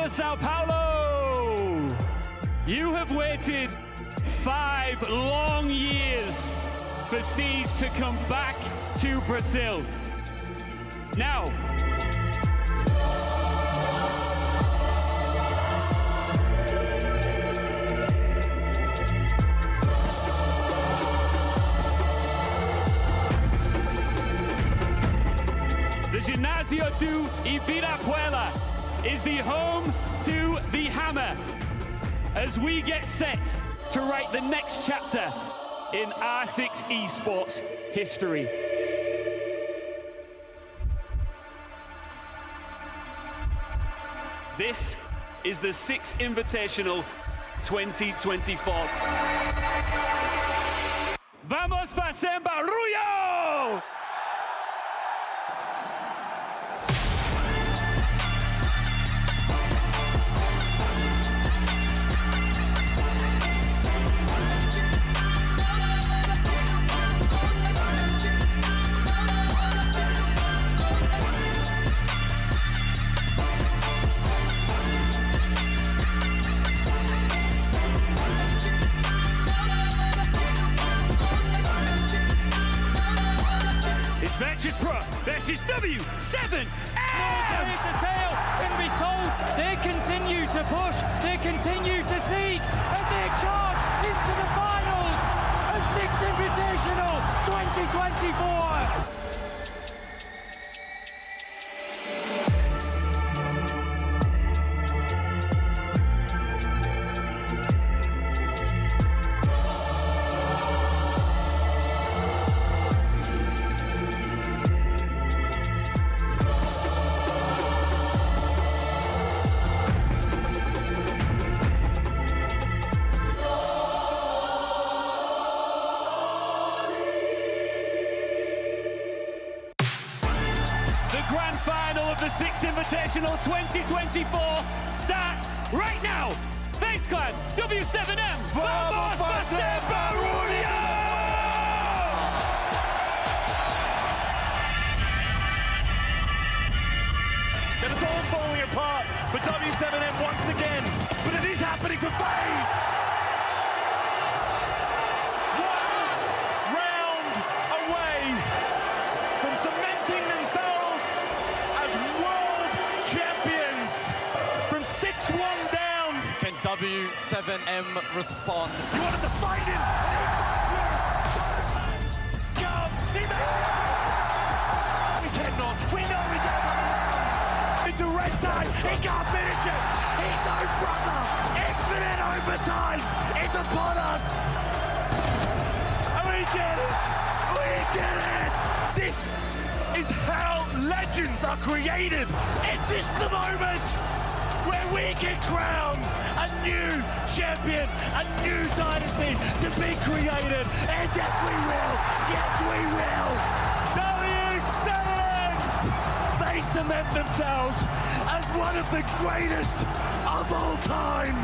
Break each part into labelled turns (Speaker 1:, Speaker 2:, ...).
Speaker 1: Sao Paulo. You have waited 5 long years for Siege to come back to Brazil. Now, the Ginásio do Ibirapuera is the home to the Hammer as we get set to write the next chapter in R6 Esports history. This is the 6th Invitational 2024. Vamos fazer barulho! Virtus.Pro versus W7M!
Speaker 2: No greater tale can be told. They continue to push, they continue to seek, and they charge into the finals of 6th Invitational 2024.
Speaker 1: Grand final of the 6th Invitational 2024 starts right now. Face Clan, W7M, vamos fazer barulho!
Speaker 3: And it's all falling apart for W7M once again, but it is happening for FaZe! Round away from cementing themselves as world champions. From 6-1 down.
Speaker 4: Can W7M respond?
Speaker 3: You wanted to find him, and he finds you! Go! He made it! We cannot! We know we cannot! Into red time! He can't finish it! He's own brother! Infinite overtime! It's upon us! We get it! We get it! This is how legends are created! Is this the moment where we can crown a new champion, a new dynasty to be created? And yes we will! Yes we will! W7s! They cement themselves as one of the greatest of all time!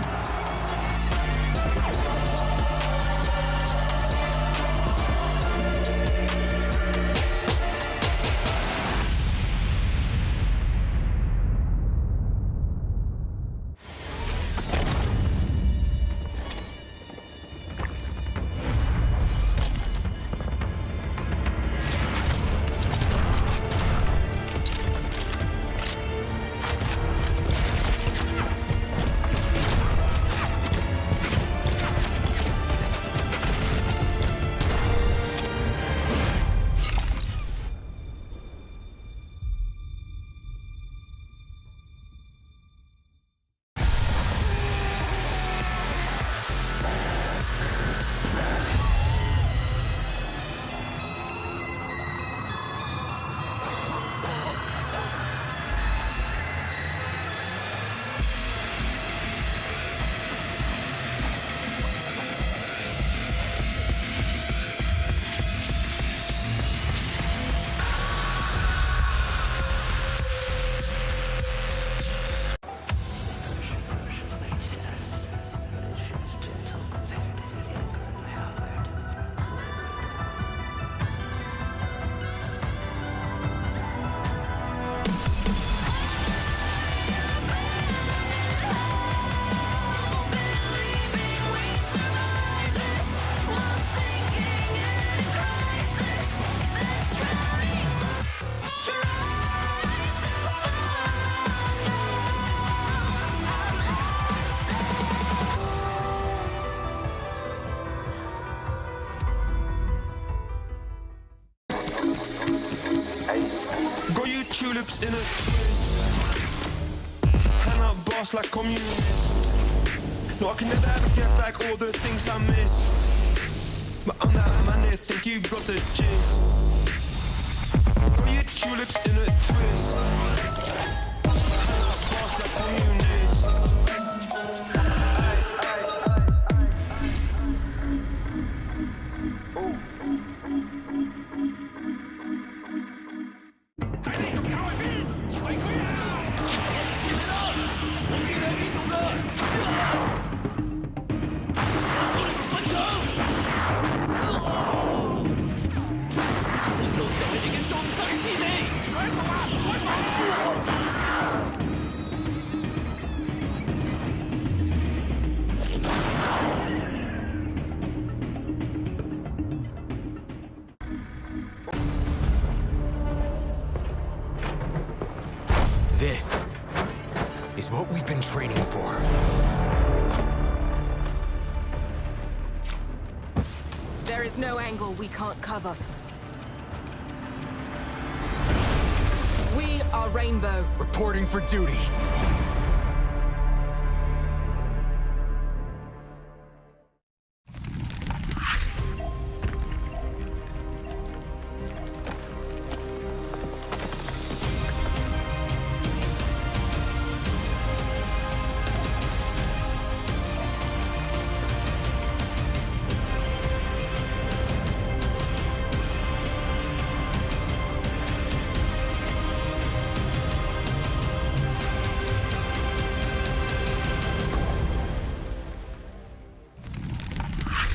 Speaker 3: tulips in a twist. Hand up boss like communist. No, I can never ever get back all the things I missed. But I'm that man here, think you got the gist. Got your tulips in a twist. Hand up boss like communist.
Speaker 5: This is what we've been training for.
Speaker 6: There is no angle we can't cover. We are Rainbow.
Speaker 5: Reporting for duty.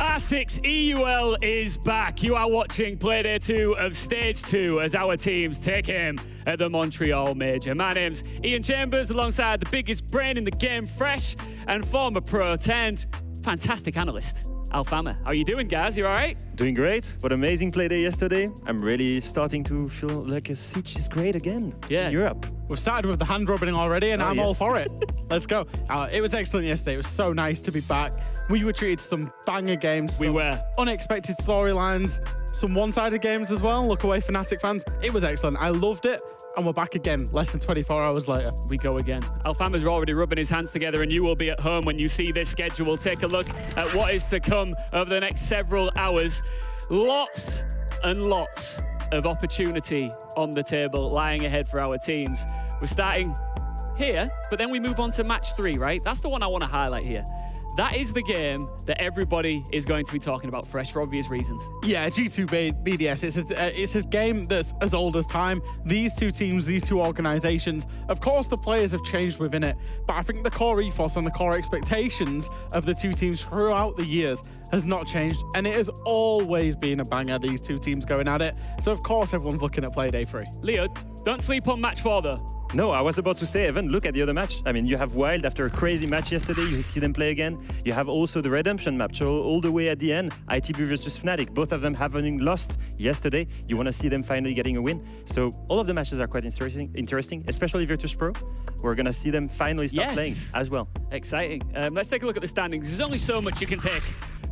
Speaker 1: R6 EUL is back. You are watching Playday 2 of Stage 2 as our teams take aim at the Montreal Major. My name's Ian Chambers, alongside the biggest brain in the game, fresh, and former pro turned fantastic analyst, Alfama. How are you doing, guys? You all right?
Speaker 7: Doing great. What amazing play day yesterday. I'm really starting to feel like a Siege is great again in Europe.
Speaker 8: We've started with the hand rubbing already, and I'm all for it. Let's go. It was excellent yesterday. It was so nice to be back. We were treated to some banger games.
Speaker 1: We were.
Speaker 8: Unexpected storylines, some one-sided games as well. Look away, Fnatic fans. It was excellent. I loved it. And we're back again, less than 24 hours later.
Speaker 1: We go again. Alfama's already rubbing his hands together, and you will be at home when you see this schedule. Take a look at what is to come over the next several hours. Lots and lots of opportunity on the table lying ahead for our teams. We're starting here, but then we move on to match 3, right? That's the one I want to highlight here. That is the game that everybody is going to be talking about fresh for obvious reasons.
Speaker 8: Yeah, G2 BDS, it's a game that's as old as time. These two teams, these two organizations, of course the players have changed within it, but I think the core ethos and the core expectations of the two teams throughout the years has not changed, and it has always been a banger, these two teams going at it. So of course everyone's looking at Playday 3.
Speaker 1: Leo, don't sleep on match 4 though.
Speaker 7: No, I was about to say, Evan, look at the other match. I mean, you have Wylde after a crazy match yesterday. You see them play again. You have also the Redemption match. So all the way at the end, ITB versus Fnatic. Both of them having lost yesterday. You want to see them finally getting a win. So all of the matches are quite interesting, especially Virtus.Pro. We're going to see them finally start playing as well.
Speaker 1: Exciting. Let's take a look at the standings. There's only so much you can take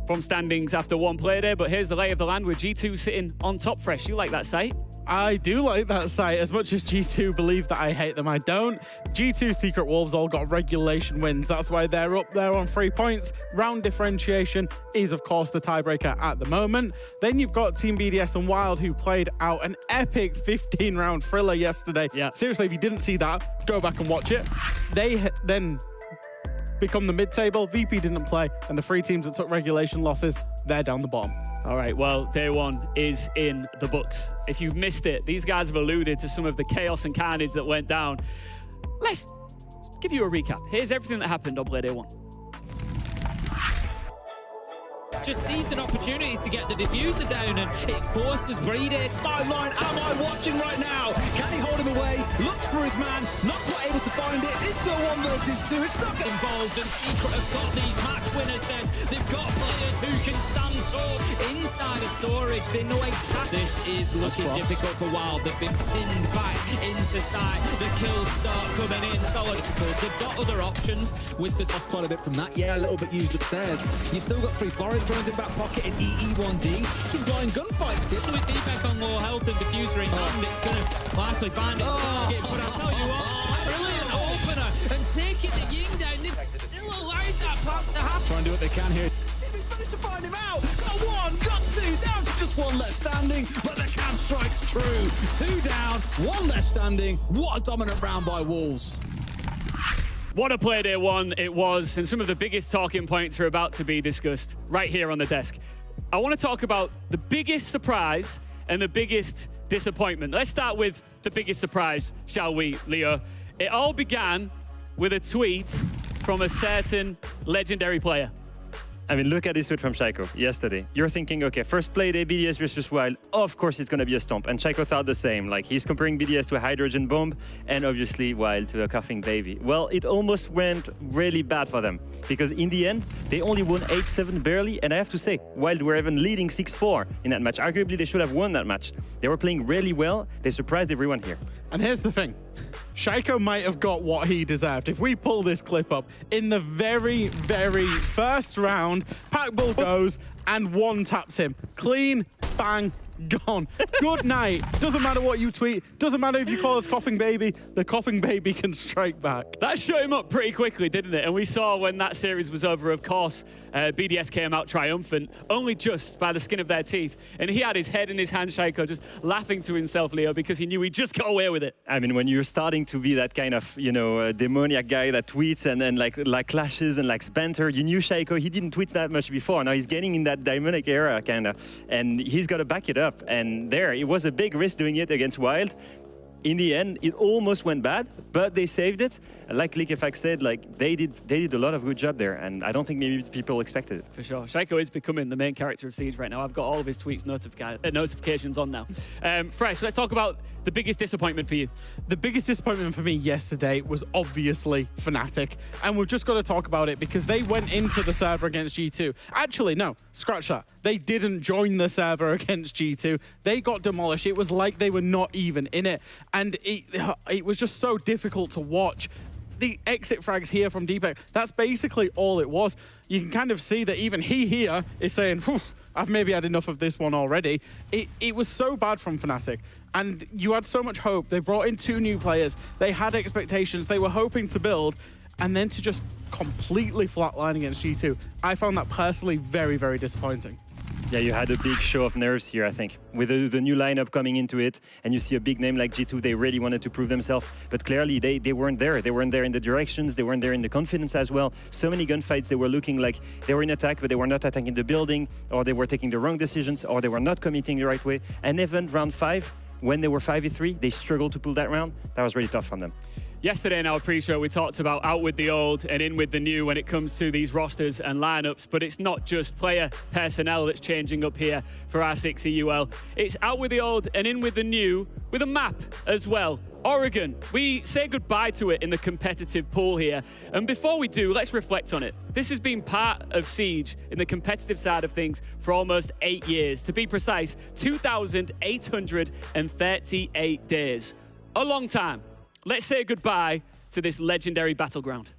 Speaker 1: from standings after one play day, but here's the lay of the land with G2 sitting on top fresh. You like that sight?
Speaker 8: I do like that site. As much as G2 believe that I hate them, I don't. G2 Secret Wolves all got regulation wins. That's why they're up there on 3 points. Round differentiation is, of course, the tiebreaker at the moment. Then you've got Team BDS and Wylde, who played out an epic 15-round thriller yesterday.
Speaker 1: Yeah.
Speaker 8: Seriously, if you didn't see that, go back and watch it. They then become the mid-table. VP didn't play, and the 3 teams that took regulation losses, they're down the bottom.
Speaker 1: All right, well, day 1 is in the books. If you've missed it, these guys have alluded to some of the chaos and carnage that went down. Let's give you a recap. Here's everything that happened on play day 1.
Speaker 2: Just seized an opportunity to get the diffuser down, and it forces Greedy.
Speaker 9: Sideline, am I watching right now? Can he hold him away? Looks for his man, not quite able to find it. Into a 1 versus 2. It's not getting
Speaker 2: Involved, and Secret have got these match winners then. They've got players who can stand tall inside of storage. They know exactly. This is looking difficult for Wylde. They've been pinned back into side. The kills start coming in solid. They've got other options with the...
Speaker 9: Lost quite a bit from that. Yeah, a little bit used upstairs. You've still got 3 foreign throws it back pocket in EE1D. Keep blind gunfights still.
Speaker 2: With Deepak on low health and diffuser in hand, it's going to likely find its target. But I'll tell you what, brilliant opener and taking the Ying down. They've still allowed that plan to happen.
Speaker 9: Try and do what they can here. He's managed to find him out. Got one, got two, down to just one left standing. But the cab strikes true. 2 down, 1 left standing. What a dominant round by Wolves.
Speaker 1: What a play day one it was, and some of the biggest talking points are about to be discussed right here on the desk. I want to talk about the biggest surprise and the biggest disappointment. Let's start with the biggest surprise, shall we, Leo? It all began with a tweet from a certain legendary player.
Speaker 7: I mean, look at this tweet from Shaiko yesterday. You're thinking, okay, first play day, BDS versus Wylde. Of course, it's going to be a stomp. And Shaiko thought the same. Like, he's comparing BDS to a hydrogen bomb and obviously Wylde to a coughing baby. Well, it almost went really bad for them because in the end, they only won 8-7 barely. And I have to say, Wylde were even leading 6-4 in that match. Arguably, they should have won that match. They were playing really well. They surprised everyone here.
Speaker 8: And here's the thing. Shaiko might have got what he deserved. If we pull this clip up, in the very, very first round, Pack Bull goes and one taps him. Clean, bang, gone. Good night. Doesn't matter what you tweet. Doesn't matter if you call us coughing baby. The coughing baby can strike back.
Speaker 1: That shut him up pretty quickly, didn't it? And we saw when that series was over, of course, BDS came out triumphant, only just by the skin of their teeth. And he had his head in his hand, Shaiko, just laughing to himself, Leo, because he knew he just got away with it.
Speaker 7: I mean, when you're starting to be that kind of, you know, demoniac guy that tweets and then like clashes and likes banter, you knew Shaiko, he didn't tweet that much before. Now he's getting in that demonic era, kind of, and he's got to back it up. And there, it was a big risk doing it against Wylde. In the end, it almost went bad, but they saved it. Like Liquefax said, like they did a lot of good job there, and I don't think maybe people expected it.
Speaker 1: For sure. Shaiko is becoming the main character of Siege right now. I've got all of his tweets notifications on now. Fresh, let's talk about the biggest disappointment for you.
Speaker 8: The biggest disappointment for me yesterday was obviously Fnatic, and we've just got to talk about it because they went into the server against G2. Actually, no, scratch that. They didn't join the server against G2. They got demolished. It was like they were not even in it, and it was just so difficult to watch. The exit frags here from Deepak, that's basically all it was. You can kind of see that even he here is saying, I've maybe had enough of this one already. It was so bad from Fnatic. And you had so much hope. They brought in 2 new players. They had expectations. They were hoping to build. And then to just completely flatline against G2, I found that personally very, very disappointing.
Speaker 7: Yeah, you had a big show of nerves here, I think. With the new lineup coming into it, and you see a big name like G2, they really wanted to prove themselves. But clearly, they weren't there. They weren't there in the directions. They weren't there in the confidence as well. So many gunfights, they were looking like they were in attack, but they were not attacking the building, or they were taking the wrong decisions, or they were not committing the right way. And even round 5, when they were 5v3, they struggled to pull that round. That was really tough from them.
Speaker 1: Yesterday in our pre-show, we talked about out with the old and in with the new when it comes to these rosters and lineups, but it's not just player personnel that's changing up here for R6EUL. It's out with the old and in with the new with a map as well. Oregon, we say goodbye to it in the competitive pool here. And before we do, let's reflect on it. This has been part of Siege in the competitive side of things for almost 8 years. To be precise, 2,838 days. A long time. Let's say goodbye to this legendary battleground.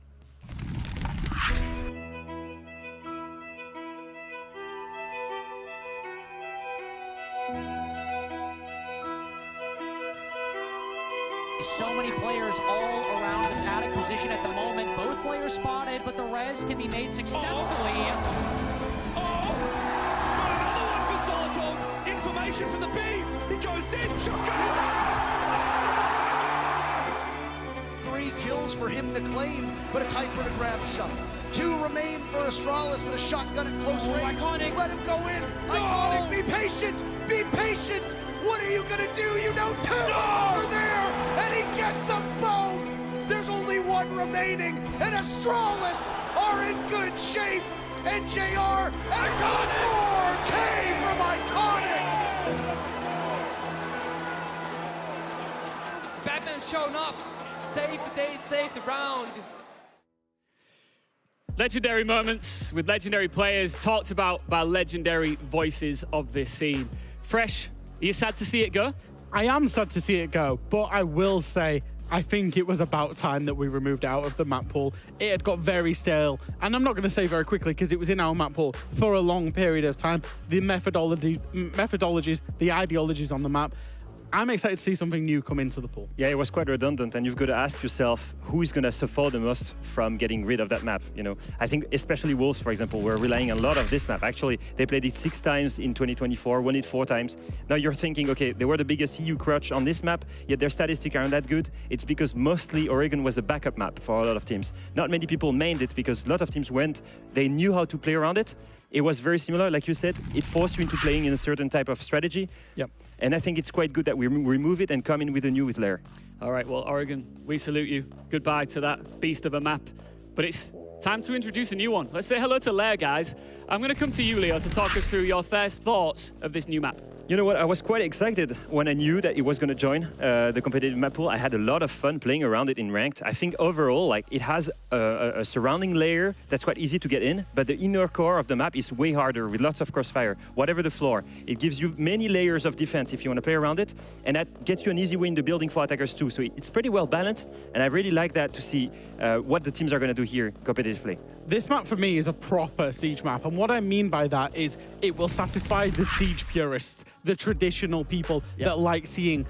Speaker 10: So many players all around this attic position at the moment. Both players spotted, but the res can be made successfully.
Speaker 3: But another one for Solotov. Information from the Bees. He goes dead. Shotgun.
Speaker 11: 3 kills for him to claim, but it's Hyper to grab shot. 2 remain for Astralis, but a shotgun at close range.
Speaker 10: Iconic.
Speaker 11: Let him go in. Iconic, be patient. Be patient. What are you gonna do? You know 2 are there, and he gets them both. There's only 1 remaining, and Astralis are in good shape. And JR and 4K from Iconic.
Speaker 2: Batman showing up. Save the day, save the round.
Speaker 1: Legendary moments with legendary players talked about by legendary voices of this scene. Fresh, are you sad to see it go?
Speaker 8: I am sad to see it go, but I will say I think it was about time that we removed it out of the map pool. It had got very stale, and I'm not going to say very quickly because it was in our map pool for a long period of time. The methodologies, the ideologies on the map. I'm excited to see something new come into the pool.
Speaker 7: Yeah, it was quite redundant, and you've got to ask yourself who is going to suffer the most from getting rid of that map. You know, I think especially Wolves, for example, were relying a lot on this map. Actually, they played it 6 times in 2024, won it 4 times. Now you're thinking, okay, they were the biggest EU crutch on this map, yet their statistics aren't that good. It's because mostly Oregon was a backup map for a lot of teams. Not many people mained it because a lot of teams went, they knew how to play around it. It was very similar, like you said, it forced you into playing in a certain type of strategy.
Speaker 8: Yep.
Speaker 7: And I think it's quite good that we remove it and come in with a new with Lair.
Speaker 1: All right, well, Oregon, we salute you. Goodbye to that beast of a map. But it's time to introduce a new one. Let's say hello to Lair, guys. I'm going to come to you, Leo, to talk us through your first thoughts of this new map.
Speaker 7: You know what, I was quite excited when I knew that it was going to join the competitive map pool. I had a lot of fun playing around it in ranked. I think overall, like, it has a surrounding layer that's quite easy to get in, but the inner core of the map is way harder with lots of crossfire. Whatever the floor, it gives you many layers of defense if you want to play around it, and that gets you an easy win in the building for attackers too. So it's pretty well balanced, and I really like that to see what the teams are going to do here competitively.
Speaker 8: This map for me is a proper Siege map, and what I mean by that is it will satisfy the Siege purists, the traditional people that like seeing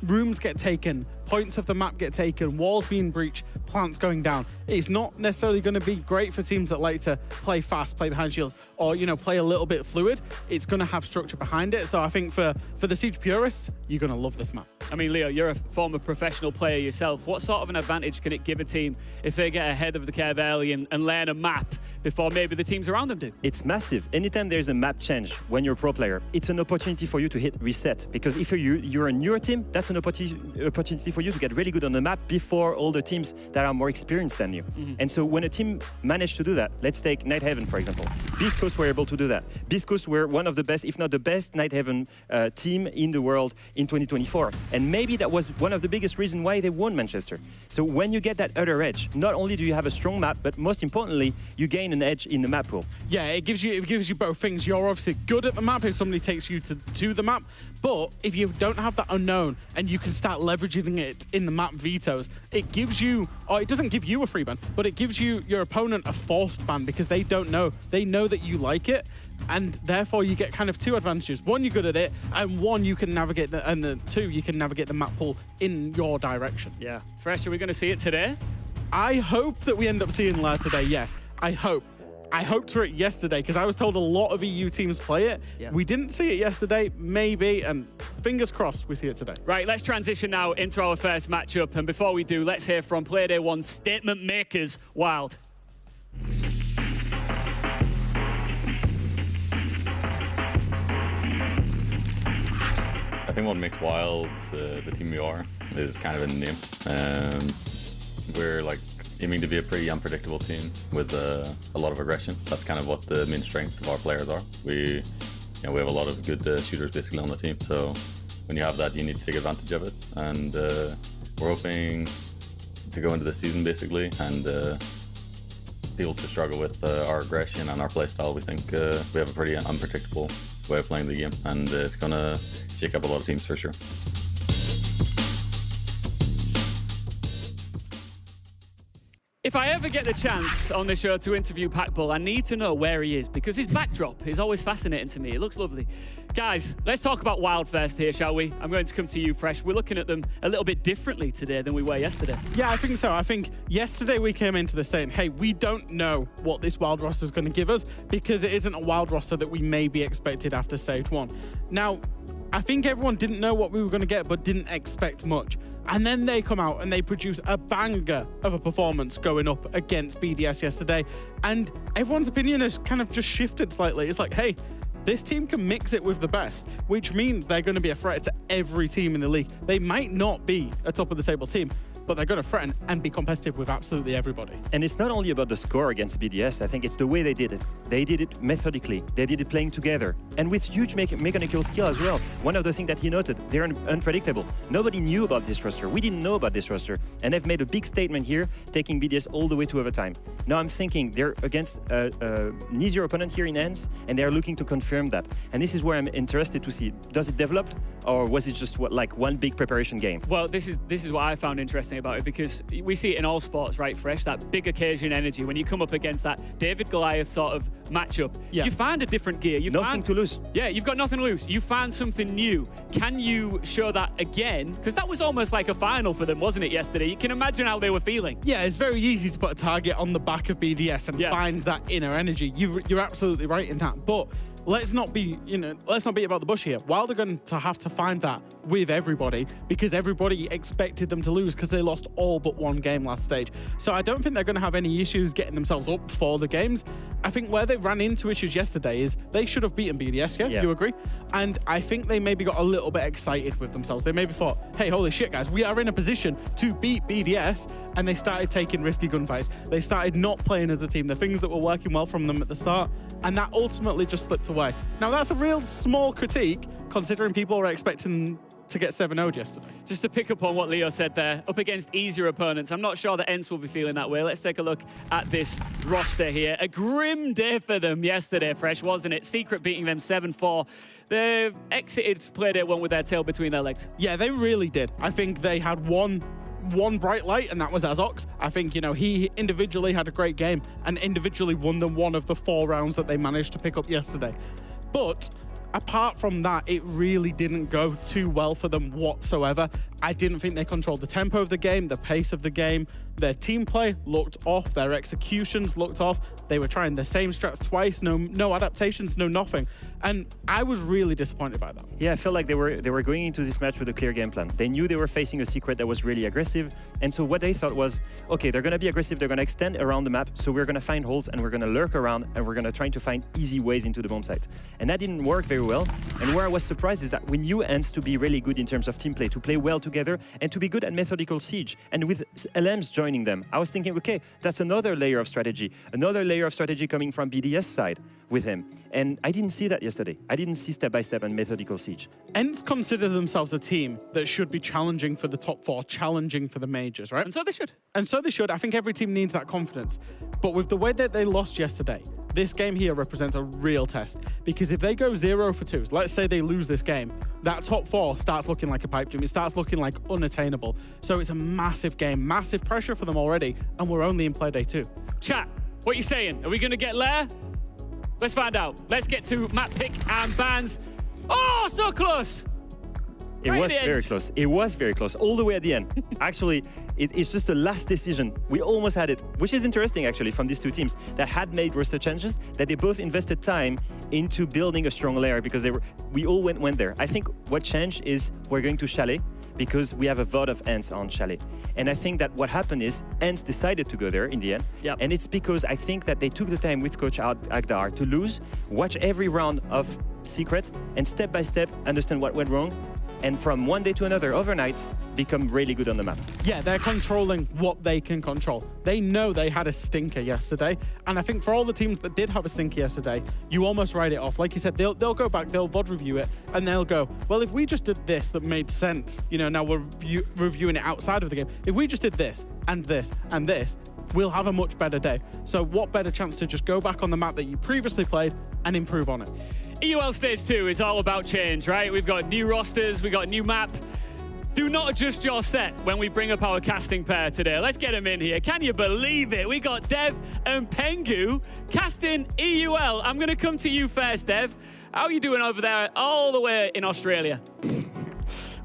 Speaker 8: rooms get taken, points of the map get taken, walls being breached, plants going down. It's not necessarily going to be great for teams that like to play fast, play behind shields, or, you know, play a little bit fluid. It's going to have structure behind it. So I think for the Siege purists, you're going to love this map.
Speaker 1: I mean, Leo, you're a former professional player yourself. What sort of an advantage can it give a team if they get ahead of the curve early and learn a map before maybe the teams around them do?
Speaker 7: It's massive. Anytime there's a map change when you're a pro player, it's an opportunity for you to hit reset. Because if you're a newer team, that's an opportunity for you to get really good on the map before all the teams that are more experienced than you. And so when a team managed to do that, let's take Nighthaven, for example. Beast Coast were able to do that. Beast Coast were one of the best, if not the best, Nighthaven team in the world in 2024. And maybe that was one of the biggest reasons why they won Manchester. So when you get that other edge, not only do you have a strong map, but most importantly, you gain an edge in the map pool.
Speaker 8: Yeah, it gives you both things. You're obviously good at the map if somebody takes you to the map, but if you don't have that unknown and you can start leveraging it in the map vetoes, it gives you, or it doesn't give you a free ban, but it gives your opponent a forced ban because they don't know. They know that you like it, and therefore you get kind of 2 advantages. 1, you're good at it, and 1, you can navigate and 2, you can navigate the map pool in your direction.
Speaker 1: Yeah. Fresh, are we going to see it today?
Speaker 8: I hope that we end up seeing Lair today, yes. I hope. I hoped for it yesterday because I was told a lot of EU teams play it. Yeah. We didn't see it yesterday, maybe, and fingers crossed we see it today.
Speaker 1: Right, let's transition now into our first matchup. And before we do, let's hear from Playday 1's statement makers, Wylde.
Speaker 12: I think what makes Wylde the team we are is kind of in the name. We're like aiming to be a pretty unpredictable team with a lot of aggression. That's kind of what the main strengths of our players are. We have a lot of good shooters basically on the team. So when you have that, you need to take advantage of it. And we're hoping to go into the season basically and be able to struggle with our aggression and our play style. We think we have a pretty unpredictable way of playing the game, and it's going to shake up a lot of teams for sure.
Speaker 1: If I ever get the chance on this show to interview Packbull, I need to know where he is because his backdrop is always fascinating to me. It looks lovely. Guys, let's talk about Wylde first here, shall we? I'm going to come to you, Fresh. We're looking at them a little bit differently today than we were yesterday.
Speaker 8: Yeah, I think so. I think yesterday we came into this saying, hey, we don't know what this Wylde roster is going to give us because it isn't a Wylde roster that we maybe expected after stage 1. Now, I think everyone didn't know what we were going to get but didn't expect much. And then they come out and they produce a banger of a performance going up against BDS yesterday. And everyone's opinion has kind of just shifted slightly. It's like, hey, this team can mix it with the best, which means they're going to be a threat to every team in the league. They might not be a top of the table team, but they're going to threaten and be competitive with absolutely everybody.
Speaker 7: And it's not only about the score against BDS, I think it's the way they did it. They did it methodically. They did it playing together and with huge mechanical skill as well. One of the things that he noted, they're unpredictable. Nobody knew about this roster. We didn't know about this roster. And they've made a big statement here, taking BDS all the way to overtime. Now I'm thinking they're against an easier opponent here in Ence, and they're looking to confirm that. And this is where I'm interested to see, does it develop or was it just like one big preparation game?
Speaker 1: Well, this is what I found interesting. me about it, because we see it in all sports, right, Fresh? That big occasion energy. When you come up against that David-Goliath sort of matchup, you find a different gear.
Speaker 7: Nothing to lose.
Speaker 1: Yeah, you've got nothing to lose. You find something new. Can you show that again? Because that was almost like a final for them, wasn't it, yesterday? You can imagine how they were feeling.
Speaker 8: Yeah, it's very easy to put a target on the back of BDS and find that inner energy. You're absolutely right in that. But let's not be about the bush here. Wylde are going to have to find that with everybody, because everybody expected them to lose because they lost all but one game last stage. So I don't think they're going to have any issues getting themselves up for the games. I think where they ran into issues yesterday is they should have beaten BDS, yeah? You agree? And I think they maybe got a little bit excited with themselves. They maybe thought, hey, holy shit, guys, we are in a position to beat BDS, and they started taking risky gunfights. They started not playing as a team, the things that were working well from them at the start, and that ultimately just slipped away. Now, that's a real small critique, considering people were expecting to get 7-0'd yesterday.
Speaker 1: Just to pick up on what Leo said there, up against easier opponents, I'm not sure that Ence will be feeling that way. Let's take a look at this roster here. A grim day for them yesterday, Fresh, wasn't it? Secret beating them 7-4. They exited Playday 1 with their tail between their legs.
Speaker 8: Yeah, they really did. I think they had one bright light, and that was Azox. I think, you know, he individually had a great game and individually won them one of the 4 rounds that they managed to pick up yesterday. But apart from that, it really didn't go too well for them whatsoever. I didn't think they controlled the tempo of the game, the pace of the game. Their team play looked off. Their executions looked off. They were trying the same strats twice. No adaptations, no nothing. And I was really disappointed by that.
Speaker 7: Yeah, I felt like they were going into this match with a clear game plan. They knew they were facing a Secret that was really aggressive. And so what they thought was, okay, they're going to be aggressive. They're going to extend around the map. So we're going to find holes and we're going to lurk around and we're going to try to find easy ways into the bomb site. And that didn't work very well. And where I was surprised is that we knew Ence to be really good in terms of team play, to play well together and to be good at methodical siege. And with LMs joining them, I was thinking, okay, that's another layer of strategy coming from BDS side with him. And I didn't see that yesterday. I didn't see step-by-step and methodical siege.
Speaker 8: Ence consider themselves a team that should be challenging for the top 4, challenging for the majors, right?
Speaker 1: And so they should.
Speaker 8: And so they should. I think every team needs that confidence. But with the way that they lost yesterday, this game here represents a real test, because if they go 0 for 2, let's say they lose this game, that top 4 starts looking like a pipe dream. It starts looking like unattainable. So it's a massive game, massive pressure for them already, and we're only in play day 2.
Speaker 1: Chat, what you saying? Are we going to get Lair? Let's find out. Let's get to map pick and bans. Oh, so close.
Speaker 7: It was very close. It was very close, all the way at the end. Actually, it's just the last decision. We almost had it, which is interesting, actually, from these two teams that had made roster changes, that they both invested time into building a strong Lair, because we all went there. I think what changed is we're going to Chalet, because we have a vote of Ence on Chalet. And I think that what happened is Ence decided to go there in the end.
Speaker 1: Yep.
Speaker 7: And it's because I think that they took the time with Coach Agdar to lose, watch every round of Secret, and step by step understand what went wrong, and from one day to another, overnight, become really good on the map.
Speaker 8: Yeah, they're controlling what they can control. They know they had a stinker yesterday, and I think for all the teams that did have a stinker yesterday, you almost write it off. Like you said, they'll go back, they'll VOD review it, and they'll go, well, if we just did this that made sense, you know, now we're reviewing it outside of the game. If we just did this, and this, and this, we'll have a much better day. So what better chance to just go back on the map that you previously played and improve on it?
Speaker 1: EUL Stage 2 is all about change, right? We've got new rosters, we've got a new map. Do not adjust your set when we bring up our casting pair today. Let's get them in here. Can you believe it? We got Dev and Pengu casting EUL. I'm going to come to you first, Dev. How are you doing over there all the way in Australia?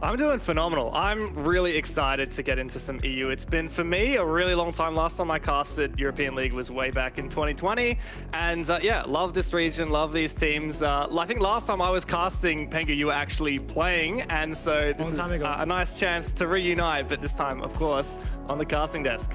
Speaker 13: I'm doing phenomenal. I'm really excited to get into some EU. It's been, for me, a really long time. Last time I casted European League was way back in 2020. And yeah, love this region, love these teams. I think last time I was casting Pengu, you were actually playing. And so this is a nice chance to reunite, but this time, of course, on the casting desk.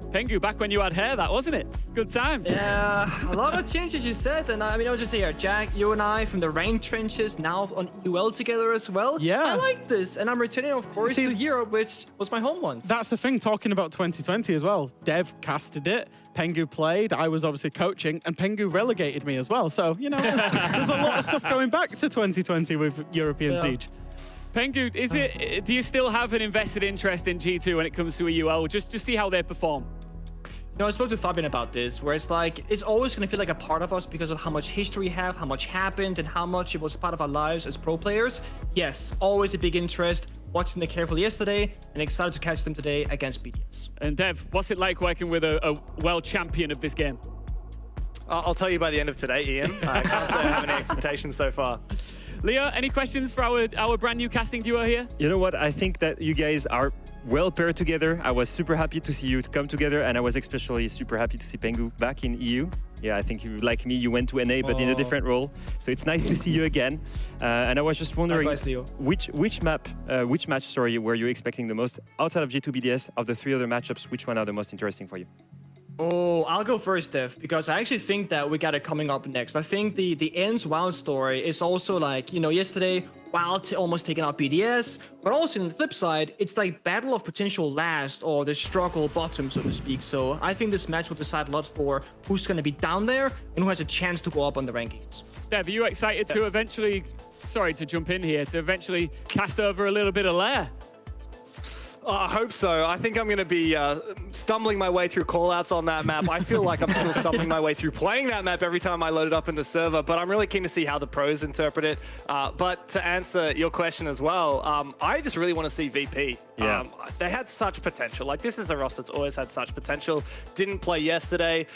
Speaker 1: Pengu, back when you had hair, that wasn't it? Good times.
Speaker 14: Yeah, a lot of changes you said. And I mean, I was just here, Jack, you and I from the rain trenches, now on UL together as well.
Speaker 8: Yeah.
Speaker 14: I like this. And I'm returning, of course, to Europe, which was my home once.
Speaker 8: That's the thing, talking about 2020 as well. Dev casted it, Pengu played, I was obviously coaching, and Pengu relegated me as well. So, you know, there's a lot of stuff going back to 2020 with European Siege.
Speaker 1: Pengu, do you still have an invested interest in G2 when it comes to EUL, just to see how they perform?
Speaker 14: You know, I spoke to Fabian about this, where it's like, it's always going to feel like a part of us because of how much history we have, how much happened, and how much it was a part of our lives as pro players. Yes, always a big interest. watching them carefully yesterday and excited to catch them today against BDS.
Speaker 1: And Dev, what's it like working with a world champion of this game?
Speaker 13: I'll tell you by the end of today, Ian. I can't say I have any expectations so far.
Speaker 1: Leo, any questions for our brand new casting duo here?
Speaker 7: You know what? I think that you guys are well paired together. I was super happy to see you come together, and I was especially super happy to see Pengu back in EU. Yeah, I think you, like me, you went to NA, but in a different role. So it's nice to see you again. And I was just wondering, which match, were you expecting the most outside of G2 BDS? Of the 3 other matchups, which one are the most interesting for you?
Speaker 14: Oh, I'll go first, Dev, because I actually think that we got it coming up next. I think the Ence Wylde story is also like, you know, yesterday, Wylde almost taking out BDS, but also on the flip side, it's like battle of potential last or the struggle bottom, so to speak. So I think this match will decide a lot for who's going to be down there and who has a chance to go up on the rankings.
Speaker 1: Dev, are you excited to eventually, sorry to jump in here, to eventually cast over a little bit of Lair?
Speaker 13: I hope so. I think I'm going to be stumbling my way through callouts on that map. I feel like I'm still stumbling my way through playing that map every time I load it up in the server, but I'm really keen to see how the pros interpret it. But to answer your question as well, I just really want to see VP.
Speaker 7: Yeah.
Speaker 13: They had such potential. Like, this is a roster that's always had such potential. Didn't play yesterday.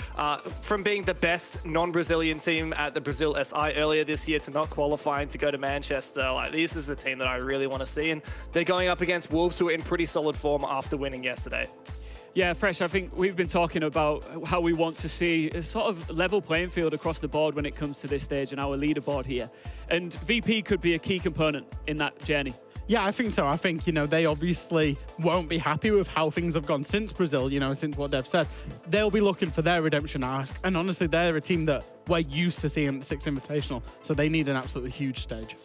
Speaker 13: From being the best non-Brazilian team at the Brazil SI earlier this year to not qualifying to go to Manchester, like, this is a team that I really want to see. And they're going up against Wolves, who are in pretty solid form after winning yesterday.
Speaker 1: Yeah, Fresh, I think we've been talking about how we want to see a sort of level playing field across the board when it comes to this stage and our leaderboard here. And VP could be a key component in that journey.
Speaker 8: Yeah, I think so. I think, you know, they obviously won't be happy with how things have gone since Brazil, you know, since what Dev said. They'll be looking for their redemption arc. And honestly, they're a team that we're used to seeing at the Six Invitational. So they need an absolutely huge stage.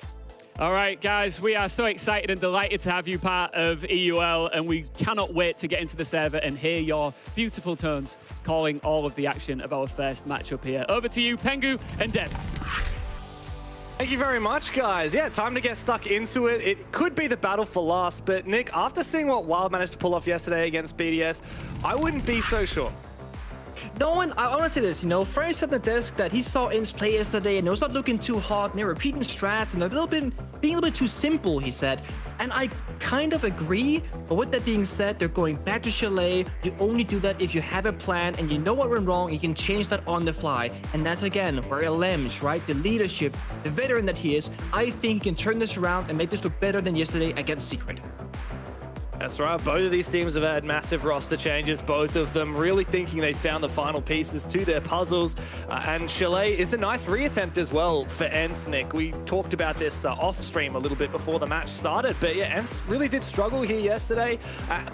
Speaker 1: All right, guys, we are so excited and delighted to have you part of EUL, and we cannot wait to get into the server and hear your beautiful tones calling all of the action of our first matchup here. Over to you, Pengu and Dev.
Speaker 13: Thank you very much, guys. Yeah, time to get stuck into it. It could be the battle for last, but Nick, after seeing what Wylde managed to pull off yesterday against BDS, I wouldn't be so sure.
Speaker 14: No one, I want to say this, you know, Fresh said at the desk that he saw Ence play yesterday and it was not looking too hot, and they're repeating strats and being a little bit too simple, he said. And I kind of agree, but with that being said, they're going back to Chalet. You only do that if you have a plan and you know what went wrong, you can change that on the fly. And that's again where Lemch, right, the leadership, the veteran that he is, I think he can turn this around and make this look better than yesterday against Secret.
Speaker 13: That's right. Both of these teams have had massive roster changes. Both of them really thinking they found the final pieces to their puzzles. And Chalet is a nice reattempt as well for Ence, Nick. We talked about this off stream a little bit before the match started. But yeah, Ence really did struggle here yesterday.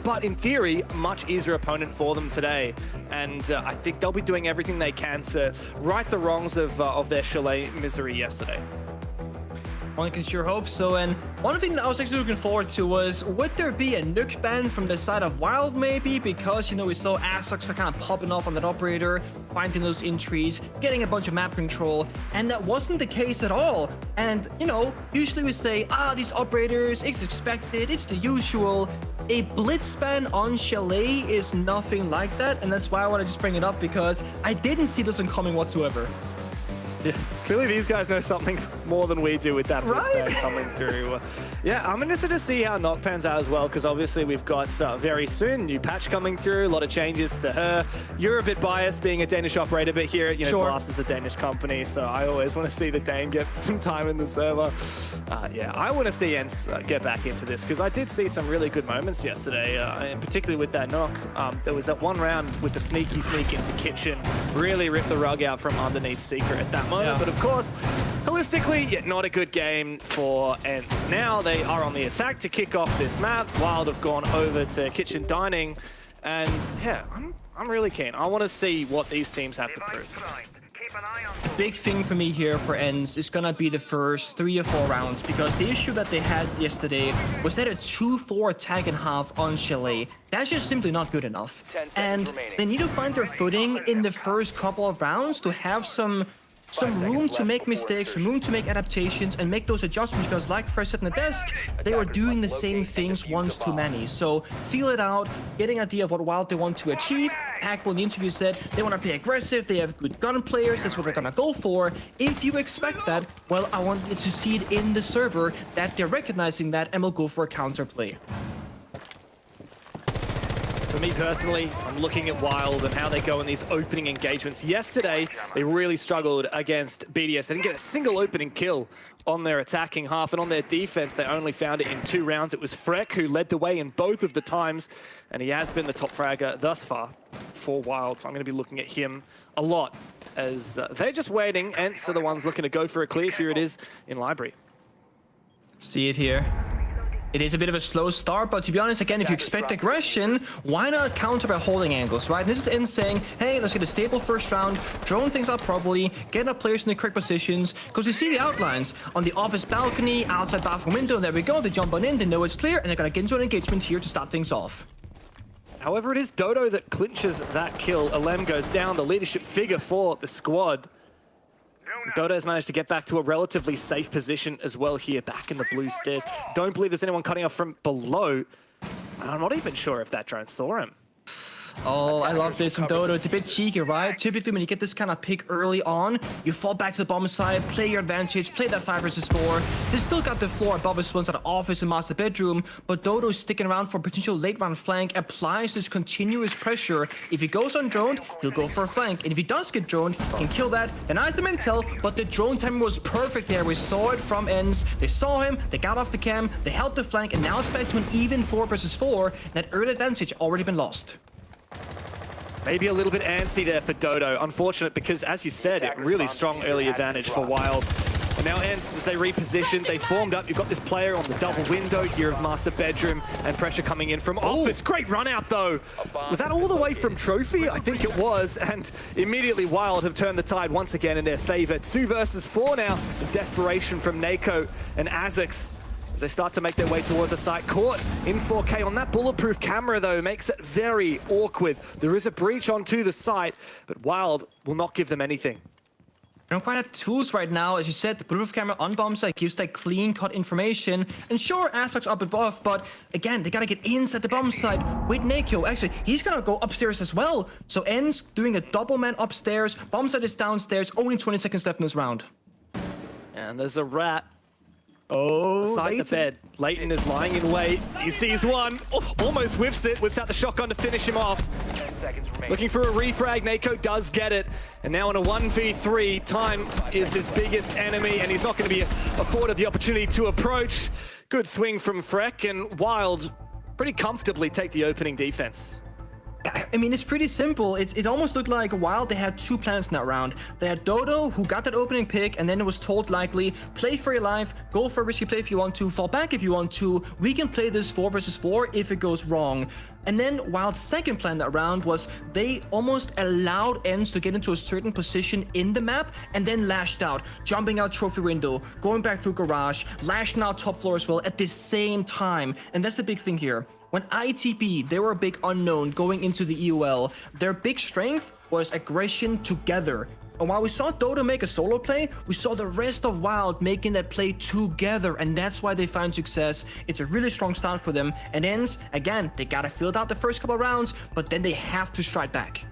Speaker 13: But in theory, much easier opponent for them today. And I think they'll be doing everything they can to right the wrongs of their Chalet misery yesterday.
Speaker 14: One can sure hope so. And one thing that I was actually looking forward to was, would there be a nuke ban from the side of Wylde maybe? Because, you know, we saw Asox kind of popping off on that operator, finding those in trees, getting a bunch of map control, and that wasn't the case at all. And, you know, usually we say, these operators, it's expected, it's the usual. A blitz ban on Chalet is nothing like that, and that's why I want to just bring it up, because I didn't see this one coming whatsoever.
Speaker 13: Yeah, clearly these guys know something more than we do with that blitz ban coming through. Yeah, I'm interested to see how Nock pans out as well, because obviously we've got very soon new patch coming through, a lot of changes to her. You're a bit biased being a Danish operator, but here, you know, Blast is a Danish company, so I always want to see the Dane get some time in the server. Yeah, I want to see Ence get back into this, because I did see some really good moments yesterday, and particularly with that Nock. There was that one round with the sneak into Kitchen, really ripped the rug out from underneath Secret at that moment, but of course, holistically, yeah, not a good game for Ence. Now they are on the attack to kick off this map. Wylde have gone over to Kitchen Dining, and yeah, I'm really keen. I want to see what these teams have to prove.
Speaker 14: The big thing for me here for Ence is gonna be the first 3 or 4 rounds, because the issue that they had yesterday was that a 2-4 attack and half on Chalet. That's just simply not good enough. And they need to find their footing in the first couple of rounds to have some some room to make mistakes, some room to make adaptations and make those adjustments, because like Fresh said in the desk, they were doing the same things once too many. So feel it out, getting an idea of what Wylde they want to achieve. Hackball in the interview said they want to play aggressive, they have good gun players, that's what they're gonna go for. If you expect that, well, I want you to see it in the server that they're recognizing that and will go for a counterplay.
Speaker 13: For me personally, I'm looking at Wylde and how they go in these opening engagements. Yesterday, they really struggled against BDS. They didn't get a single opening kill on their attacking half, and on their defense, they only found it in 2 rounds. It was Freck who led the way in both of the times, and he has been the top fragger thus far for Wylde, so I'm going to be looking at him a lot as they're just waiting. Ence are the ones looking to go for a clear. Here it is in Library.
Speaker 14: See it here. It is a bit of a slow start, but to be honest, again, if you expect aggression, why not counter by holding angles, right? This is Ence saying, hey, let's get a stable first round, drone things up properly, get our players in the correct positions, because you see the outlines on the office balcony, outside bathroom window, and there we go, they jump on in, they know it's clear, and they're going to get into an engagement here to start things off.
Speaker 13: However, it is Dodo that clinches that kill. Alem goes down, the leadership figure for the squad. Dodo has managed to get back to a relatively safe position as well here, back in the blue stairs. Don't believe there's anyone cutting off from below. I'm not even sure if that drone saw him.
Speaker 14: Oh, I love this from Dodo. It's a bit cheeky, right? Typically, when you get this kind of pick early on, you fall back to the bomb side, play your advantage, play that 5 versus 4. They still got the floor above us once at the office and master bedroom, but Dodo's sticking around for a potential late round flank, applies this continuous pressure. If he goes on droned, he'll go for a flank. And if he does get droned, he can kill that. Denies the intel, but the drone timing was perfect there. We saw it from Ence. They saw him, they got off the cam, they held the flank, and now it's back to an even 4 versus 4. That early advantage already been lost.
Speaker 13: Maybe a little bit antsy there for Dodo. Unfortunate because, as you said, a really strong early advantage for Wylde. And now Ence, as they repositioned, they formed up. You've got this player on the double window here of master bedroom, and pressure coming in from office. Great run out though. Was that all the way from trophy? I think it was. And immediately Wylde have turned the tide once again in their favor. 2 versus 4 now. The desperation from Nako and Azix as they start to make their way towards a site. Caught in 4K on that bulletproof camera, though, makes it very awkward. There is a breach onto the site, but Wylde will not give them anything.
Speaker 14: They don't quite have tools right now. As you said, the bulletproof camera on bomb site gives that clean-cut information. And sure, Azog's up above, but again, they gotta get inside the bomb site with Nako. Actually, he's gonna go upstairs as well. So Ence doing a double man upstairs. Bomb site is downstairs. Only 20 seconds left in this round.
Speaker 13: And there's a rat.
Speaker 14: Oh,
Speaker 13: beside the bed. Leighton is lying in wait. He sees one. Oh, almost whiffs it. Whips out the shotgun to finish him off. Looking for a refrag. Nako does get it. And now in a 1v3, time is his biggest enemy, and he's not going to be afforded the opportunity to approach. Good swing from Freck, and Wylde pretty comfortably take the opening defense.
Speaker 14: I mean, it's pretty simple. It almost looked like Wylde, they had 2 plans in that round. They had Dodo, who got that opening pick, and then it was told likely, play for your life, go for a risky play if you want to, fall back if you want to. We can play this 4 versus 4 if it goes wrong. And then Wylde's second plan that round was they almost allowed Ence to get into a certain position in the map and then lashed out, jumping out trophy window, going back through garage, lashing out top floor as well at the same time. And that's the big thing here. When ITB, they were a big unknown going into the EUL. Their big strength was aggression together. And while we saw Dodo make a solo play, we saw the rest of Wylde making that play together, and that's why they found success. It's a really strong start for them. And Ence, again, they gotta fill out the first couple of rounds, but then they have to strike back.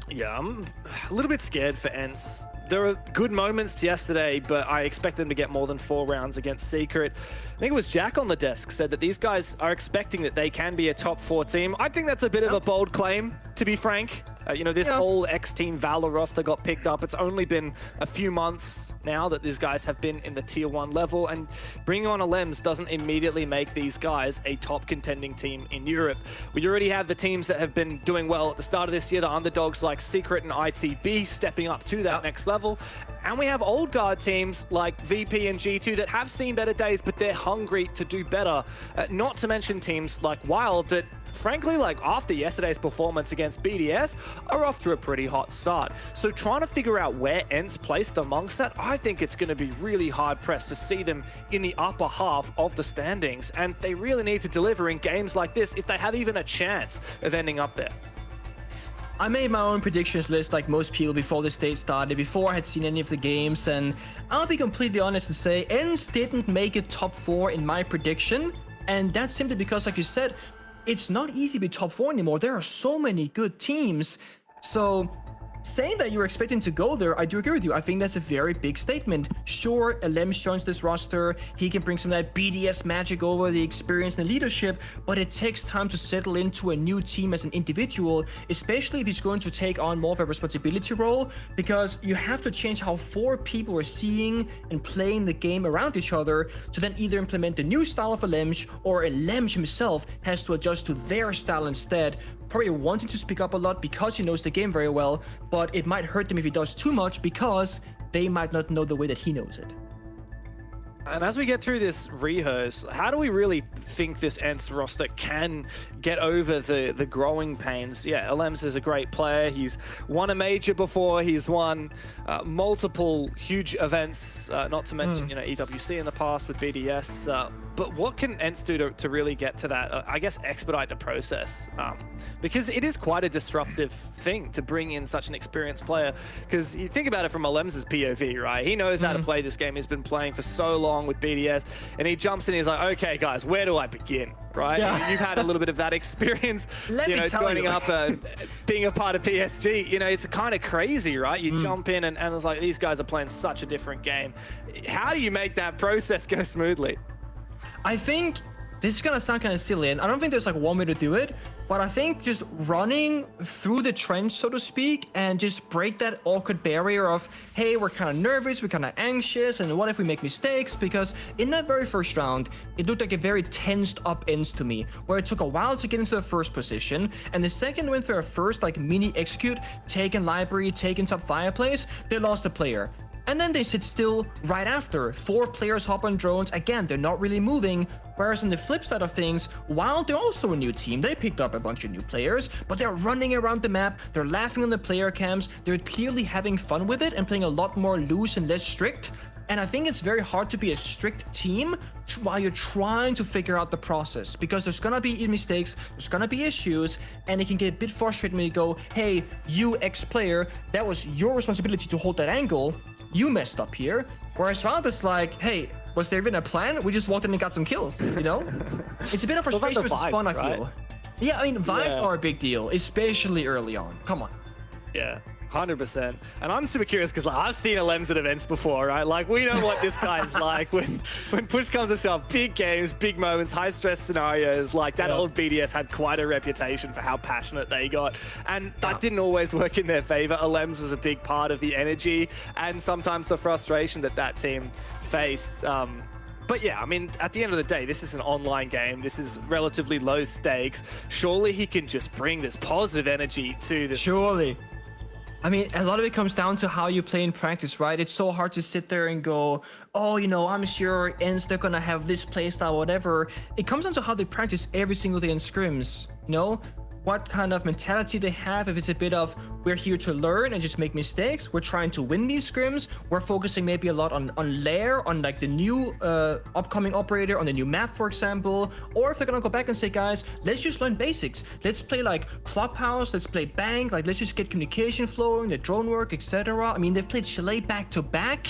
Speaker 13: Yeah, I'm a little bit scared for Ence. There were good moments yesterday, but I expect them to get more than 4 rounds against Secret. I think it was Jack on the desk said that these guys are expecting that they can be a top 4 team. I think that's a bit of a bold claim, to be frank. You know, this whole X-Team Valor roster got picked up. It's only been a few months now that these guys have been in the tier 1 level, and bringing on Alems doesn't immediately make these guys a top contending team in Europe. We already have the teams that have been doing well at the start of this year, the underdogs like Secret and ITB stepping up to that next level. And we have old guard teams like VP and G2 that have seen better days, but they're hungry to do better. Not to mention teams like Wylde that, frankly, like after yesterday's performance against BDS, are off to a pretty hot start. So trying to figure out where Ence placed amongst that, I think it's going to be really hard pressed to see them in the upper half of the standings. And they really need to deliver in games like this if they have even a chance of ending up there.
Speaker 14: I made my own predictions list like most people before the stage started, before I had seen any of the games, and I'll be completely honest and say Ence didn't make it top 4 in my prediction, and that's simply because, like you said, it's not easy to be top 4 anymore. There are so many good teams. So saying that you're expecting to go there, I do agree with you. I think that's a very big statement. Sure, Ence joins this roster. He can bring some of that BDS magic over, the experience and the leadership, but it takes time to settle into a new team as an individual, especially if he's going to take on more of a responsibility role, because you have to change how 4 people are seeing and playing the game around each other to then either implement the new style of Ence, or Ence himself has to adjust to their style instead, probably wanting to speak up a lot because he knows the game very well, but it might hurt them if he does too much because they might not know the way that he knows it.
Speaker 13: And as we get through this rehearse, how do we really think this Ence roster can get over the growing pains? Yeah, Ence is a great player. He's won a major before. He's won multiple huge events, not to mention, EWC in the past with BDS. But what can Ence do to really get to that, I guess, expedite the process? Because it is quite a disruptive thing to bring in such an experienced player. Because you think about it from Lem's POV, right? He knows how to play this game. He's been playing for so long with BDS, and he jumps in and he's like, okay, guys, where do I begin? Right? Yeah. You've had a little bit of that experience, joining up, being a part of PSG. It's kind of crazy, right? You jump in and it's like, these guys are playing such a different game. How do you make that process go smoothly?
Speaker 14: I think this is gonna sound kind of silly, and I don't think there's like one way to do it, but I think just running through the trench, so to speak, and just break that awkward barrier of, hey, we're kind of nervous, we're kind of anxious, and what if we make mistakes? Because in that very first round, it looked like a very tensed up Ence to me, where it took a while to get into the first position, and the second went through a first like mini execute, taking library, taking top fireplace, they lost a player. And then they sit still right after. 4 players hop on drones. Again, they're not really moving. Whereas on the flip side of things, Wylde, they're also a new team. They picked up a bunch of new players, but they're running around the map. They're laughing on the player cams. They're clearly having fun with it and playing a lot more loose and less strict. And I think it's very hard to be a strict team while you're trying to figure out the process, because there's gonna be mistakes, there's gonna be issues, and it can get a bit frustrating when you go, hey, you ex-player, that was your responsibility to hold that angle. You messed up here. Whereas Wylde is like, hey, was there even a plan? We just walked in and got some kills, It's a bit of frustration versus fun, I feel. Yeah, I mean, vibes are a big deal, especially early on. Come on.
Speaker 13: Yeah. 100%. And I'm super curious because I've seen Ence at events before, right? Like, we know what this guy's like when push comes to shove. Big games, big moments, high stress scenarios. Like, that old BDS had quite a reputation for how passionate they got. And that didn't always work in their favor. Ence was a big part of the energy and sometimes the frustration that team faced. But yeah, I mean, at the end of the day, this is an online game. This is relatively low stakes. Surely he can just bring this positive energy to this.
Speaker 14: Surely. I mean, a lot of it comes down to how you play in practice, right? It's so hard to sit there and go, oh, I'm sure Ence, they're gonna have this playstyle, whatever. It comes down to how they practice every single day in scrims, what kind of mentality they have. If it's a bit of, we're here to learn and just make mistakes, we're trying to win these scrims, we're focusing maybe a lot on Lair, on like the new upcoming operator, on the new map, for example. Or if they're gonna go back and say, guys, let's just learn basics. Let's play like Clubhouse, let's play Bank, like let's just get communication flowing, the drone work, etc. I mean, they've played Chalet back to back.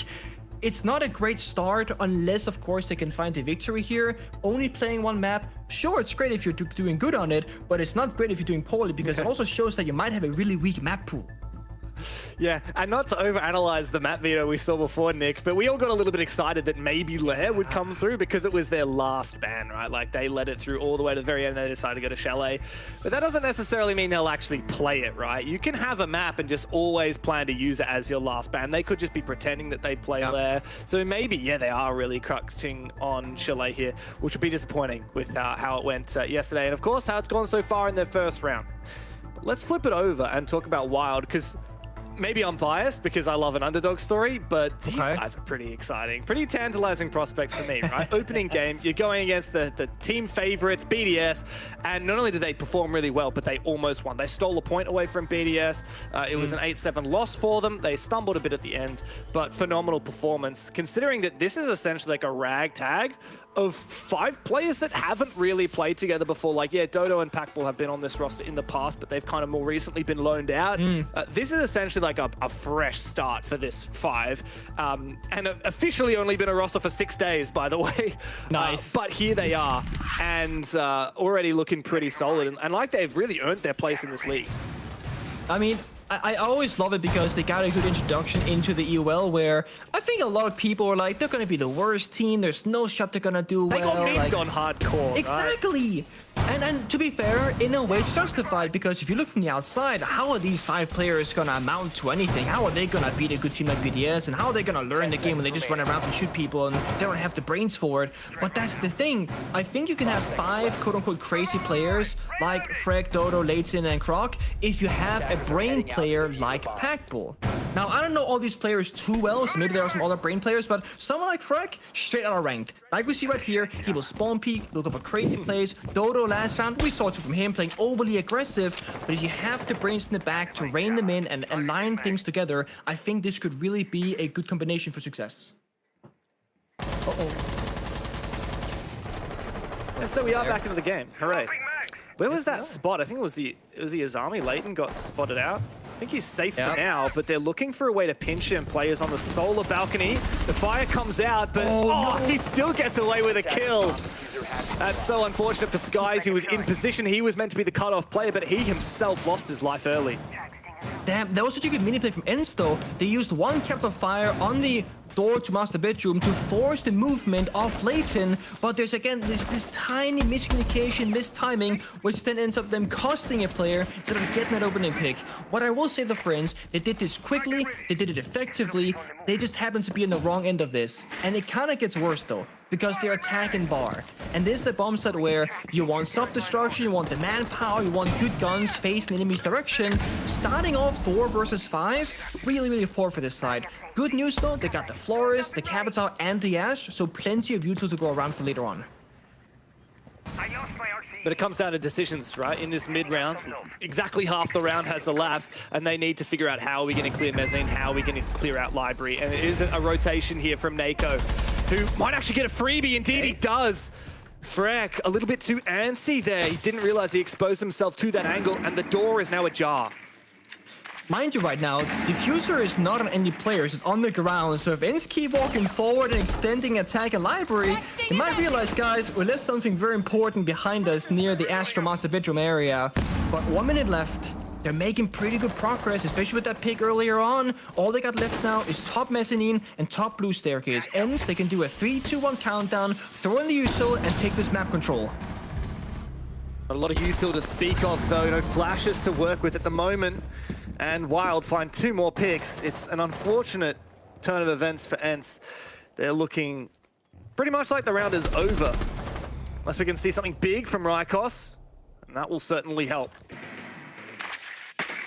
Speaker 14: It's not a great start unless, of course, they can find a victory here. Only playing one map, sure, it's great if you're doing good on it, but it's not great if you're doing poorly, because it also shows that you might have a really weak map pool.
Speaker 13: Yeah, and not to overanalyze the map veto we saw before, Nick, but we all got a little bit excited that maybe Lair would come through because it was their last ban, right? Like, they led it through all the way to the very end and they decided to go to Chalet. But that doesn't necessarily mean they'll actually play it, right? You can have a map and just always plan to use it as your last ban. They could just be pretending that they play Lair. So maybe, yeah, they are really crushing on Chalet here, which would be disappointing with how it went yesterday. And of course, how it's gone so far in their first round. But let's flip it over and talk about Wylde, because maybe I'm biased because I love an underdog story, but these guys are pretty exciting. Pretty tantalizing prospect for me, right? Opening game, you're going against the team favorites, BDS, and not only did they perform really well, but they almost won. They stole a point away from BDS. It was an 8-7 loss for them. They stumbled a bit at the end, but phenomenal performance, considering that this is essentially like a ragtag of 5 players that haven't really played together before. Like, yeah, Dodo and Packball have been on this roster in the past, but they've kind of more recently been loaned out. This is essentially like a fresh start for this 5. And officially only been a roster for 6 days, by the way.
Speaker 14: Nice.
Speaker 13: But here they are, and already looking pretty solid. And like they've really earned their place in this league.
Speaker 14: I mean, I always love it because they got a good introduction into the EUL, where I think a lot of people are like, they're going to be the worst team. There's no shot they're going to do well.
Speaker 13: They got memed on hardcore,
Speaker 14: Exactly.
Speaker 13: Right?
Speaker 14: And to be fair, in a way, it's justified, because if you look from the outside, how are these 5 players going to amount to anything? How are they going to beat a good team like BDS? And how are they going to learn the game when they just run around and shoot people and they don't have the brains for it? But that's the thing. I think you can have 5 quote-unquote crazy players like Frek, Dodo, Leighton, and Croc if you have a brain player like Packball. Now, I don't know all these players too well, so maybe there are some other brain players, but someone like Frek, straight out of ranked. Like we see right here, he will spawn peek, looking for crazy plays. Dodo last round, we saw it from him playing overly aggressive, but if you have the brains in the back to rein them in and align things together, I think this could really be a good combination for success.
Speaker 13: And so we are back into the game. Hooray. Where was that spot? I think it was the Azami. Leighton got spotted out. I think he's safe for now, but they're looking for a way to pinch him. Players on the solar balcony. The fire comes out, but he still gets away with a kill. That's so unfortunate for Skies, who was in position. He was meant to be the cutoff player, but he himself lost his life early.
Speaker 14: Damn, that was such a good mini play from Ence though. They used one capture fire on the door to master bedroom to force the movement of Leighton, but there's again this tiny miscommunication, mistiming, which then ends up them costing a player instead of getting that opening pick. What I will say, the friends, they did this quickly, they did it effectively, they just happened to be in the wrong end of this. And it kind of gets worse though, because they're attacking bar. And this is a bomb set where you want self-destruction, you want the manpower, you want good guns facing the enemy's direction. Starting off 4 versus 5, really poor for this side. Good news though, they got the Florist, the Capitao, and the Ash, so plenty of utils to go around for later on.
Speaker 13: But it comes down to decisions, right? In this mid-round, exactly half the round has elapsed, and they need to figure out how are we going to clear Mezzanine, how are we going to clear out Library. And it is a rotation here from Nako, who might actually get a freebie. Indeed, he does. Frek, a little bit too antsy there. He didn't realize he exposed himself to that angle, and the door is now ajar.
Speaker 14: Mind you, right now, Diffuser is not on any players, it's on the ground, so if Ence keep walking forward and extending attack and Library, you might realize, guys, we left something very important behind us near the Astro Master Bedroom area. But 1 minute left. They're making pretty good progress, especially with that pick earlier on. All they got left now is top mezzanine and top blue staircase. Ence, they can do a 3, 2, 1 countdown, throw in the util, and take this map control.
Speaker 13: Not a lot of util to speak of, though. No flashes to work with at the moment. And Wylde find 2 more picks. It's an unfortunate turn of events for Ence. They're looking pretty much like the round is over. Unless we can see something big from Rykos, and that will certainly help.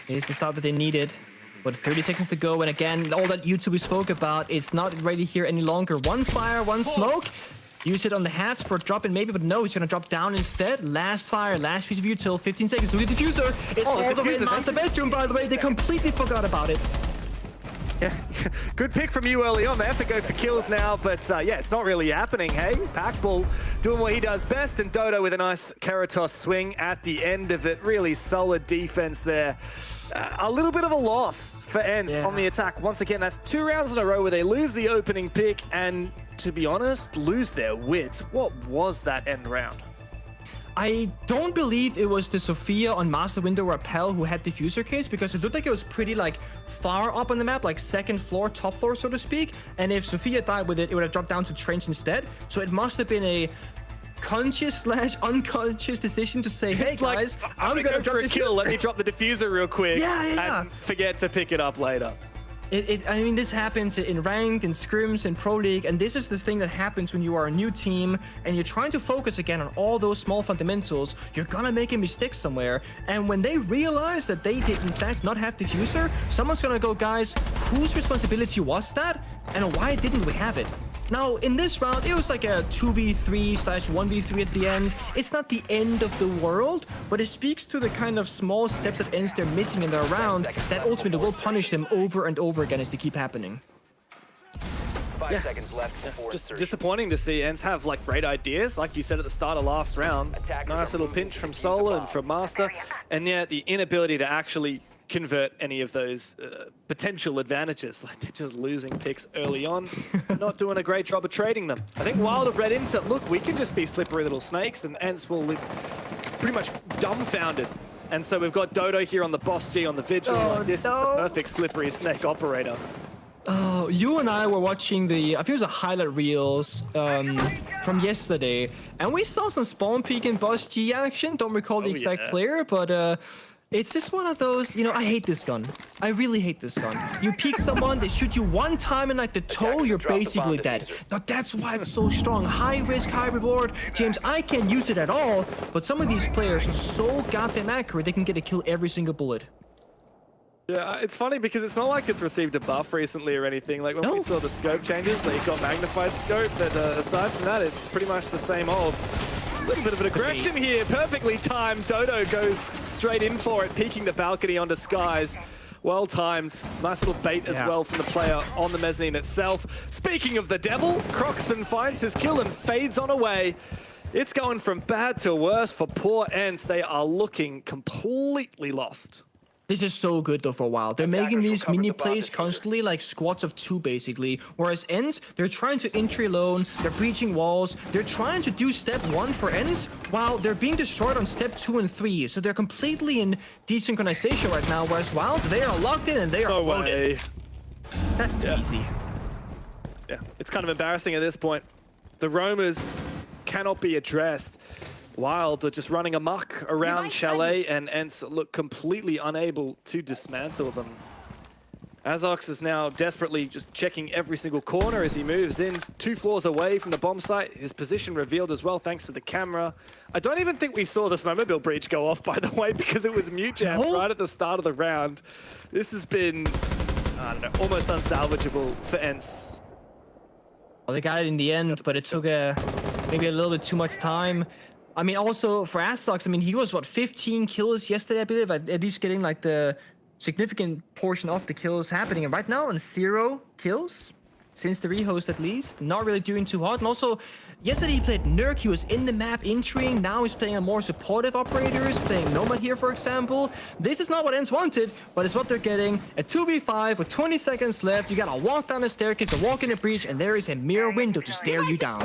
Speaker 14: It is the start that they needed. But 30 seconds to go, and again, all that util we spoke about, it's not ready here any longer. 1 fire, 1 smoke. Use it on the hats for a drop in maybe, but no, he's gonna drop down instead. Last fire, last piece of util, 15 seconds to the diffuser. It's all the way in master bedroom, by the way. They completely forgot about it.
Speaker 13: Yeah, good pick from you early on. They have to go for kills now, but yeah, it's not really happening, hey? Packball doing what he does best, and Dodo with a nice Keratos swing at the end of it. Really solid defense there. A little bit of a loss for Ence on the attack. Once again, that's 2 rounds in a row where they lose the opening pick and, to be honest, lose their wits. What was that end round?
Speaker 14: I don't believe it was the Sophia on Master Window Rappel who had diffuser case, because it looked like it was pretty like far up on the map, like 2nd floor, top floor, so to speak. And if Sophia died with it, it would have dropped down to trench instead. So it must have been a conscious/unconscious decision to say, hey guys, I'm gonna
Speaker 13: go for a kill. Let me drop the diffuser real quick. And forget to pick it up later.
Speaker 14: I mean, this happens in ranked, in scrims, in pro league, and this is the thing that happens when you are a new team and you're trying to focus again on all those small fundamentals. You're gonna make a mistake somewhere, and when they realize that they did in fact not have diffuser, someone's gonna go, guys, whose responsibility was that, and why didn't we have it? Now, in this round, it was like a 2v3/1v3 at the end. It's not the end of the world, but it speaks to the kind of small steps that Ence they're missing in their round that ultimately will punish them over and over again as they keep happening.
Speaker 15: seconds left before
Speaker 13: Just
Speaker 15: insertion.
Speaker 13: disappointing to see Ence have like great ideas, like you said at the start of last round. Nice little pinch from Solar and from Master, and yet the inability to actually convert any of those potential advantages. Like they're just losing picks early on, not doing a great job of trading them. I think Wylde have read into, look, we can just be slippery little snakes, and Ence will be pretty much dumbfounded. And so we've got Dodo here on the Boss G on the Vigil. Like, this is the perfect slippery snake operator.
Speaker 14: Oh, you and I were watching the, I think it was a highlight reels from yesterday, and we saw some spawn peek and Boss G action. Don't recall the exact player, but it's just one of those, you know, I hate this gun. I really hate this gun. You peek someone, they shoot you one time in like the toe, you're basically dead. Now that's why it's so strong. High risk, high reward. James, I can't use it at all, but some of these players are so goddamn accurate, they can get a kill every single bullet.
Speaker 13: Yeah, it's funny because it's not like it's received a buff recently or anything. Like when we saw the scope changes, so you've got magnified scope, but aside from that, it's pretty much the same old. A little bit of an aggression here, perfectly timed. Dodo goes straight in for it, peeking the balcony onto Skies. Well timed. Nice little bait as well from the player on the mezzanine itself. Speaking of the devil, Croxon finds his kill and fades on away. It's going from bad to worse for poor Ence. They are looking completely lost.
Speaker 14: This is so good though for a while. They're making these mini plays constantly, like squads of 2 basically. Whereas Ence, they're trying to entry alone, they're breaching walls, they're trying to do step 1 for Ence, while they're being destroyed on step 2 and 3. So they're completely in desynchronization right now, whereas Wylde, they are locked in and they are loaded. That's too easy.
Speaker 13: Yeah, it's kind of embarrassing at this point. The roamers cannot be addressed. Wylde are just running amok around Chalet, and Ence look completely unable to dismantle them. Azox is now desperately just checking every single corner as he moves in 2 floors away from the bomb site. His position revealed as well thanks to the camera. I don't even think we saw the snowmobile breach go off, by the way, because it was mute jam right at the start of the round. This has been, I don't know, almost unsalvageable for Ence.
Speaker 14: Well, they got it in the end, but it took maybe a little bit too much time. I mean, also for Azox, I mean, he was, what, 15 kills yesterday, I believe, at least getting, like, the significant portion of the kills happening. And right now, on 0 kills, since the rehost at least, not really doing too hot. And also, yesterday he played Nurk, he was in the map entering, now he's playing a more supportive operators, playing Nomad here, for example. This is not what Ence wanted, but it's what they're getting. A 2v5 with 20 seconds left, you gotta walk down the staircase, a walk in a breach, and there is a mirror window to stare you down.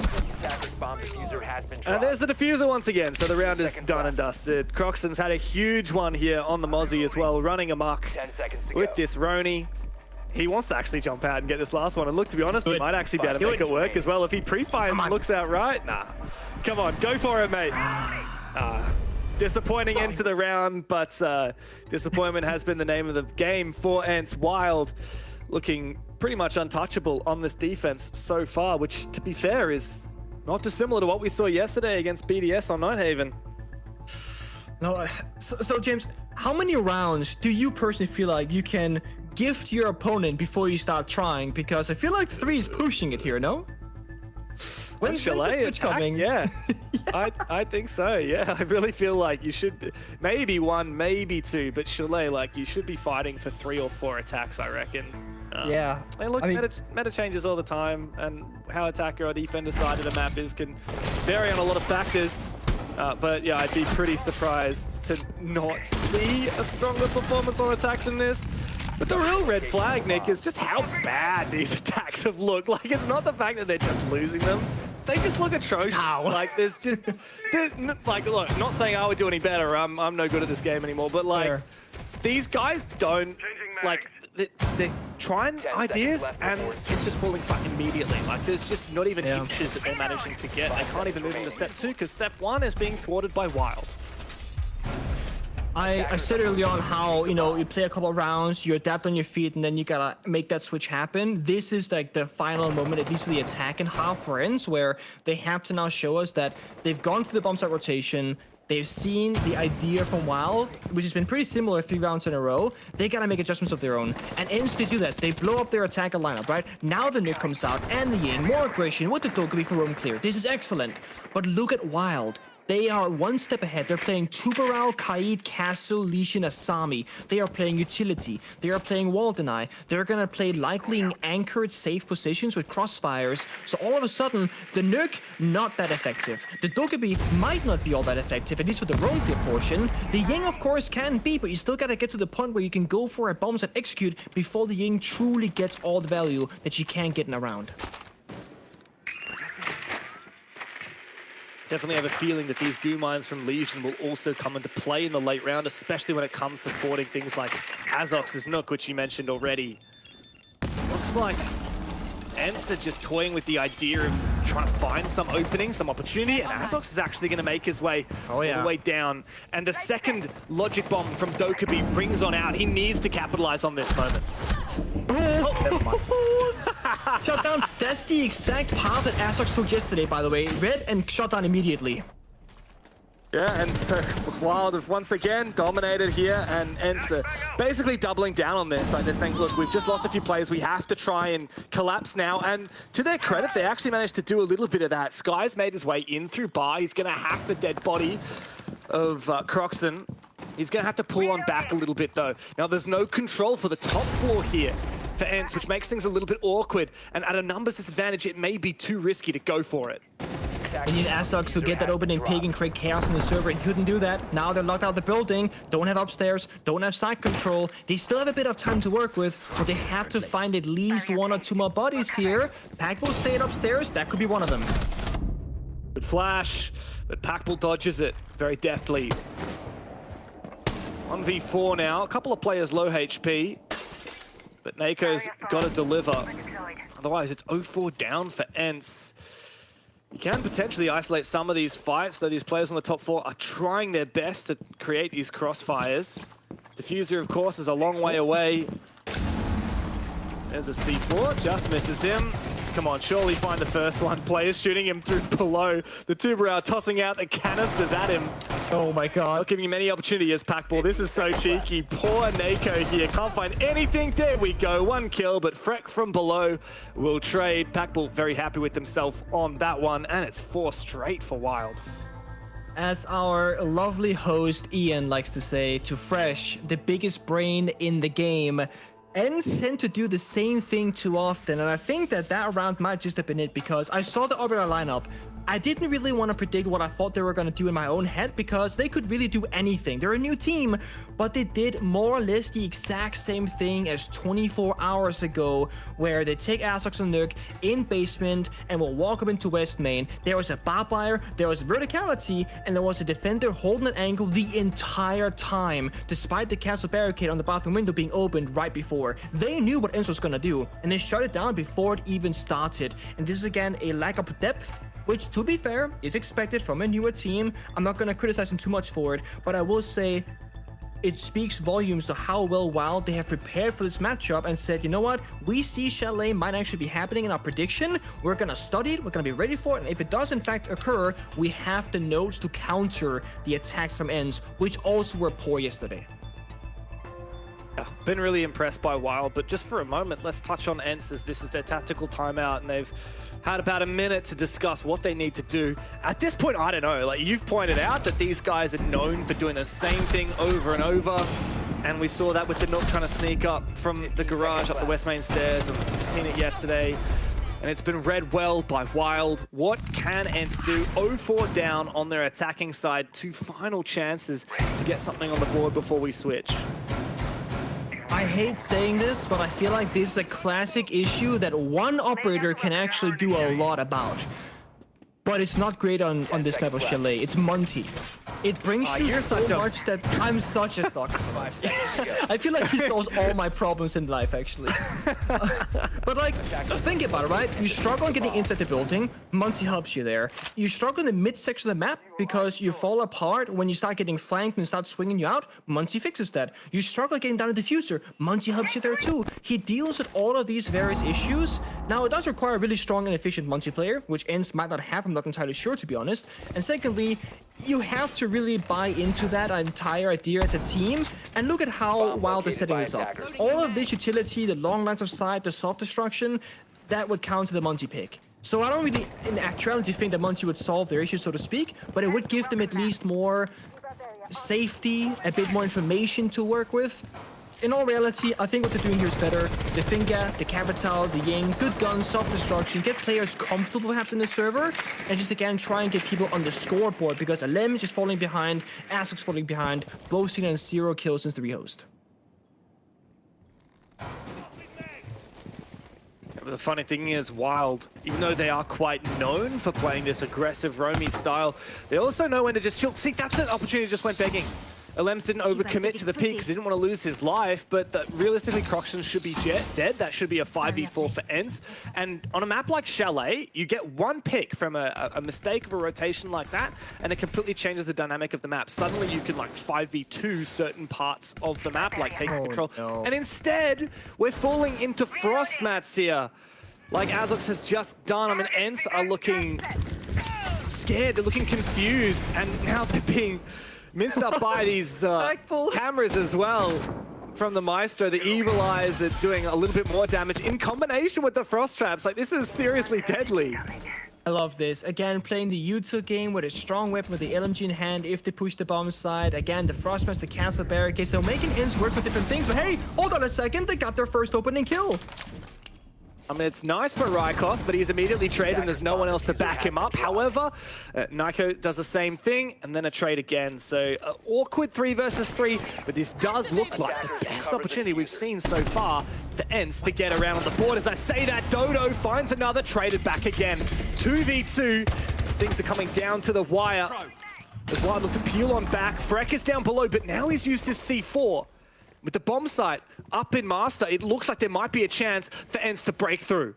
Speaker 13: And there's the diffuser once again, so the round is done and dusted. Croxon's had a huge one here on the Mozzie as well, running amok with this Roni. He wants to actually jump out and get this last one, and look, to be honest, he might actually be able to make it work as well if he pre-fires and looks out right. Nah, come on, go for it, mate. Disappointing end to the round, but disappointment has been the name of the game for Ence. Wylde looking pretty much untouchable on this defense so far, which, to be fair, is not dissimilar to what we saw yesterday against BDS on Nighthaven.
Speaker 14: No, so James, how many rounds do you personally feel like you can gift your opponent before you start trying? Because I feel like 3 is pushing it here, no? When's the switch coming?
Speaker 13: Yeah, I think so. Yeah, I really feel like you should maybe 1, maybe 2, but Chalet, like, you should be fighting for 3 or 4 attacks, I reckon.
Speaker 14: Yeah.
Speaker 13: And look, meta changes all the time, and how attacker or defender sided a map is can vary on a lot of factors. But yeah, I'd be pretty surprised to not see a stronger performance on attack than this. But the real red flag, Nick, is just how bad these attacks have looked. Like, it's not the fact that they're just losing them. They just look atrocious. Like, there's just, like, look, not saying I would do any better. I'm no good at this game anymore. But, like, these guys don't, like, they're trying ideas, and it's just falling flat immediately. Like, there's just not even inches that they're managing to get. They can't even move into step 2, because step 1 is being thwarted by Wylde.
Speaker 14: I said early on how, you know, you play a couple of rounds, you adapt on your feet, and then you gotta make that switch happen. This is like the final moment, at least for the attack and half for Ence, where they have to now show us that they've gone through the bomb site rotation, they've seen the idea from Wylde, which has been pretty similar 3 rounds in a row. They gotta make adjustments of their own. And Ence, they do that. They blow up their attacker lineup, right? Now the nuke comes out, and the Ying, more aggression with the Dokkaebi for roam clear. This is excellent. But look at Wylde. They are one step ahead. They're playing Tubarao, Kaid, Castle, Legion, Asami. They are playing utility. They are playing wall deny. They're gonna play likely in anchored safe positions with crossfires. So all of a sudden, the Nuke, not that effective. The Dokkaebi might not be all that effective, at least for the roam clear portion. The Ying, of course, can be, but you still gotta get to the point where you can go for a bombs and execute before the Ying truly gets all the value that you can get in a round.
Speaker 13: Definitely have a feeling that these goo mines from Legion will also come into play in the late round, especially when it comes to thwarting things like Azox's Nook, which you mentioned already. Looks like Ence are just toying with the idea of trying to find some opening, some opportunity, and Azox is actually going to make his way all the way down. And the second logic bomb from Dokkaebi rings on out. He needs to capitalize on this moment.
Speaker 14: Oh, never mind. Shut down. That's the exact path that Azox took yesterday, by the way. Red and shut down immediately.
Speaker 13: Yeah, and so Wylde have once again dominated here, and Ence basically doubling down on this. Like they're saying, look, we've just lost a few players. We have to try and collapse now. And to their credit, they actually managed to do a little bit of that. Sky's made his way in through bar. He's going to hack the dead body of Croxon. He's going to have to pull on back a little bit, though. Now, there's no control for the top floor here for Ence, which makes things a little bit awkward. And at a numbers disadvantage, it may be too risky to go for it.
Speaker 14: We need Azox to get that opening pig and create chaos on the server. He couldn't do that. Now they're locked out of the building. Don't have upstairs. Don't have side control. They still have a bit of time to work with, but they have to find at least 1 or 2 more bodies here. Packbull stayed upstairs. That could be one of them.
Speaker 13: Good flash, but Packbull dodges it very deftly. 1v4 now. A couple of players low HP, but Nako's got to deliver. Otherwise, it's 0-4 down for Ence. You can potentially isolate some of these fights, though these players on the top floor are trying their best to create these crossfires. Diffuser, of course, is a long way away. There's a C4, just misses him. Come on, surely find the first one. Players shooting him through below. The Tubarao tossing out the canisters at him.
Speaker 14: Oh my god.
Speaker 13: Not giving him any opportunity as Packball. This is so cheeky. Poor Nako here. Can't find anything. There we go. 1 kill, but Freck from below will trade. Packball very happy with himself on that one, and it's 4 straight for Wylde.
Speaker 14: As our lovely host Ian likes to say, to Fresh, the biggest brain in the game, Ence tend to do the same thing too often, and I think that round might just have been it, because I saw the Arbiter lineup. I didn't really want to predict what I thought they were going to do in my own head, because they could really do anything. They're a new team, but they did more or less the exact same thing as 24 hours ago, where they take Azox and Nuke in basement and will walk up into West Main. There was a barbed wire, there was verticality, and there was a defender holding an angle the entire time, despite the castle barricade on the bathroom window being opened right before. They knew what Ence was going to do, and they shut it down before it even started. And this is again a lack of depth, which, to be fair, is expected from a newer team. I'm not going to criticize them too much for it, but I will say it speaks volumes to how well Wylde they have prepared for this matchup and said, you know what, we see Chalet might actually be happening in our prediction. We're going to study it, we're going to be ready for it, and if it does in fact occur, we have the notes to counter the attacks from Ence, which also were poor yesterday.
Speaker 13: Been really impressed by Wylde, but just for a moment, let's touch on Ence, as this is their tactical timeout, and they've had about a minute to discuss what they need to do. At this point, I don't know, like you've pointed out that these guys are known for doing the same thing over and over, and we saw that with the Nook trying to sneak up from the garage up the West Main stairs, and we've seen it yesterday, and it's been read well by Wylde. What can Ence do? 0-4 down on their attacking side, 2 final chances to get something on the board before we switch.
Speaker 14: I hate saying this, but I feel like this is a classic issue that one operator can actually do a lot about. But it's not great on this map of Chalet. It's Monty. It brings you so much that I'm such a sucker. I feel like he solves all my problems in life, actually. But like, think about it, right? You struggle on getting inside the building, Monty helps you there. You struggle in the mid-section of the map because you fall apart when you start getting flanked and start swinging you out, Monty fixes that. You struggle getting down to the diffuser, Monty helps you there too. He deals with all of these various issues. Now, it does require a really strong and efficient multiplayer, which Ence might not have, I'm not entirely sure, to be honest. And secondly, you have to really buy into that entire idea as a team, and look at how Wylde is setting this up. All of this utility, the long lines of sight, the soft destruction, that would count to the Monty pick. So I don't really, in actuality, think that Monty would solve their issue, so to speak, but it would give them at least more safety, a bit more information to work with. In all reality, I think what they're doing here is better. The Finger, the Capital, the Ying, good guns, self-destruction, get players comfortable perhaps in the server, and just again try and get people on the scoreboard, because Alems is falling behind, Azok's falling behind, both seen on 0 kills since the rehost.
Speaker 13: The funny thing is, Wylde, even though they are quite known for playing this aggressive roamy style, they also know when to just chill. See, that's an opportunity just went begging. Alems didn't overcommit to the peak because he didn't want to lose his life, but realistically, Croxton should be dead. That should be a 5v4 for Ence. And on a map like Chalet, you get one pick from a mistake of a rotation like that, and it completely changes the dynamic of the map. Suddenly, you can like 5v2 certain parts of the map, like taking control. No. And instead, we're falling into frost mats here, like Azox has just done. I mean, Ence are looking scared. They're looking confused, and now they're being minced up by these cameras as well from the Maestro. The Evil Eyes are doing a little bit more damage in combination with the Frost Traps. Like, this is seriously deadly.
Speaker 14: I love this. Again, playing the util game with a strong weapon with the LMG in hand if they push the bomb side. Again, the Frostmaster, the Castle Barricade. So making Ence work with different things. But hey, hold on a second. They got their first opening kill.
Speaker 13: I mean, it's nice for Rykos, but he's immediately traded and there's no one else to back him up. However, Nyko does the same thing and then a trade again. So awkward 3 versus 3, but this does look like the best opportunity we've seen so far for Ence to get around on the board. As I say that, Dodo finds another, traded back again. 2v2, things are coming down to the wire. As Wylde look to peel on back, Freck is down below, but now he's used his C4. With the bomb site up in Master, it looks like there might be a chance for Ence to break through.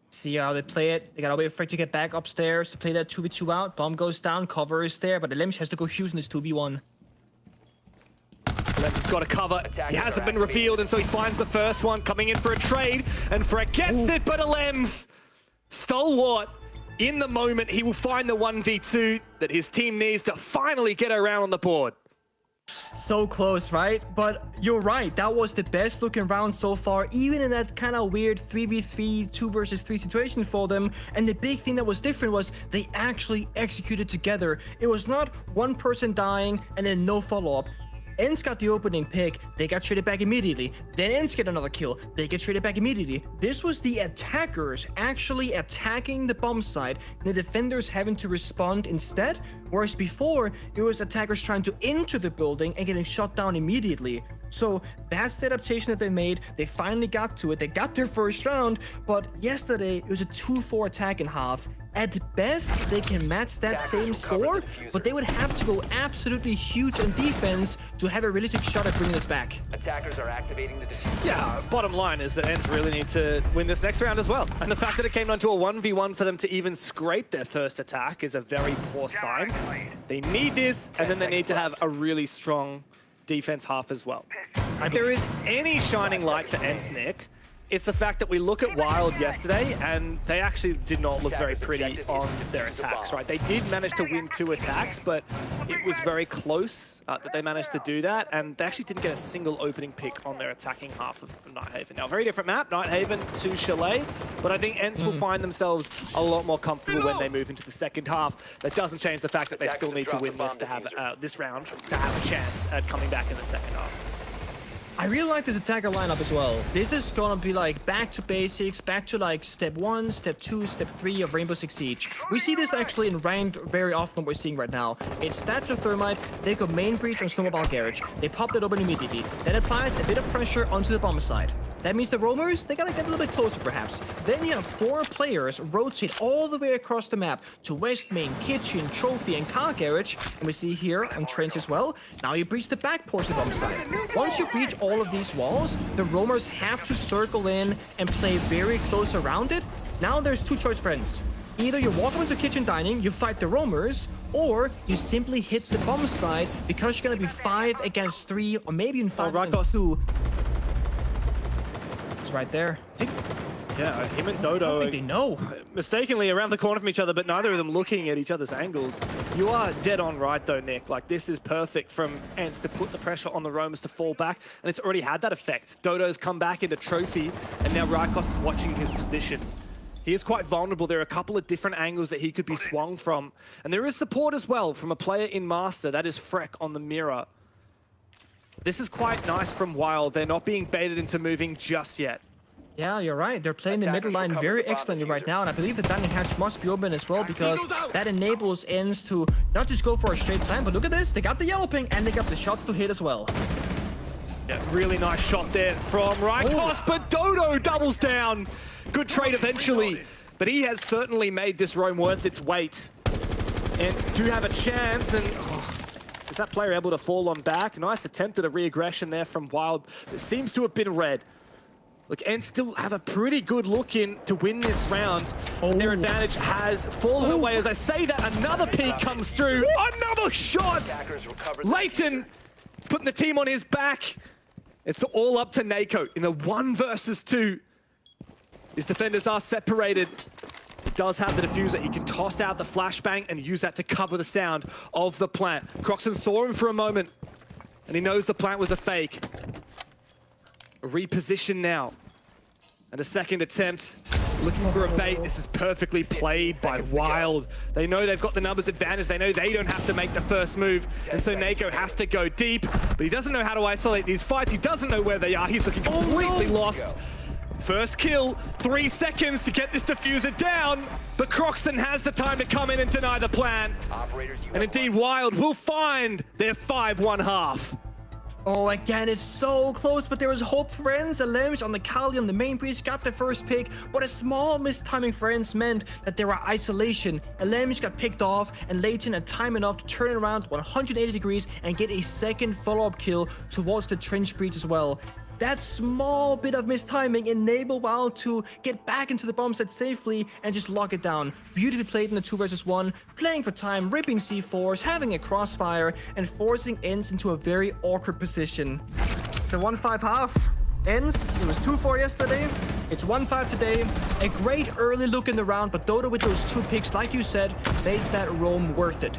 Speaker 14: See how they play it. They gotta wait for Freck to get back upstairs to play that 2v2 out. Bomb goes down, cover is there, but the Lemch has to go huge in this 2v1.
Speaker 13: Lemch has got a cover. He hasn't been revealed, and so he finds the first one coming in for a trade, and Freck gets it, but Alems, stalwart, in the moment, he will find the 1v2 that his team needs to finally get around on the board.
Speaker 14: So close, right? But you're right, that was the best looking round so far, even in that kind of weird 3v3, 2 versus 3 situation for them. And the big thing that was different was they actually executed together. It was not one person dying and then no follow-up. Ence got the opening pick, they got traded back immediately. Then Ence get another kill, they get traded back immediately. This was the attackers actually attacking the bomb site, and the defenders having to respond instead. Whereas before, it was attackers trying to enter the building and getting shot down immediately. So that's the adaptation that they made. They finally got to it. They got their first round, but yesterday it was a 2-4 attack in half. At best, they can match that same score, but they would have to go absolutely huge on defense to have a realistic shot at bringing this back.
Speaker 15: Attackers are activating the
Speaker 13: Yeah, bottom line is that Ence really need to win this next round as well. And the fact that it came down to a 1v1 for them to even scrape their first attack is a very poor sign. They need this, and then they need to have a really strong defense half as well. If there is any shining light for Ence, Nick, it's the fact that we look at Wylde yesterday and they actually did not look very pretty on their attacks, right? They did manage to win 2 attacks, but it was very close that they managed to do that, and they actually didn't get a single opening pick on their attacking half of Nighthaven. Now, very different map, Nighthaven to Chalet, but I think Ence will find themselves a lot more comfortable when they move into the second half. That doesn't change the fact that they still need to win this to have this round to have a chance at coming back in the second half.
Speaker 14: I really like this attacker lineup as well. This is gonna be like back to basics, back to like step 1, step 2, step 3 of Rainbow Six Siege. We see this actually in ranked very often, what we're seeing right now. It's Statue Thermite, they go main breach on Snowmobile Garage. They pop that open immediately. That applies a bit of pressure onto the bomb side. That means the roamers, they gotta get a little bit closer perhaps. Then you have 4 players rotate all the way across the map to West Main, Kitchen, Trophy, and Car Garage. And we see here on Trench as well. Now you breach the back portion of the bomb side. Once you breach all of these walls, the roamers have to circle in and play very close around it. Now there's 2 choice friends. Either you walk up into Kitchen Dining, you fight the roamers, or you simply hit the bomb side because you're gonna be 5 against 3, or maybe even 5 against 2. Right there.
Speaker 13: Yeah, him and Dodo
Speaker 14: they know.
Speaker 13: Mistakenly around the corner from each other, but neither of them looking at each other's angles. You are dead on right though, Nick. Like, this is perfect from Ence to put the pressure on the roamers to fall back, and it's already had that effect. Dodo's come back into Trophy, and now Rykos is watching his position. He is quite vulnerable. There are a couple of different angles that he could be swung from. And there is support as well from a player in Master. That is Freck on the mirror. This is quite nice from Wylde. They're not being baited into moving just yet.
Speaker 14: Yeah, you're right. They're playing the middle line very excellently right now, and I believe the dining hatch must be open as well, because that enables Ence to not just go for a straight plan, but look at this. They got the yellow ping, and they got the shots to hit as well.
Speaker 13: Yeah, really nice shot there from Rykos, but Dodo doubles down. Good trade eventually, but he has certainly made this roam worth its weight. Ence do have a chance, and is that player able to fall on back? Nice attempt at a re-aggression there from Wylde. It seems to have been red. Look, Ence still have a pretty good look in to win this round. Their advantage has fallen away. As I say that, another peek comes through. Another shot! Leighton is putting the team on his back. It's all up to Nako in the 1 versus 2. His defenders are separated. He does have the diffuser. He can toss out the flashbang and use that to cover the sound of the plant. Croxon saw him for a moment, and he knows the plant was a fake. A reposition now. And a second attempt. Looking for a bait. This is perfectly played by Wylde. They know they've got the numbers advantage. They know they don't have to make the first move. And so Nako has to go deep. But he doesn't know how to isolate these fights. He doesn't know where they are. He's looking completely lost. First kill, 3 seconds to get this diffuser down. But Croxon has the time to come in and deny the plan. And indeed, Wylde will find their 5-1 half.
Speaker 14: Oh, again, it's so close, but there was hope for Ence. Lemch on the Kali on the main breach got the first pick, but a small mistiming for Ence meant that there were isolation. Lemch got picked off, and Leighton had time enough to turn around 180 degrees and get a second follow-up kill towards the trench breach as well. That small bit of mistiming enabled Wylde to get back into the bomb set safely and just lock it down. Beautifully played in the 2 versus 1, playing for time, ripping C4s, having a crossfire, and forcing Ence into a very awkward position. It's a 1-5 half. Ence, it was 2-4 yesterday. It's 1-5 today. A great early look in the round, but Dodo with those 2 picks, like you said, made that roam worth it.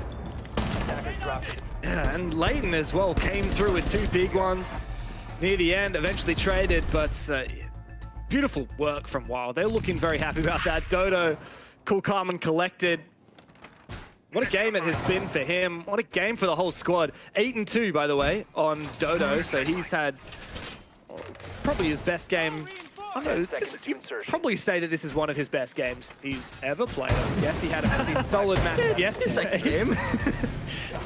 Speaker 13: Yeah, and Leighton as well came through with 2 big ones. Near the end, eventually traded, but beautiful work from Wylde. They're looking very happy about that. Dodo, cool, calm, and collected. What a game it has been for him. What a game for the whole squad. 8-2, by the way, on Dodo, so he's had probably his best game. I don't know, you'd probably say that this is one of his best games he's ever played. Yes, he had a pretty solid match yesterday.
Speaker 14: His second game.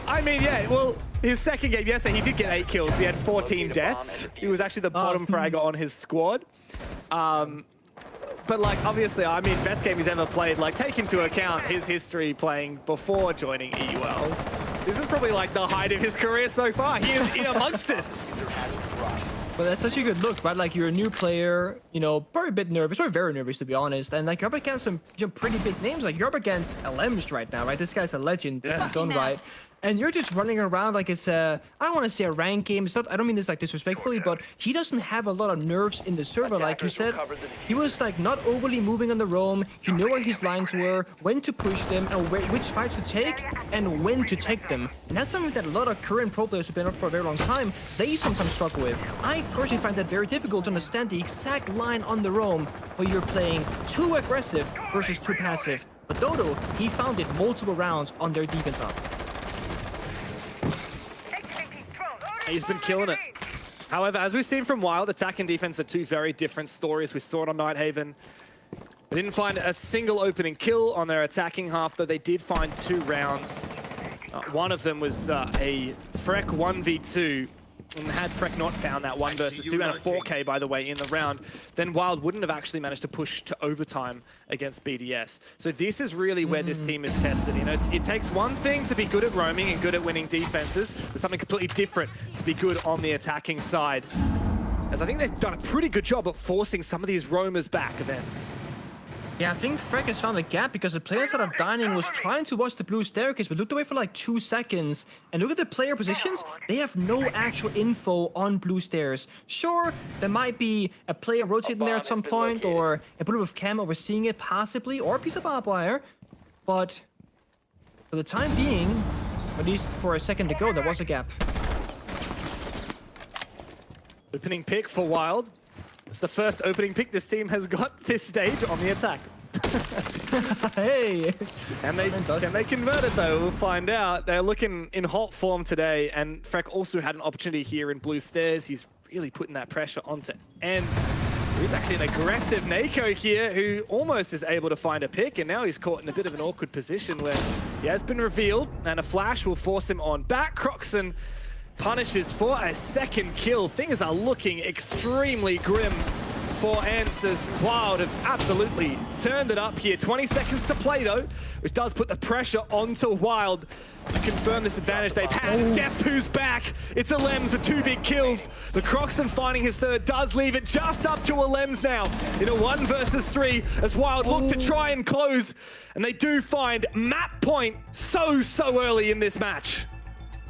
Speaker 13: I mean, yeah, well, his second game yesterday, he did get 8 kills. He had 14 deaths. He was actually the bottom fragger on his squad. But, like, obviously, I mean, best game he's ever played. Like, take into account his history playing before joining EUL. This is probably, like, the height of his career so far. He is in amongst it.
Speaker 14: But that's such a good look, right? Like, you're a new player, you know, probably a bit nervous, or very nervous, to be honest. And, like, you're up against some pretty big names. Like, you're up against Lemch right now, right? This guy's a legend in his own right. And you're just running around like it's a, I don't want to say a rank game. It's not, I don't mean this like disrespectfully, but he doesn't have a lot of nerves in the server. Like you said, he was like not overly moving on the roam. He knew where his lines were, when to push them, and which fights to take, and when to take them. And that's something that a lot of current pro players who've been up for a very long time, they sometimes struggle with. I personally find that very difficult to understand the exact line on the roam where you're playing too aggressive versus too passive. But Dodo, he found it multiple rounds on their defense up.
Speaker 13: He's been killing it. However, as we've seen from Wylde, attack and defense are 2 very different stories. We saw it on Nighthaven. They didn't find a single opening kill on their attacking half, though they did find 2 rounds. One of them was a Freck 1v2. And had Freck not found that 1 versus 2 and a 4K, by the way, in the round, then Wylde wouldn't have actually managed to push to overtime against BDS. So this is really where this team is tested. You know, it takes one thing to be good at roaming and good at winning defenses, but something completely different to be good on the attacking side. As I think they've done a pretty good job at forcing some of these roamers back events.
Speaker 14: Yeah, I think Freck has found a gap because the player side of Dining was trying to watch the blue staircase, but looked away for like 2 seconds. And look at the player positions. They have no actual info on blue stairs. Sure, there might be a player rotating there at some point, or a blue with cam overseeing it possibly, or a piece of barbed wire. But for the time being, at least for a second to go, there was a gap.
Speaker 13: Opening pick for Wylde. It's the first opening pick this team has got this stage on the attack.
Speaker 14: Hey!
Speaker 13: And they convert it though, we'll find out. They're looking in hot form today, and Freck also had an opportunity here in blue stairs. He's really putting that pressure onto Ence. He's actually an aggressive Nako here who almost is able to find a pick, and now he's caught in a bit of an awkward position where he has been revealed, and a flash will force him on back. Croxon punishes for a second kill. Things are looking extremely grim for Ence as Wylde have absolutely turned it up here. 20 seconds to play though, which does put the pressure onto Wylde to confirm this advantage they've had. And guess who's back? It's Alems with 2 big kills. The Croxon finding his third does leave it just up to Alems now in a 1 versus 3 as Wylde look to try and close. And they do find map point so early in this match.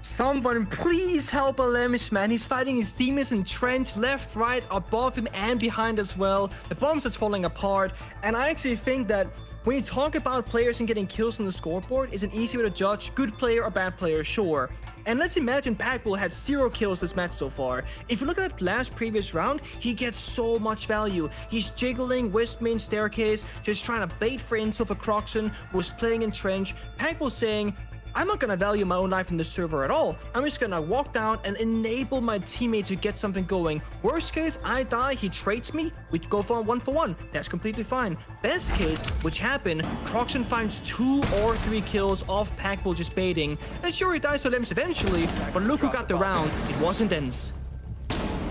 Speaker 14: Someone please help Alems, man. He's fighting his demons in trench, left, right, above him and behind as well. The bombs is falling apart. And I actually think that when you talk about players and getting kills on the scoreboard, it's an easy way to judge good player or bad player, sure. And let's imagine Packbull had 0 kills this match so far. If you look at that last previous round, he gets so much value. He's jiggling west main staircase, just trying to bait for intel for Croxon, was playing in trench. Packbull saying, I'm not gonna value my own life in this server at all. I'm just gonna walk down and enable my teammate to get something going. Worst case, I die, he trades me, we go for a 1-for-1. That's completely fine. Best case, which happened, Croxon finds 2 or 3 kills off Packbull just baiting. And sure, he dies to Alems eventually, but look who got the round. It wasn't Ence.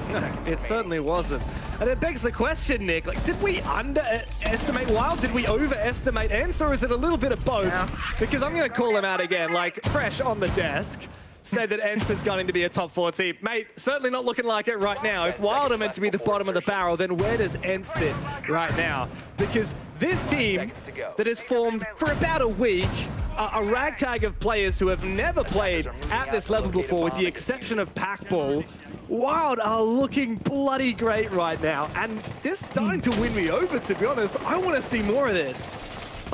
Speaker 13: No, it certainly wasn't. And it begs the question, Nick, like, did we underestimate Wylde? Did we overestimate Ence, or is it a little bit of both? Yeah. Because I'm going to call him out again, like, fresh on the desk. Said that Ence is going to be a top 4 team. Mate, certainly not looking like it right now. If Wylde are meant to be the bottom of the barrel, then where does Ence sit right now? Because this team that has formed for about a week, a ragtag of players who have never played at this level before, with the exception of Packbull, Wylde are looking bloody great right now, and they're starting to win me over, to be honest. I want to see more of this.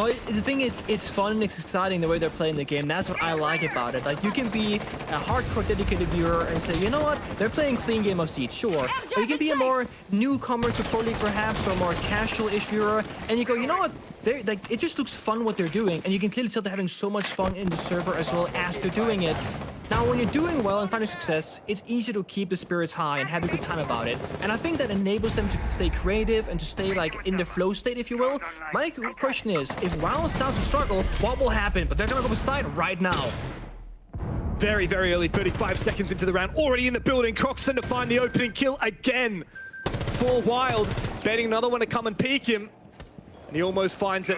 Speaker 14: Oh, the thing is, it's fun and it's exciting the way they're playing the game. That's what I like about it. Like, you can be a hardcore dedicated viewer and say, you know what, they're playing clean game of Siege, sure. Or you can be a more newcomer to Pro League perhaps, or a more casual-ish viewer, and you go, you know what, like, it just looks fun what they're doing, and you can clearly tell they're having so much fun in the server as well as they're doing it. Now, when you're doing well and finding success, it's easy to keep the spirits high and have a good time about it. And I think that enables them to stay creative and to stay, like, in the flow state, if you will. My question is, if Wylde starts to struggle, what will happen? But they're gonna go for side right now.
Speaker 13: Very early, 35 seconds into the round, already in the building. Croxon to find the opening kill again for Wylde. Betting another one to come and peek him. And he almost finds it.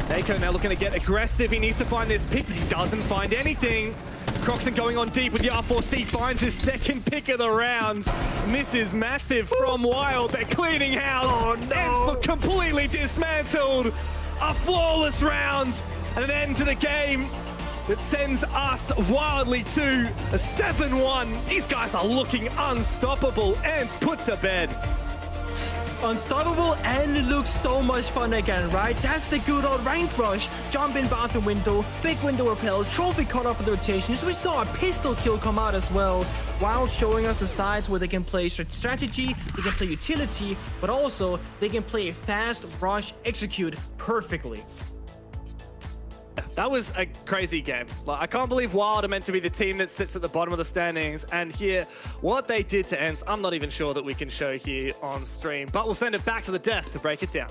Speaker 13: Nako now looking to get aggressive. He needs to find this pick. He doesn't find anything. Croxon going on deep with the R4C, finds his second pick of the round. And this is massive from Wylde. They're cleaning house. Oh, no. Ence look completely dismantled. A flawless round and an end to the game that sends us wildly to a 7-1. These guys are looking unstoppable. Ence put to bed.
Speaker 14: Unstoppable, and it looks so much fun again, right? That's the good old ranked rush. Jump in bathroom window, big window repel, trophy cut off of the rotations. We saw a pistol kill come out as well. Wylde showing us the sides where they can play strategy, they can play utility, but also they can play fast, rush, execute perfectly.
Speaker 13: That was a crazy game. Like, I can't believe Wylde are meant to be the team that sits at the bottom of the standings, and here, what they did to Ence, I'm not even sure that we can show here on stream, but we'll send it back to the desk to break it down.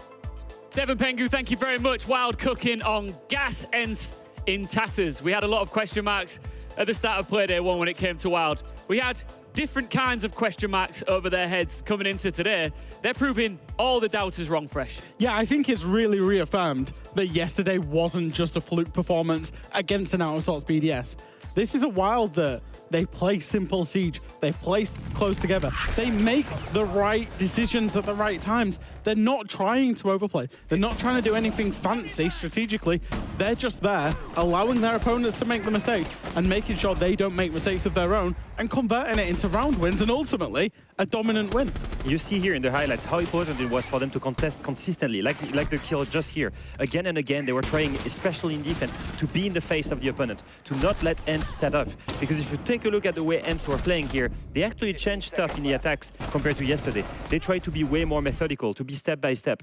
Speaker 1: Devin Pengu, thank you very much. Wylde cooking on gas, Ence in tatters. We had a lot of question marks at the start of Play Day 1 when it came to Wylde. We had different kinds of question marks over their heads coming into today. They're proving all the doubters wrong, Fresh.
Speaker 8: Yeah, I think it's really reaffirmed that yesterday wasn't just a fluke performance against an out of sorts BDS. This is a Wylde that they play simple Siege. They play close together. They make the right decisions at the right times. They're not trying to overplay. They're not trying to do anything fancy strategically. They're just there, allowing their opponents to make the mistakes and making sure they don't make mistakes of their own and converting it into round wins and ultimately a dominant win.
Speaker 7: You see here in the highlights how important it was for them to contest consistently, like the kill just here. Again and again, they were trying, especially in defense, to be in the face of the opponent, to not let Ence set up. Because if you take a look at the way Ence were playing here, they actually changed stuff in the attacks compared to yesterday. They tried to be way more methodical, to be step by step.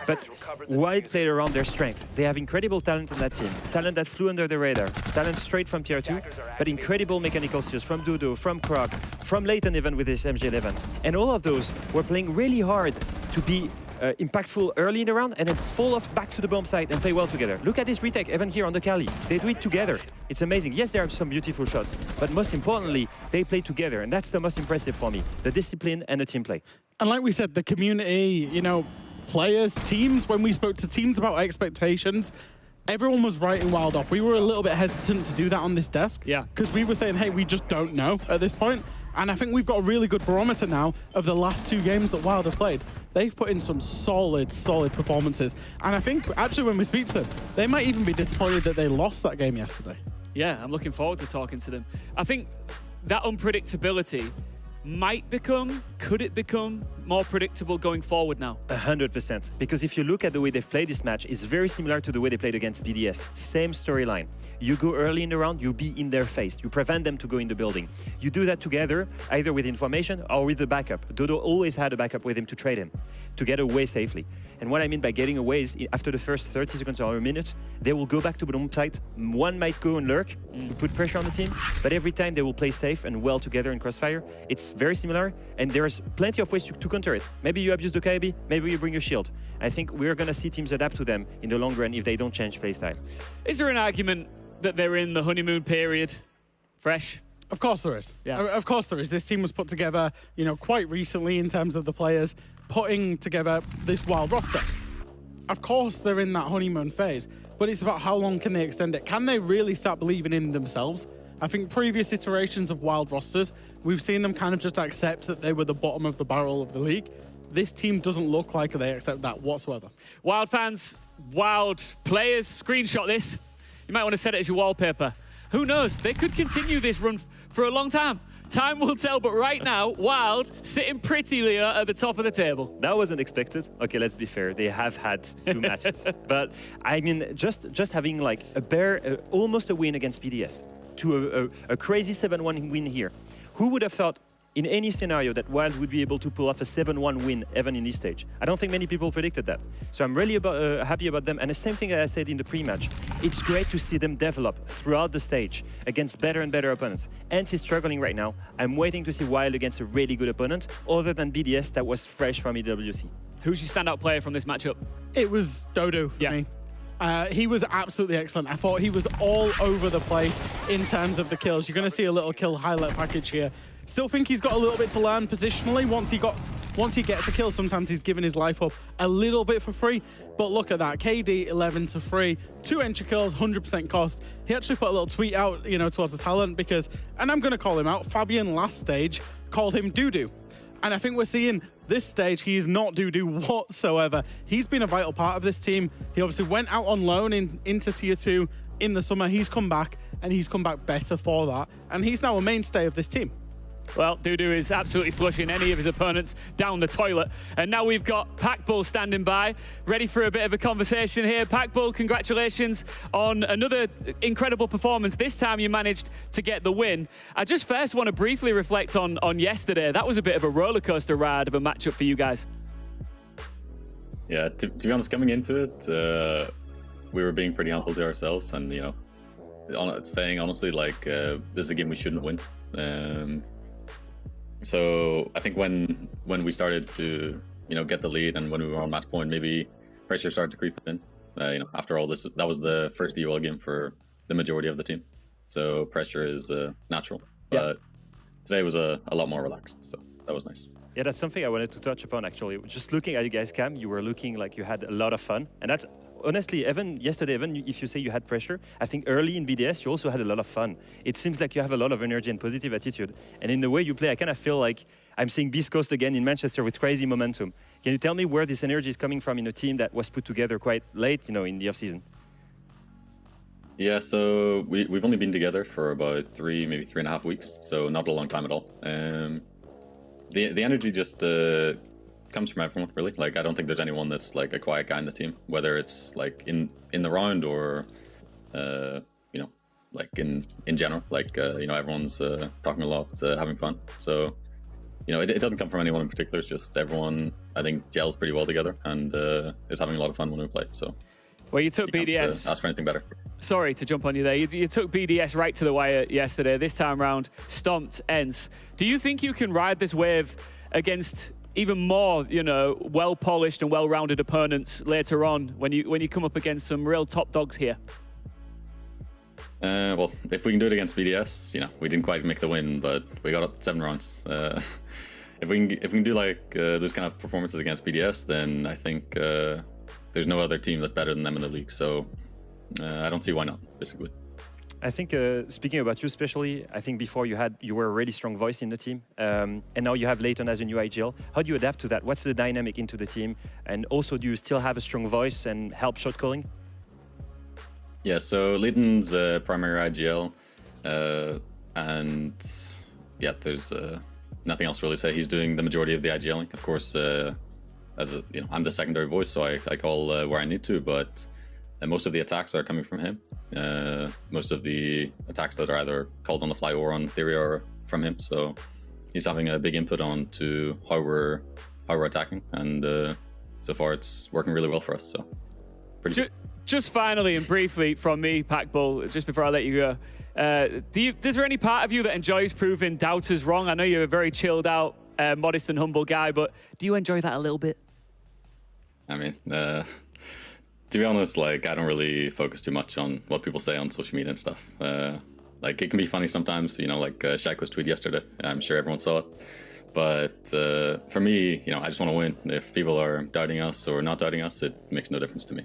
Speaker 7: But Wylde played around their strength. They have incredible talent in that team. Talent that flew under the radar. Talent straight from tier 2, but incredible mechanical skills from Dudu, from Croc, from Leighton even with his MG11. And all of those were playing really hard to be impactful early in the round and then fall off back to the bomb site and play well together. Look at this retake even here on the Kali. They do it together. It's amazing. Yes, there are some beautiful shots, but most importantly, they play together. And that's the most impressive for me, the discipline and the team play.
Speaker 8: And like we said, the community, you know, players, teams, when we spoke to teams about expectations, everyone was writing Wylde off. We were a little bit hesitant to do that on this desk.
Speaker 1: Yeah.
Speaker 8: Because we were saying, hey, we just don't know at this point. And I think we've got a really good barometer now of the last 2 games that Wylde have played. They've put in some solid performances. And I think, actually, when we speak to them, they might even be disappointed that they lost that game yesterday.
Speaker 1: Yeah, I'm looking forward to talking to them. I think that unpredictability could it become more predictable going forward now?
Speaker 7: 100%. Because if you look at the way they've played this match, it's very similar to the way they played against BDS. Same storyline. You go early in the round, you be in their face. You prevent them to go in the building. You do that together, either with information or with the backup. Dodo always had a backup with him to trade him, to get away safely. And what I mean by getting away is after the first 30 seconds or a minute, they will go back to the bomb site. One might go and lurk to put pressure on the team, but every time they will play safe and well together in crossfire. It's very similar, and there's plenty of ways to counter it. Maybe you abuse the KIB, maybe you bring your shield. I think we're going to see teams adapt to them in the long run if they don't change playstyle.
Speaker 1: Is there an argument that they're in the honeymoon period? Fresh?
Speaker 8: Of course there is.
Speaker 1: Yeah.
Speaker 8: Of course there is. This team was put together, you know, quite recently in terms of the players putting together this Wylde roster. Of course they're in that honeymoon phase, but it's about how long can they extend it? Can they really start believing in themselves? I think previous iterations of Wylde rosters, we've seen them kind of just accept that they were the bottom of the barrel of the league. This team doesn't look like they accept that whatsoever.
Speaker 1: Wylde fans, Wylde players, screenshot this. You might want to set it as your wallpaper. Who knows? They could continue this run for a long time. Time will tell, but right now, Wylde sitting prettily at the top of the table.
Speaker 7: That wasn't expected. Okay, let's be fair. They have had 2 matches. But, I mean, just having like almost a win against PDS to a crazy 7-1 win here. Who would have thought in any scenario that Wylde would be able to pull off a 7-1 win even in this stage? I don't think many people predicted that. So I'm really happy about them. And the same thing that I said in the pre-match. It's great to see them develop throughout the stage against better and better opponents. Ence is struggling right now. I'm waiting to see Wylde against a really good opponent other than BDS that was fresh from EWC.
Speaker 1: Who's your standout player from this matchup?
Speaker 8: It was Dodo for me. He was absolutely excellent. I thought he was all over the place in terms of the kills. You're going to see a little kill highlight package here. Still think he's got a little bit to learn positionally. Once he gets a kill, sometimes he's giving his life up a little bit for free. But look at that, KD 11 to 3, 2 entry kills, 100% cost. He actually put a little tweet out, you know, towards the talent because, and I'm going to call him out, Fabian last stage called him doo-doo. And I think we're seeing this stage, he is not doo-doo whatsoever. He's been a vital part of this team. He obviously went out on loan into Tier 2 in the summer. He's come back, and he's come back better for that. And he's now a mainstay of this team.
Speaker 1: Well, Dudu is absolutely flushing any of his opponents down the toilet. And now we've got Packbull standing by, ready for a bit of a conversation here. Packbull, congratulations on another incredible performance. This time you managed to get the win. I just first want to briefly reflect on yesterday. That was a bit of a roller coaster ride of a matchup for you guys.
Speaker 12: Yeah, to be honest, coming into it, we were being pretty humble to ourselves, and you know, saying honestly, like this is a game we shouldn't win. So I think when we started to get the lead, and when we were on match point, maybe pressure started to creep in. You know, after all this, that was the first EUL game for the majority of the team, so pressure is natural. But today was a lot more relaxed, so that was nice.
Speaker 7: Yeah, that's something I wanted to touch upon actually. Just looking at you guys' cam, you were looking like you had a lot of fun, and that's honestly, even yesterday, even if you say you had pressure, I think early in BDS you also had a lot of fun. It seems like you have a lot of energy and positive attitude, and in the way you play, I kind of feel like I'm seeing Beast Coast again in Manchester with crazy momentum. Can you tell me where this energy is coming from in a team that was put together quite late, you know, in the off-season?
Speaker 12: Yeah, so we've only been together for about maybe 3.5 weeks, so not a long time at all. the energy just comes from everyone, really. Like, I don't think there's anyone that's like a quiet guy in the team, whether it's like in the round or you know, like in general. Like you know, everyone's talking a lot, having fun. So you know, it doesn't come from anyone in particular. It's just everyone, I think, gels pretty well together and is having a lot of fun when we play. So
Speaker 1: well, you took BDS.
Speaker 12: Ask for anything better.
Speaker 1: Sorry to jump on you there. You took BDS right to the wire yesterday. This time around, stomped Ence. Do you think you can ride this wave against even more, you know, well-polished and well-rounded opponents later on when you come up against some real top dogs here?
Speaker 12: Well, if we can do it against BDS, you know, we didn't quite make the win, but we got up 7 rounds. If we can do like those kind of performances against BDS, then I think there's no other team that's better than them in the league. So I don't see why not, basically.
Speaker 7: I think speaking about you especially, I think before you were a really strong voice in the team, and now you have Leighton as a new IGL. How do you adapt to that? What's the dynamic into the team? And also, do you still have a strong voice and help shot calling?
Speaker 12: Yeah, so Leighton's primary IGL, and yeah, there's nothing else to really say. He's doing the majority of the IGLing. Of course, as a, you know, I'm the secondary voice, so I call where I need to, but most of the attacks are coming from him. Most of the attacks that are either called on the fly or on theory are from him. So he's having a big input on to how we're attacking, and so far it's working really well for us. So pretty good.
Speaker 1: Just finally and briefly from me, Packbull, just before I let you go, is there any part of you that enjoys proving doubters wrong? I know you're a very chilled out, modest and humble guy, but do you enjoy that a little bit?
Speaker 12: I mean, to be honest, like, I don't really focus too much on what people say on social media and stuff. Like, it can be funny sometimes, you know, like Shaiko's tweet yesterday. I'm sure everyone saw it. But for me, you know, I just want to win. If people are doubting us or not doubting us, it makes no difference to me.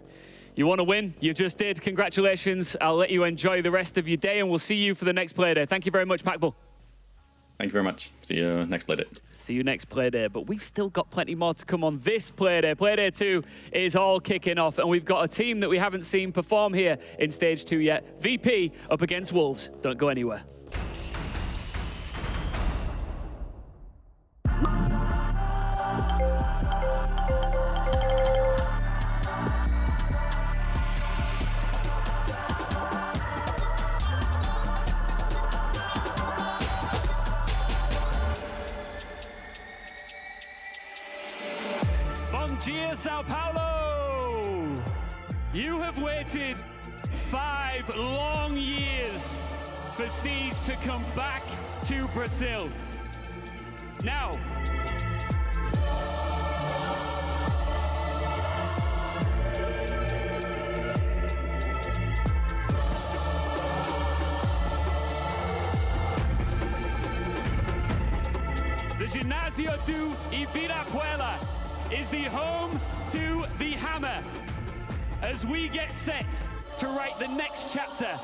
Speaker 1: You want to win? You just did. Congratulations. I'll let you enjoy the rest of your day, and we'll see you for the next play day. Thank you very much, Packbull.
Speaker 12: Thank you very much. See you next play day.
Speaker 1: See you next play day. But we've still got plenty more to come on this play day. Play day 2 is all kicking off, and we've got a team that we haven't seen perform here in stage 2 yet. VP up against Wolves. Don't go anywhere. Bom dia, Sao Paulo! You have waited 5 long years for Siege to come back to Brazil. Now, the Ginásio do Ibirapuera is the home to the Hammer as we get set to write the next chapter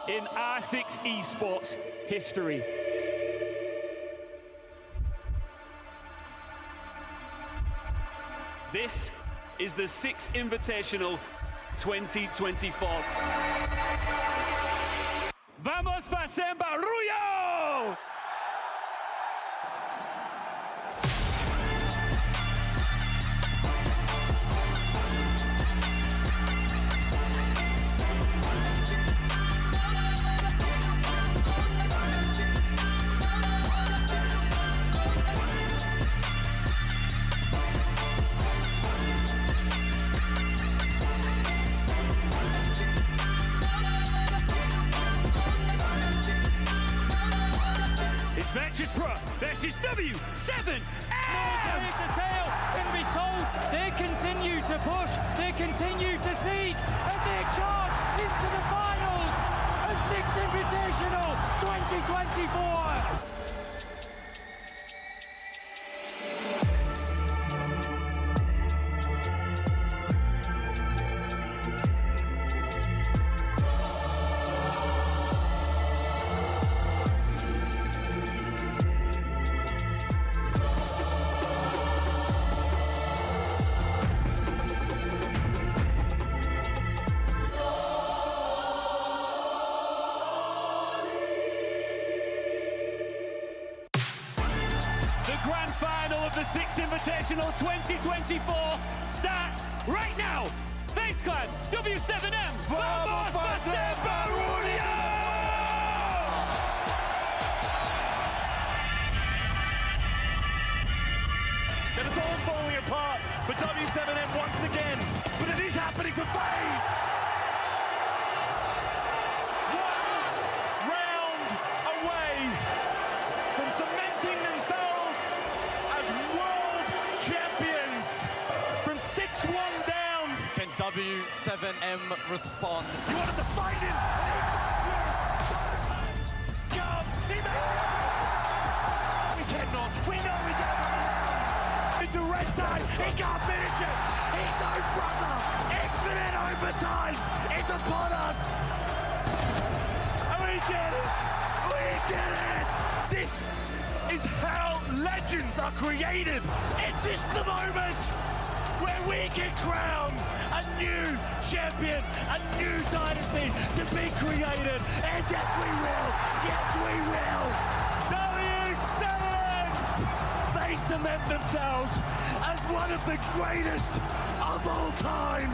Speaker 1: in R6 Esports history. This is the 6th Invitational 2024. Vamos para San Barullo! Virtus.Pro versus W7M!
Speaker 2: To tail can be told. They continue to push, they continue to seek, and they charge into the finals of 6th Invitational 2024.
Speaker 1: the Six Invitational 2024 starts right now. FaZe Clan, W7M, vamos fazer barulho!
Speaker 3: And it's all falling apart for W7M once again, but it is happening for FaZe. One round away from cementing themselves as world champions. From 6-1 down.
Speaker 4: Can W7M respond?
Speaker 3: You wanted to find him, and he finds you. God, he made it. We cannot. We know we cannot. Into red time. He can't finish it. He's no brother. Infinite overtime is upon us. And we get it. We get it. This is how legends are created. Is this the moment where we can crown a new champion, a new dynasty to be created? And yes, we will. Yes, we will. W7s, they cement themselves as one of the greatest of all time.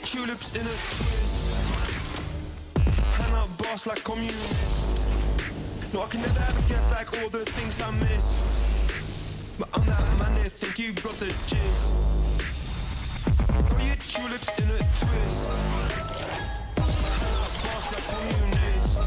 Speaker 15: Tulips in a twist. Hand out boss like communist. No, I can never ever get back all the things I missed. But I'm that man here, think you got the gist. Got your tulips in a twist. Hand out boss like communist.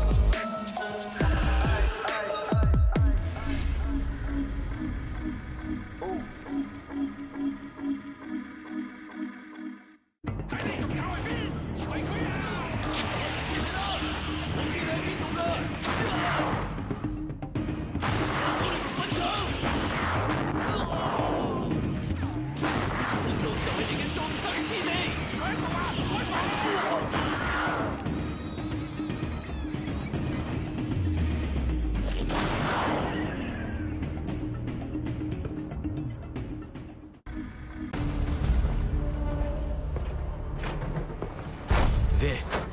Speaker 5: This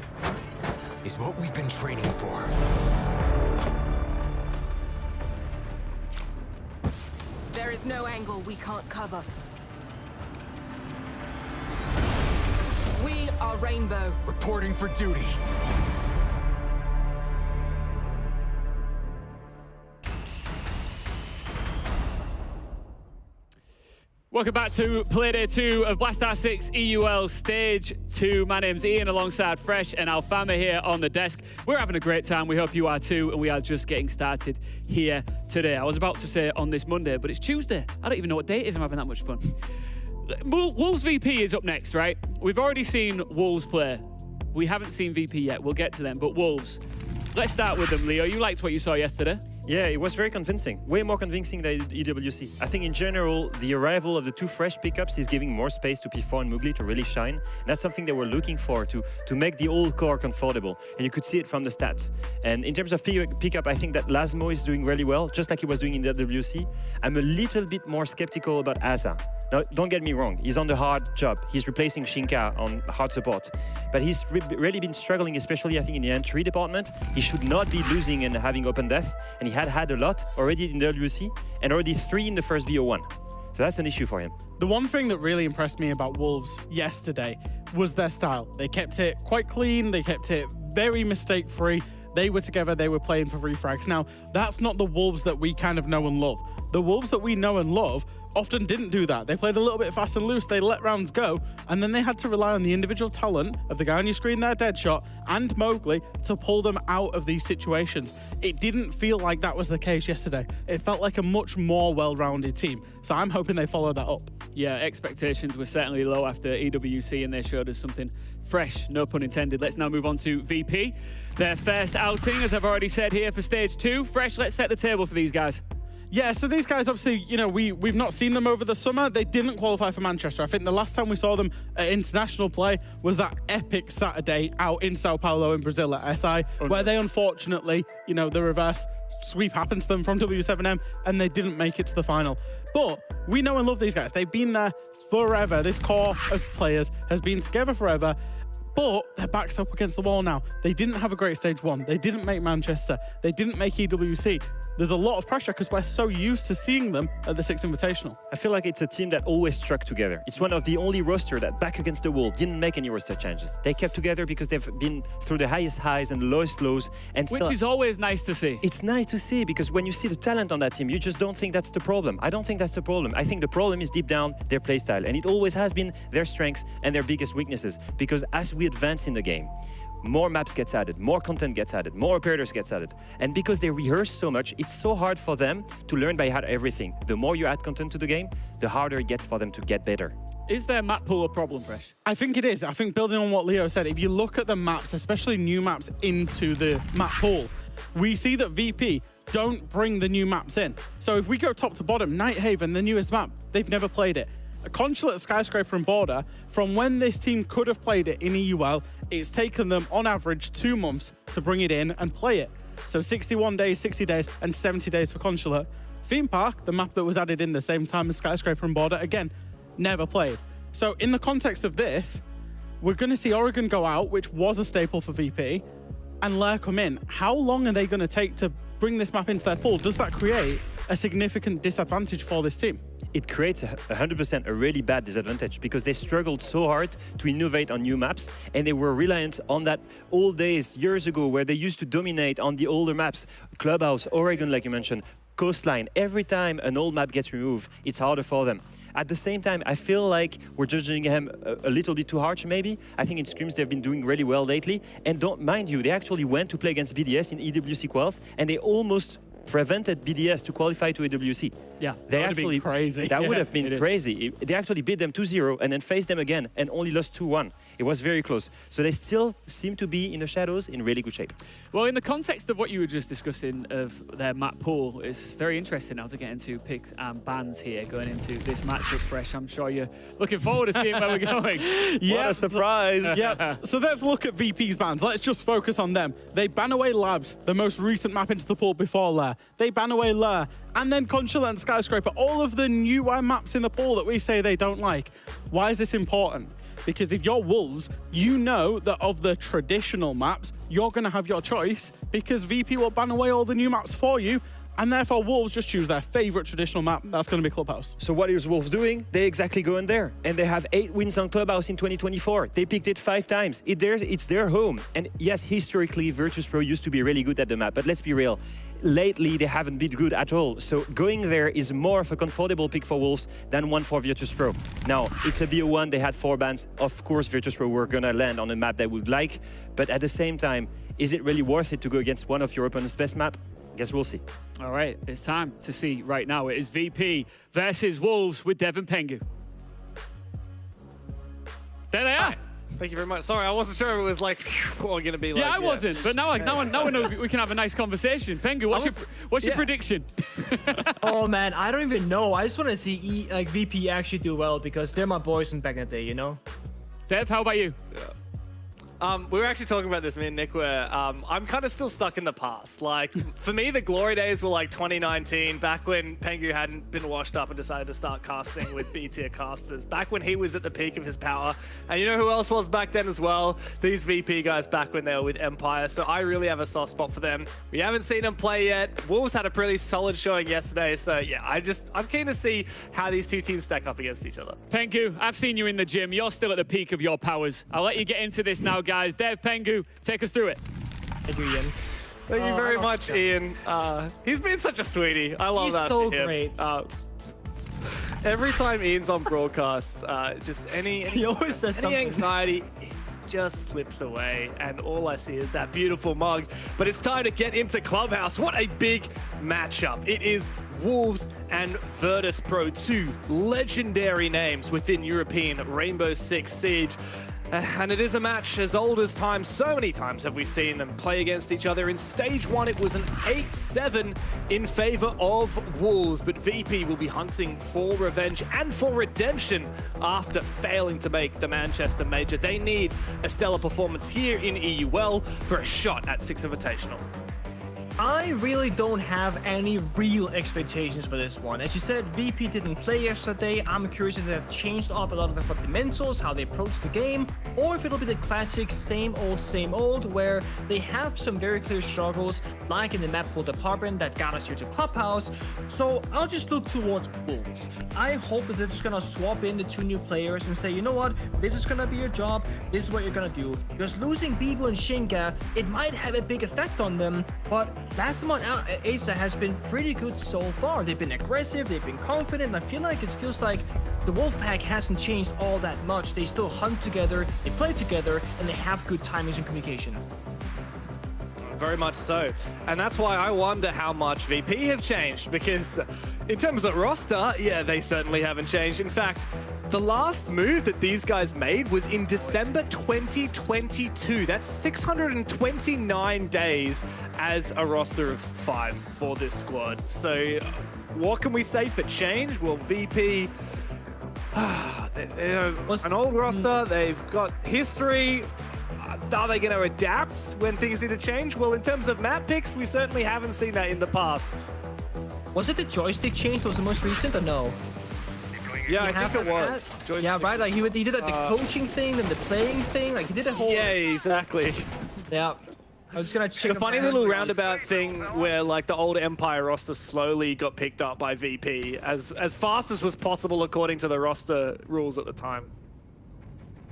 Speaker 5: is what we've been training for.
Speaker 6: There is no angle we can't cover. We are Rainbow.
Speaker 5: Reporting for duty.
Speaker 1: Welcome back to Playday 2 of Blaster 6 EUL Stage 2. My name's Ian alongside Fresh and Alfama here on the desk. We're having a great time. We hope you are too, and we are just getting started here today. I was about to say on this Monday, but it's Tuesday. I don't even know what day it is. I'm having that much fun. Wolves VP is up next, right? We've already seen Wolves play We haven't seen VP yet. We'll get to them. But Wolves, let's start with them, Leo. You liked what you saw yesterday.
Speaker 7: Yeah, it was very convincing. Way more convincing than EWC. I think in general, the arrival of the 2 fresh pickups is giving more space to P4 and Mugli to really shine. And that's something they were looking for to make the old core comfortable. And you could see it from the stats. And in terms of pickup, I think that Lasmo is doing really well, just like he was doing in the WC. I'm a little bit more skeptical about Asa. Now, don't get me wrong, he's on the hard job. He's replacing Shinka on hard support. But he's really been struggling, especially I think in the entry department. He should not be losing and having open death. And he had a lot already in the WC and already 3 in the first BO1. So that's an issue for him.
Speaker 8: The one thing that really impressed me about Wolves yesterday was their style. They kept it quite clean. They kept it very mistake-free. They were together. They were playing for refrags. Now, that's not the Wolves that we kind of know and love. The Wolves that we know and love often didn't do that. They played a little bit fast and loose. They let rounds go, and then they had to rely on the individual talent of the guy on your screen there, Deadshot, and Mowgli to pull them out of these situations. It didn't feel like that was the case yesterday. It felt like a much more well-rounded team. So I'm hoping they follow that up.
Speaker 1: Yeah, expectations were certainly low after EWC, and they showed us something fresh, no pun intended. Let's now move on to VP. Their first outing, as I've already said here, for stage 2. Fresh, let's set the table for these guys.
Speaker 8: Yeah, so these guys, obviously, you know, we've not seen them over the summer. They didn't qualify for Manchester. I think the last time we saw them at international play was that epic Saturday out in Sao Paulo in Brazil at SI, where they unfortunately, you know, the reverse sweep happened to them from W7M and they didn't make it to the final. But we know and love these guys. They've been there forever. This core of players has been together forever. But their back's up against the wall now. They didn't have a great stage 1. They didn't make Manchester. They didn't make EWC. There's a lot of pressure because we're so used to seeing them at the 6th Invitational.
Speaker 7: I feel like it's a team that always struck together. It's one of the only roster that back against the wall didn't make any roster changes. They kept together because they've been through the highest highs and the lowest lows. And
Speaker 1: which is always nice to see.
Speaker 7: It's nice to see because when you see the talent on that team, you just don't think that's the problem. I don't think that's the problem. I think the problem is deep down their playstyle. And it always has been their strengths and their biggest weaknesses. Because as we advance in the game, more maps gets added, more content gets added, more operators gets added. And because they rehearse so much, it's so hard for them to learn by heart everything. The more you add content to the game, the harder it gets for them to get better.
Speaker 1: Is their map pool a problem, Fresh?
Speaker 8: I think it is. I think building on what Leo said, if you look at the maps, especially new maps into the map pool, we see that VP don't bring the new maps in. So if we go top to bottom, Nighthaven, the newest map, they've never played it. A Consulate, Skyscraper and Border, from when this team could have played it in EUL, it's taken them on average 2 months to bring it in and play it. So 61 days, 60 days and 70 days for Consulate. Theme Park, the map that was added in the same time as Skyscraper and Border, again, never played. So in the context of this, we're going to see Oregon go out, which was a staple for VP, and Lair come in. How long are they going to take to bring this map into their pool? Does that create a significant disadvantage for this team?
Speaker 7: It creates 100% a really bad disadvantage because they struggled so hard to innovate on new maps and they were reliant on that old days years ago where they used to dominate on the older maps. Clubhouse, Oregon, like you mentioned, Coastline. Every time an old map gets removed, it's harder for them. At the same time, I feel like we're judging him a little bit too harsh, maybe. I think in scrims they've been doing really well lately. And don't mind you, they actually went to play against BDS in EWC quals and they almost prevented BDS to qualify to AWC.
Speaker 1: Yeah,
Speaker 8: that would have been crazy.
Speaker 7: That would have been crazy. They actually beat them 2-0 and then faced them again and only lost 2-1. It was very close. So they still seem to be in the shadows in really good shape.
Speaker 1: Well, in the context of what you were just discussing of their map pool, it's very interesting now to get into picks and bans here going into this matchup, Fresh. I'm sure you're looking forward to seeing where we're going.
Speaker 7: What a surprise.
Speaker 8: Yeah. So let's look at VP's bans. Let's just focus on them. They ban away Labs, the most recent map into the pool before Lair. They ban away Lair. And then Consulate and Skyscraper, all of the newer maps in the pool that we say they don't like. Why is this important? Because if you're Wolves, you know that of the traditional maps, you're going to have your choice because VP will ban away all the new maps for you. And therefore, Wolves just choose their favorite traditional map. That's going to be Clubhouse.
Speaker 7: So what is Wolves doing? They exactly go in there. And they have 8 wins on Clubhouse in 2024. They picked it 5 times. It's their home. And yes, historically, Virtus.Pro used to be really good at the map. But let's be real. Lately, they haven't been good at all. So going there is more of a comfortable pick for Wolves than one for Virtus.Pro. Now, it's a BO1. They had 4 bans. Of course, Virtus.Pro were going to land on a map they would like. But at the same time, is it really worth it to go against one of your opponent's best map? Guess we'll see.
Speaker 1: All right, it's time to see right now. It is VP versus Wolves with Devin Pengu. There they are.
Speaker 13: Thank you very much. Sorry, I wasn't sure if it was like what going to be like.
Speaker 1: Yeah, I wasn't, but now I know we can have a nice conversation. Pengu, what's your prediction?
Speaker 14: Oh man, I don't even know. I just want to see VP actually do well because they're my boys from back in the day, you know.
Speaker 1: Dev, how about you?
Speaker 13: We were actually talking about this, me and Nick, where I'm kind of still stuck in the past. Like, for me, the glory days were like 2019, back when Pengu hadn't been washed up and decided to start casting with B-tier casters, back when he was at the peak of his power. And you know who else was back then as well? These VP guys back when they were with Empire. So I really have a soft spot for them. We haven't seen them play yet. Wolves had a pretty solid showing yesterday. So yeah, I'm keen to see how these two teams stack up against each other.
Speaker 1: Pengu, I've seen you in the gym. You're still at the peak of your powers. I'll let you get into this now, guys. Dev, Pengu, take us through it.
Speaker 14: Thank you, Ian.
Speaker 13: Thank you very much, Ian. He's been such a sweetie. I love that
Speaker 14: so
Speaker 13: for him.
Speaker 14: great.
Speaker 13: Every time Ian's on broadcast, just
Speaker 14: he always says something.
Speaker 13: Anxiety just slips away, and all I see is that beautiful mug. But it's time to get into Clubhouse. What a big matchup. It is Wolves and Virtus.Pro, two legendary names within European Rainbow Six Siege. And it is a match as old as time. So many times have we seen them play against each other. In stage 1, it was an 8-7 in favor of Wolves, but VP will be hunting for revenge and for redemption after failing to make the Manchester Major. They need a stellar performance here in EUL for a shot at Six Invitational.
Speaker 14: I really don't have any real expectations for this one. As you said, VP didn't play yesterday. I'm curious if they have changed up a lot of the fundamentals, how they approach the game, or if it'll be the classic same old, where they have some very clear struggles, like in the map pool department that got us here to Clubhouse. So I'll just look towards Wolves. I hope that they're just gonna swap in the two new players and say, you know what, this is gonna be your job, this is what you're gonna do. Because losing Bibo and Shinka, it might have a big effect on them, but last time on Asa has been pretty good so far. They've been aggressive, they've been confident, and I feel like the Wolfpack hasn't changed all that much. They still hunt together, they play together, and they have good timings and communication.
Speaker 13: Very much so. And that's why I wonder how much VP have changed, because in terms of roster, yeah, they certainly haven't changed. In fact, the last move that these guys made was in December 2022. That's 629 days as a roster of 5 for this squad. So what can we say for change? Well, VP, they're an old roster, they've got history. Are they going to adapt when things need to change? Well, in terms of map picks, we certainly haven't seen that in the past.
Speaker 14: Was it the joystick change that was the most recent or no?
Speaker 13: Yeah, I think it was.
Speaker 14: Yeah, right. Like he did like the coaching thing and the playing thing. Like he did a whole.
Speaker 13: Yeah, exactly.
Speaker 14: Yeah. I was gonna check
Speaker 13: the funny little roundabout thing where like the old Empire roster slowly got picked up by VP as fast as was possible according to the roster rules at the time.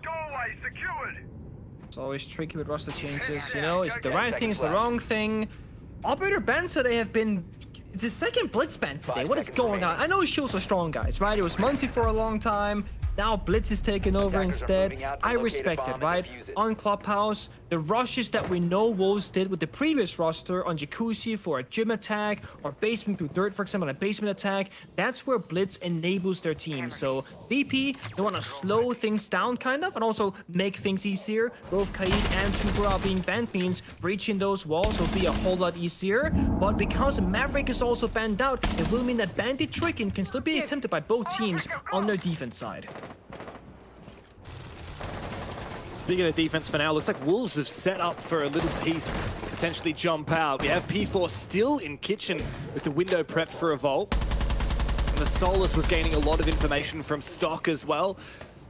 Speaker 16: Doorway secured.
Speaker 14: It's always tricky with roster changes, you know. It's the right thing, it's the wrong thing. Operator ban today have been. It's his second Blitz ban today. What is going on? I know Shields are strong guys, right? It was Muncie for a long time. Now Blitz is taking over instead. I respect it, right? On Clubhouse, the rushes that we know Wolves did with the previous roster on Jacuzzi for a gym attack or basement through dirt, for example, a basement attack, that's where Blitz enables their team. So VP, they want to slow things down kind of and also make things easier. Both Kaid and Tubera being banned means breaching those walls will be a whole lot easier. But because Maverick is also banned out, it will mean that bandit tricking can still be attempted by both teams on their defense side.
Speaker 13: Speaking of defense for now, looks like Wolves have set up for a little piece, potentially jump out. We have P4 still in kitchen with the window prepped for a vault. And the Solus was gaining a lot of information from stock as well.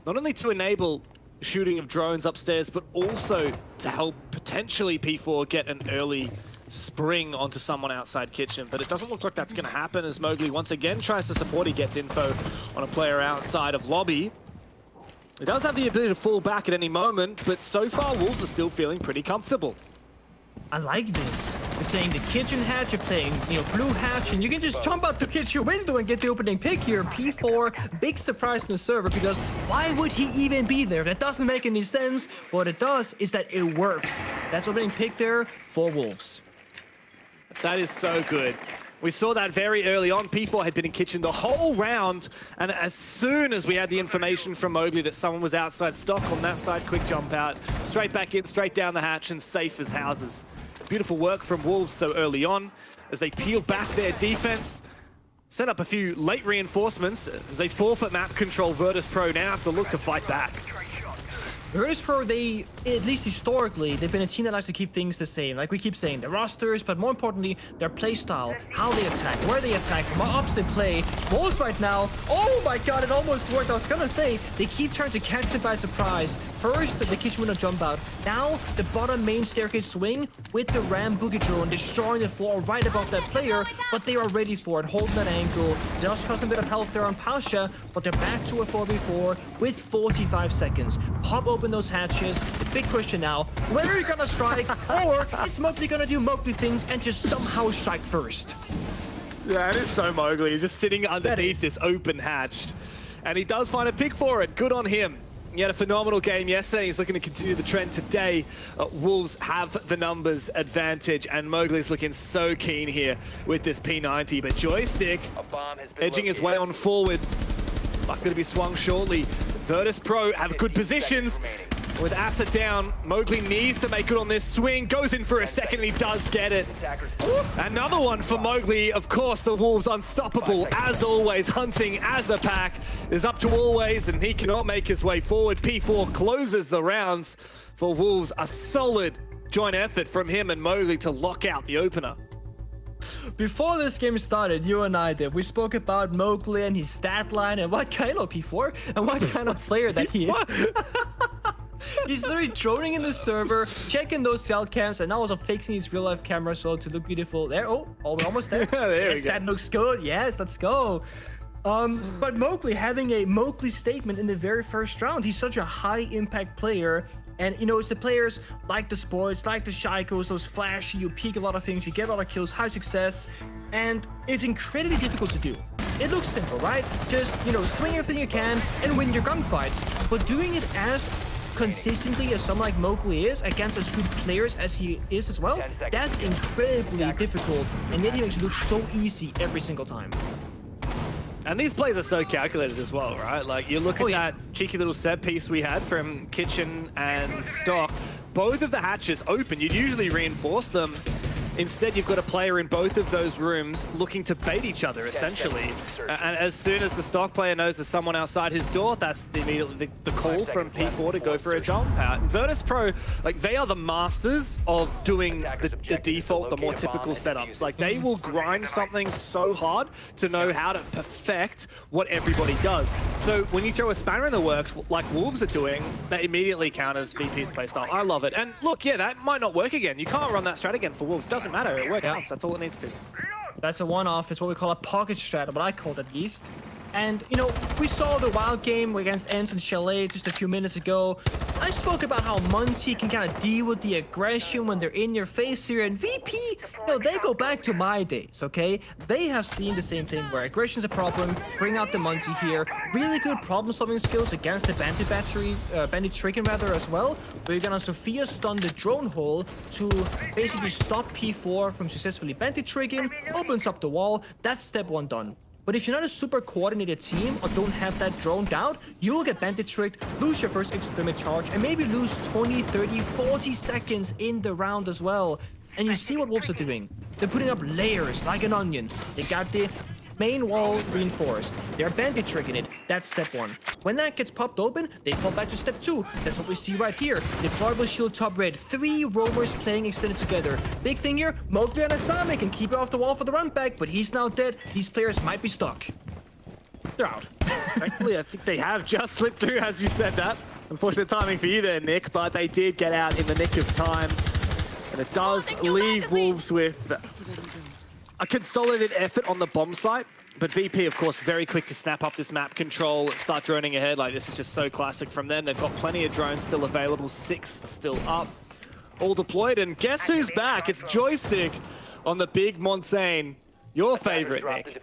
Speaker 13: Not only to enable shooting of drones upstairs, but also to help potentially P4 get an early spring onto someone outside kitchen. But it doesn't look like that's going to happen as Mowgli once again tries to support. He gets info on a player outside of lobby. He does have the ability to fall back at any moment, but so far Wolves are still feeling pretty comfortable.
Speaker 14: I like this. You're playing the kitchen hatch, you're playing, blue hatch, and you can just jump out the kitchen window and get the opening pick here. P4, big surprise in the server, because why would he even be there? That doesn't make any sense. What it does is that it works. That's opening pick there for Wolves.
Speaker 13: That is so good. We saw that very early on. P4 had been in kitchen the whole round, and as soon as we had the information from Mowgli that someone was outside stock on that side, quick jump out, straight back in, straight down the hatch, and safe as houses. Beautiful work from Wolves so early on as they peel back their defense, set up a few late reinforcements as they forfeit map control. Virtus.Pro now have to look to fight back.
Speaker 14: Virtus.Pro, they, at least historically, they've been a team that likes to keep things the same. Like we keep saying, their rosters, but more importantly, their play style, how they attack, where they attack, what ops they play. Wolves right now, oh my god, it almost worked. I was gonna say, they keep trying to catch them by surprise. First, the kitchen window jump out. Now, the bottom main staircase swing with the Ram Boogie drone, destroying the floor right above that player, but they are ready for it, holding that angle. Just cost a bit of health there on Pasha, but they're back to a 4v4 with 45 seconds. Pop open those hatches. The big question now, when are you gonna strike, or is Mowgli gonna do Mowgli things and just somehow strike first?
Speaker 13: Yeah, it is so Mowgli. He's just sitting underneath this open hatch, and he does find a pick for it. Good on him. He had a phenomenal game yesterday. He's looking to continue the trend today. Wolves have the numbers advantage, and Mowgli's looking so keen here with this P90. But Joystick edging his way on forward. Likely to be swung shortly. Virtus.Pro have good positions. With Asa down, Mowgli needs to make good on this swing. Goes in for a second, and he does get it. Another one for Mowgli. Of course, the Wolves unstoppable, as always, hunting as a pack. Is up to always, and he cannot make his way forward. P4 closes the rounds for Wolves. A solid joint effort from him and Mowgli to lock out the opener.
Speaker 14: Before this game started, you and I did. We spoke about Mowgli and his stat line and what kind of P4 and what kind of player that he is. He's literally droning in the server, checking those Wylde cams, and now also fixing his real life camera as well to look beautiful. There, oh, almost there.
Speaker 13: There
Speaker 14: yes,
Speaker 13: we go.
Speaker 14: that looks good. Yes, let's go. But Mowgli having a Mowgli statement in the very first round. He's such a high impact player. And, you know, it's the players like the Sports, like the Shikos, those flashy, you peek a lot of things, you get a lot of kills, high success, and it's incredibly difficult to do. It looks simple, right? Just, you know, swing everything you can and win your gunfights. But doing it as consistently as someone like Mowgli is, against as good players as he is as well, that's incredibly difficult, and yet he makes it look so easy every single time.
Speaker 13: And these plays are so calculated as well, right? Like, you look at that cheeky little set piece we had from Kitchen and Stock. Both of the hatches open. You'd usually reinforce them. Instead, you've got a player in both of those rooms looking to bait each other, essentially. And as soon as the Stock player knows there's someone outside his door, that's immediately the call from P4 to go for a jump out. And Virtus.Pro, like, they are the masters of doing the default, the more typical setups. Like, they will grind something so hard to know how to perfect what everybody does. So when you throw a spanner in the works, like Wolves are doing, that immediately counters VP's playstyle. I love it. And look, yeah, that might not work again. You can't run that strat again for Wolves. Doesn't matter, it works out, that's all it needs to.
Speaker 14: That's a one-off, it's what we call a pocket strat, what I call it at least. And, you know, we saw the Wylde game against Ence and Chalet just a few minutes ago. I spoke about how Monty can kind of deal with the aggression when they're in your face here, and VP, you know, they go back to my days, okay? They have seen the same thing where aggression's a problem, bring out the Monty here, really good problem-solving skills against the Bandit Triggin rather as well, where you're gonna Sophia stun the drone hole to basically stop P4 from successfully Bandit Triggin, opens up the wall, that's step one done. But if you're not a super coordinated team or don't have that droned out, you will get bandit tricked, lose your first extended charge, and maybe lose 20, 30, 40 seconds in the round as well. And you see what Wolves are doing. They're putting up layers like an onion. They got the main wall reinforced. They're bandit triggering it. That's step one. When that gets popped open, they fall back to step two. That's what we see right here. Deployable shield top red. 3 roamers playing extended together. Big thing here, Mowgli and Asami can keep it off the wall for the run back, but he's now dead. These players might be stuck. They're out.
Speaker 13: Thankfully, I think they have just slipped through as you said that. Unfortunate timing for you there, Nick, but they did get out in the nick of time. And it does leave Wolves with a consolidated effort on the bomb site, but VP, of course, very quick to snap up this map control, start droning ahead. Like, this is just so classic from them. They've got plenty of drones still available, 6 still up, all deployed, and guess who's back? It's Joystick on the big Montaigne. Your favorite, Nick.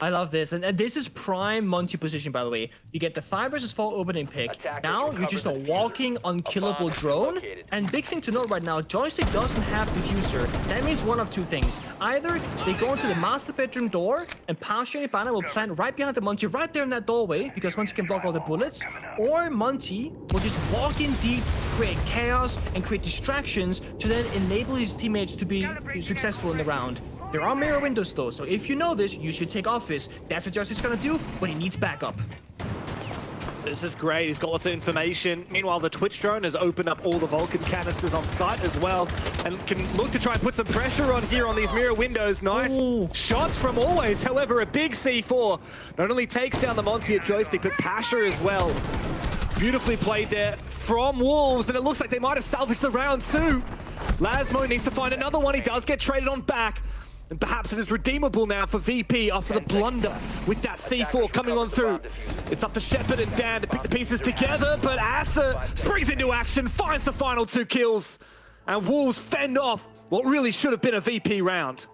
Speaker 14: I love this, and this is prime Monty position, by the way. You get the 5 versus 4 opening pick. Now you're just a walking, unkillable drone. And big thing to note right now, Joystick doesn't have diffuser. That means one of two things. Either they go into the master bedroom door, and Passion and Banner will plant right behind the Monty, right there in that doorway, because Monty can block all the bullets. Or Monty will just walk in deep, create chaos, and create distractions to then enable his teammates to be successful in the round. There are mirror windows though, so if you know this, you should take Office. That's what Justice is gonna do, but he needs backup.
Speaker 13: This is great. He's got lots of information. Meanwhile, the Twitch drone has opened up all the Vulcan canisters on site as well, and can look to try and put some pressure on here on these mirror windows. Nice shots from Always. However, a big C4 not only takes down the Monty at Joystick, but Pasha as well. Beautifully played there from Wolves, and it looks like they might have salvaged the round too. Lasmo needs to find another one. He does get traded on back. And perhaps it is redeemable now for VP after the blunder with that C4 coming on through. It's up to Shepard and Dan to pick the pieces together, but Asa springs into action, finds the final 2 kills, and Wolves fend off what really should have been a VP round.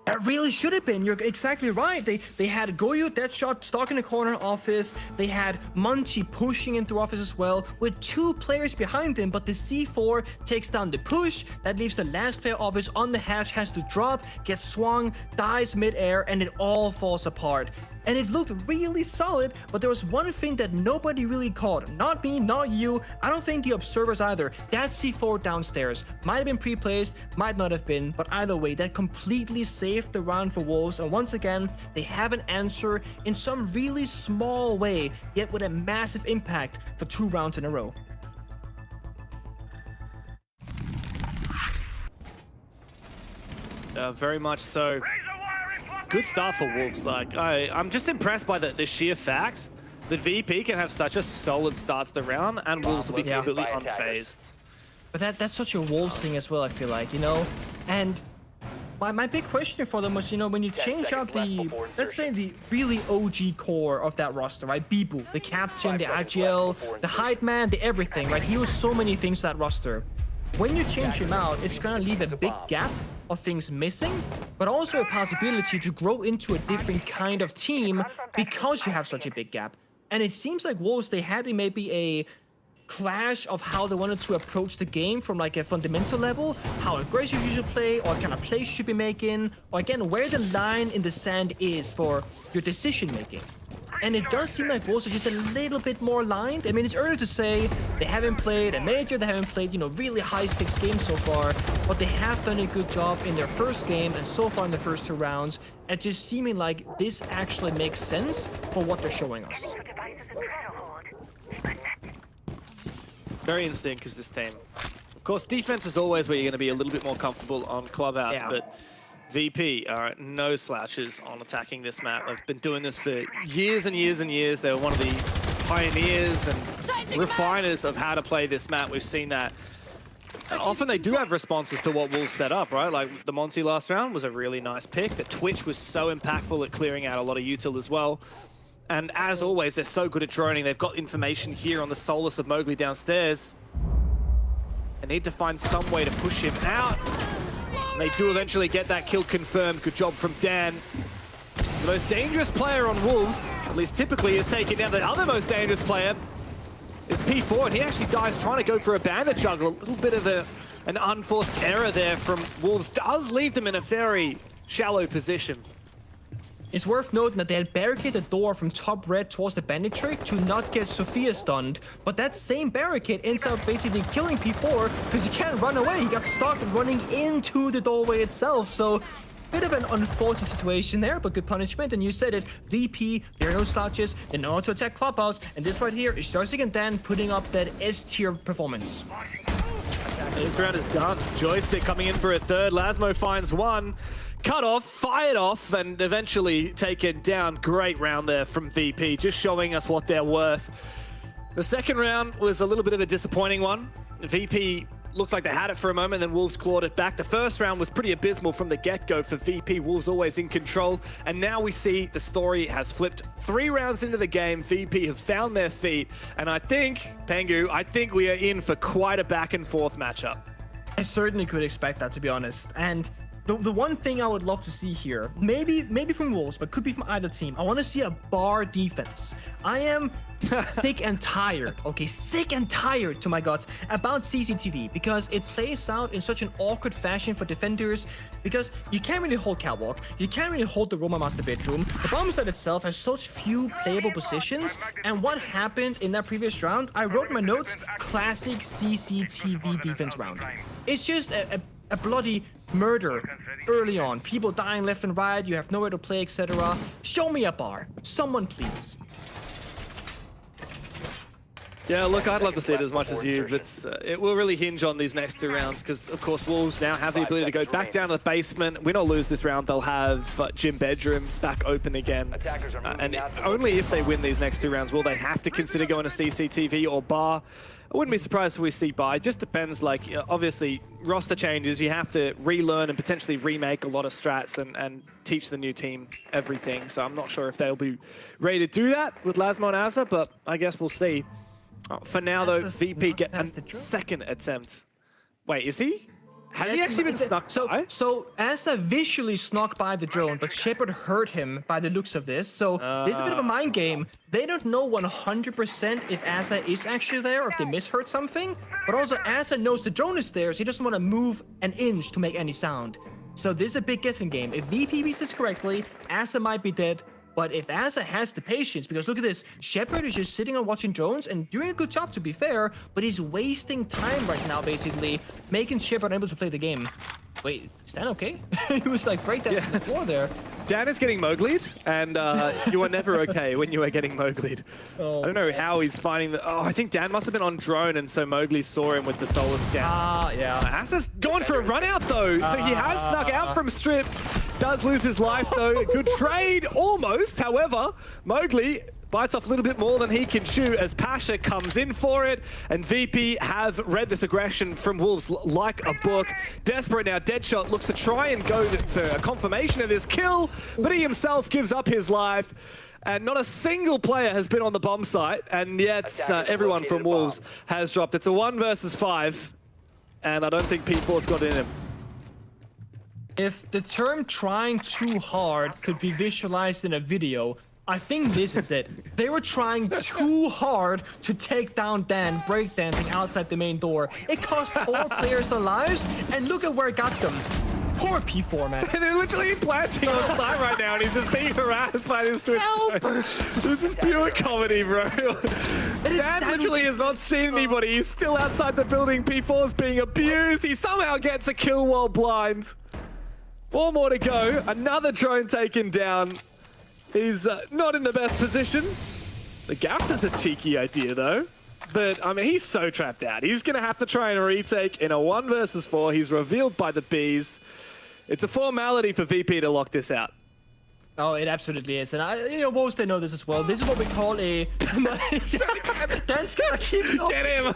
Speaker 14: It really should have been. You're exactly right. They had Goyo, Deadshot, stuck in the corner Office. They had Monty pushing into Office as well, with 2 players behind him, but the C4 takes down the push. That leaves the last player Office on the hatch, has to drop, gets swung, dies mid-air, and it all falls apart. And it looked really solid, but there was one thing that nobody really caught. Not me, not you, I don't think the observers either. That C4 downstairs might have been pre-placed, might not have been, but either way, that completely saved the round for Wolves. And once again, they have an answer in some really small way, yet with a massive impact for 2 rounds in a row.
Speaker 13: Very much so. Good start for Wolves. Like, I'm just impressed by the sheer fact that VP can have such a solid start to the round and Wolves will be completely unfazed.
Speaker 14: But that's such a Wolves thing as well, I feel like, you know? And my big question for them was, you know, when you change out the, let's say the really OG core of that roster, right? Bibu, the captain, the Agile, the hype man, the everything, right? He was so many things to that roster. When you change him out, it's gonna leave a big gap of things missing, but also a possibility to grow into a different kind of team because you have such a big gap. And it seems like Wolves, they had maybe a clash of how they wanted to approach the game from like a fundamental level, how aggressive you should play, or kind of plays you should be making, or again, where the line in the sand is for your decision making. And it does seem like Wolves are just a little bit more aligned. I mean, it's early to say. They haven't played a major, they haven't played, you know, really high-stakes games so far, but they have done a good job in their first game and so far in the first 2 rounds, and just seeming like this actually makes sense for what they're showing us.
Speaker 13: Very in sync is this team. Of course, defense is always where you're going to be a little bit more comfortable on Clubhouse, but VP are no slouches on attacking this map. They've been doing this for years and years and years. They were one of the pioneers and refiners of how to play this map. We've seen that. And often they do have responses to what Wolves set up, right? Like the Monty last round was a really nice pick. The Twitch was so impactful at clearing out a lot of util as well. And as always, they're so good at droning. They've got information here on the Solus of Mowgli downstairs. They need to find some way to push him out. And they do eventually get that kill confirmed. Good job from Dan. The most dangerous player on Wolves, at least typically, is taking down the other most dangerous player, is P4, and he actually dies trying to go for a bandit juggle. A little bit of an unforced error there from Wolves does leave them in a very shallow position.
Speaker 14: It's worth noting that they had barricaded the door from top red towards the bandit trick to not get Sophia stunned, but that same barricade ends up basically killing P4 because he can't run away. He got stuck running into the doorway itself, so bit of an unfortunate situation there, but good punishment. And you said it, VP, there are no slouches, they know how to attack Clubhouse, and this right here is Joystick and Dan putting up that S-tier performance.
Speaker 13: This round is done. Joystick coming in for a third. Lasmo finds one. Cut off, fired off, and eventually taken down. Great round there from VP, just showing us what they're worth. The second round was a little bit of a disappointing one. VP looked like they had it for a moment, then Wolves clawed it back. The first round was pretty abysmal from the get-go for VP. Wolves always in control. And now we see the story has flipped. 3 rounds into the game, VP have found their feet. And I think, Pengu, we are in for quite a back-and-forth matchup.
Speaker 14: I certainly could expect that, to be honest. And the one thing I would love to see here, maybe from Wolves, but could be from either team, I want to see a bar defense. I am sick and tired, okay, sick and tired to my guts about CCTV because it plays out in such an awkward fashion for defenders because you can't really hold Catwalk, you can't really hold the Roma Master Bedroom. The bomb site itself has such few playable positions, and what happened in that previous round, I wrote in my notes, classic CCTV defense round. It's just a bloody murder early on. People dying left and right, you have nowhere to play, etc. Show me a bar. Someone please.
Speaker 13: Yeah, look, I'd love to see it as much as you, but it will really hinge on these next 2 rounds because, of course, Wolves now have the ability to go back down to the basement. Win or lose this round, they'll have Gym Bedroom back open again. And only if they win these next 2 rounds will they have to consider going to CCTV or bar. I wouldn't be surprised if we see bar. It just depends, like, obviously, roster changes. You have to relearn and potentially remake a lot of strats and teach the new team everything. So I'm not sure if they'll be ready to do that with Lasmo and Asa, but I guess we'll see. For now, though, VP get a second attempt. Wait, is he? Has he actually been snuck by?
Speaker 14: So Asa visually snuck by the drone, but Shepard heard him by the looks of this. So this is a bit of a mind game. They don't know 100% if Asa is actually there or if they misheard something. But also Asa knows the drone is there, so he doesn't want to move an inch to make any sound. So this is a big guessing game. If VP reads this correctly, Asa might be dead. But if Asa has the patience, because look at this, Shepard is just sitting and watching drones and doing a good job to be fair, but he's wasting time right now basically, making Shepard unable to play the game. Wait, is Dan okay? He was like right down to the floor there.
Speaker 13: Dan is getting Moglied, and you are never okay when you are getting Moglied. I don't know how he's finding the... Oh, I think Dan must have been on drone, and so Mowgli saw him with the solar scan.
Speaker 14: Yeah.
Speaker 13: Asa's gone for a run out, though, so he has snuck out from Strip. Does lose his life, though. Good trade, almost. However, Mowgli bites off a little bit more than he can chew as Pasha comes in for it, and VP have read this aggression from Wolves like a book. Desperate now, Deadshot looks to try and go for a confirmation of his kill, but he himself gives up his life. And not a single player has been on the bomb site, and yet everyone from Wolves has dropped. It's a 1 versus 5, and I don't think P4's got in him.
Speaker 14: If the term trying too hard could be visualized in a video, I think this is it. They were trying too hard to take down Dan breakdancing outside the main door. It cost all players their lives, and look at where it got them. Poor P4, man.
Speaker 13: They're literally planting on site right now, and he's just being harassed by this Twitch. Help! This is pure comedy, bro. Dan literally has not seen anybody. He's still outside the building. P4's being abused. He somehow gets a kill while blind. 4 more to go. Another drone taken down. He's not in the best position. The gas is a cheeky idea, though. But, I mean, he's so trapped out. He's going to have to try and retake in a 1 versus 4. He's revealed by the Bees. It's a formality for VP to lock this out.
Speaker 14: Oh, it absolutely is. And, you know, Wolves, they know this as well. This is what we call a... Dan's gonna keep it up.
Speaker 13: Get him!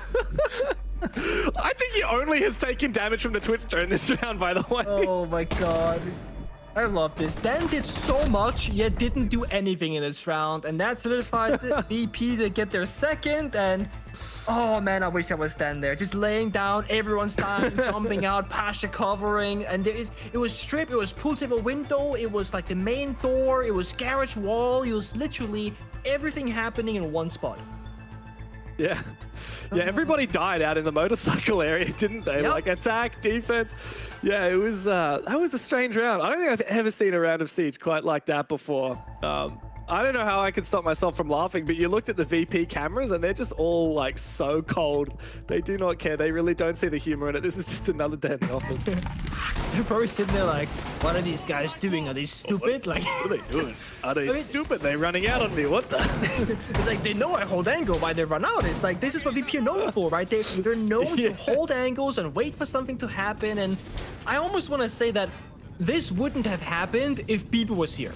Speaker 13: I think he only has taken damage from the Twitch drone this round, by the way.
Speaker 14: Oh, my God. I love this. Dan did so much, yet didn't do anything in this round, and that solidifies it. VP to get their second, and oh man, I wish I was Dan there. Just laying down, everyone's time, jumping out, Pasha covering, and it was Strip, it was pool table window, it was like the main door, it was garage wall, it was literally everything happening in one spot.
Speaker 13: Yeah. Yeah, everybody died out in the motorcycle area, didn't they?
Speaker 14: Yep.
Speaker 13: Like attack, defense. Yeah, it was that was a strange round. I don't think I've ever seen a round of Siege quite like that before. I don't know how I could stop myself from laughing, but you looked at the VP cameras and they're just all like so cold. They do not care. They really don't see the humor in it. This is just another day in the office.
Speaker 14: They're probably sitting there like, what are these guys doing? Are they stupid? Like,
Speaker 13: what are they doing? Are they stupid? They're running out on me. What the?
Speaker 14: It's like they know I hold angle. Why they run out? It's like this is what VP are known for, right? They're known to hold angles and wait for something to happen. And I almost want to say that this wouldn't have happened if Bieber was here.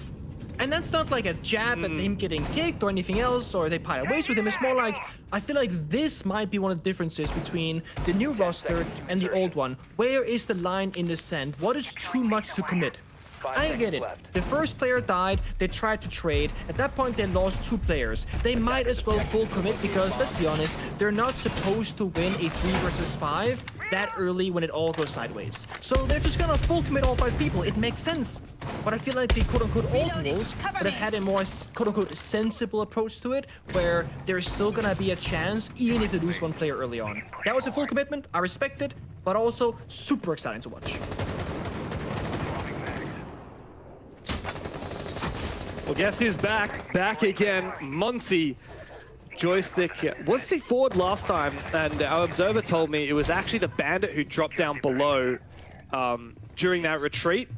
Speaker 14: And that's not like a jab at him getting kicked or anything else, or they part ways with him. It's more like, I feel like this might be one of the differences between the new roster and the old one. Where is the line in the sand? What is too much to commit? I get it. The first player died, they tried to trade. At that point, they lost 2 players. They might as well full commit because, let's be honest, they're not supposed to win a 3 versus 5. that early when it all goes sideways. So they're just gonna full commit all 5 people. It makes sense. But I feel like the quote-unquote old Wolves would have had a more quote-unquote sensible approach to it, where there's still gonna be a chance even if they lose 1 player early on. That was a full commitment. I respect it, but also super exciting to watch.
Speaker 13: Well, guess who's back? Back again, Monty. Joystick was C4'd last time, and our observer told me it was actually the Bandit who dropped down below during that retreat.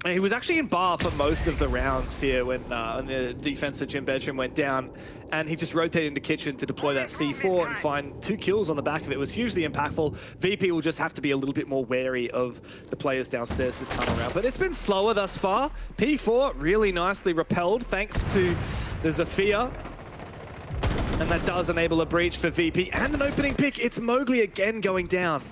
Speaker 13: And he was actually in bar for most of the rounds here when the defense at Gym Bedroom went down, and he just rotated into kitchen to deploy that C4 and find 2 kills on the back of it. It was hugely impactful. VP will just have to be a little bit more wary of the players downstairs this time around. But it's been slower thus far. P4 really nicely repelled thanks to the Zofia. And that does enable a breach for VP and an opening pick. It's Mowgli again going down.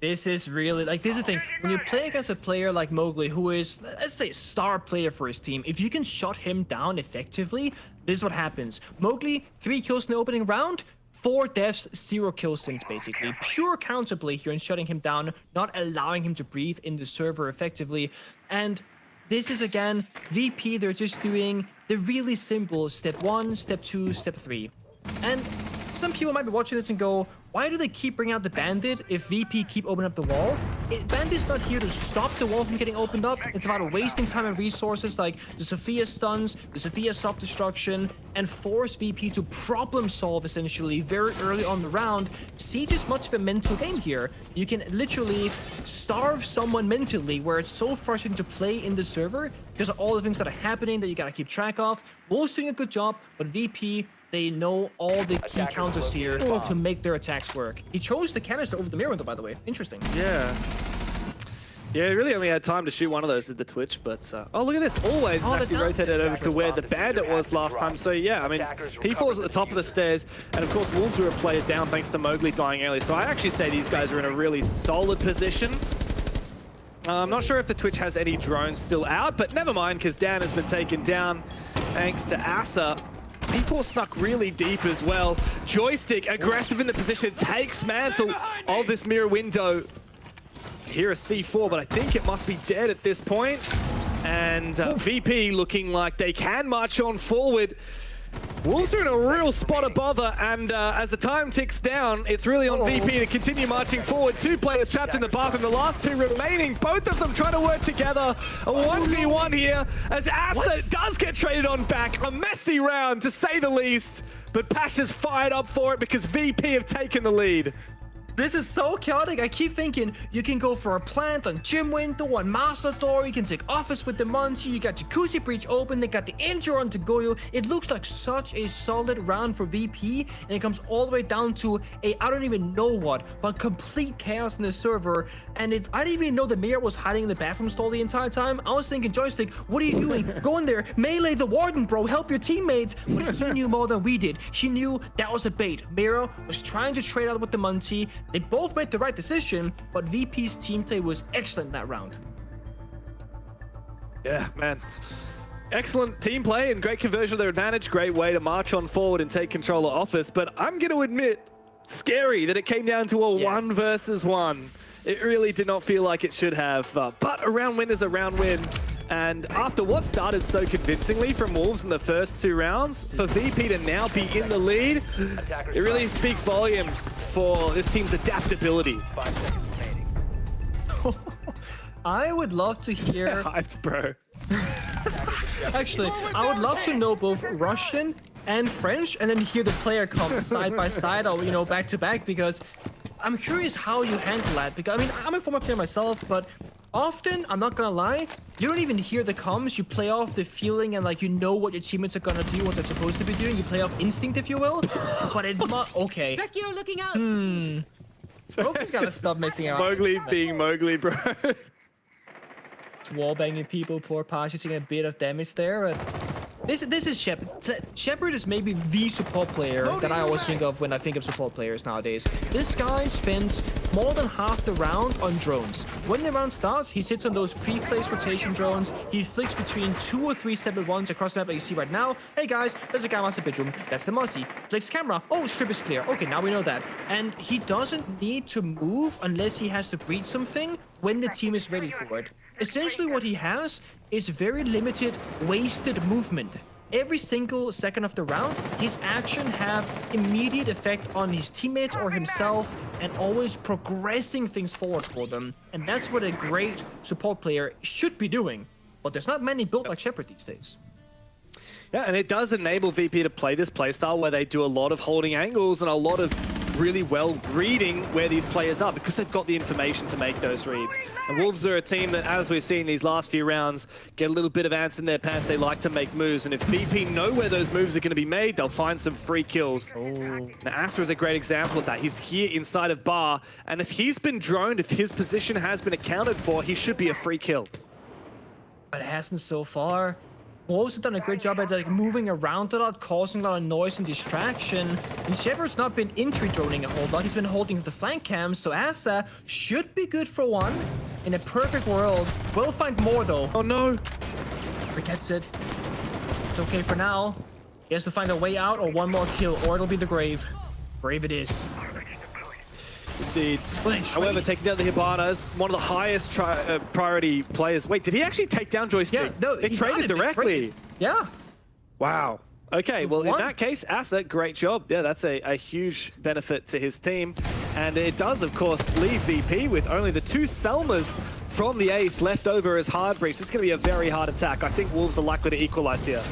Speaker 14: This is really, like, this is the thing. When you play against a player like Mowgli, who is, let's say, a star player for his team, if you can shut him down effectively, this is what happens. Mowgli, 3 kills in the opening round, 4 deaths, 0 kill stinks, basically. Pure counterplay here and shutting him down, not allowing him to breathe in the server effectively. And this is, again, VP, they're just doing the really simple step 1, step 2, step 3. And some people might be watching this and go, why do they keep bringing out the Bandit if VP keep opening up the wall? Bandit's not here to stop the wall from getting opened up. It's about wasting time and resources like the Zofia stuns, the Zofia self-destruction, and force VP to problem solve essentially very early on the round. Siege is much of a mental game here. You can literally starve someone mentally where it's so frustrating to play in the server because of all the things that are happening that you gotta keep track of. Wolves doing a good job, but VP, they know all the key counters here to make their attacks work. He chose the canister over the mirror window, by the way. Interesting.
Speaker 13: Yeah. Yeah, he really only had time to shoot one of those at the Twitch, but... oh, look at this. Always actually rotated over to where the Bandit was last time. So, yeah, I mean, P4's at the top of the stairs, and, of course, Wolves were a player down thanks to Mowgli dying early. So I actually say these guys are in a really solid position. I'm not sure if the Twitch has any drones still out, but never mind, because Dan has been taken down thanks to Asa. P4 snuck really deep as well. Joystick, aggressive in the position, takes mantle of this mirror window. Here is C4, but I think it must be dead at this point. And VP looking like they can march on forward. Wolves are in a real spot of bother, and as the time ticks down, it's really on VP to continue marching forward. 2 players trapped in the bathroom, the last 2 remaining, both of them trying to work together. A 1v1 here, as Asta does get traded on back. A messy round, to say the least, but Pasha's fired up for it because VP have taken the lead.
Speaker 14: This is so chaotic. I keep thinking you can go for a plant on Gym Window, on Master Door. You can take office with the Monty. You got Jacuzzi Breach open. They got the Injure on Goyo. It looks like such a solid round for VP. And it comes all the way down to a, I don't even know what, but complete chaos in the server. And I didn't even know the Mayor was hiding in the bathroom stall the entire time. I was thinking, Joystick, what are you doing? Go in there, melee the Warden, bro. Help your teammates. But he knew more than we did. He knew that was a bait. Mira was trying to trade out with the Monty. They both made the right decision, but VP's team play was excellent that round.
Speaker 13: Yeah, man. Excellent team play and great conversion of their advantage. Great way to march on forward and take control of office. But I'm going to admit, scary that it came down to a 1 versus 1. It really did not feel like it should have. But a round win is a round win. And after what started so convincingly from Wolves in the first 2 rounds, for VP to now be in the lead, it really speaks volumes for this team's adaptability.
Speaker 14: I would love to hear...
Speaker 13: Hyped, bro.
Speaker 14: Actually, I would love to know both Russian and French, and then hear the player come side by side or, you know, back to back, because I'm curious how you handle that. Because, I mean, I'm a former player myself, but often, I'm not gonna lie, you don't even hear the comms. You play off the feeling and, like, you know what your teammates are gonna do, what they're supposed to be doing. You play off instinct, if you will. But it must... Okay.
Speaker 6: Specchio looking out.
Speaker 14: Mowgli's gotta stop missing out.
Speaker 13: Mowgli being Mowgli, bro.
Speaker 14: Wallbanging people, poor Pasha taking a bit of damage there, but This is Shepard. Shepard is maybe the support player that I always think of when I think of support players nowadays. This guy spends more than half the round on drones. When the round starts, he sits on those pre-placed rotation drones. He flicks between 2 or 3 separate ones across the map like you see right now. Hey guys, there's a guy master bedroom. That's the Mossy. Flicks camera. Oh, strip is clear. Okay, now we know that. And he doesn't need to move unless he has to breach something when the team is ready for it. Essentially what he has is very limited wasted movement. Every single second of the round, his action have immediate effect on his teammates or himself and always progressing things forward for them. And that's what a great support player should be doing. But there's not many built like Shepard these days.
Speaker 13: Yeah, and it does enable VP to play this playstyle where they do a lot of holding angles and a lot of really well reading where these players are because they've got the information to make those reads. And Wolves are a team that, as we've seen these last few rounds, get a little bit of ants in their pants. They like to make moves, and if VP know where those moves are going to be made, they'll find some free kills. Now, Asa is a great example of that. He's here inside of Bar, and if he's been droned, if his position has been accounted for, he should be a free kill.
Speaker 14: But it hasn't so far. Wolves have done a great job at like moving around a lot, causing a lot of noise and distraction. And Shepard's not been entry droning a whole lot. He's been holding the flank cams, so Asa should be good for one. In a perfect world, we'll find more though.
Speaker 13: Oh no!
Speaker 14: Forgets it. It's okay for now. He has to find a way out or one more kill, or it'll be the grave. Grave it is.
Speaker 13: Indeed. However, taking down the Hibana is one of the highest priority players. Wait, did he actually take down Joystick?
Speaker 14: Yeah, no,
Speaker 13: they traded directly.
Speaker 14: Yeah.
Speaker 13: Wow. Okay, well, in that case, Asa, great job. Yeah, that's a huge benefit to his team. And it does, of course, leave VP with only the 2 Selmas from the ace left over as hard breach. This is going to be a very hard attack. I think Wolves are likely to equalize here.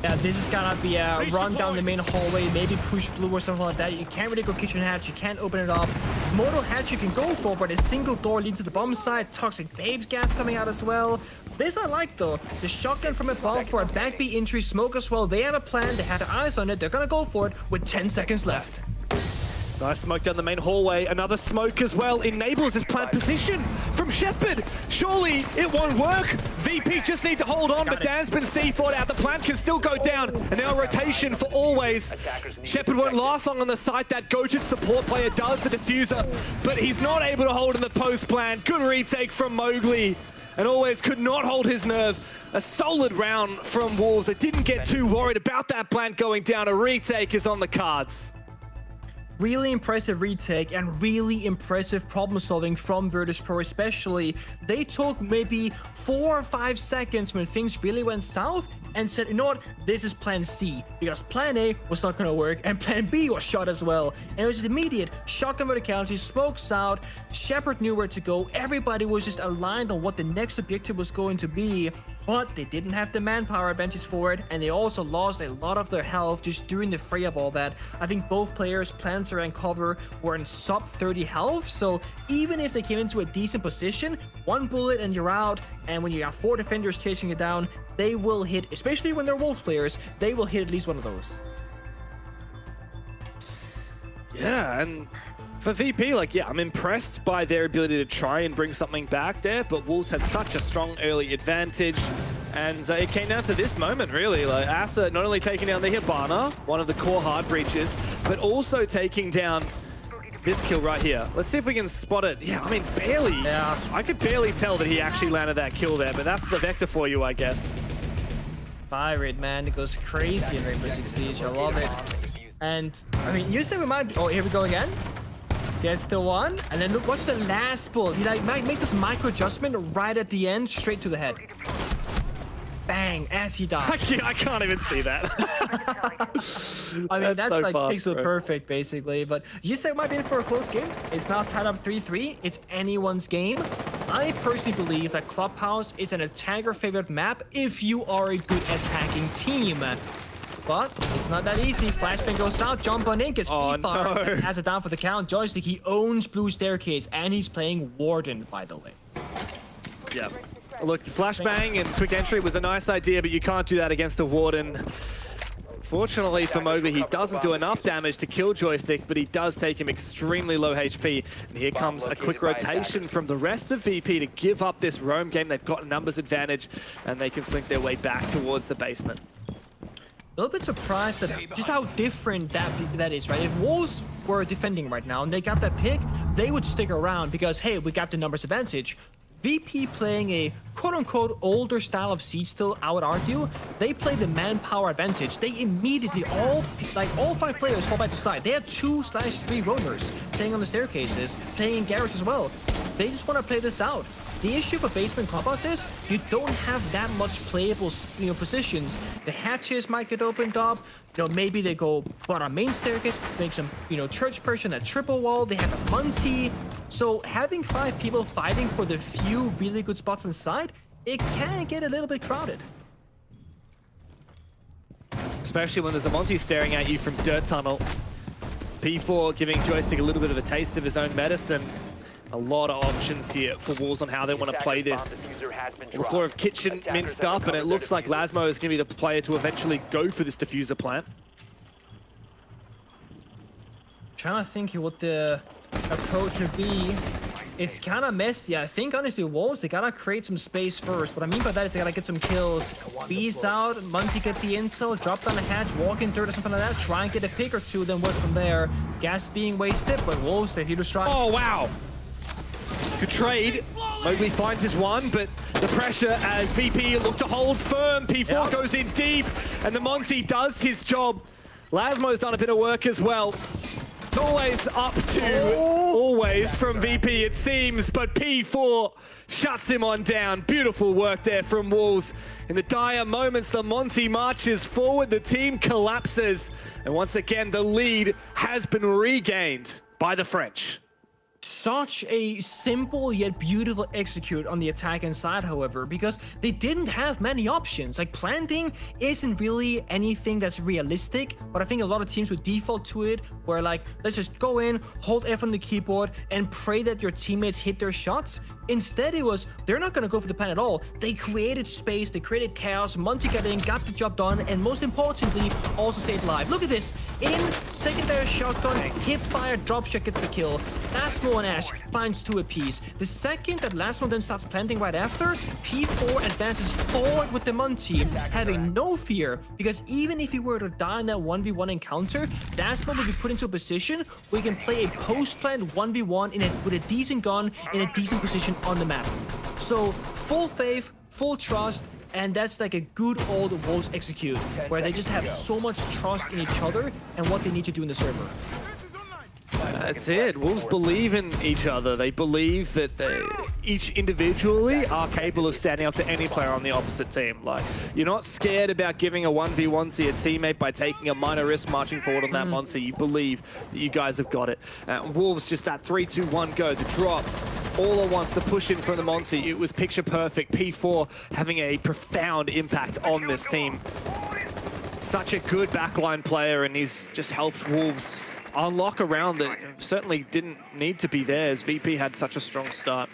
Speaker 14: Yeah, this is gonna be a run down the main hallway, maybe push blue or something like that. You can't really go kitchen hatch, you can't open it up. Moto hatch you can go for, but a single door leads to the bomb side. Toxic babes gas coming out as well. This I like though. The shotgun from above for a back B entry, smoke as well. They have a plan, they have their eyes on it, they're gonna go for it with 10 seconds left.
Speaker 13: Nice smoke down the main hallway. Another smoke as well enables his plant position from Shepard. Surely it won't work. VP just need to hold on, but Dan's been C4'd out. The plant can still go down. And now rotation for always. Shepard won't last long on the site. That goated support player does the diffuser, but he's not able to hold in the post plant. Good retake from Mowgli. And always could not hold his nerve. A solid round from Wolves. They didn't get too worried about that plant going down. A retake is on the cards.
Speaker 14: Really impressive retake and really impressive problem solving from Virtus.Pro especially. They took maybe 4 or 5 seconds when things really went south and said, you know what, this is plan C, because plan A was not going to work and plan B was shot as well. And it was immediate shotgun verticality, smokes out, Shepard knew where to go, everybody was just aligned on what the next objective was going to be. But they didn't have the manpower advantage for it, and they also lost a lot of their health just during the fray of all that. I think both players, Planter and Cover, were in sub 30 health, so even if they came into a decent position, 1 bullet and you're out, and when you have 4 defenders chasing you down, they will hit, especially when they're Wolves players, they will hit at least one of those.
Speaker 13: Yeah, and for VP, like, yeah, I'm impressed by their ability to try and bring something back there, but Wolves had such a strong early advantage, and it came down to this moment, really. Like, Asa not only taking down the Hibana, one of the core hard breaches, but also taking down this kill right here. Let's see if we can spot it. Yeah, I mean, barely.
Speaker 14: Yeah.
Speaker 13: I could barely tell that he actually landed that kill there, but that's the vector for you, I guess.
Speaker 14: Pirate, man, it goes crazy in Rainbow Six Siege. I love it. And, I mean, you said we might... Oh, here we go again. Gets the one, and then look, watch the last bullet. He like makes this micro adjustment right at the end, straight to the head. Bang, as he dies.
Speaker 13: I can't even see that.
Speaker 14: I mean, that's
Speaker 13: so
Speaker 14: like
Speaker 13: fast,
Speaker 14: pixel
Speaker 13: bro.
Speaker 14: perfect, basically. But you said it might be in for a close game. It's now tied up 3-3. It's anyone's game. I personally believe that Clubhouse is an attacker favorite map if you are a good attacking team. But it's not that easy. Flashbang goes out, jump on in, gets pre-fired, has it down for the count. Joystick, he owns Blue Staircase, and he's playing Warden, by the way.
Speaker 13: Yeah. Look, flashbang and quick entry was a nice idea, but you can't do that against the Warden. Fortunately for Mowgli, he doesn't do enough damage to kill Joystick, but he does take him extremely low HP. And here comes a quick rotation from the rest of VP to give up this roam game. They've got a numbers advantage, and they can slink their way back towards the basement.
Speaker 14: a little bit surprised at just how different that is, right? If Wolves were defending right now and they got that pick, they would stick around because, hey, we got the numbers advantage. VP playing a quote-unquote older style of Siege still, I would argue, they play the manpower advantage. They immediately, all 5 players fall back to side. They had 2/3 roamers playing on the staircases, playing in garage as well. They just want to play this out. The issue for basement clubhouse is you don't have that much playable, positions. The hatches might get opened up. Maybe they go bottom main staircase, make some, church person at triple wall. They have a Munty. So having 5 people fighting for the few really good spots inside, it can get a little bit crowded.
Speaker 13: Especially when there's a Monty staring at you from Dirt Tunnel. P4 giving Joystick a little bit of a taste of his own medicine. A lot of options here for Wolves on how they want to play this. The floor of Kitchen minced up, and it looks like Lasmo is going to be the player to eventually go for this diffuser plant.
Speaker 14: Trying to think what the approach would be. It's kind of messy. I think, honestly, Wolves, they gotta create some space first. What I mean by that is they gotta get some kills. Bees out, Munty get the intel, drop down the hatch, walk in dirt or something like that, try and get a pick or two, then work from there. Gas being wasted, but Wolves, they need to strike.
Speaker 13: Oh, wow! Good trade. Mowgli finds his one, but the pressure as VP look to hold firm. P4 goes in deep, and the Monty does his job. Lasmo's done a bit of work as well. It's always up to always from VP, it seems, but P4 shuts him on down. Beautiful work there from Wolves. In the dire moments, the Monty marches forward, the team collapses, and once again, the lead has been regained by the French.
Speaker 14: Such a simple yet beautiful execute on the attacking side, however, because they didn't have many options. Like, planting isn't really anything that's realistic, but I think a lot of teams would default to it, where like, let's just go in, hold F on the keyboard, and pray that your teammates hit their shots. Instead, it was, they're not going to go for the plan at all. They created space, they created chaos, Monty got in, got the job done, and most importantly, also stayed alive. Look at this. In secondary shotgun, hip fire, drop shot gets the kill. Lasmo and Ash finds 2 apiece. The second that Lasmo then starts planting right after, P4 advances forward with the Monty, having no fear, because even if he were to die in that 1v1 encounter, Lasmo will be put into a position where he can play a post-plant 1v1 with a decent gun in a decent position on the map. So full faith, full trust, and that's like a good old Wolves execute, where they just have so much trust in each other and what they need to do in the server.
Speaker 13: That's it. Wolves believe in each other. They believe that they each individually are capable of standing up to any player on the opposite team. Like, you're not scared about giving a 1v1 to your teammate by taking a minor risk marching forward on that monster. You believe that you guys have got it. Wolves just that 3-2-1 go, the drop. All at once, the push in from the Monty, it was picture perfect. P4 having a profound impact on this team. Such a good backline player, and he's just helped Wolves unlock a round that certainly didn't need to be there, as VP had such a strong start.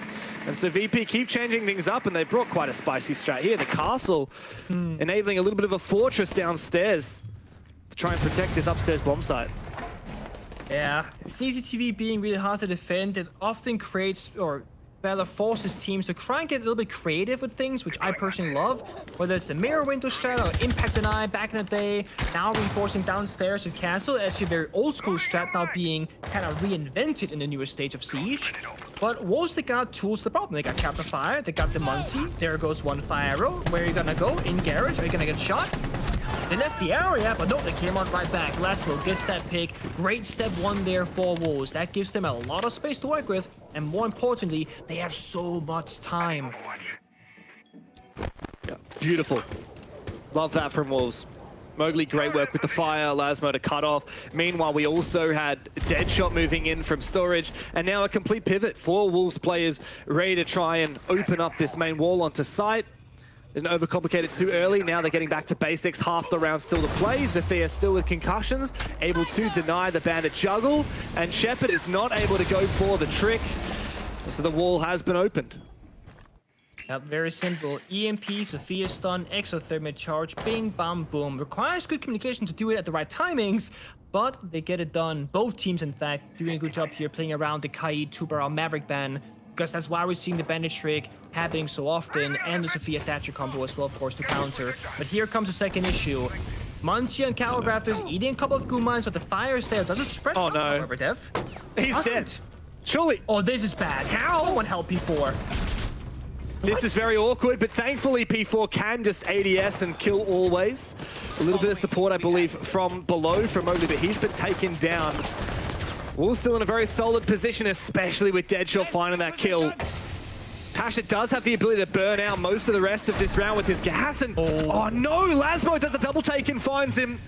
Speaker 13: And so VP keep changing things up, and they brought quite a spicy strat here. The castle enabling a little bit of a fortress downstairs to try and protect this upstairs bomb site.
Speaker 14: Yeah, CCTV being really hard to defend, it often creates, or rather forces teams to try and get a little bit creative with things, which I personally love. Whether it's the mirror window strat or impact deny back in the day, now reinforcing downstairs with castle, actually very old school strat now being kind of reinvented in the newest stage of Siege. But Wolves, they got tools to the problem. They got Capture Fire, they got the Monty, there goes one fire arrow. Where are you gonna go? In garage? Are you gonna get shot? They left the area, but no, they came on right back. Lasmo gets that pick. Great step 1 there for Wolves. That gives them a lot of space to work with, and more importantly, they have so much time.
Speaker 13: Yeah, beautiful. Love that from Wolves. Mowgli, great work with the fire. Lasmo to cut off. Meanwhile, we also had Deadshot moving in from storage, and now a complete pivot for Wolves players ready to try and open up this main wall onto site. Didn't overcomplicate it too early. Now they're getting back to basics. Half the round still to play. Zafia still with concussions, able to deny the bandit juggle. And Shepard is not able to go for the trick. So the wall has been opened.
Speaker 14: Yep, very simple. EMP, Zafia stun, exothermic charge, bing, bam, boom. Requires good communication to do it at the right timings, but they get it done. Both teams, in fact, doing a good job here, playing around the Kaid 2-barrel Maverick ban, because that's why we're seeing the bandit trick happening so often, and the Zafia Thatcher combo as well, of course, to counter. But here comes the second issue. Monty and Caligrafters eating a couple of goo mines, but the fire's there. Doesn't spread.
Speaker 13: Oh, no.
Speaker 14: However, Dev.
Speaker 13: He's dead. Surely.
Speaker 14: Oh, this is bad. How? No one help P4.
Speaker 13: This is very awkward, but thankfully P4 can just ADS and kill always. A little bit of support, I believe, from below from Mowgli, but he's been taken down. Wolves still in a very solid position, especially with Deadshot finding that kill. Pasha does have the ability to burn out most of the rest of this round with his gas, and oh no, Lasmo does a double take and finds him.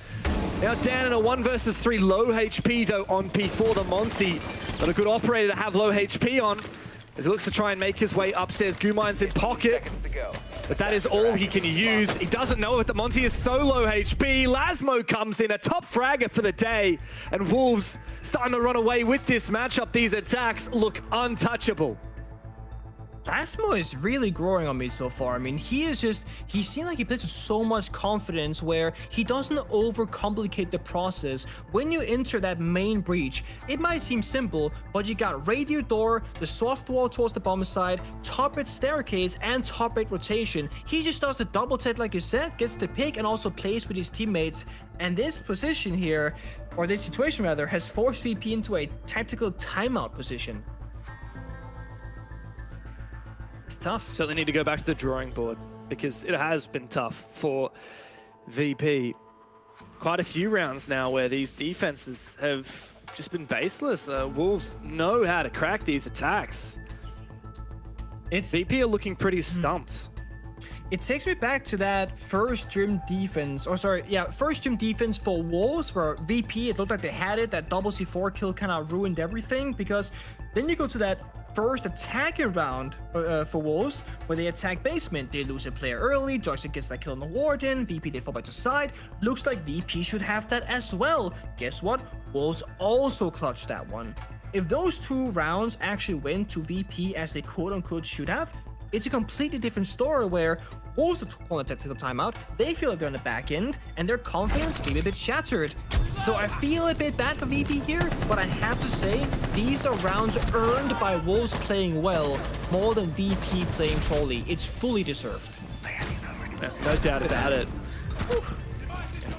Speaker 13: Now down in a 1 versus 3, low HP though on P4, the Monty. But a good operator to have low HP on, as he looks to try and make his way upstairs. Goo mines in pocket, but that is all he can use. He doesn't know it, the Monty is so low HP. Lasmo comes in, a top fragger for the day, and Wolves starting to run away with this matchup. These attacks look untouchable.
Speaker 14: Lasmo is really growing on me so far. I mean, he seems like he plays with so much confidence where he doesn't overcomplicate the process. When you enter that main breach, it might seem simple, but you got radio door, the soft wall towards the bomb side, top rate staircase, and top rate rotation. He just does the double take like you said, gets the pick, and also plays with his teammates. And this position here, or this situation rather, has forced VP into a tactical timeout position. It's tough.
Speaker 13: Certainly need to go back to the drawing board, because it has been tough for VP. Quite a few rounds now where these defenses have just been baseless. Wolves know how to crack these attacks. VP are looking pretty stumped.
Speaker 14: It takes me back to that first gym defense, first gym defense for Wolves, where VP, it looked like they had it. That double C4 kill kind of ruined everything, because then you go to that first attacking round for Wolves, where they attack basement. They lose a player early, Joystick gets that kill on the Warden, VP they fall back to side. Looks like VP should have that as well. Guess what? Wolves also clutched that one. If those 2 rounds actually went to VP as they quote-unquote should have, it's a completely different story where Wolves are calling a tactical timeout, they feel like they're on the back end, and their confidence may be a bit shattered. So I feel a bit bad for VP here, but I have to say, these are rounds earned by Wolves playing well, more than VP playing poorly. It's fully deserved.
Speaker 13: Yeah, no doubt about it.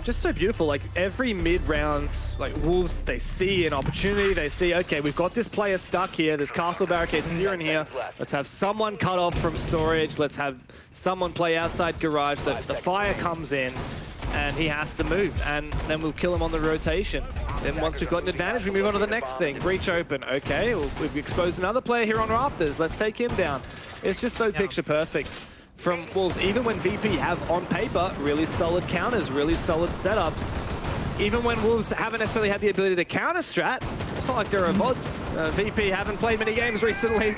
Speaker 13: Just so beautiful, like every mid-round, like Wolves, they see an opportunity, they see, okay, we've got this player stuck here, there's castle barricades here and here, let's have someone cut off from storage, let's have someone play outside garage, the fire comes in, and he has to move, and then we'll kill him on the rotation. Then once we've got an advantage, we move on to the next thing. Breach open, okay, well, we've exposed another player here on Rafters, let's take him down. It's just so picture perfect from Wolves, even when VP have on paper really solid counters, really solid setups. Even when Wolves haven't necessarily had the ability to counter strat, it's not like there are mods. VP haven't played many games recently,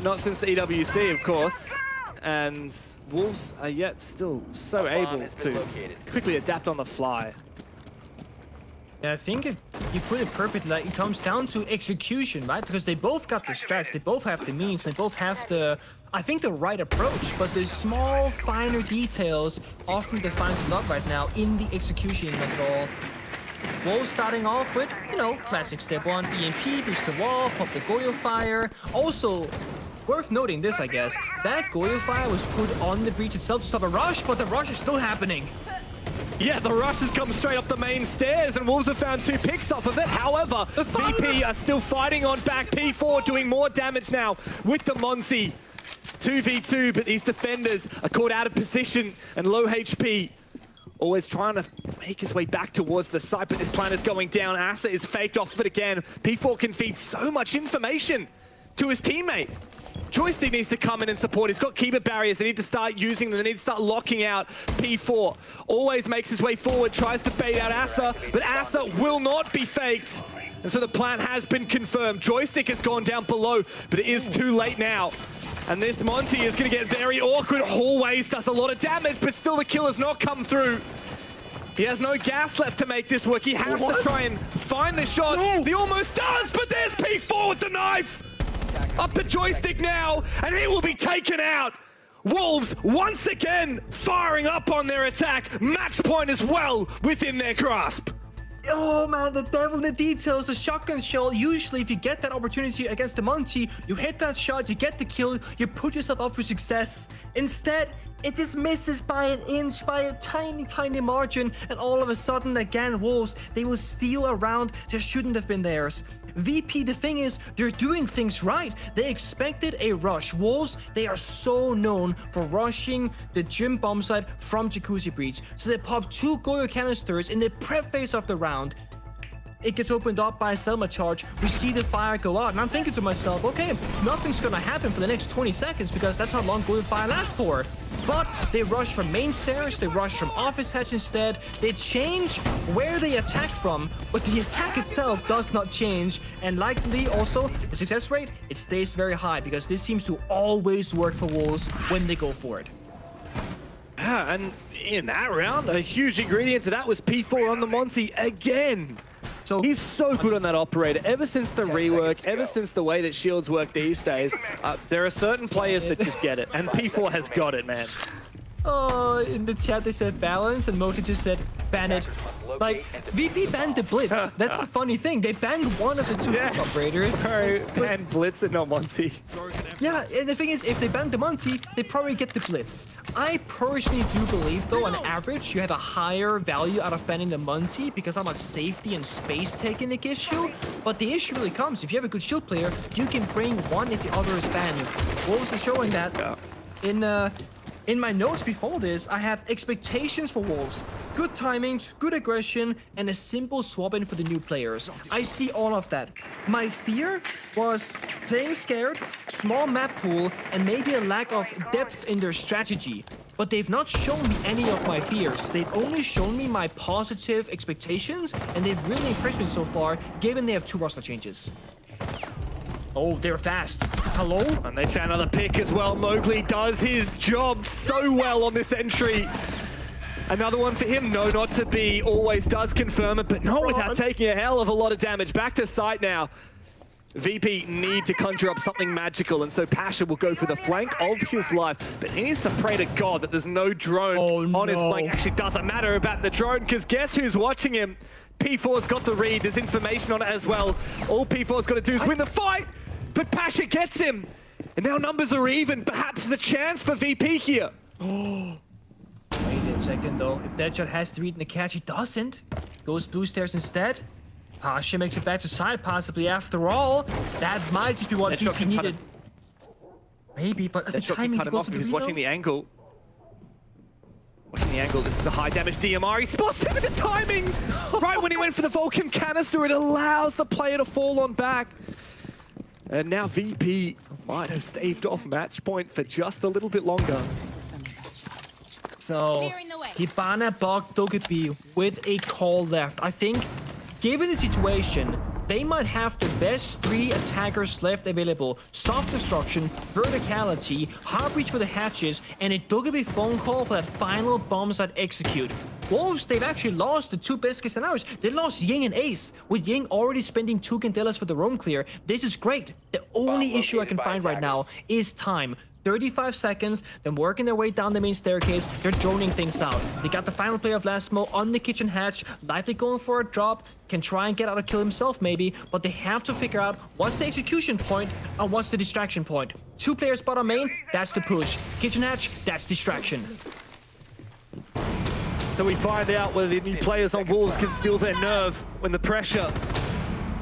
Speaker 13: not since the EWC, of course. And Wolves are yet still so able to quickly adapt on the fly.
Speaker 14: Yeah, I think you put it perfectly. Like, it comes down to execution, right? Because they both got the strats, they both have the means, they both have the, I think, the right approach. But the small, finer details often defines a lot right now in the execution of it all. Wolves starting off with, you know, classic step 1, EMP, breach the wall, pop the Goyo fire. Also, worth noting this, I guess, that Goyo fire was put on the breach itself to stop a rush, but the rush is still happening.
Speaker 13: Yeah, the rush has come straight up the main stairs, and Wolves have found 2 picks off of it. However, VP are still fighting on back. P4 doing more damage now with the Monty. 2v2, but these defenders are caught out of position and low HP. Always trying to make his way back towards the site, but this plan is going down. Asa is faked off of it again. P4 can feed so much information to his teammate. Joystick needs to come in and support. He's got keeper barriers. They need to start using them. They need to start locking out P4. Always makes his way forward, tries to bait out Asa, but Asa will not be faked. And so the plan has been confirmed. Joystick has gone down below, but it is too late now. And this Monty is going to get very awkward. Always does a lot of damage, but still the kill has not come through. He has no gas left to make this work. He has to try and find the shot. No. He almost does, but there's P4 with the knife. Up the Joystick now, and he will be taken out. Wolves once again firing up on their attack. Match point as well within their grasp.
Speaker 14: Oh man, the devil in the details, the shotgun shell. Usually if you get that opportunity against the Monty, you hit that shot, you get the kill, you put yourself up for success. Instead, it just misses by an inch, by a tiny margin, and all of a sudden, again, Wolves, they will steal a round that shouldn't have been theirs. VP, the thing is, they're doing things right. They expected a rush. Wolves, they are so known for rushing the gym bomb site from Jacuzzi Breach. So they pop 2 Goyo canisters in the prep phase of the round. It gets opened up by a Selma charge. We see the fire go out, and I'm thinking to myself, okay, nothing's gonna happen for the next 20 seconds because that's how long Goyo fire lasts for. But they rush from main stairs, they rush from office hatch instead. They change where they attack from, but the attack itself does not change. And likely also, the success rate, it stays very high because this seems to always work for Wolves when they go for it.
Speaker 13: Yeah, and in that round, a huge ingredient to that was P4 on the Monty again. So he's so good on that operator. Ever since the rework, ever since the way that shields work these days, there are certain players that just get it, and P4 has got it, man.
Speaker 14: Oh, in the chat they said balance, and Moki just said ban it. Like, VP banned the Blitz. That's the funny thing. They banned one of the 2 operators.
Speaker 13: And Blitz and not Monty.
Speaker 14: Yeah, and the thing is, if they ban the Monty, they probably get the Blitz. I personally do believe, though, on average, you have a higher value out of banning the Monty because how much safety and space taking it gives you. But the issue really comes, if you have a good shield player, you can bring one if the other is banned. Wolves is showing that. In my notes before this, I have expectations for Wolves. Good timings, good aggression, and a simple swap-in for the new players. I see all of that. My fear was playing scared, small map pool, and maybe a lack of depth in their strategy. But they've not shown me any of my fears. They've only shown me my positive expectations, and they've really impressed me so far, given they have 2 roster changes. Oh, they're fast. Hello?
Speaker 13: And they found another pick as well. Mowgli does his job so well on this entry. Another one for him. No, not to be. Always does confirm it, but not without taking a hell of a lot of damage. Back to site now. VP need to conjure up something magical, and so Pasha will go for the flank of his life, but he needs to pray to God that there's no drone on his flank. Actually, doesn't matter about the drone, because guess who's watching him? P4's got the read. There's information on it as well. All P4's got to do is win the fight, but Pasha gets him. And now numbers are even. Perhaps there's a chance for VP here.
Speaker 14: Wait a second, though. If Deadshot has to read in the catch, he doesn't. Goes blue stairs instead. Pasha makes it back to side, possibly after all. That might just be what VP needed. Maybe, but at the timing, he goes to the
Speaker 13: He's watching the angle. Watching the angle, this is a high damage DMR. He spots him with the timing! Right when he went for the Vulcan canister, it allows the player to fall on back. And now VP might have staved off match point for just a little bit longer.
Speaker 14: So, Hibana bugged Dogebi with a call left. I think, given the situation, they might have the best 3 attackers left available. Soft Destruction, Verticality, Hard Breach for the hatches, and a Dogebi phone call for that final bomb site execute. Wolves, they've actually lost the 2 best case scenarios. They lost Ying and Ace, with Ying already spending 2 Candelas for the roam clear. This is great. The only issue I can find right now is time. 35 seconds, then working their way down the main staircase, they're droning things out. They got the final play of Lasmo on the kitchen hatch, likely going for a drop, can try and get out a kill himself maybe, but they have to figure out what's the execution point and what's the distraction point. 2 players bottom main, that's the push. Kitchen hatch, that's distraction.
Speaker 13: So we find out whether the new players on Wolves can steal their nerve when the pressure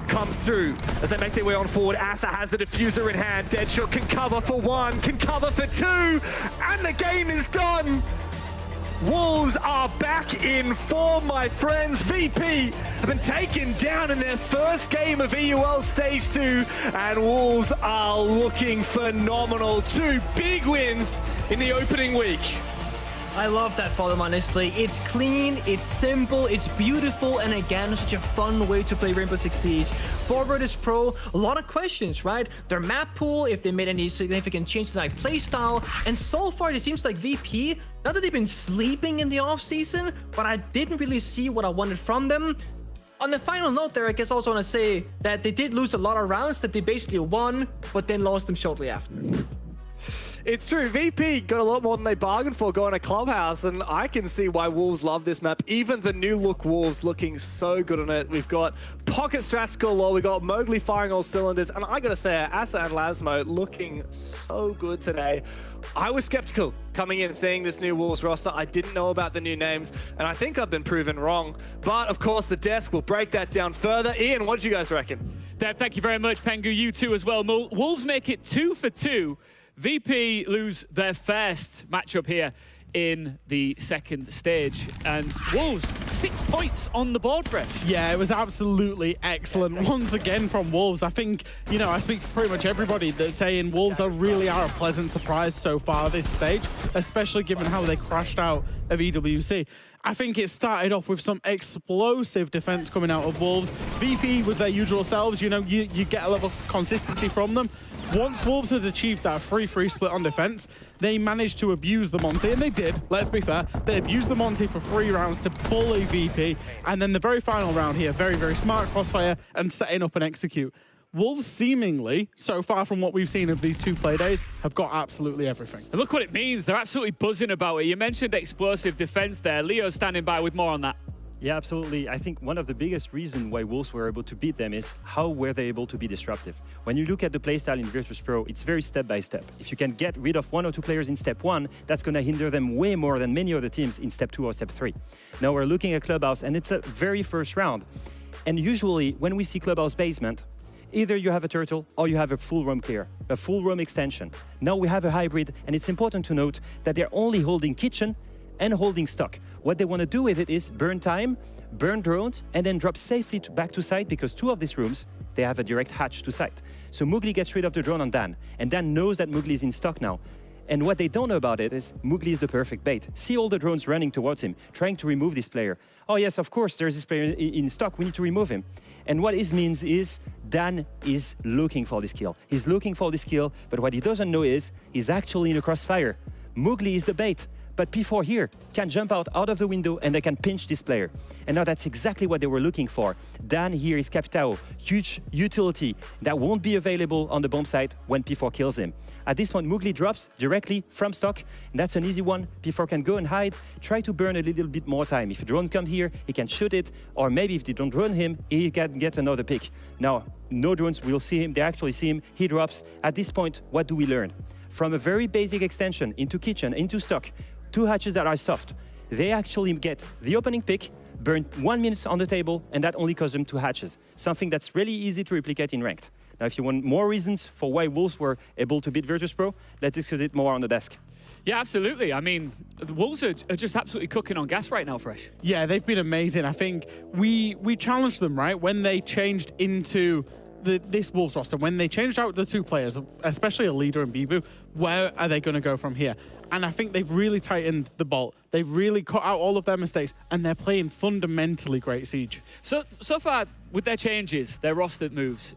Speaker 13: comes through as they make their way on forward. Asa has the diffuser in hand. Deadshot can cover for 1, can cover for 2, and the game is done. Wolves are back in form, my friends. VP have been taken down in their first game of EUL Stage 2, and Wolves are looking phenomenal. 2 big wins in the opening week.
Speaker 14: I love that for them, honestly. It's clean, it's simple, it's beautiful, and again, such a fun way to play Rainbow Six Siege. For Virtus.Pro, a lot of questions, right? Their map pool, if they made any significant change to their playstyle, and so far it seems like VP, not that they've been sleeping in the off-season, but I didn't really see what I wanted from them. On the final note there, I guess I also want to say that they did lose a lot of rounds that they basically won, but then lost them shortly after.
Speaker 13: It's true. VP got a lot more than they bargained for going to Clubhouse, and I can see why Wolves love this map. Even the new look Wolves looking so good on it. We've got pocket strats galore. We've got Mowgli firing all cylinders, and I gotta say, Asa and Lasmo looking so good today. I was skeptical coming in seeing this new Wolves roster. I didn't know about the new names, and I think I've been proven wrong. But of course, the desk will break that down further. Ian, what did you guys reckon?
Speaker 1: Dev, thank you very much. Pengu, you too as well. Wolves make it 2 for 2. VP lose their first matchup here in the second stage. And Wolves, 6 points on the board, Fresh.
Speaker 8: Yeah, it was absolutely excellent. Once again from Wolves. I think, you know, I speak for pretty much everybody that's saying Wolves really are a pleasant surprise so far this stage, especially given how they crashed out of EWC. I think it started off with some explosive defense coming out of Wolves. VP was their usual selves. You know, you get a level of consistency from them. Once Wolves had achieved that 3-3 split on defense, they managed to abuse the Monty, and they did, let's be fair. They abused the Monty for 3 rounds to bully VP, and then the very final round here, very, very smart crossfire and setting up and execute. Wolves seemingly, so far from what we've seen of these 2 play days, have got absolutely everything.
Speaker 1: And look what it means. They're absolutely buzzing about it. You mentioned explosive defense there. Leo's standing by with more on that.
Speaker 7: Yeah, absolutely. I think one of the biggest reasons why Wolves were able to beat them is how were they able to be disruptive. When you look at the playstyle in Virtus.Pro, it's very step by step. If you can get rid of 1 or 2 players in step 1, that's going to hinder them way more than many other teams in step 2 or step 3. Now we're looking at Clubhouse, and it's a very first round. And usually when we see Clubhouse basement, either you have a turtle or you have a full roam clear, a full roam extension. Now we have a hybrid, and it's important to note that they're only holding kitchen and holding stock. What they want to do with it is burn time, burn drones, and then drop safely back to site, because 2 of these rooms, they have a direct hatch to site. So Mowgli gets rid of the drone on Dan, and Dan knows that Mowgli is in stock now. And what they don't know about it is Mowgli is the perfect bait. See all the drones running towards him, trying to remove this player. Oh yes, of course, there's this player in stock, we need to remove him. And what this means is Dan is looking for this kill. He's looking for this kill, but what he doesn't know is he's actually in a crossfire. Mowgli is the bait. But P4 here can jump out of the window and they can pinch this player. And now that's exactly what they were looking for. Dan here is Capitao, huge utility that won't be available on the bomb site when P4 kills him. At this point, Mowgli drops directly from stock. And that's an easy one. P4 can go and hide, try to burn a little bit more time. If a drone comes here, he can shoot it, or maybe if they don't drone him, he can get another pick. Now, no drones will see him, they actually see him, he drops. At this point, what do we learn? From a very basic extension into kitchen, into stock, 2 hatches that are soft, they actually get the opening pick, burn 1 minute on the table, and that only costs them 2 hatches. Something that's really easy to replicate in ranked. Now, if you want more reasons for why Wolves were able to beat Virtus.Pro, let's discuss it more on the desk.
Speaker 1: Yeah, absolutely. I mean, the Wolves are just absolutely cooking on gas right now, Fresh.
Speaker 8: Yeah, they've been amazing. I think we challenged them, right, when they changed into this Wolves roster, when they changed out the 2 players, especially a leader and Bibu, where are they going to go from here? And I think they've really tightened the bolt. They've really cut out all of their mistakes, and they're playing fundamentally great Siege.
Speaker 1: So far, with their changes, their roster moves,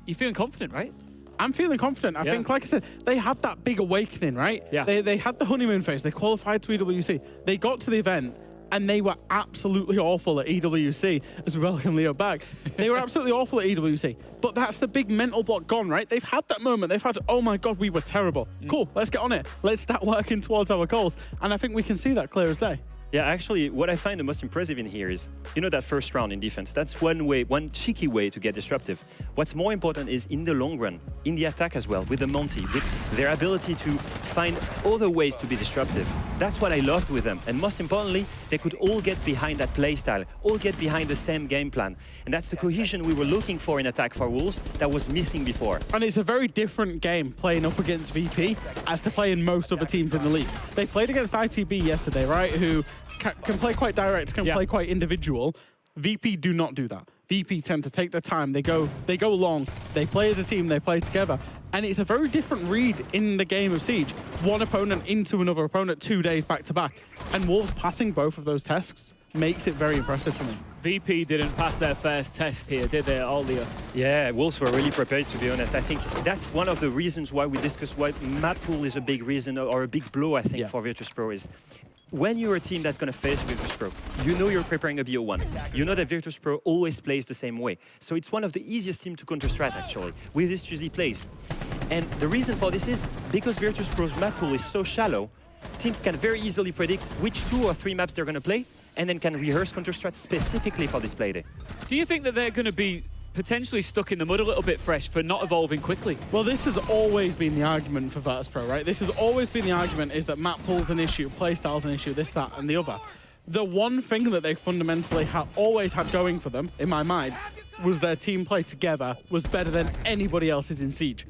Speaker 1: you're feeling confident, right?
Speaker 8: I'm feeling confident. I think, like I said, they had that big awakening, right?
Speaker 1: Yeah.
Speaker 8: They had the honeymoon phase. They qualified to EWC. They got to the event, and they were absolutely awful at EWC, as we welcome Leo back. They were absolutely awful at EWC. But that's the big mental block gone, right? They've had that moment. They've had, oh my God, we were terrible. Cool, let's get on it. Let's start working towards our goals. And I think we can see that clear as day.
Speaker 7: Yeah, actually, what I find the most impressive in here is, you know, that first round in defense. That's one way, one cheeky way to get disruptive. What's more important is in the long run, in the attack as well, with the Monty, with their ability to find other ways to be disruptive. That's what I loved with them. And most importantly, they could all get behind that play style, all get behind the same game plan. And that's the cohesion we were looking for in attack for Wolves that was missing before.
Speaker 8: And it's a very different game playing up against VP as to playing most other teams in the league. They played against ITB yesterday, right, who can play quite direct, can play quite individual. VP do not do that. VP tend to take their time. They go long. They play as a team. They play together. And it's a very different read in the game of Siege. One opponent into another opponent 2 days back to back. And Wolves passing both of those tests makes it very impressive for me.
Speaker 1: VP didn't pass their first test here, did they, Leo?
Speaker 7: Yeah, Wolves were really prepared, to be honest. I think that's one of the reasons why we discussed why map pool is a big reason or a big blow, I think, for Virtus.Pro is when you're a team that's going to face Virtus.Pro, you know you're preparing a BO1. You know that Virtus.Pro always plays the same way. So it's one of the easiest teams to counter-strat, actually, with this choosy plays. And the reason for this is because Virtus.Pro's map pool is so shallow, teams can very easily predict which 2 or 3 maps they're going to play, and then can rehearse counter-strat specifically for this playday.
Speaker 1: Do you think that they're going to be potentially stuck in the mud a little bit, Fresh, for not evolving quickly?
Speaker 8: Well, this has always been the argument for Virtus.Pro, right? This has always been the argument is that map pool's an issue, playstyle's an issue, this, that, and the other. The one thing that they fundamentally always had going for them, in my mind, was their team play together was better than anybody else's in Siege.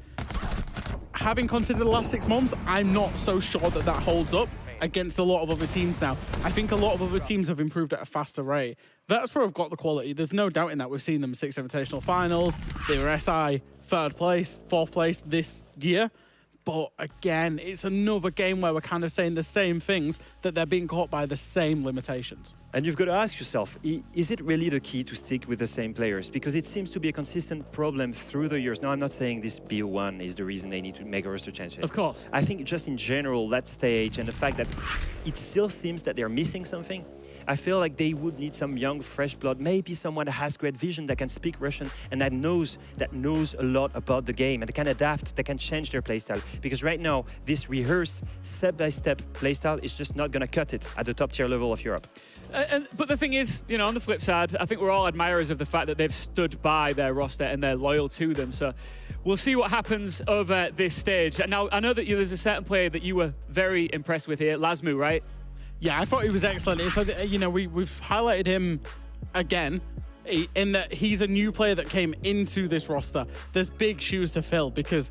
Speaker 8: Having considered the last 6 months, I'm not so sure that that holds up against a lot of other teams now. I think a lot of other teams have improved at a faster rate. Virtus.Pro have got the quality. There's no doubt in that. We've seen them 6 Invitational finals. They were SI 3rd place, 4th place this year. But again, it's another game where we're kind of saying the same things, that they're being caught by the same limitations.
Speaker 7: And you've got to ask yourself, is it really the key to stick with the same players? Because it seems to be a consistent problem through the years. Now, I'm not saying this BO1 is the reason they need to make a roster change.
Speaker 1: Of course.
Speaker 7: I think just in general, that stage and the fact that it still seems that they're missing something, I feel like they would need some young, fresh blood, maybe someone that has great vision, that can speak Russian, and that knows a lot about the game, and that can adapt, that can change their playstyle. Because right now, this rehearsed, step-by-step playstyle is just not going to cut it at the top-tier level of Europe.
Speaker 1: But the thing is, you know, on the flip side, I think we're all admirers of the fact that they've stood by their roster and they're loyal to them. So we'll see what happens over this stage. Now, I know that there's a certain player that you were very impressed with here, Lasmu, right?
Speaker 8: Yeah, I thought he was excellent. It's like, you know, we've highlighted him again in that he's a new player that came into this roster. There's big shoes to fill because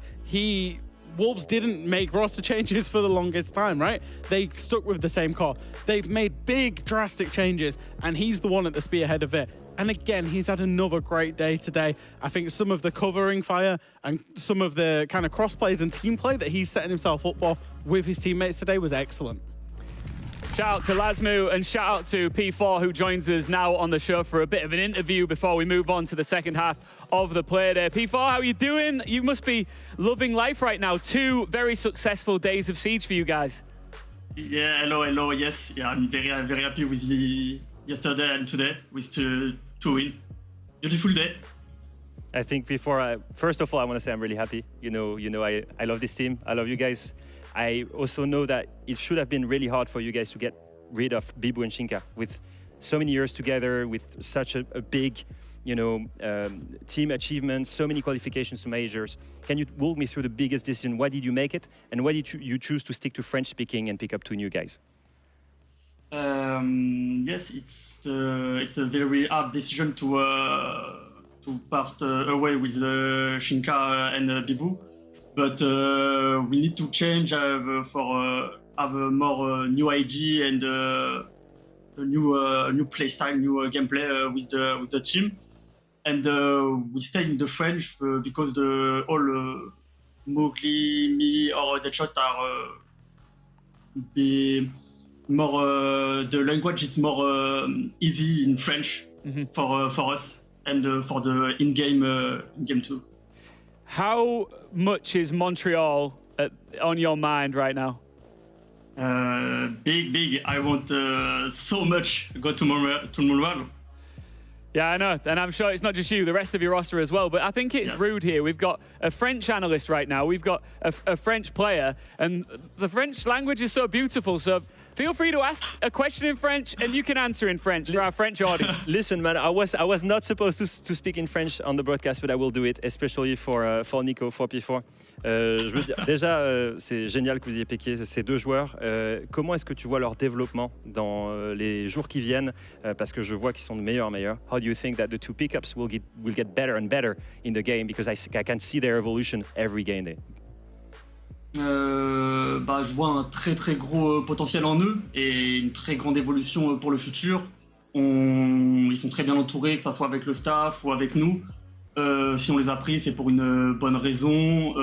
Speaker 8: Wolves didn't make roster changes for the longest time, right? They stuck with the same core. They've made big, drastic changes, and he's the one at the spearhead of it. And again, he's had another great day today. I think some of the covering fire and some of the kind of cross plays and team play that he's setting himself up for with his teammates today was excellent.
Speaker 1: Shout out to Lasmu and shout out to P4 who joins us now on the show for a bit of an interview before we move on to the second half of the play day. P4, how are you doing? You must be loving life right now. 2 very successful days of Siege for you guys.
Speaker 17: Yeah, hello, yes. Yeah, I'm very happy with the yesterday and today with 2 wins. Beautiful day.
Speaker 7: I think first of all, I want to say I'm really happy. You know, I love this team. I love you guys. I also know that it should have been really hard for you guys to get rid of Bibu and Shinka with so many years together, with such a big, you know, team achievements, so many qualifications to majors. Can you walk me through the biggest decision? Why did you make it? And why did you choose to stick to French speaking and pick up 2 new guys?
Speaker 17: Yes, it's a very hard decision to part away with Shinka and Bibu. But we need to change for have a more new ID and a new play style, new gameplay with the team. And we stay in the French because all Mowgli, me, or the shot are more the language is more easy in French for us and for the in-game too.
Speaker 1: How much is Montreal on your mind right now?
Speaker 17: Big. I want so much go to Montreal.
Speaker 1: Yeah, I know, and I'm sure it's not just you, the rest of your roster as well, but I think it's rude here. We've got a French analyst right now, we've got a French player, and the French language is so beautiful, so feel free to ask a question in French, and you can answer in French for our French audience.
Speaker 7: Listen, man, I was not supposed to speak in French on the broadcast, but I will do it, especially for Nico, for P4. Je veux dire, déjà, c'est génial que vous ayez piqué ces 2 joueurs. Comment est-ce que tu vois leur développement dans les jours qui viennent? Parce que je vois qu'ils sont de meilleurs en meilleurs. How do you think that the 2 pickups will get better and better in the game? Because I can see their evolution every game day.
Speaker 17: Je vois un très gros potentiel en eux et une très grande évolution pour le futur. Ils sont très bien entourés, que ce soit avec le staff ou avec nous. Si on les a pris, c'est pour une bonne raison.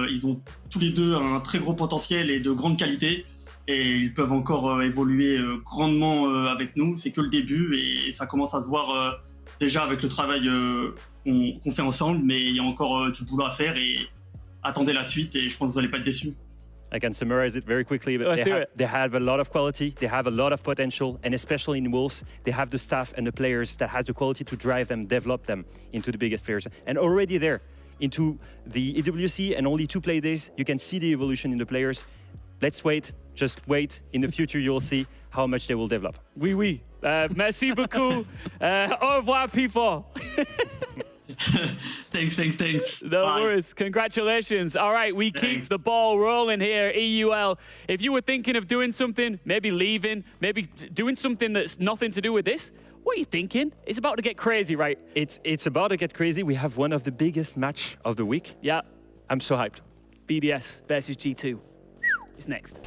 Speaker 17: Ils ont tous les deux un très gros potentiel et de grande qualité. Et ils peuvent encore évoluer grandement avec nous. C'est que le début et ça commence à se voir déjà avec le travail qu'on fait ensemble. Mais il y a encore du boulot à faire et attendez la suite et je pense que vous n'allez pas être déçus.
Speaker 7: I can summarize it very quickly, but
Speaker 1: Let's do it.
Speaker 7: they have a lot of quality, they have a lot of potential, and especially in Wolves, they have the staff and the players that has the quality to drive them, develop them into the biggest players. And already there, into the EWC and only 2 play days, you can see the evolution in the players. Let's wait, just wait. In the future, you'll see how much they will develop.
Speaker 1: Oui. Merci beaucoup. Au revoir, people.
Speaker 17: Thanks.
Speaker 1: No
Speaker 17: Bye.
Speaker 1: worries. Congratulations. All right, we keep the ball rolling here, EUL. If you were thinking of doing something, maybe leaving, maybe doing something that's nothing to do with this, what are you thinking? It's about to get crazy, right?
Speaker 7: It's about to get crazy. We have one of the biggest match of the week.
Speaker 1: Yeah.
Speaker 7: I'm so hyped.
Speaker 1: BDS versus G2 is next.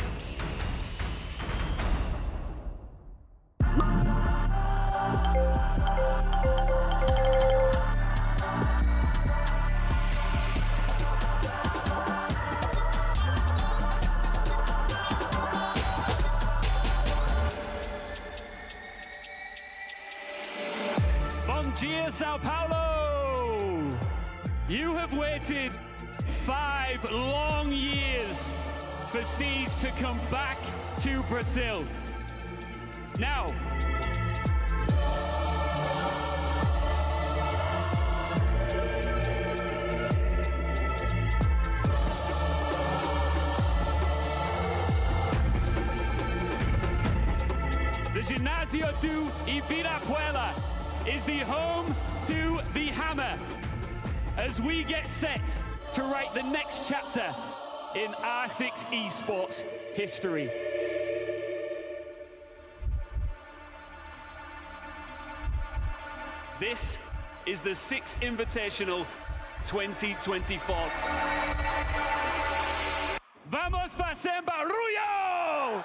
Speaker 1: Bom dia, Sao Paulo! You have waited 5 long years for Siege to come back to Brazil. Now, the Ginásio do Ibirapuera is the home to the Hammer as we get set to write the next chapter in R6 Esports history. This is the 6th Invitational 2024. Vamos para Barulho!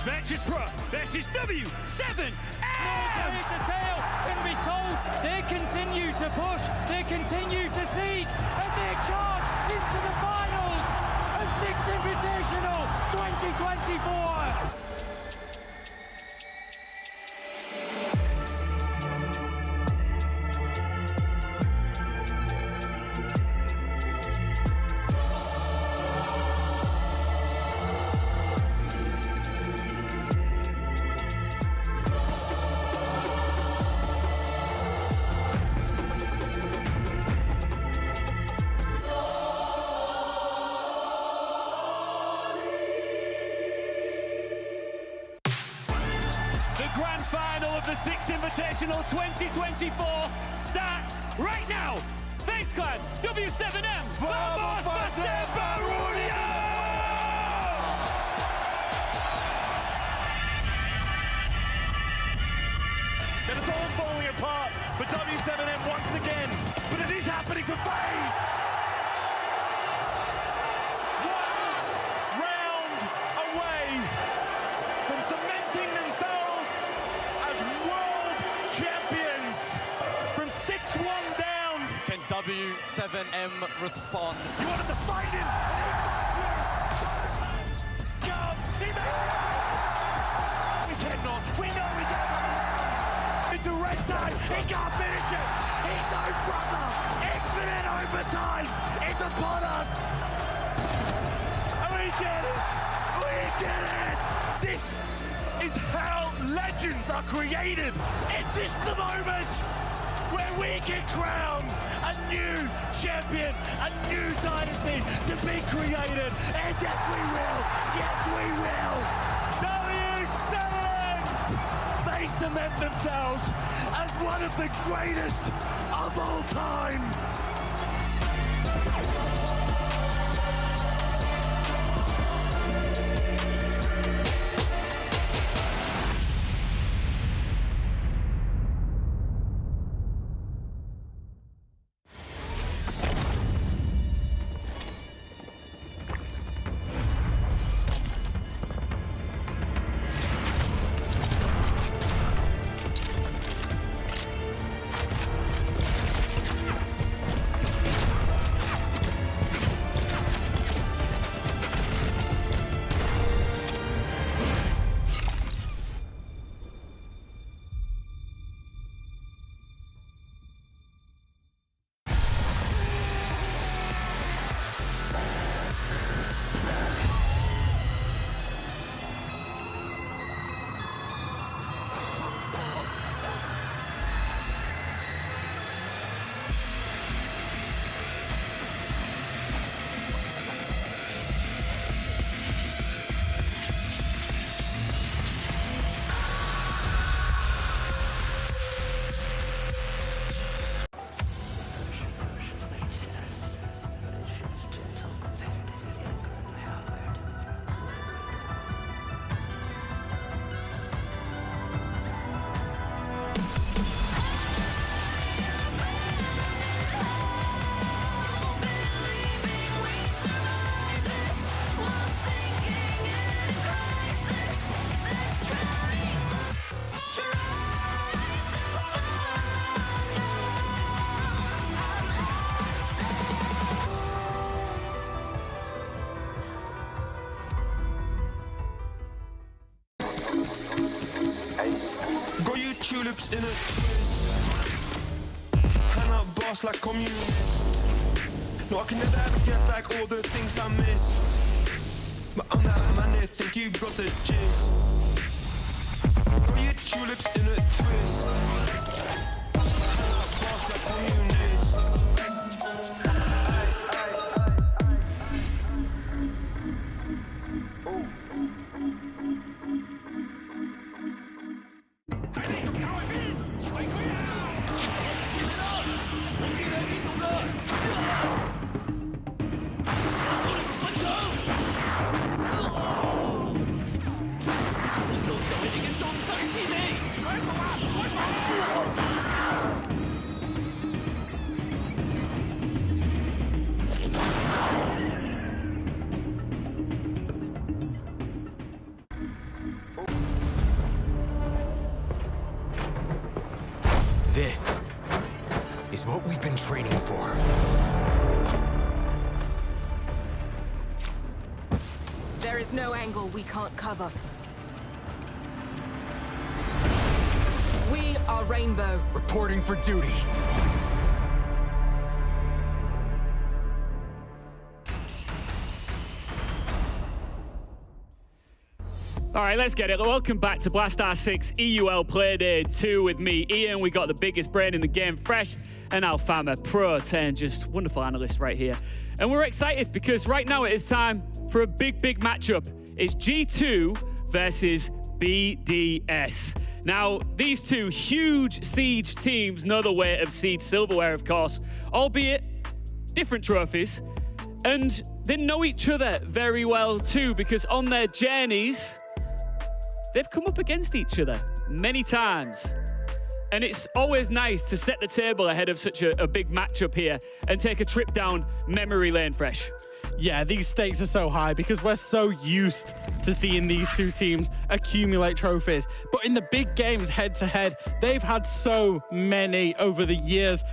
Speaker 1: Virtus.Pro versus W7M!
Speaker 2: No greater tale can be told. They continue to push, they continue to seek, and they charge into the finals of 6th Invitational 2024.
Speaker 1: Grand final of the 6th Invitational 2024 starts right now. Face Clan, W7M, vamos para Barulho!
Speaker 3: And it's all falling apart for W7M once again, but it is happening for FaZe! One round away from cementing themselves as world champions. From 6-1 down.
Speaker 4: Can W7M respond?
Speaker 3: You wanted to fight him, and he fights you! He made it! We cannot, we know we cannot! Into red time, he can't finish it! He's so brother! Infinite overtime! It's upon us! And we get it! We get it! This is how legends are created! Is this the moment where we can crown a new champion, a new dynasty to be created? And yes we will! Yes we will! W7s! They cement themselves as one of the greatest of all time!
Speaker 15: in a twist. And I boss like communist. No, I can never ever get back all the things I missed. But I'm that man here, think you got the gist. Got your tulips in a twist. And I boss like communist.
Speaker 5: This is what we've been training for.
Speaker 6: There is no angle we can't cover. We are Rainbow.
Speaker 5: Reporting for duty.
Speaker 1: All right, let's get it. Welcome back to Blast R6 EUL Playday 2 with me, Ian. We got the biggest brain in the game, Fresh, and Alfama Pro 10, just wonderful analysts right here. And we're excited because right now it is time for a big matchup. It's G2 versus BDS. Now, these two huge Siege teams know the weight of Siege silverware, of course, albeit different trophies. And they know each other very well too, because on their journeys, they've come up against each other many times. And it's always nice to set the table ahead of such a big matchup here and take a trip down memory lane, Fresh.
Speaker 8: Yeah, these stakes are so high because we're so used to seeing these two teams accumulate trophies. But in the big games head-to-head, they've had so many over the years.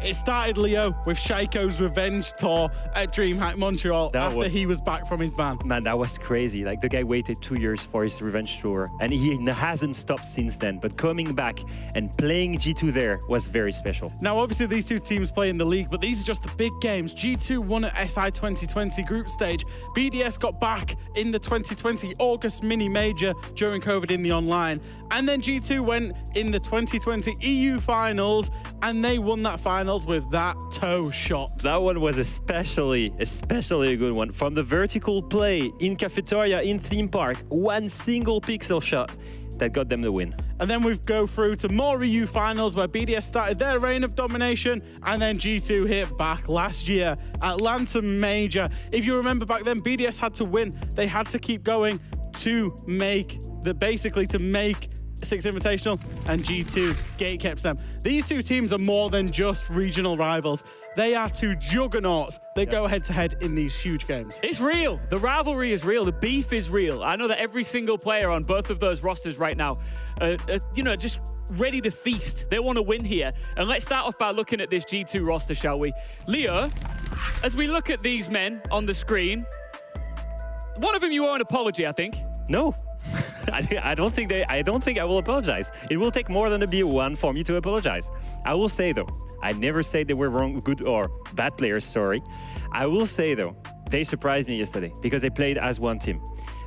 Speaker 8: It started, Leo, with Shaiko's revenge tour at DreamHack Montreal after he was back from his ban.
Speaker 7: Man, that was crazy. Like, the guy waited 2 years for his revenge tour, and he hasn't stopped since then. But coming back and playing G2 there was very special.
Speaker 8: Now, obviously, these two teams play in the league, but these are just the big games. G2 won at SI 2020 group stage. BDS got back in the 2020 August mini major during COVID in the online. And then G2 went in the 2020 EU finals, and they won that finals with that toe shot.
Speaker 7: That one was especially a good one. From the vertical play in cafeteria, in theme park, one single pixel shot that got them the win.
Speaker 8: And then we go through to more EU finals where BDS started their reign of domination, and then G2 hit back last year. Atlanta Major. If you remember back then, BDS had to win. They had to keep going to make Six Invitational, and G2 gatekept them. These two teams are more than just regional rivals. They are two juggernauts that go head-to-head in these huge games.
Speaker 1: It's real. The rivalry is real. The beef is real. I know that every single player on both of those rosters right now, just ready to feast. They want to win here. And let's start off by looking at this G2 roster, shall we? Leo, as we look at these men on the screen, one of them you owe an apology, I think.
Speaker 7: No. I don't think I will apologize. It will take more than a B1 for me to apologize. I will say though, I never said they were wrong, good or bad players, sorry. I will say though, they surprised me yesterday because they played as one team.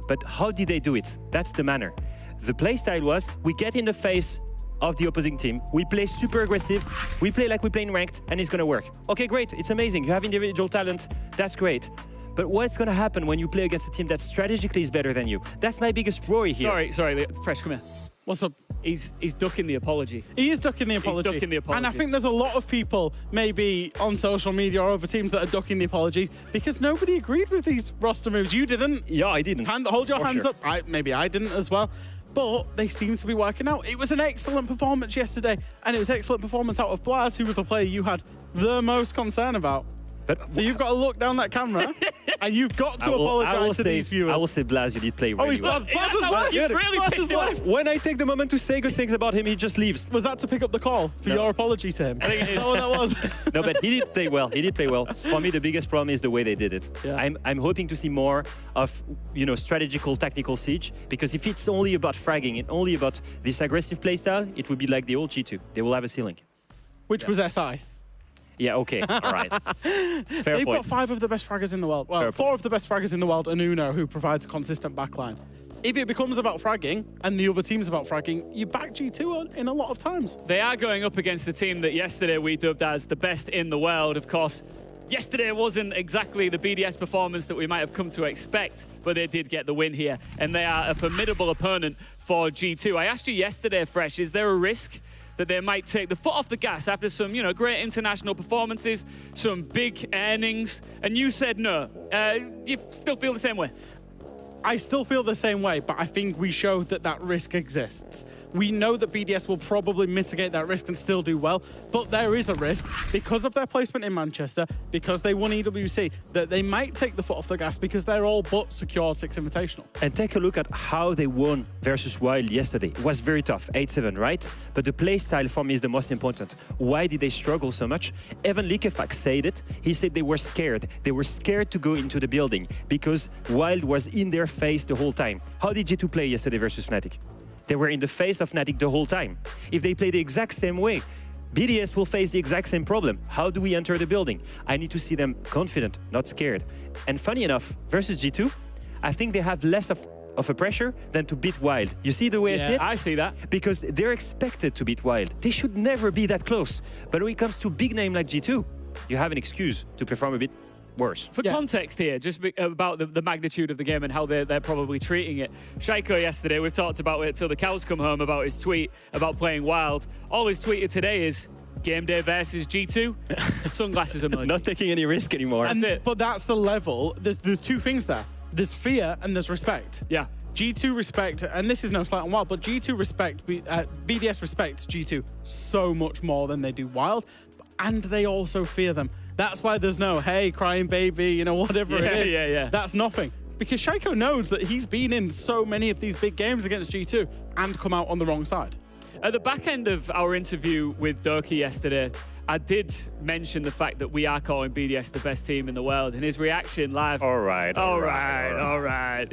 Speaker 7: But how did they do it? That's the manner. The playstyle was, we get in the face of the opposing team, we play super aggressive, we play like we play in ranked, and it's gonna work. Okay, great, it's amazing. You have individual talent, that's great. But what's going to happen when you play against a team that strategically is better than you? That's my biggest worry here.
Speaker 1: Sorry, Fresh, come here.
Speaker 8: What's up?
Speaker 1: He's ducking the apology.
Speaker 8: He is ducking the apology.
Speaker 1: He's ducking the apology.
Speaker 8: And I think there's a lot of people, maybe on social media or over teams, that are ducking the apologies because nobody agreed with these roster moves. You didn't.
Speaker 7: Yeah, I didn't.
Speaker 8: Hold your hands up. Maybe I didn't as well. But they seem to be working out. It was an excellent performance yesterday, and it was excellent performance out of Blaz, who was the player you had the most concern about.
Speaker 7: But
Speaker 8: so you've got to look down that camera, and you've got to apologize to these viewers.
Speaker 7: I will say, Blaz, you did play really well.
Speaker 8: Blaz is left.
Speaker 1: You really pissed him off.
Speaker 7: When I take the moment to say good things about him, he just leaves.
Speaker 8: Was that to pick up the call for your apology to him?
Speaker 7: I think
Speaker 8: Is that what that was?
Speaker 7: No, but he did play well. He did play well. For me, the biggest problem is the way they did it.
Speaker 1: Yeah.
Speaker 7: I'm hoping to see more of, strategical, tactical siege, because if it's only about fragging and only about this aggressive playstyle, it would be like the old G2. They will have a ceiling.
Speaker 8: Which was SI.
Speaker 7: Yeah, okay, all right. Fair
Speaker 8: They've
Speaker 7: point.
Speaker 8: got 5 of the best fraggers in the world. Well, 4 of the best fraggers in the world, and Uno, who provides a consistent backline. If it becomes about fragging, and the other team's about fragging, you back G2 in a lot of times.
Speaker 1: They are going up against the team that yesterday we dubbed as the best in the world. Of course, yesterday wasn't exactly the BDS performance that we might have come to expect, but they did get the win here, and they are a formidable opponent for G2. I asked you yesterday, Fresh, is there a risk that they might take the foot off the gas after some, great international performances, some big earnings, and you said no. You still feel the same way?
Speaker 8: I still feel the same way, but I think we showed that risk exists. We know that BDS will probably mitigate that risk and still do well, but there is a risk because of their placement in Manchester, because they won EWC, that they might take the foot off the gas because they're all but secured 6 Invitational.
Speaker 7: And take a look at how they won versus Wylde yesterday. It was very tough, 8-7, right? But the play style for me is the most important. Why did they struggle so much? Evan Likefax said it. He said they were scared. They were scared to go into the building because Wylde was in their face the whole time. How did G2 play yesterday versus Fnatic? They were in the face of Fnatic the whole time. If they play the exact same way, BDS will face the exact same problem. How do we enter the building? I need to see them confident, not scared. And funny enough, versus G2, I think they have less of a pressure than to beat Wylde. You see the way I see it?
Speaker 1: I see that.
Speaker 7: Because they're expected to beat Wylde. They should never be that close. But when it comes to big name like G2, you have an excuse to perform a bit worse.
Speaker 1: For context here, just about the magnitude of the game and how they're probably treating it. Shaiko yesterday, we've talked about it till the cows come home about his tweet about playing Wylde. All he's tweeted today is game day versus G2, sunglasses emoji.
Speaker 7: Not taking any risk anymore.
Speaker 8: That's it. But that's the level. There's 2 things there. There's fear and there's respect.
Speaker 1: Yeah.
Speaker 8: G2 respect, and this is no slight on Wylde, but G2 respect, BDS respects G2 so much more than they do Wylde, and they also fear them. That's why there's no, hey, crying baby, whatever it is.
Speaker 1: Yeah.
Speaker 8: That's nothing. Because Shaiko knows that he's been in so many of these big games against G2 and come out on the wrong side.
Speaker 1: At the back end of our interview with Doki yesterday, I did mention the fact that we are calling BDS the best team in the world, and his reaction live.
Speaker 7: All right.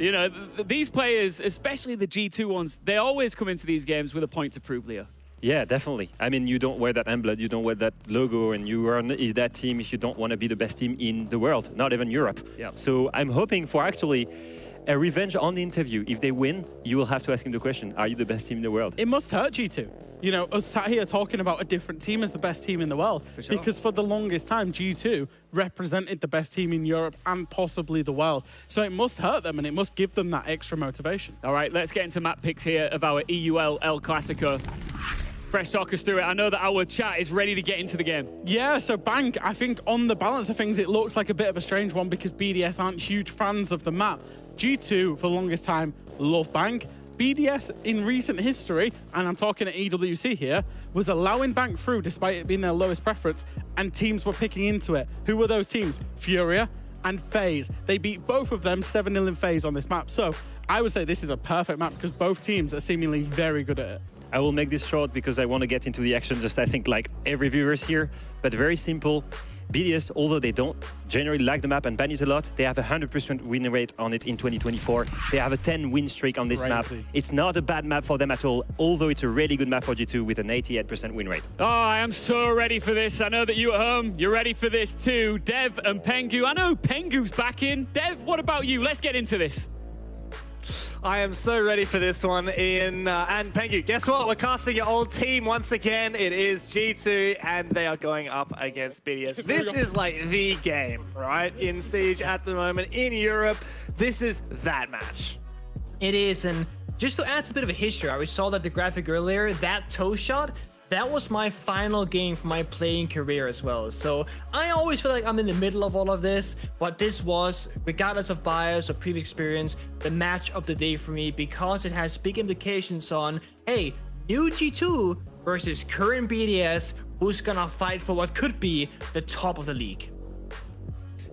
Speaker 1: These players, especially the G2 ones, they always come into these games with a point to prove, Leo.
Speaker 7: Yeah, definitely. I mean, you don't wear that emblem, you don't wear that logo, and you are is that team if you don't want to be the best team in the world, not even Europe.
Speaker 1: Yeah.
Speaker 7: So I'm hoping for actually a revenge on the interview. If they win, you will have to ask him the question, are you the best team in the world?
Speaker 8: It must hurt G2. Us sat here talking about a different team as the best team in the world.
Speaker 1: For sure.
Speaker 8: Because for the longest time, G2 represented the best team in Europe and possibly the world. So it must hurt them and it must give them that extra motivation.
Speaker 1: All right, let's get into map picks here of our EUL El Clasico. Fresh, talk us through it. I know that our chat is ready to get into the game.
Speaker 8: Yeah, so Bank, I think on the balance of things, it looks like a bit of a strange one because BDS aren't huge fans of the map. G2, for the longest time, love Bank. BDS, in recent history, and I'm talking at EWC here, was allowing Bank through despite it being their lowest preference, and teams were picking into it. Who were those teams? Furia and FaZe. They beat both of them 7-0 in FaZe on this map. So I would say this is a perfect map because both teams are seemingly very good at it.
Speaker 7: I will make this short because I want to get into the action, just I think like every viewers here, but very simple. BDS, although they don't generally like the map and ban it a lot, they have a 100% win rate on it in 2024. They have a 10-win streak on this map. It's not a bad map for them at all, although it's a really good map for G2 with an 88% win rate.
Speaker 1: Oh, I am so ready for this. I know that you at home, you're ready for this too. Dev and Pengu. I know Pengu's back in. Dev, what about you? Let's get into this.
Speaker 13: I am so ready for this one, Ian. And Pengu, guess what? We're casting your old team once again. It is G2, and they are going up against BDS. This is like the game, right? In Siege at the moment, in Europe. This is that match.
Speaker 14: It is, and just to add to a bit of a history, we saw that the graphic earlier, that toe shot, that was my final game for my playing career as well. So I always feel like I'm in the middle of all of this, but this was, regardless of bias or previous experience, the match of the day for me because it has big implications on, hey, new G2 versus current BDS, who's gonna fight for what could be the top of the league.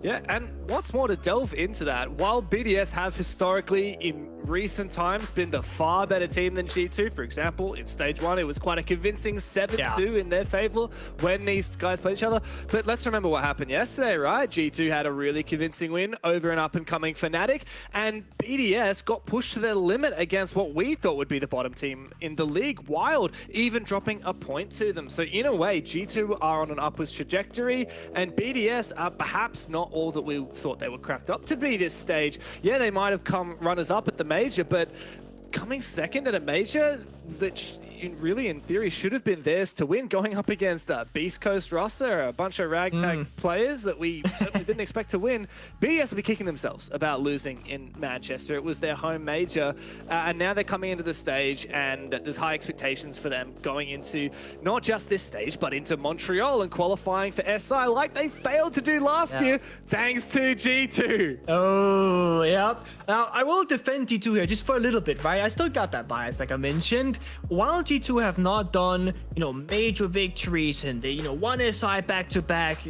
Speaker 13: Yeah, and what's more to delve into that, while BDS have historically in recent times been the far better team than G2, for example, in stage 1 it was quite a convincing 7-2 in their favor when these guys played each other. But let's remember what happened yesterday, right? G2 had a really convincing win over an up-and-coming Fnatic, and BDS got pushed to their limit against what we thought would be the bottom team in the league, Wylde, even dropping a point to them. So in a way, G2 are on an upwards trajectory, and BDS are perhaps not all that we thought they were cracked up to be this stage. Yeah, they might have come runners-up at the Major, but coming second at a Major that really, in theory, should have been theirs to win, going up against a Beast Coast roster, a bunch of ragtag players that we certainly didn't expect to win. BDS will be kicking themselves about losing in Manchester. It was their home Major, and now they're coming into the stage, and there's high expectations for them going into not just this stage, but into Montreal and qualifying for SI like they failed to do last year, thanks to G2.
Speaker 14: Oh, yep. Now, I will defend G2 here just for a little bit, right? I still got that bias, like I mentioned. While G2 have not done, major victories and they, won SI back-to-back,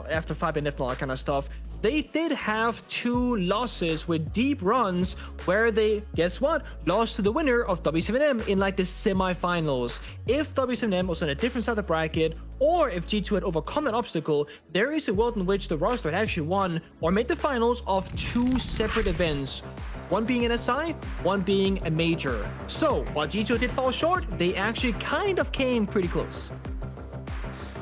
Speaker 14: after 5 minutes and all that kind of stuff, they did have 2 losses with deep runs where they, guess what, lost to the winner of W7M in like the semifinals. If W7M was on a different side of the bracket, or if G2 had overcome an obstacle, there is a world in which the roster had actually won or made the finals of 2 separate events. One being an SI, one being a Major. So, while G2 did fall short, they actually kind of came pretty close.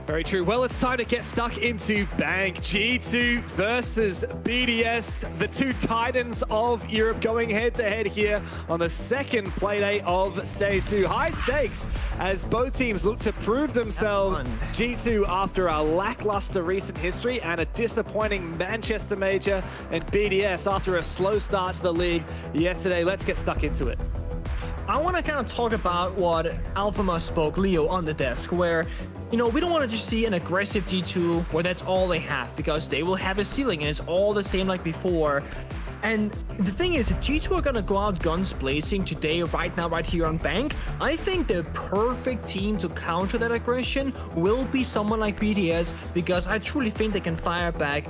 Speaker 13: Very true. Well, it's time to get stuck into Bank. G2 versus BDS, the 2 titans of Europe, going head-to-head here on the second playdate of Stage 2. High stakes as both teams look to prove themselves. G2 after a lackluster recent history and a disappointing Manchester Major, and BDS after a slow start to the league yesterday. Let's get stuck into it.
Speaker 14: I want to kind of talk about what Alphama spoke, Leo, on the desk, where, we don't want to just see an aggressive G2 where that's all they have, because they will have a ceiling and it's all the same like before. And the thing is, if G2 are going to go out guns blazing today, right now, right here on Bank, I think the perfect team to counter that aggression will be someone like BDS, because I truly think they can fire back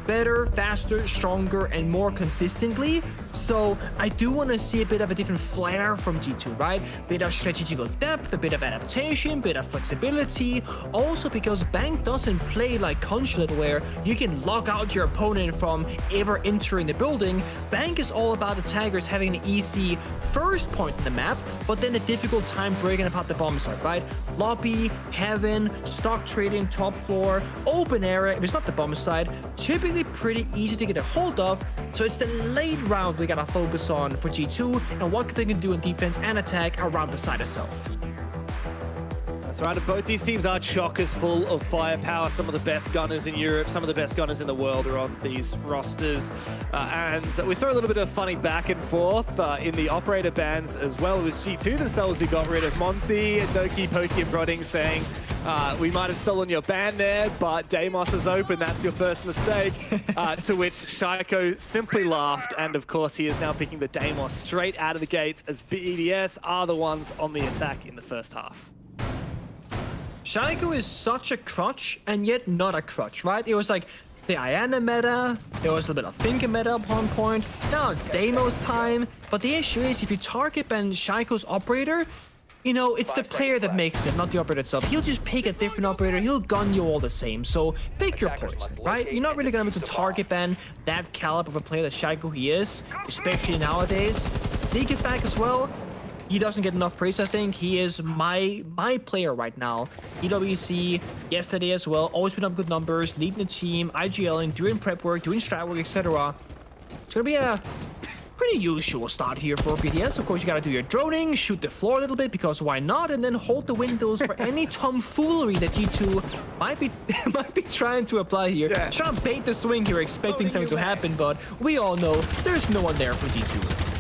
Speaker 14: better, faster, stronger, and more consistently. So I do want to see a bit of a different flair from G2, right? Bit of strategical depth, a bit of adaptation, bit of flexibility. Also because Bank doesn't play like Consulate, where you can lock out your opponent from ever entering the building. Bank is all about attackers having an easy first point in the map, but then a difficult time breaking apart the bomb site, right? Lobby, heaven, stock trading, top floor, open area, if it's not the bomb site, typically pretty easy to get a hold of. So it's the late round we gotta focus on for G2 and what they can do in defense and attack around the site itself.
Speaker 13: That's right, and both these teams are chockers full of firepower. Some of the best gunners in Europe, some of the best gunners in the world are on these rosters. And we saw a little bit of funny back and forth in the operator bans as well. It was G2 themselves who got rid of Monty, Doki, Pokey, and Brodding, saying, we might have stolen your ban there, but Deimos is open, that's your first mistake. To which Shaiko simply laughed, and of course he is now picking the Deimos straight out of the gates, as BDS are the ones on the attack in the first half.
Speaker 14: Shaiko is such a crutch, and yet not a crutch, right? It was like the Iana meta, there was a little bit of Thinker meta at one point, now it's Deimos time. But the issue is, if you target ban Shaiko's operator, it's the player that makes it, not the operator itself. He'll just pick a different operator, he'll gun you all the same. So pick your poison, right? You're not really gonna be able to target ban that caliber of a player that Shaiko he is, especially nowadays. League effect as well. He doesn't get enough praise, I think. He is my player right now. EWC yesterday as well, always been up good numbers, leading the team, IGLing, doing prep work, doing strat work, etc. It's gonna be a pretty usual start here for BDS. Of course, you gotta do your droning, shoot the floor a little bit, because why not? And then hold the windows for any tomfoolery that G2 might be trying to apply here. Yeah. Trying to bait the swing here, expecting something to happen, but we all know there's no one there for G2.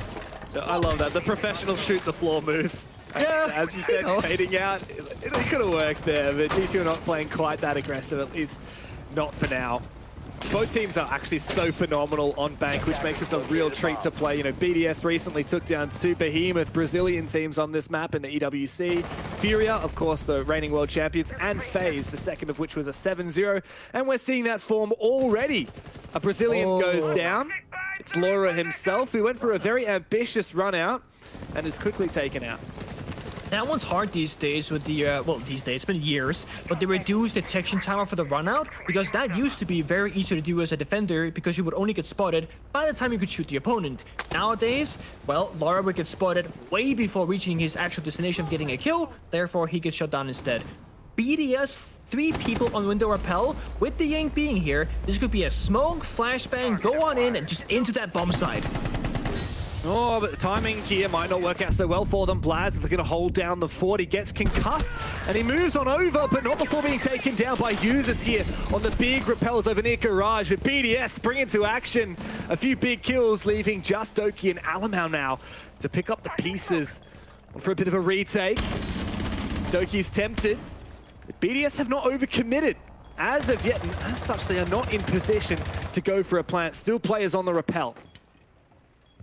Speaker 13: I love that. The professional shoot the floor move.
Speaker 14: Yeah.
Speaker 13: As you said, fading out. It could have worked there, but G2 are not playing quite that aggressive, at least not for now. Both teams are actually so phenomenal on Bank, which makes this a real treat to play. BDS recently took down 2 behemoth Brazilian teams on this map in the EWC. Furia, of course, the reigning world champions, and FaZe, the second of which was a 7-0. And we're seeing that form already. A Brazilian goes down. It's Lair himself, who went for a very ambitious run out and is quickly taken out.
Speaker 14: That one's hard these days with the, well, these days, it's been years, but they reduced detection timer for the run out because that used to be very easy to do as a defender because you would only get spotted by the time you could shoot the opponent. Nowadays, well, Lair would get spotted way before reaching his actual destination of getting a kill, therefore he gets shut down instead. BDS, 3 people on window rappel. With the Yank being here, this could be a smoke, flashbang, go on in and just into that bomb side.
Speaker 13: Oh, but the timing here might not work out so well for them. Blaz is looking to hold down the fort. He gets concussed, and he moves on over, but not before being taken down by users here on the big repels over near Garage. But BDS spring into action. A few big kills, leaving just Doki and Alamau now to pick up the pieces for a bit of a retake. Doki's tempted. But BDS have not overcommitted as of yet, and as such, they are not in position to go for a plant. Still players on the rappel.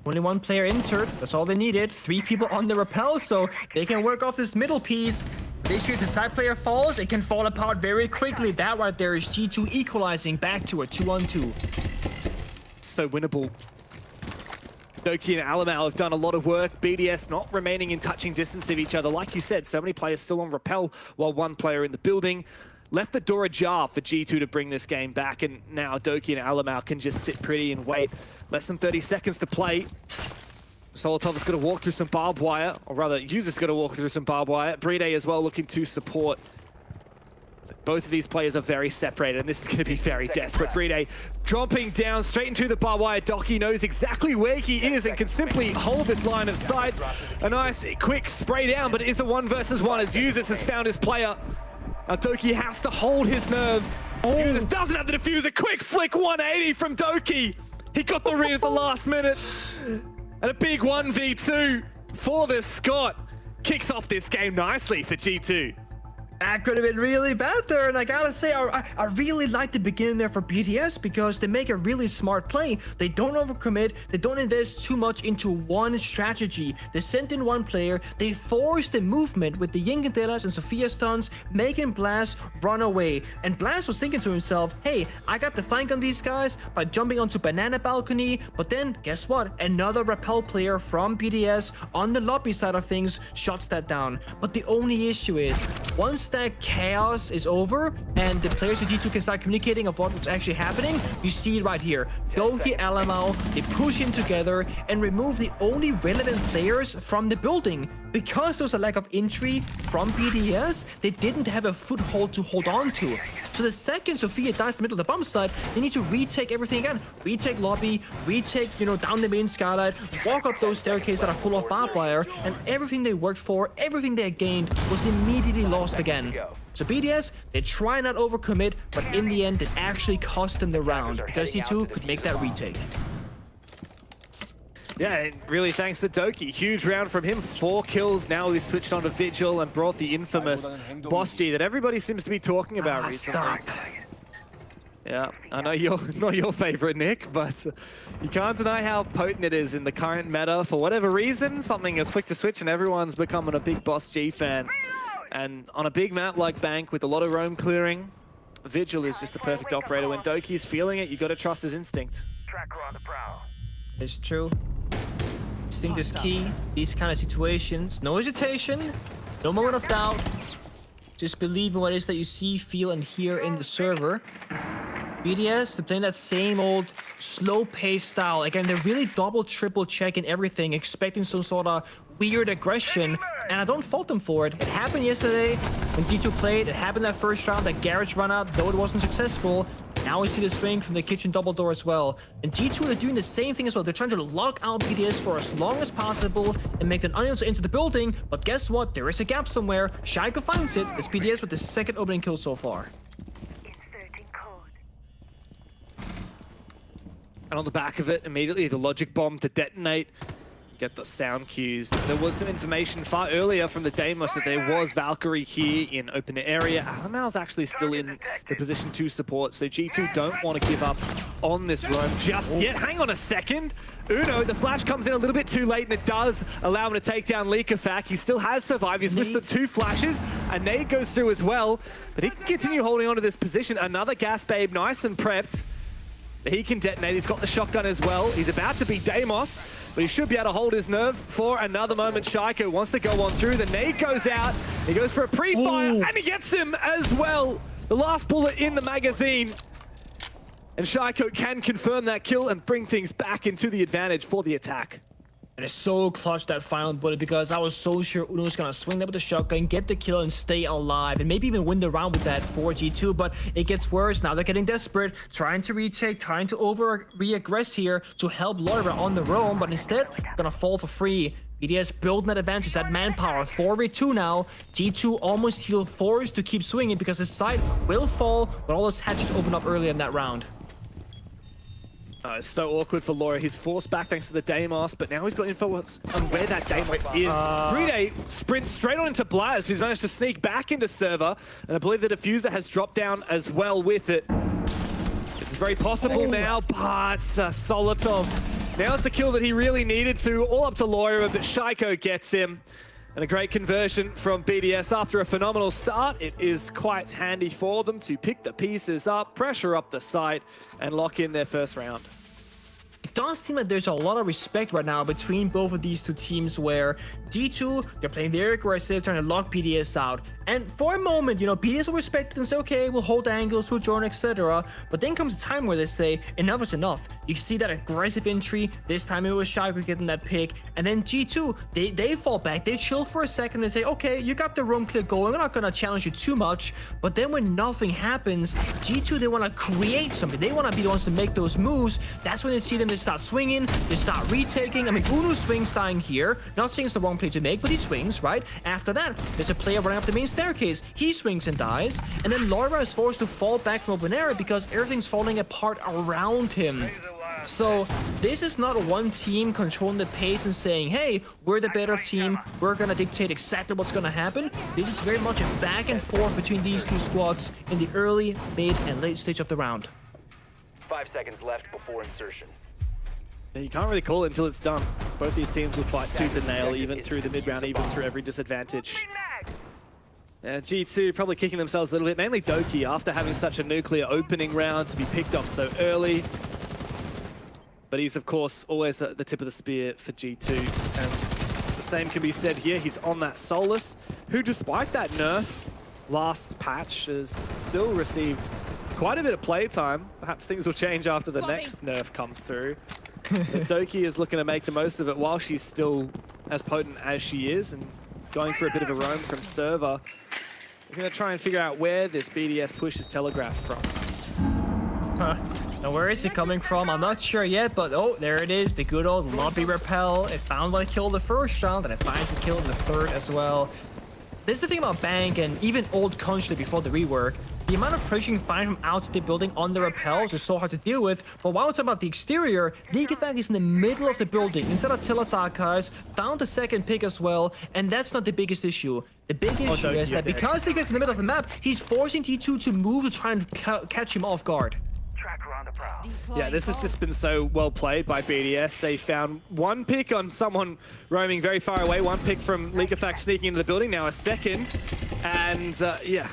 Speaker 14: Only 1 player entered, that's all they needed. 3 people on the rappel, so they can work off this middle piece. This year's a side player falls, it can fall apart very quickly. That right there is G2 equalizing back to a 2-on-2.
Speaker 13: So winnable. Doki and Alamau have done a lot of work. BDS not remaining in touching distance of each other. Like you said, so many players still on rappel while 1 player in the building. Left the door ajar for G2 to bring this game back, and now Doki and Alamau can just sit pretty and wait. Less than 30 seconds to play. Solotov is going to walk through some barbed wire, or rather, User's going to walk through some barbed wire. Bride as well looking to support. Both of these players are very separated, and this is going to be very desperate. Bride dropping down straight into the barbed wire. Doki knows exactly where he is and can simply hold this line of sight. A nice, quick spray down, but it is a 1 versus 1 as Users has found his player. Now Doki has to hold his nerve. Users doesn't have the diffuser. Quick flick 180 from Doki. He got the read at the last minute. And a big 1v2 for this Scott. Kicks off this game nicely for G2.
Speaker 14: That could have been really bad there, and I gotta say, I really like the beginning there for BDS because they make a really smart play. They don't overcommit, they don't invest too much into one strategy. They sent in 1 player, they force the movement with the Yinkandelas and Sophia stuns, making Blast run away. And Blast was thinking to himself, hey, I got the flank on these guys by jumping onto Banana Balcony, but then, guess what? Another rappel player from BDS on the lobby side of things shuts that down. But the only issue is, once that chaos is over and the players of G2 can start communicating of what's actually happening, you see it right here. Doki, Alamau, they push in together and remove the only relevant players from the building. Because there was a lack of entry from BDS, they didn't have a foothold to hold on to. So the second Sophia dies in the middle of the bomb site, they need to retake everything again. Retake lobby, retake, down the main skylight, walk up those staircases that are full of barbed wire, and everything they worked for, everything they gained was immediately lost again. So BDS, they try not overcommit, but in the end, it actually cost them the round because G2 could make that retake.
Speaker 13: Yeah, really thanks to Doki. Huge round from him. 4 kills. Now he's switched on to Vigil and brought the infamous Boss G that everybody seems to be talking about recently.
Speaker 14: Stop.
Speaker 13: Yeah, I know you're not your favorite, Nick, but you can't deny how potent it is in the current meta. For whatever reason, something has flicked a switch and everyone's becoming a big Boss G fan. And on a big map like Bank with a lot of roam clearing, Vigil is just a perfect operator. When Doki's feeling it, you got to trust his instinct.
Speaker 14: It's true. Instinct is key. These kind of situations. No hesitation. No moment of doubt. Just believe in what it is that you see, feel, and hear in the server. BDS, they're playing that same old slow-paced style. Again, they're really double, triple checking everything, expecting some sort of weird aggression, and I don't fault them for it. It happened yesterday when G2 played. It happened that first round, that Garage run out, though it wasn't successful. Now we see the swing from the kitchen double door as well. And G2 are doing the same thing as well. They're trying to lock out BDS for as long as possible and make them unable to enter the building. But guess what? There is a gap somewhere. Shaika finds it. It's BDS with the 2nd opening kill so far.
Speaker 13: And on the back of it, immediately the logic bomb to detonate. Get the sound cues. There was some information far earlier from the Deimos that there was Valkyrie here in open area. Alamau's actually still in the position to support, so G2 don't want to give up on this roam just yet. Hang on a second. Uno, the flash comes in a little bit too late, and it does allow him to take down Leakafak. He still has survived. He's missed the 2 flashes. A nade goes through as well, but he can continue holding on to this position. Another gas babe, nice and prepped. He can detonate. He's got the shotgun as well. He's about to be Deimos, but he should be able to hold his nerve for another moment. Shaiko wants to go on through. The nade goes out. He goes for a pre-fire, and he gets him as well. The last bullet in the magazine. And Shaiko can confirm that kill and bring things back into the advantage for the attack.
Speaker 14: And it's so clutch, that final bullet, because I was so sure Uno was going to swing that with the shotgun, get the kill, and stay alive, and maybe even win the round with that 4G2, but it gets worse. Now they're getting desperate, trying to retake, trying to re-aggress here to help Lair on the roam, but instead, going to fall for free. BDS building that advantage, that manpower, 4v2 now. G2 almost feel forced to keep swinging because his side will fall, but all those hatches open up early in that round.
Speaker 13: It's so awkward for Lair. He's forced back thanks to the Deimos, but now he's got info on where that Deimos is. Bride sprints straight on into Blaz, who's managed to sneak back into server, and I believe the diffuser has dropped down as well with it. This is very possible now, but Solotov, now's the kill that he really needed to. All up to Lair, but Shaiko gets him. And a great conversion from BDS after a phenomenal start. It is quite handy for them to pick the pieces up, pressure up the site, and lock in their first round.
Speaker 14: It does seem like there's a lot of respect right now between both of these two teams, where G2, they're playing very aggressive, trying to lock BDS out. And for a moment, you know, BDS will respect it and say, okay, we'll hold angles, we'll join, etc. But then comes a time where they say, enough is enough. You see that aggressive entry. This time it was Shaiko getting that pick. And then G2, they fall back. They chill for a second. They say, okay, you got the room clear going. We're not going to challenge you too much. But then when nothing happens, G2, they want to create something. They want to be the ones to make those moves. That's when they see them, they start swinging, they start retaking. I mean, Uno swings dying here. Not saying it's the wrong play to make, but he swings, right? After that, there's a player running up the main staircase. He swings and dies, and then Lair is forced to fall back from open area because everything's falling apart around him. So this is not one team controlling the pace and saying, hey, we're the better team, we're gonna dictate exactly what's gonna happen. This is very much a back and forth between these two squads in the early, mid, and late stage of the round.
Speaker 18: 5 seconds left before insertion.
Speaker 13: You can't really call it until it's done. Both these teams will fight tooth and nail, even through the mid-round, even through every disadvantage. G2 probably kicking themselves a little bit, mainly Doki, after having such a nuclear opening round to be picked off so early. But he's, of course, always at the tip of the spear for G2. And the same can be said here. He's on that Solus, who, despite that nerf last patch, has still received quite a bit of playtime. Perhaps things will change after the next nerf comes through. Doki is looking to make the most of it while she's still as potent as she is, and going for a bit of a roam from server. We're going to try and figure out where this BDS push is telegraphed from.
Speaker 14: Now where is it coming from? I'm not sure yet, but oh, there it is. The good old lobby repel. It found one kill the first round, and it finds a kill in the third as well. This is the thing about Bank and even old Country before the rework. The amount of pressure you can find from outside the building on the repels is so hard to deal with. But while we're talking about the exterior, Leakafak is in the middle of the building instead of Tillas Archives, found the second pick as well, and that's not the biggest issue. The big issue is that because Leakafak's in the middle of the map, he's forcing T2 to move to try and catch him off guard.
Speaker 13: Yeah, this has just been so well played by BDS. They found one pick on someone roaming very far away, one pick from Leakafak sneaking into the building, now a second. And yeah,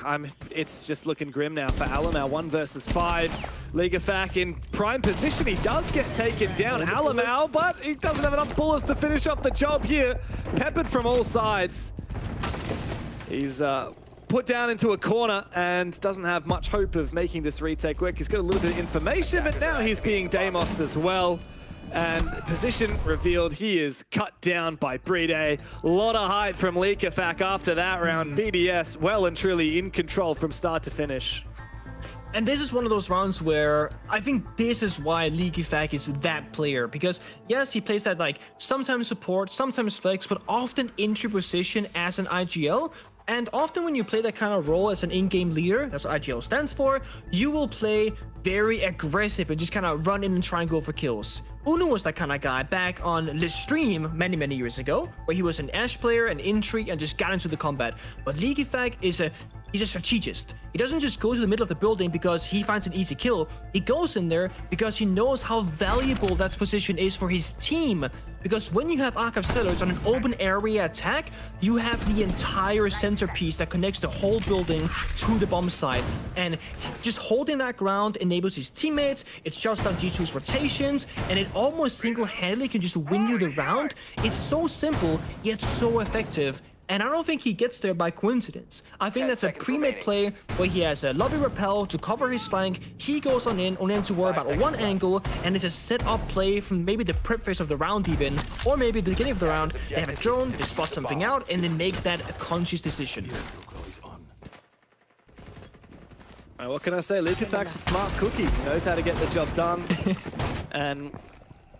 Speaker 13: it's just looking grim now for Alamau. 1 versus 5. Leakafak in prime position. He does get taken down, Alamau, but he doesn't have enough bullets to finish off the job here. Peppered from all sides. He's put down into a corner and doesn't have much hope of making this retake work. He's got a little bit of information, but now he's being Deimosed as well. And position revealed, he is cut down by Bride. A lot of hype from Leakafak after that round. BDS well and truly in control from start to finish.
Speaker 14: And this is one of those rounds where I think this is why Leakafak is that player. Because yes, he plays that like sometimes support, sometimes flex, but often entry position as an IGL. And often when you play that kind of role as an in-game leader, that's what IGL stands for, you will play very aggressive and just kind of run in and try and go for kills. Uno was that kind of guy back on the stream many years ago, where he was an Ashe player, an intrigue, and just got into the combat. But Leakafak is a he's a strategist. He doesn't just go to the middle of the building because he finds an easy kill. He goes in there because he knows how valuable that position is for his team. Because when you have archive sellers on an open area attack, you have the entire centerpiece that connects the whole building to the bomb site. And just holding that ground enables his teammates, it shuts down G2's rotations, and it almost single-handedly can just win you the round. It's so simple, yet so effective. And I don't think he gets there by coincidence. I think that's a pre-made play where he has a lobby repel to cover his flank. He goes on in, only to worry about one angle, and it's a set-up play from maybe the prep phase of the round even, or maybe the beginning of the round. They have a drone, they spot something out, and they make that a conscious decision.
Speaker 13: What can I say? Lucafac's a smart cookie. He knows how to get the job done. And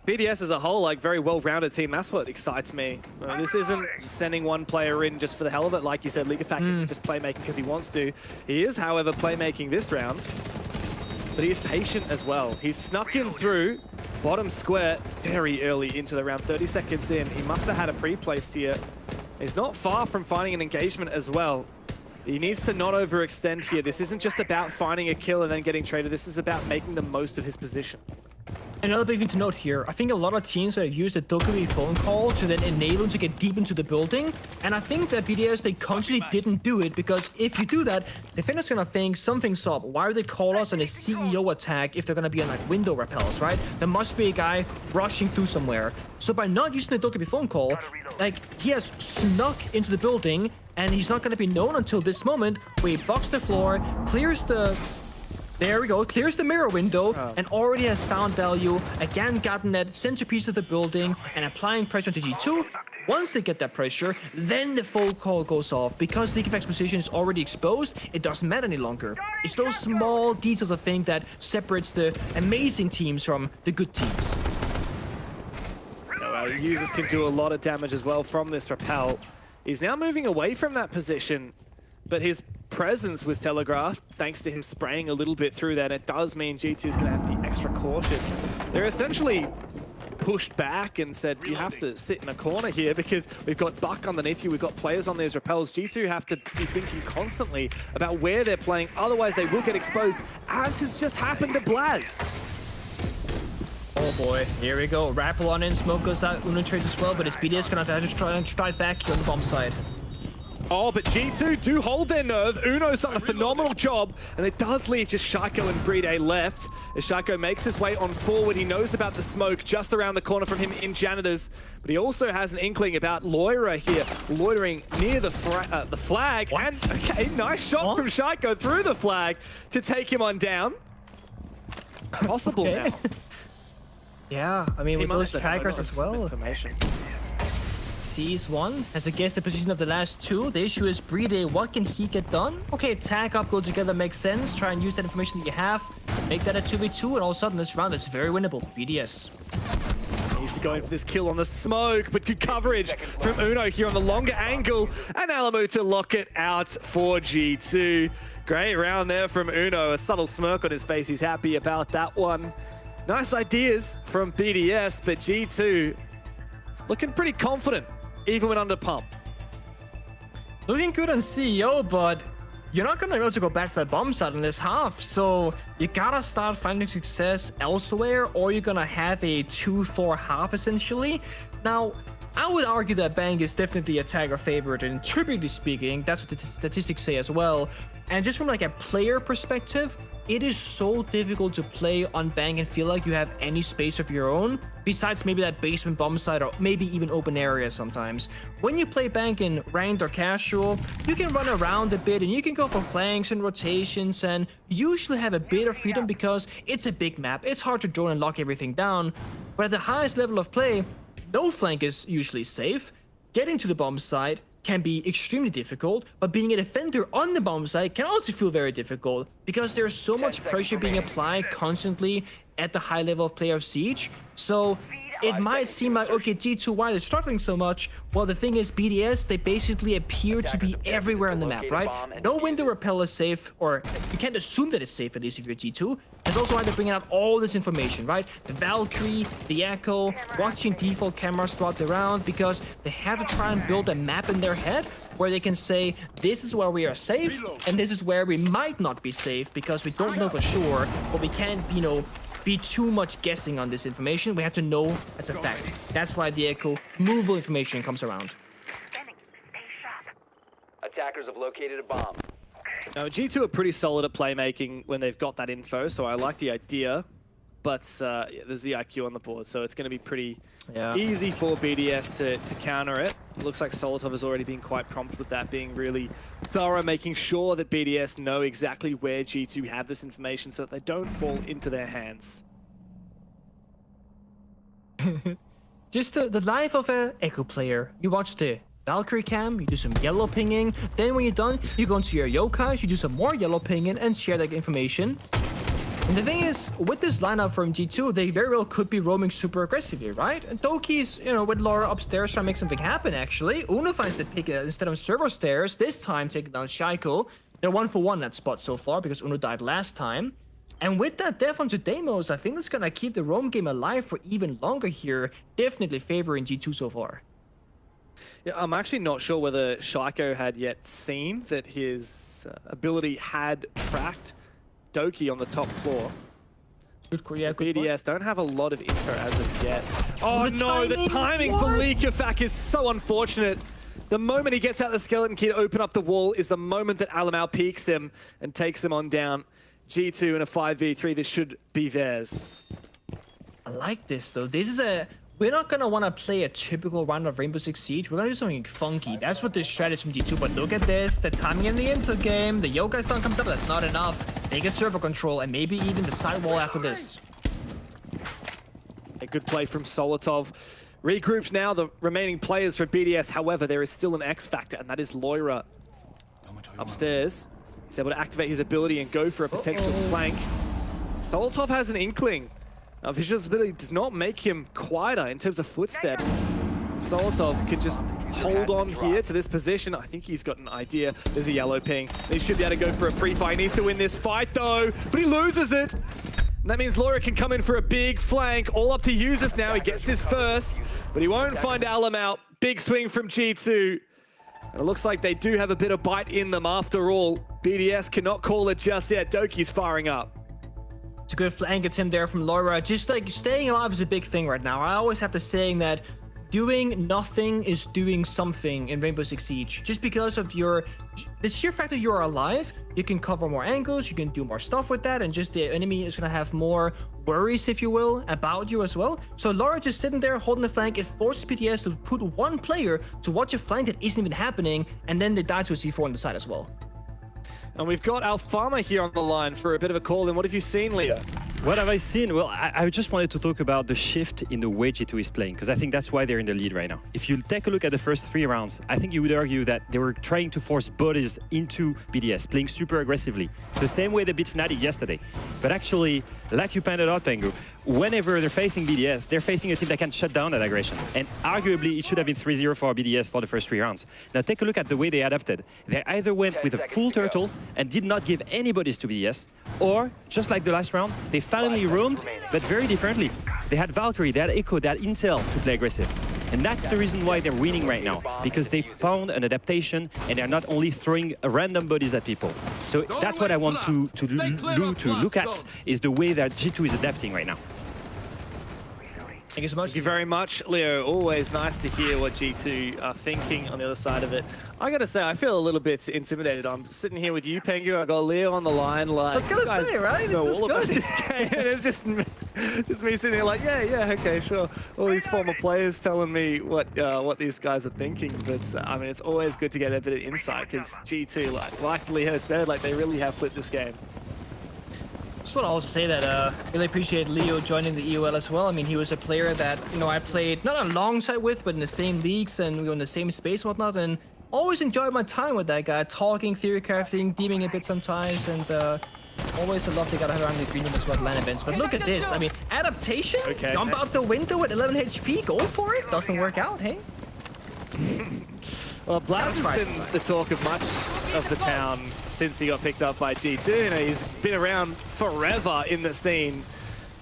Speaker 13: BDS as a whole, like, very well-rounded team. That's what excites me. This isn't just sending one player in just for the hell of it. Like you said, Lucafac isn't just playmaking because he wants to. He is, however, playmaking this round. But he is patient as well. He's snuck in through bottom square very early into the round, 30 seconds in. He must have had a pre-placed here. He's not far from finding an engagement as well. He needs to not overextend here. This isn't just about finding a kill and then getting traded. This is about making the most of his position.
Speaker 14: Another big thing to note here, I think a lot of teams have used the Dokkaebi phone call to then enable them to get deep into the building. And I think that BDS, they consciously didn't do it because if you do that, defenders gonna think something's up. Why would they call us on a CEO attack if they're gonna be on like window repels, right? There must be a guy rushing through somewhere. So by not using the Dokkaebi phone call, like he has snuck into the building and he's not gonna be known until this moment where he bucks the floor, clears the... There we go, clears the mirror window and already has found value, again gotten that centerpiece of the building and applying pressure to G2. Once they get that pressure, then the phone call goes off. Because Lucafac's position is already exposed, it doesn't matter any longer. It's those small details, I think, that separates the amazing teams from the good teams.
Speaker 13: Users can do a lot of damage as well from this repel. He's now moving away from that position, but his presence was telegraphed thanks to him spraying a little bit through that. It does mean G2 is going to have to be extra cautious. They're essentially pushed back and said, you have to sit in a corner here because we've got Buck underneath you, we've got players on these repels. G2 have to be thinking constantly about where they're playing, otherwise they will get exposed, as has just happened to Blaz.
Speaker 14: Oh boy, here we go. Rappel on in, smoke goes out, Uno trades as well, but it's BDS gonna have to try and strike back here on the bomb side.
Speaker 13: Oh, but G2 do hold their nerve. Uno's done a phenomenal job, and it does leave just Shaiko and Brede left. As Shaiko makes his way on forward, he knows about the smoke just around the corner from him in Janitors, but he also has an inkling about Lair here, loitering near the flag. What? And, okay, nice shot from Shaiko through the flag to take him on down. Possible now.
Speaker 14: Yeah, I mean, with those trackers as well.
Speaker 13: Information.
Speaker 14: Sees one, has to guess the position of the last two. The issue is Brede, what can he get done? Okay, tag up, go together, makes sense. Try and use that information that you have. Make that a 2v2, and all of a sudden this round is very winnable. BDS.
Speaker 13: Needs to go in for this kill on the smoke, but good coverage from Uno here on the longer angle. And Alamu to lock it out for G2. Great round there from Uno. A subtle smirk on his face. He's happy about that one. Nice ideas from BDS, but G2 looking pretty confident, even when under pump.
Speaker 14: Looking good on CEO, but you're not gonna be able to go back to that bomb site in this half, so you gotta start finding success elsewhere, or you're gonna have a 2-4 half essentially. Now, I would argue that Bang is definitely a Tiger favorite, and typically speaking, that's what the statistics say as well. And just from like a player perspective, it is so difficult to play on Bang and feel like you have any space of your own, besides maybe that basement bomb site or maybe even open area sometimes. When you play Bang in ranked or casual, you can run around a bit and you can go for flanks and rotations and usually have a bit of freedom because it's a big map. It's hard to drone and lock everything down, but at the highest level of play, no flank is usually safe. Getting to the bomb site can be extremely difficult, but being a defender on the bomb site can also feel very difficult because there's so much pressure being applied constantly at the high level of play of Siege. So it might seem like, okay, G2, why they're struggling so much? Well, the thing is, BDS, they basically appear to be everywhere on the map, right? No window repel is safe, or you can't assume that it's safe, at least if you're G2. That's also why they're bringing out all this information, right? The Valkyrie, the Echo, watching default cameras throughout the round, because they have to try and build a map in their head where they can say, this is where we are safe, and this is where we might not be safe, because we don't know for sure, but we can't, you know, be too much guessing on this information. We have to know as a fact. That's why the Echo movable information comes around.
Speaker 18: Attackers have located a bomb.
Speaker 13: Now, G2 are pretty solid at playmaking when they've got that info, so I like the idea. But yeah, there's the IQ on the board, so it's going to be pretty easy for BDS to counter it. It looks like Solotov has already been quite prompt with that, being really thorough, making sure that BDS know exactly where G2 have this information so that they don't fall into their hands.
Speaker 14: Just the life of an Echo player. You watch the Valkyrie cam, you do some yellow pinging, then when you're done, you go into your Yokais, you do some more yellow pinging and share that information. And the thing is, with this lineup from G2, they very well could be roaming super aggressively, right? And Doki's, you know, with Laura upstairs trying to make something happen, actually. Uno finds the pick instead of server stairs, this time taking down Shaiko. They're 1-for-1 in that spot so far, because Uno died last time. And with that death onto Deimos, I think that's gonna keep the roam game alive for even longer here, definitely favoring G2 so far.
Speaker 13: Yeah, I'm actually not sure whether Shaiko had yet seen that his ability had tracked Doki on the top floor.
Speaker 14: Good, yeah,
Speaker 13: so BDS don't have a lot of info as of yet. Oh no, the timing for Likafak is so unfortunate. The moment he gets out the skeleton key to open up the wall is the moment that Alamau peeks him and takes him on down. G2 in a 5v3, this should be theirs.
Speaker 14: I like this though. This is a... We're not gonna want to play a typical round of Rainbow Six Siege. We're gonna do something funky. That's what this strategy from G2. But look at this. The timing in the intel game. The Yokai stun comes up. That's not enough. They get server control and maybe even the sidewall after this.
Speaker 13: A good play from Solotov. Regroups now the remaining players for BDS. However, there is still an X factor, and that is Loira. Upstairs, he's able to activate his ability and go for a potential flank. Solotov has an inkling. Visual's ability does not make him quieter in terms of footsteps. Solotov can just hold on here to this position. I think he's got an idea. There's a yellow ping. He should be able to go for a pre-fight. He needs to win this fight though, but he loses it. And that means Laura can come in for a big flank. All up to Users now. He gets his first, but he won't find Alam out. Big swing from G2. And it looks like they do have a bit of bite in them after all. BDS cannot call it just yet. Doki's firing up.
Speaker 14: It's a good flank. It's him there from Laura. Just like staying alive is a big thing right now. I always have the saying that doing nothing is doing something in Rainbow Six Siege. Just because of the sheer fact that you're alive, you can cover more angles, you can do more stuff with that, and just the enemy is gonna have more worries, if you will, about you as well. So Laura just sitting there holding the flank, it forces PTS to put one player to watch a flank that isn't even happening, and then they die to a C4 on the side as well.
Speaker 13: And we've got Alfama here on the line for a bit of a call. And what have you seen, Leo?
Speaker 7: What have I seen? Well, I just wanted to talk about the shift in the way G2 is playing, because I think that's why they're in the lead right now. If you take a look at the first 3 rounds, I think you would argue that they were trying to force bodies into BDS, playing super aggressively, the same way they beat Fnatic yesterday. But actually, like you pointed out, Pengu, whenever they're facing BDS, they're facing a team that can shut down that aggression. And arguably, it should have been 3-0 for BDS for the first 3 rounds. Now, take a look at the way they adapted. They either went with a full turtle and did not give any bodies to BDS, or, just like the last round, they finally roamed, but very differently. They had Valkyrie, they had Echo, they had Intel to play aggressive. And that's the reason why they're winning right now, because they found an adaptation and they're not only throwing random bodies at people. So that's what I want to look at, is the way that G2 is adapting right now.
Speaker 14: Thank you so much.
Speaker 13: Thank you very much, Leo. Always nice to hear what G2 are thinking on the other side of it. I gotta say, I feel a little bit intimidated. I'm sitting here with you, Pengu. I got Leo on the line. Like,
Speaker 14: I was gonna say, right?
Speaker 13: Know all about this game. And it's just me sitting here like, yeah, okay, sure. All these former players telling me what these guys are thinking. But I mean, it's always good to get a bit of insight, because G2, like Leo said, like they really have flipped this game.
Speaker 14: Just want to also say that really appreciate Leo joining the EOL as well. I mean, he was a player that, you know, I played not alongside with, but in the same leagues, and we were in the same space and whatnot, and always enjoyed my time with that guy, talking, theory crafting, deeming a bit sometimes, and Always a lot they gotta have around the green room as well, land events. But look at this. I mean, adaptation?
Speaker 1: Okay.
Speaker 14: Jump out the window with 11 HP, go for it. Doesn't work out, hey?
Speaker 13: Well, Blaz has been the talk of much of the town since he got picked up by G2. You know, he's been around forever in the scene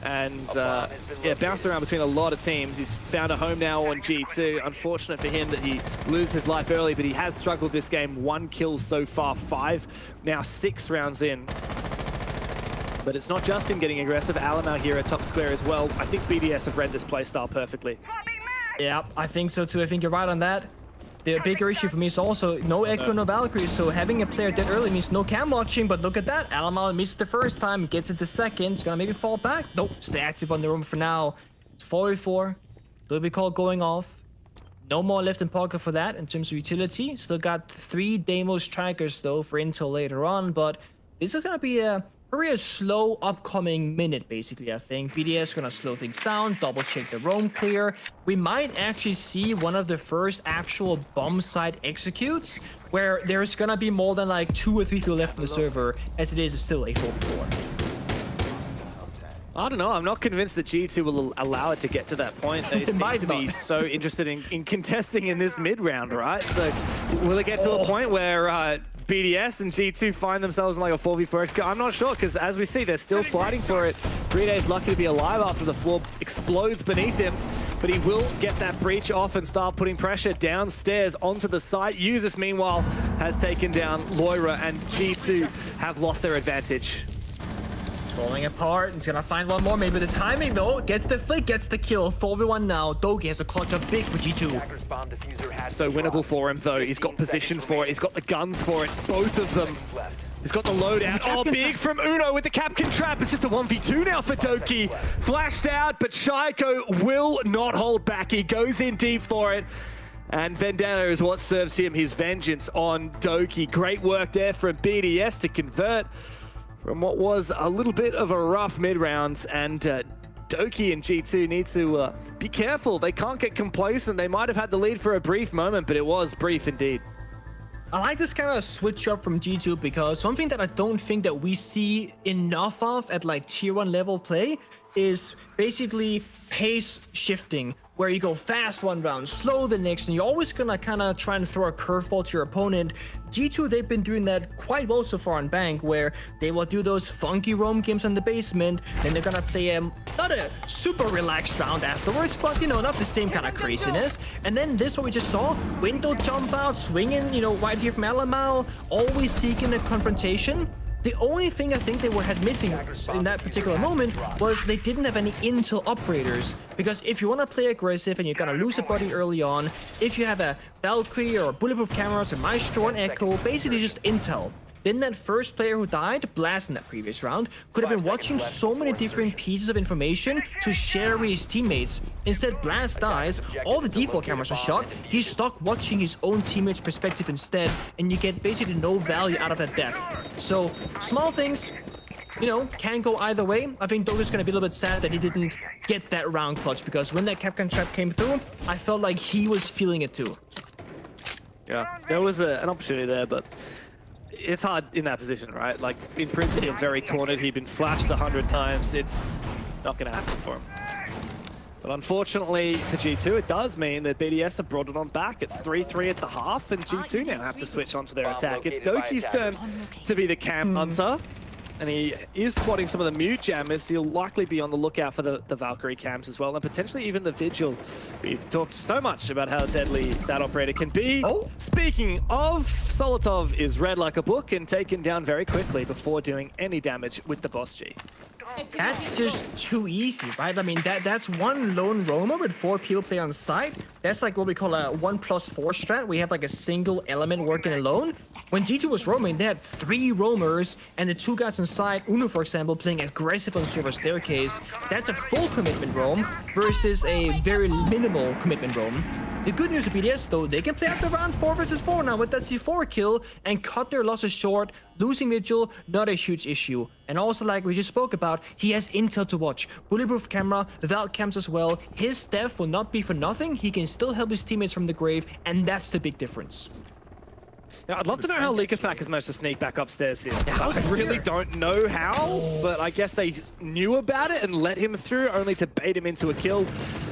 Speaker 13: and yeah, bounced around between a lot of teams. He's found a home now on G2. Unfortunate for him that he loses his life early, but he has struggled this game. 1 kill so far, 5, now 6 rounds in. But it's not just him getting aggressive. Alamar here at top square as well. I think BDS have read this playstyle perfectly.
Speaker 14: Yeah, I think so too. I think you're right on that. The bigger issue for me is also no Echo, no Valkyrie, so having a player dead early means no cam watching, but look at that. Alamar missed the first time, gets it the second, it's gonna maybe fall back. Nope, stay active on the room for now. It's 4v4, Dolby Call going off. No more left in pocket for that in terms of utility. Still got 3 Deimos Strikers though for intel later on, but this is gonna be a very slow upcoming minute, basically, I think. BDS gonna slow things down, double check the roam clear. We might actually see one of the first actual bomb site executes where there's gonna be more than like 2 or 3 people left in the server, as it is still a 4v4.
Speaker 13: I don't know. I'm not convinced that G2 will allow it to get to that point. They seem to be so interested in contesting in this mid-round, right? So will it get to a point where BDS and G2 find themselves in like a 4v4 execute? I'm not sure, because as we see, they're still fighting for it. 3Day's lucky to be alive after the floor explodes beneath him, but he will get that breach off and start putting pressure downstairs onto the site. Usus, meanwhile, has taken down Loira, and G2 have lost their advantage.
Speaker 14: Falling apart. He's gonna find one more. Maybe the timing though. Gets the flick, gets the kill. 4v1 now. Doki has to clutch up big for G2.
Speaker 13: So winnable for him though. He's got position for it. He's got the guns for it. Both of them. He's got the loadout. Oh, big from Uno with the Capcan trap. It's just a 1v2 now for Doki. Flashed out, but Shaiko will not hold back. He goes in deep for it. And Vendetta is what serves him his vengeance on Doki. Great work there from BDS to convert from what was a little bit of a rough mid-round, and Doki and G2 need to be careful. They can't get complacent. They might have had the lead for a brief moment, but it was brief indeed.
Speaker 14: I like this kind of switch up from G2 because something that I don't think that we see enough of at like tier 1 level play is basically pace shifting, where you go fast one round, slow the next, and you're always gonna kind of try and throw a curveball to your opponent. G2, they've been doing that quite well so far on Bank, where they will do those funky roam games on the basement, then they're gonna play not a super relaxed round afterwards, but you know, not the same kind of craziness. And then this, what we just saw, window jump out, swinging, you know, right here from Alamau, always seeking a confrontation. The only thing I think they had missing in that particular moment was they didn't have any intel operators. Because if you want to play aggressive and you're gonna lose a body early on, if you have a Valkyrie or bulletproof cameras, a Maestro, and Echo, basically just intel. Then that first player who died, Blast in that previous round, could have been watching so many different pieces of information to share with his teammates. Instead, Blast dies, all the default cameras are shot, he's stuck watching his own teammates' perspective instead, and you get basically no value out of that death. So, small things, you know, can go either way. I think Doga's gonna be a little bit sad that he didn't get that round clutch, because when that Capcan trap came through, I felt like he was feeling it too.
Speaker 13: Yeah, there was an opportunity there, but it's hard in that position, right? Like, in principle, you're very cornered. He'd been flashed 100 times. It's not going to happen for him. But unfortunately for G2, it does mean that BDS have brought it on back. It's 3-3 at the half, and G2 now have to switch onto their attack. It's Doki's turn to be the cam hunter. And he is spotting some of the mute jammers, so he'll likely be on the lookout for the Valkyrie cams as well, and potentially even the Vigil. We've talked so much about how deadly that operator can be. Speaking of, Solotov is read like a book and taken down very quickly before doing any damage with the Boss G.
Speaker 14: That's just too easy, right? I mean, that's one lone roamer with 4 people play on site. That's like what we call a 1+4 strat. We have like a single element working alone. When G2 was roaming, they had 3 roamers and the 2 guys on site, Uno for example, playing aggressive on server staircase. That's a full commitment roam versus a very minimal commitment roam. The good news of BDS though, they can play out the round 4 versus 4 now with that C4 kill and cut their losses short. Losing Vigil, not a huge issue. And also, like we just spoke about, he has intel to watch. Bulletproof camera, Valk cams as well. His death will not be for nothing. He can still help his teammates from the grave, and that's the big difference.
Speaker 13: Yeah, I'd love to know how Leakafak has managed to sneak back upstairs here. I really don't know how, but I guess they knew about it and let him through, only to bait him into a kill.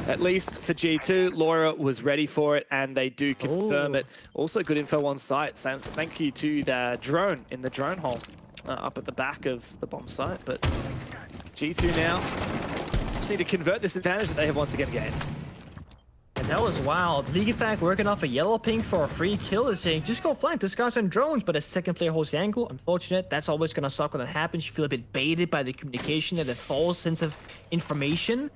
Speaker 13: At least for G2, Laura was ready for it, and they do confirm it. Also, good info on site. Thank you to the drone in the drone hole up at the back of the bomb site. But G2 now just need to convert this advantage that they have once again gained.
Speaker 14: And that was wild. Leakafak working off a yellow ping for a free kill is saying, just go flank, this guy's on drones, but a second player holds the angle. Unfortunate, that's always gonna suck when that happens. You feel a bit baited by the communication and the false sense of information.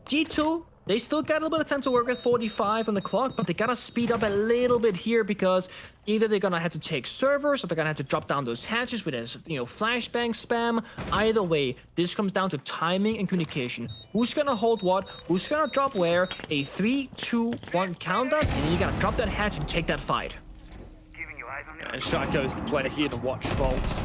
Speaker 14: G2, they still got a little bit of time to work at 45 on the clock, but they gotta speed up a little bit here because either they're gonna have to take servers or they're gonna have to drop down those hatches with a, flashbang spam. Either way, this comes down to timing and communication. Who's gonna hold what? Who's gonna drop where? A 3, 2, 1 countdown, and then you gotta drop that hatch and take that fight.
Speaker 13: And Shaiko's the player here to watch Vault.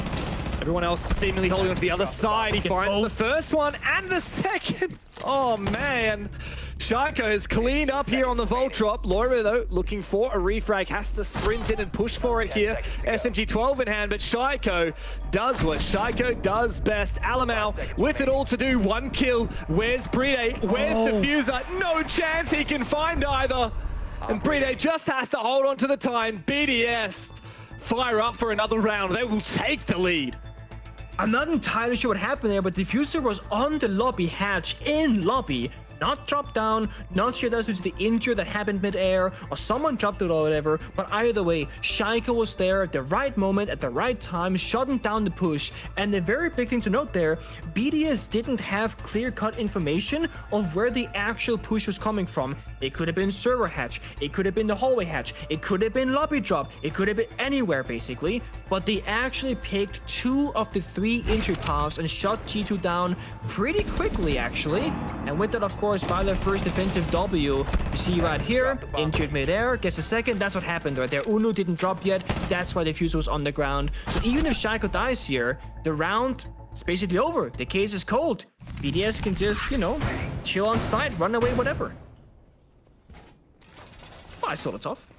Speaker 13: Everyone else seemingly holding on to the other side. He finds the first one and the second. Oh, man. Shaiko has cleaned up here on the Vault drop. Laura, though, looking for a refrag, has to sprint in and push for it here. SMG-12 in hand, but Shaiko does what Shaiko does best. Alamau with it all to do. 1 kill. Where's Bride? Where's the Diffuser? No chance he can find either. And Bride just has to hold on to the time. BDS fire up for another round. They will take the lead.
Speaker 14: I'm not entirely sure what happened there, but Diffuser was on the lobby hatch in lobby. Not dropped down, not sure that's due to the injury that happened mid-air, or someone dropped it or whatever, but either way, Shaiko was there at the right moment, at the right time, shutting down the push. And the very big thing to note there, BDS didn't have clear-cut information of where the actual push was coming from. It could have been server hatch, it could have been the hallway hatch, it could have been lobby drop, it could have been anywhere basically, but they actually picked 2 of the 3 entry paths and shut G2 down pretty quickly actually. And with that, of course, by their first defensive W, you see right here, injured mid-air, gets a second. That's what happened right there. Uno didn't drop yet. That's why the Diffuser was on the ground. So even if Shaiko dies here, the round is basically over. The case is cold. BDS can just, chill on site, run away, whatever. Oh, I saw the tough.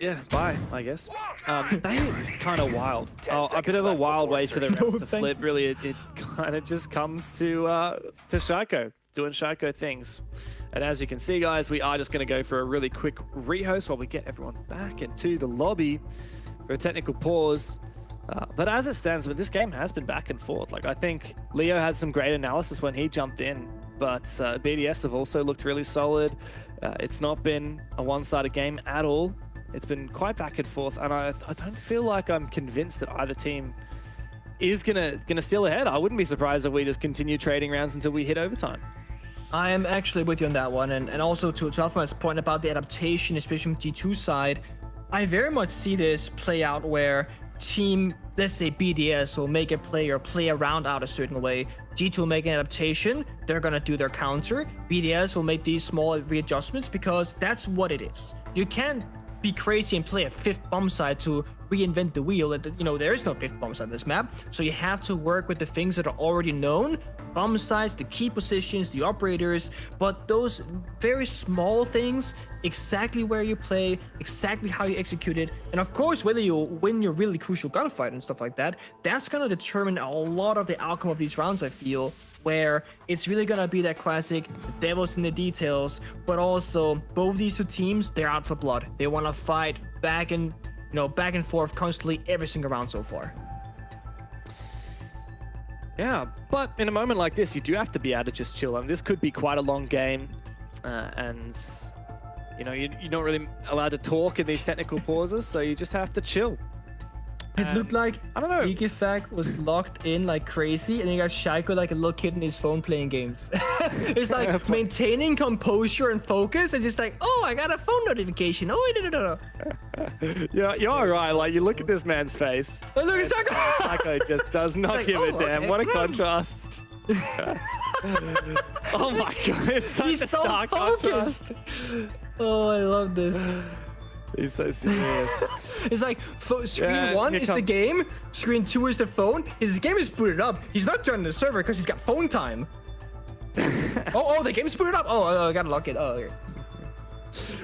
Speaker 13: Yeah, bye, I guess. That is kind of wild. A bit of a wild way for the round to flip. Really, it kind of just comes to Shaiko, doing Shaiko things. And as you can see, guys, we are just going to go for a really quick rehost while we get everyone back into the lobby for a technical pause. But as it stands, this game has been back and forth. Like, I think Leo had some great analysis when he jumped in, but BDS have also looked really solid. It's not been a one-sided game at all. It's been quite back and forth, and I don't feel like I'm convinced that either team is gonna steal ahead. I wouldn't be surprised if we just continue trading rounds until we hit overtime.
Speaker 14: I am actually with you on that one, and also to Alpha's point about the adaptation, especially from G2 side, I very much see this play out where team, let's say BDS, will make a play or play around out a certain way. G2 will make an adaptation, they're gonna do their counter. BDS will make these small readjustments because that's what it is. You can't be crazy and play a 5th bomb site to reinvent the wheel. There is no 5th bomb site on this map, so you have to work with the things that are already known. Bomb sites, the key positions, the operators, but those very small things, exactly where you play, exactly how you execute it, and of course whether you win your really crucial gunfight and stuff like that, that's gonna determine a lot of the outcome of these rounds, I feel, where it's really gonna be that classic devil's in the details. But also both these 2 teams, they're out for blood. They want to fight back and forth constantly every single round so far.
Speaker 13: Yeah, but in a moment like this, you do have to be able to just chill. This could be quite a long game, and you're not really allowed to talk in these technical pauses, so you just have to chill.
Speaker 14: It looked like,
Speaker 13: I don't know,
Speaker 14: Leakafak was locked in like crazy, and you got Shaiko like a little kid in his phone playing games. It's like maintaining composure and focus, and just like, oh, I got a phone notification. Oh, no.
Speaker 13: Yeah, you're right. Like, you look at this man's face.
Speaker 14: Oh, look at Shaiko.
Speaker 13: Shaiko just does not give a damn. Okay. What a contrast. Oh my god, it's such
Speaker 14: He's
Speaker 13: a
Speaker 14: so
Speaker 13: stark
Speaker 14: focused.
Speaker 13: contrast.
Speaker 14: Oh, I love this.
Speaker 13: He's so serious.
Speaker 14: It's like screen 1 is the game, screen 2 is the phone. His game is booted up. He's not joining the server because he's got phone time. oh, the game's booted up. Oh, I gotta lock it. Oh, okay.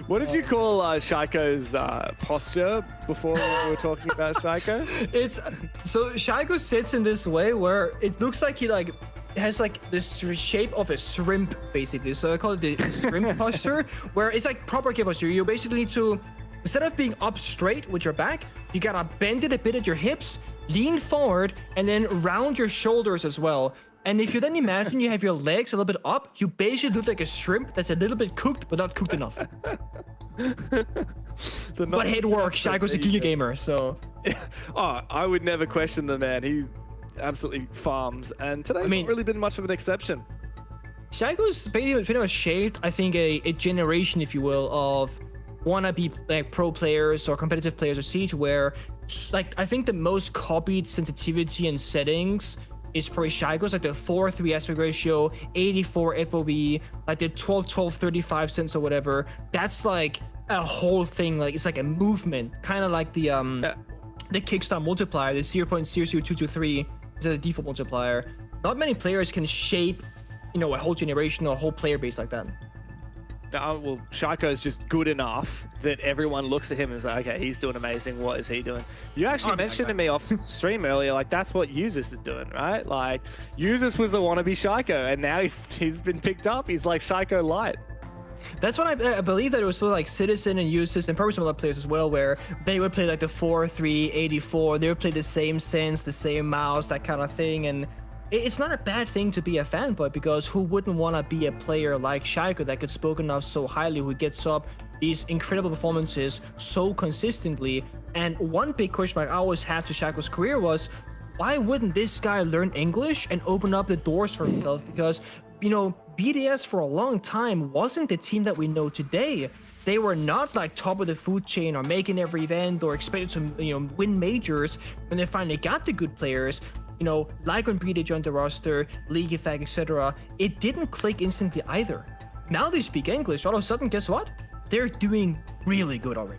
Speaker 13: What did you call Shaiko's posture before we were talking about Shaiko?
Speaker 14: It's so Shaiko sits in this way where it looks like he like has like this shape of a shrimp basically. So I call it the shrimp posture, where it's like proper K posture. You basically need to, instead of being up straight with your back, you gotta bend it a bit at your hips, lean forward, and then round your shoulders as well. And if you then imagine you have your legs a little bit up, you basically look like a shrimp that's a little bit cooked, but not cooked enough. But it works. Shaiko's a giga gamer, so.
Speaker 13: Oh, I would never question the man. He absolutely farms, and today's not really been much of an exception.
Speaker 14: Shaiko's pretty much shaped, I think, a generation, if you will, of wannabe like pro players or competitive players of Siege, where like I think the most copied sensitivity and settings is probably Shaiko's, like the 4:3 aspect ratio, 84 FOV, like the 12:12:35 cents or whatever. That's like a whole thing. Like it's like a movement, kind of like the kickstart multiplier, the 0.00223 is the default multiplier. Not many players can shape, you know, a whole generation or a whole player base like that.
Speaker 13: Well, Shaiko is just good enough that everyone looks at him and is like, okay, he's doing amazing. What is he doing? You actually mentioned to me off stream earlier, like that's what Usus is doing, right? Like Usus was the wannabe Shaiko, and now he's been picked up. He's like Shaiko light.
Speaker 14: That's what I believe that it was for like Citizen and Usus and probably some other players as well, where they would play like the 4:3 84. They would play the same sense, the same mouse, that kind of thing, and it's not a bad thing to be a fanboy, because who wouldn't want to be a player like Shaiko that gets spoken of so highly, who gets up these incredible performances so consistently. And one big question mark I always had to Shaiko's career was, why wouldn't this guy learn English and open up the doors for himself? Because, you know, BDS for a long time wasn't the team that we know today. They were not like top of the food chain or making every event or expected to, you know, win majors. When they finally got the good players, you know, like when BD joined the roster, League Effect, etc., it didn't click instantly either. Now they speak English. All of a sudden, guess what? They're doing really good already.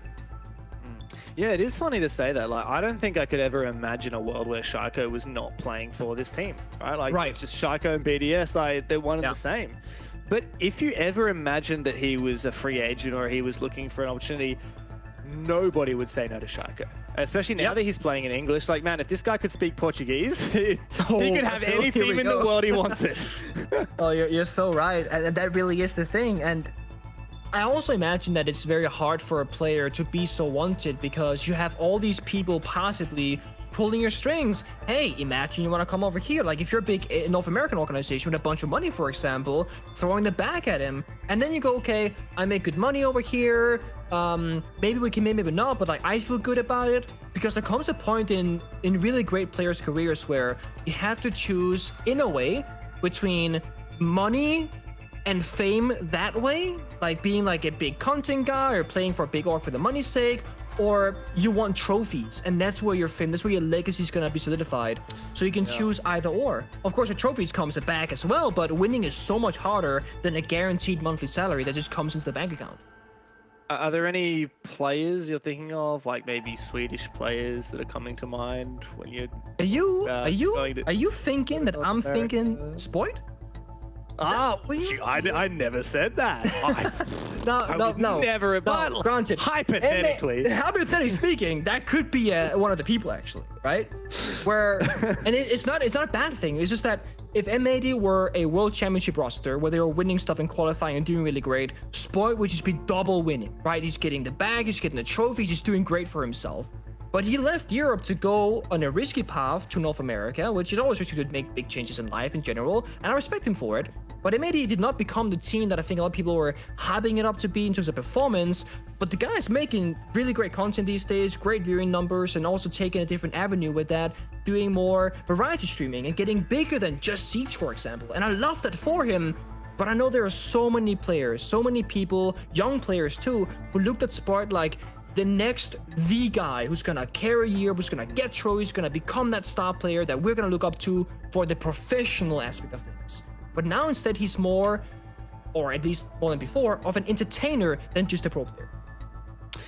Speaker 13: Yeah, it is funny to say that. Like, I don't think I could ever imagine a world where Shaiko was not playing for this team, right? Like, it's just Shaiko and BDS, they're one and the same. But if you ever imagined that he was a free agent or he was looking for an opportunity, nobody would say no to Shaiko. Especially now that he's playing in English. Like, man, if this guy could speak Portuguese, he could have any team in the world he wanted.
Speaker 14: Oh, you're so right. And that really is the thing. And I also imagine that it's very hard for a player to be so wanted, because you have all these people possibly pulling your strings. Hey, imagine you want to come over here. Like if you're a big North American organization with a bunch of money, for example, throwing the back at him, and then you go, okay, I make good money over here. Maybe we can, maybe not, but like I feel good about it. Because there comes a point in really great players' careers where you have to choose, in a way, between money and fame that way, like being like a big content guy or playing for a big org for the money's sake, or you want trophies, and that's where your fame, that's where your legacy is gonna be solidified. So you can choose either or. Of course, the trophies comes back as well, but winning is so much harder than a guaranteed monthly salary that just comes into the bank account.
Speaker 13: Are there any players you're thinking of, like maybe Swedish players that are coming to mind when you're?
Speaker 14: Are you thinking that I'm thinking Spoit?
Speaker 13: I never said that.
Speaker 14: No.
Speaker 13: Never. But
Speaker 14: granted,
Speaker 13: hypothetically
Speaker 14: speaking, that could be one of the people actually, right? Where, and it's not a bad thing. It's just that if M80 were a world championship roster where they were winning stuff in qualifying and doing really great, Spoit would just be double winning, right? He's getting the bag, he's getting the trophy, he's doing great for himself. But he left Europe to go on a risky path to North America, which is always risky to make big changes in life in general, and I respect him for it. But M80 did not become the team that I think a lot of people were hyping it up to be in terms of performance. But the guy's making really great content these days, great viewing numbers, and also taking a different avenue with that, doing more variety streaming and getting bigger than just Siege, for example. And I love that for him. But I know there are so many players, so many people, young players too, who looked at Spart like the guy who's gonna carry a year, who's gonna get trophies, gonna become that star player that we're gonna look up to for the professional aspect of things. But now instead he's more, or at least more than before, of an entertainer than just a pro player.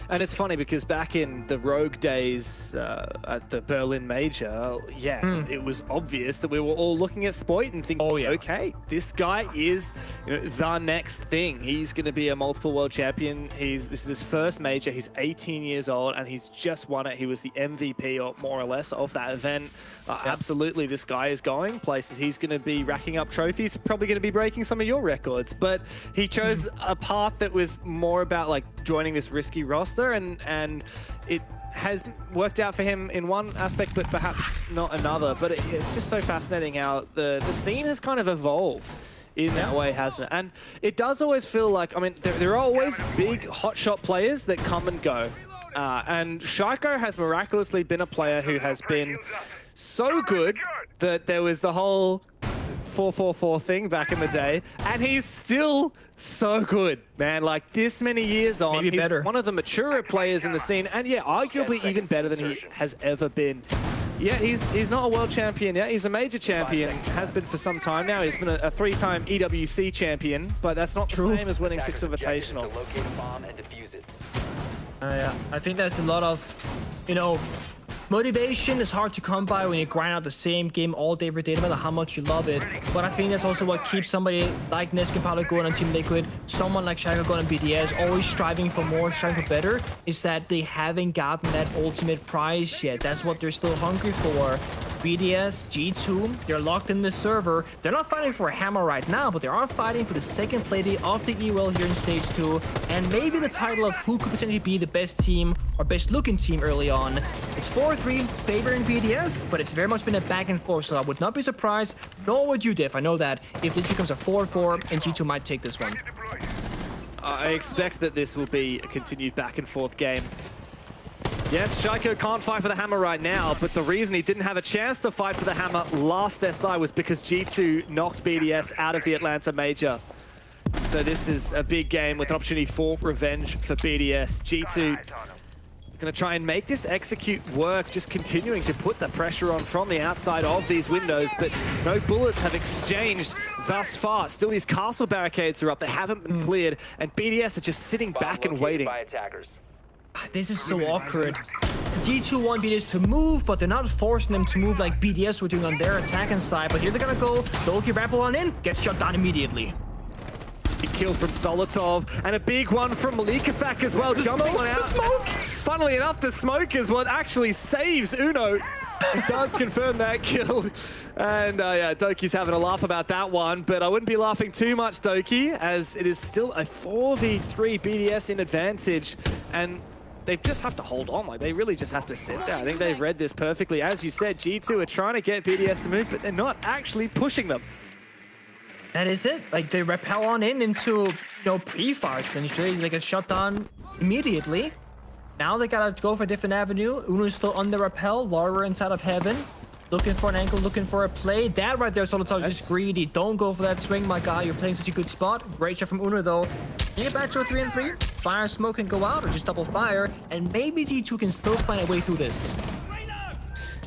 Speaker 13: And it's funny because back in the Rogue days at the Berlin Major, it was obvious that we were all looking at Spoit and thinking, okay, this guy is the next thing. He's going to be a multiple world champion. This is his first major. He's 18 years old and he's just won it. He was the MVP, or more or less, of that event. Absolutely, this guy is going places. He's going to be racking up trophies, probably going to be breaking some of your records. But he chose a path that was more about like joining this risky roster, and it has worked out for him in one aspect, but perhaps not another. But it's just so fascinating how the scene has kind of evolved in that way, hasn't it? And it does always feel like, I mean, there are always big hotshot players that come and go. And Shaiko has miraculously been a player who has been so good that there was the whole 4-4-4 thing back in the day, and he's still so good, man. Like, this many years on,
Speaker 14: maybe
Speaker 13: he's
Speaker 14: better.
Speaker 13: One of the maturer players in the scene, and arguably even better than he has ever been. Yeah, he's not a world champion yet. He's a major champion, has been for some time now. He's been a 3-time EWC champion, but that's not the same as winning 6 Invitational.
Speaker 14: Yeah, I think that's a lot of, motivation is hard to come by when you grind out the same game all day every day, no matter how much you love it. But I think that's also what keeps somebody like Neskapalo going on Team Liquid, someone like Shaiko going on BDS, always striving for more, striving for better, is that they haven't gotten that ultimate prize yet. That's what they're still hungry for. BDS, G2, they're locked in the server. They're not fighting for a hammer right now, but they are fighting for the second play of the EWL here in Stage 2, and maybe the title of who could potentially be the best team or best looking team early on. It's 4-3 favoring BDS, but it's very much been a back and forth, so I would not be surprised, nor would you, Diff, I know that, if this becomes a 4-4 and G2 might take this one.
Speaker 13: I expect that this will be a continued back and forth game. Yes, Shaiko can't fight for the hammer right now, but the reason he didn't have a chance to fight for the hammer last SI was because G2 knocked BDS out of the Atlanta Major. So this is a big game with an opportunity for revenge for BDS. G2 going to try and make this execute work, just continuing to put the pressure on from the outside of these windows, but no bullets have exchanged thus far. Still, these castle barricades are up. They haven't been cleared, and BDS are just sitting back and waiting.
Speaker 14: This is so awkward. G2 want BDS to move, but they're not forcing them to move like BDS were doing on their attacking side. But here they're gonna go. Doki Rappel on in, gets shut down immediately.
Speaker 13: Big kill from Solotov, and a big one from Malikafak as well, jumping on out. Funnily enough, the smoke is what actually saves Uno. He does confirm that kill. And yeah, Doki's having a laugh about that one, but I wouldn't be laughing too much, Doki, as it is still a 4v3 BDS in advantage. And they just have to hold on, like they really just have to sit there. I think they've read this perfectly. As you said, G2 are trying to get BDS to move, but they're not actually pushing them.
Speaker 14: That is it. Like, they rappel on into, pre-fire essentially. They get shut down immediately. Now they gotta go for a different avenue. Uno's still on the rappel. Lair inside of heaven. Looking for an angle, looking for a play. That right there, Solotov is just greedy. Don't go for that swing, my guy. You're playing such a good spot. Great shot from Uno, though. Can you get back to a 3-3? Fire, smoke, and go out, or just double fire. And maybe G2 can still find a way through this.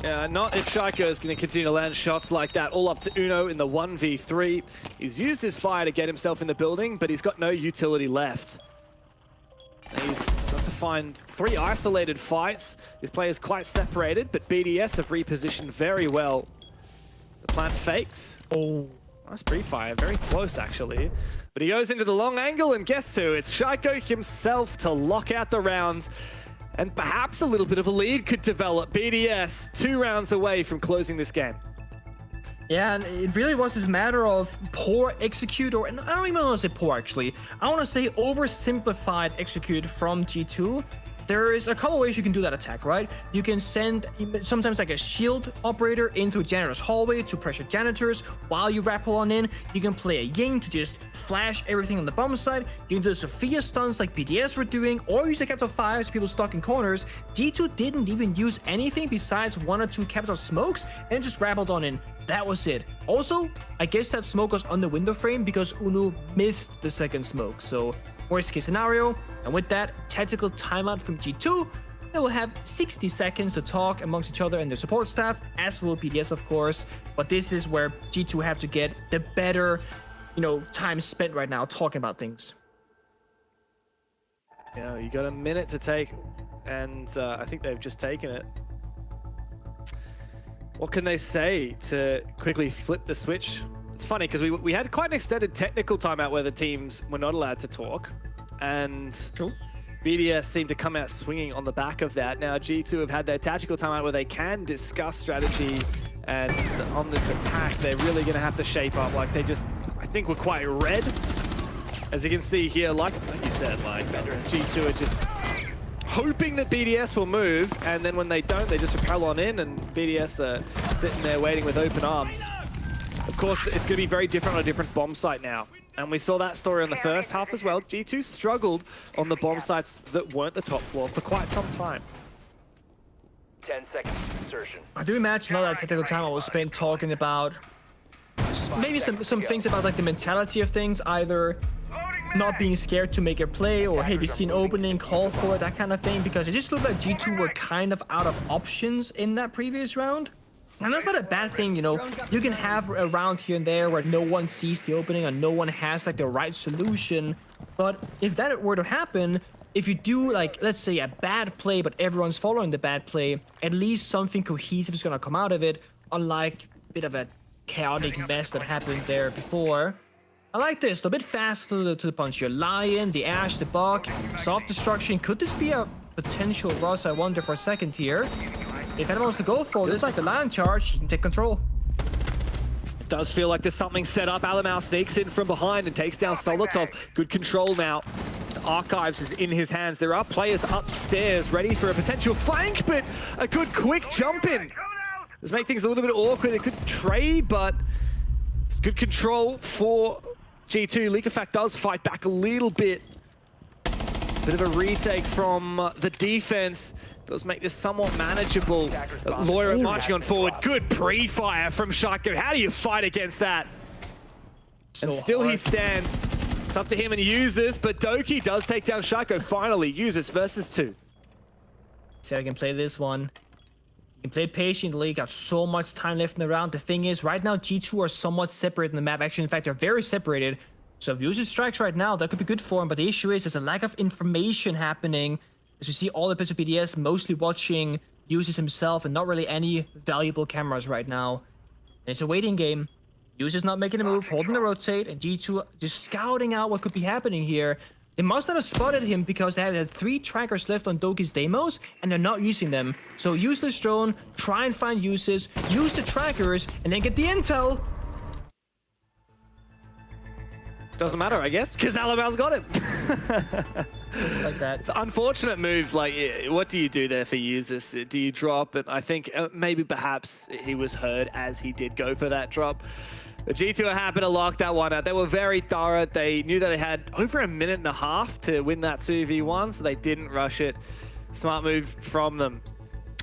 Speaker 13: Yeah, not if Shaiko is going to continue to land shots like that. All up to Uno in the 1v3. He's used his fire to get himself in the building, but he's got no utility left. He's got to find 3 isolated fights. His player's quite separated, but BDS have repositioned very well. The plant faked. Oh, nice pre-fire. Very close, actually. But he goes into the long angle, and guess who? It's Shaiko himself to lock out the rounds. And perhaps a little bit of a lead could develop. BDS 2 rounds away from closing this game.
Speaker 14: Yeah, and it really was this matter of poor execute, or I don't even want to say poor, actually. I want to say oversimplified execute from G2. There is a couple ways you can do that attack, right? You can send sometimes like a shield operator into a janitor's hallway to pressure janitors while you rappel on in. You can play a Ying to just flash everything on the bomb side. You can do Sophia stuns like BDS were doing, or use a capital fire to people stuck in corners. G2 didn't even use anything besides 1 or 2 capital smokes and just rappelled on in. That was it. Also, I guess that smoke was on the window frame because Uno missed the second smoke. So worst case scenario, and with that tactical timeout from G2, they will have 60 seconds to talk amongst each other and their support staff, as will BDS, of course. But this is where G2 have to get the better, time spent right now talking about things.
Speaker 13: You know, you got a minute to take, and I think they've just taken it. What can they say to quickly flip the switch? It's funny because we had quite an extended technical timeout where the teams were not allowed to talk, and BDS seemed to come out swinging on the back of that. Now G2 have had their tactical timeout where they can discuss strategy, and on this attack they're really going to have to shape up. Like they just, I think, were quite red. As you can see here, like you said, like G2 are just hoping that BDS will move, and then when they don't, they just repel on in, and BDS are sitting there waiting with open arms. Of course, it's going to be very different on a different bomb site now. And we saw that story in the first half as well. G2 struggled on the bomb sites that weren't the top floor for quite some time.
Speaker 18: 10 seconds insertion.
Speaker 14: I do imagine all that technical time I was spent talking about maybe some things about like the mentality of things, either not being scared to make a play, or hey, if you see an opening, call for it, that kind of thing, because it just looked like G2 were kind of out of options in that previous round. And that's not a bad thing, you know. You can have a round here and there where no one sees the opening and no one has like the right solution. But if that were to happen, if you do like, let's say a bad play, but everyone's following the bad play, at least something cohesive is gonna come out of it, unlike a bit of a chaotic mess that happened there before. I like this, a bit faster to the punch. Your Lion, the Ash, the Buck, soft destruction. Could this be a potential Russ? I wonder for a second here. If anyone wants to go for this, like the Lion charge, he can take control.
Speaker 13: It does feel like there's something set up. Alamau sneaks in from behind and takes down Solotov. Good control now. The Archives is in his hands. There are players upstairs ready for a potential flank, but a good quick jump in. This makes things a little bit awkward. They could trade, but it's good control for G2. Liquefact does fight back a little bit. Bit of a retake from the defense. Does make this somewhat manageable. Lair marching on forward. Good pre-fire from Shako. How do you fight against that? And still he stands. It's up to him and Users, but Doki does take down Shako. Finally, Users versus 2.
Speaker 14: See, I can play this one. You can play patiently, got so much time left in the round. The thing is, right now, G2 are somewhat separated in the map. Actually, in fact, they're very separated. So if Users strikes right now, that could be good for him. But the issue is, there's a lack of information happening. As you see, all the players of BDS mostly watching Users himself and not really any valuable cameras right now. And it's a waiting game. Users not making a move, holding the rotate, and G2 just scouting out what could be happening here. They must not have spotted him because they had 3 trackers left on Doki's demos, and they're not using them. So use this drone, try and find Users, use the trackers, and then get the intel.
Speaker 13: Doesn't matter, I guess, because Alamau's got him.
Speaker 14: Just like that.
Speaker 13: It's an unfortunate move. Like, what do you do there for Users? Do you drop? And I think maybe perhaps he was heard as he did go for that drop. The G2 are happy to lock that one out. They were very thorough. They knew that they had over a minute and a half to win that 2v1, so they didn't rush it. Smart move from them.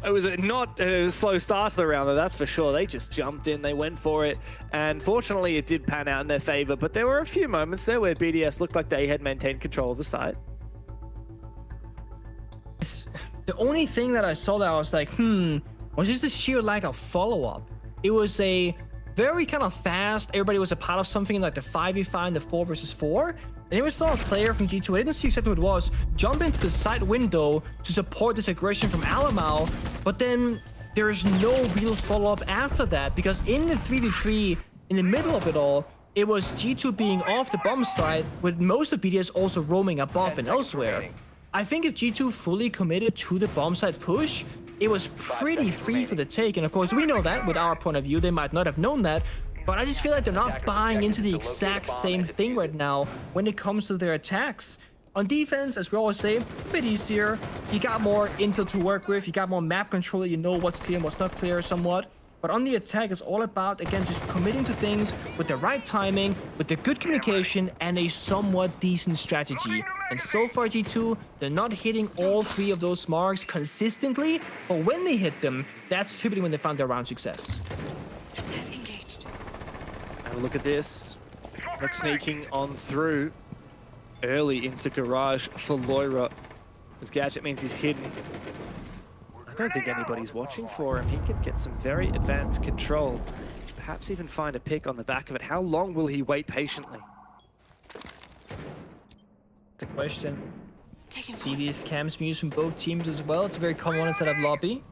Speaker 13: It was not a slow start to the round, though, that's for sure. They just jumped in, they went for it, and fortunately it did pan out in their favor, but there were a few moments there where BDS looked like they had maintained control of the site.
Speaker 14: The only thing that I saw that I was like, was just the sheer lack of follow-up. It was a very kind of fast, everybody was a part of something in like the 5v5 and the 4 versus 4. And then we saw a player from G2, I didn't see exactly what it was, jump into the side window to support this aggression from Alamau, but then there's no real follow-up after that, because in the 3v3, in the middle of it all, it was G2 being off the bomb site, with most of BDS also roaming above and elsewhere. I think if G2 fully committed to the bomb site push, it was pretty free for the take, and of course we know that with our point of view, they might not have known that, but I just feel like they're not buying into the exact same thing right now when it comes to their attacks. On defense, as we always say, a bit easier. You got more intel to work with, you got more map control, you know what's clear and what's not clear somewhat. But on the attack, it's all about, again, just committing to things with the right timing, with the good communication, and a somewhat decent strategy. And so far, G2, they're not hitting all 3 of those marks consistently, but when they hit them, that's typically when they found their round success.
Speaker 13: Have a look at this. Look, sneaking on through early into garage for Loira. His gadget means he's hidden. I don't think anybody's watching for him. He could get some very advanced control. Perhaps even find a pick on the back of it. How long will he wait patiently?
Speaker 14: The question. See these camps being used from both teams as well. It's a very common one instead of lobby.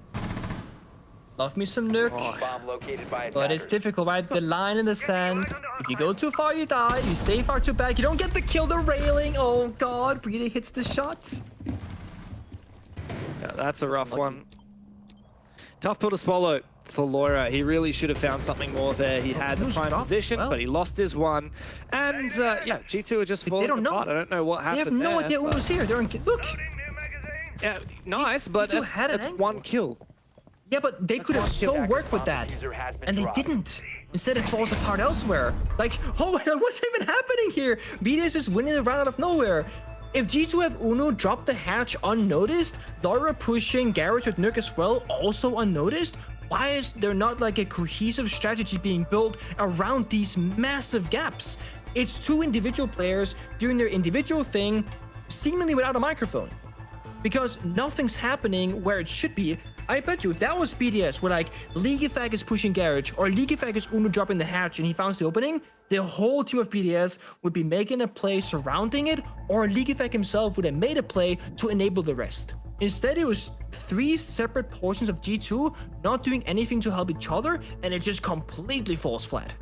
Speaker 14: Love me some Nuke.
Speaker 18: Bomb located by
Speaker 14: But it's difficult, right? The line in the sand. If you go too far, you die. You stay far too back. You don't get to kill the railing. Oh god, really hits the shot.
Speaker 13: Yeah, that's a rough one. Tough pill to swallow for Lair. He really should have found something more there. He had the prime position, but he lost his one. And yeah, G2 are just falling apart. I don't know what happened.
Speaker 14: They have no idea Uno's here. They're in. Look.
Speaker 13: Yeah, nice, but that's one kill.
Speaker 14: Yeah, but they could have so worked with that, and they didn't. Instead, it falls apart elsewhere. Like, oh, what's even happening here? BDS is winning the round out of nowhere. If G2 have Uno drop the hatch unnoticed, Lair pushing Garage with Nuke as well, also unnoticed, why is there not like a cohesive strategy being built around these massive gaps? It's two individual players doing their individual thing, seemingly without a microphone. Because nothing's happening where it should be. I bet you if that was BDS, where like Leaguefag is pushing Garage or Leaguefag is Uno dropping the hatch and he finds the opening, the whole team of BDS would be making a play surrounding it, or Leaguefag himself would have made a play to enable the rest. Instead, it was three separate portions of G2 not doing anything to help each other, and it just completely falls flat.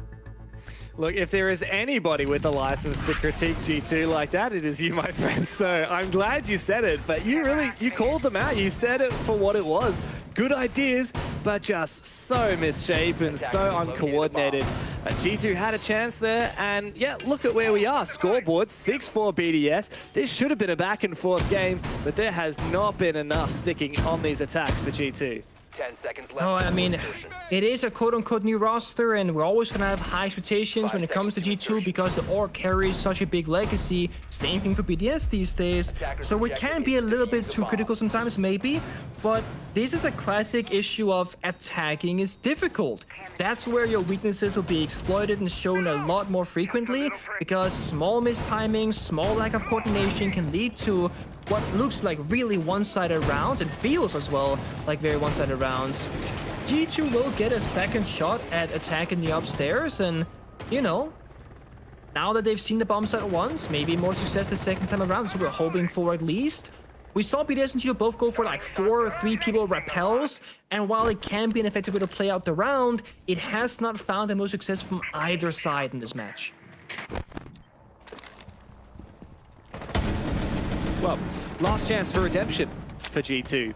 Speaker 13: Look, if there is anybody with a license to critique G2 like that, it is you, my friend. So I'm glad you said it, but you called them out. You said it for what it was. Good ideas, but just so misshapen, so uncoordinated. G2 had a chance there, and yeah, look at where we are. Scoreboard, 6-4 BDS. This should have been a back and forth game, but there has not been enough sticking on these attacks for G2.
Speaker 18: 10 seconds left.
Speaker 14: Oh, I mean, it is a quote-unquote new roster, and we're always going to have high expectations when it comes to G2 because the org carries such a big legacy. Same thing for BDS these days. So we can be a little bit too critical sometimes, maybe, but this is a classic issue of attacking is difficult. That's where your weaknesses will be exploited and shown a lot more frequently, because small mistimings, small lack of coordination can lead to what looks like really one-sided rounds and feels as well like very one-sided rounds. G2 will get a second shot at attacking the upstairs, and you know, now that they've seen the bomb site once, maybe more success the second time around. So we're hoping for at least. We saw BDS and G2 both go for like 4 or 3 people rappels, and while it can be an effective way to play out the round, it has not found the most success from either side in this match.
Speaker 13: Well, last chance for redemption for G2.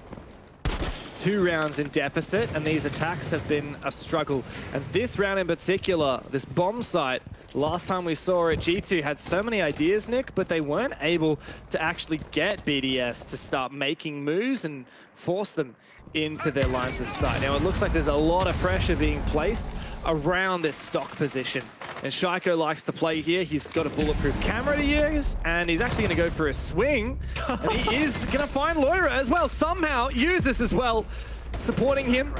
Speaker 13: 2 rounds in deficit, and these attacks have been a struggle. And this round in particular, this bomb site, last time we saw it, G2 had so many ideas, Nick, but they weren't able to actually get BDS to start making moves and force them into their lines of sight. Now, it looks like there's a lot of pressure being placed around this stock position. And Shaiko likes to play here. He's got a bulletproof camera to use, and he's actually going to go for a swing. And he is going to find Lair as well. Somehow use this as well, supporting him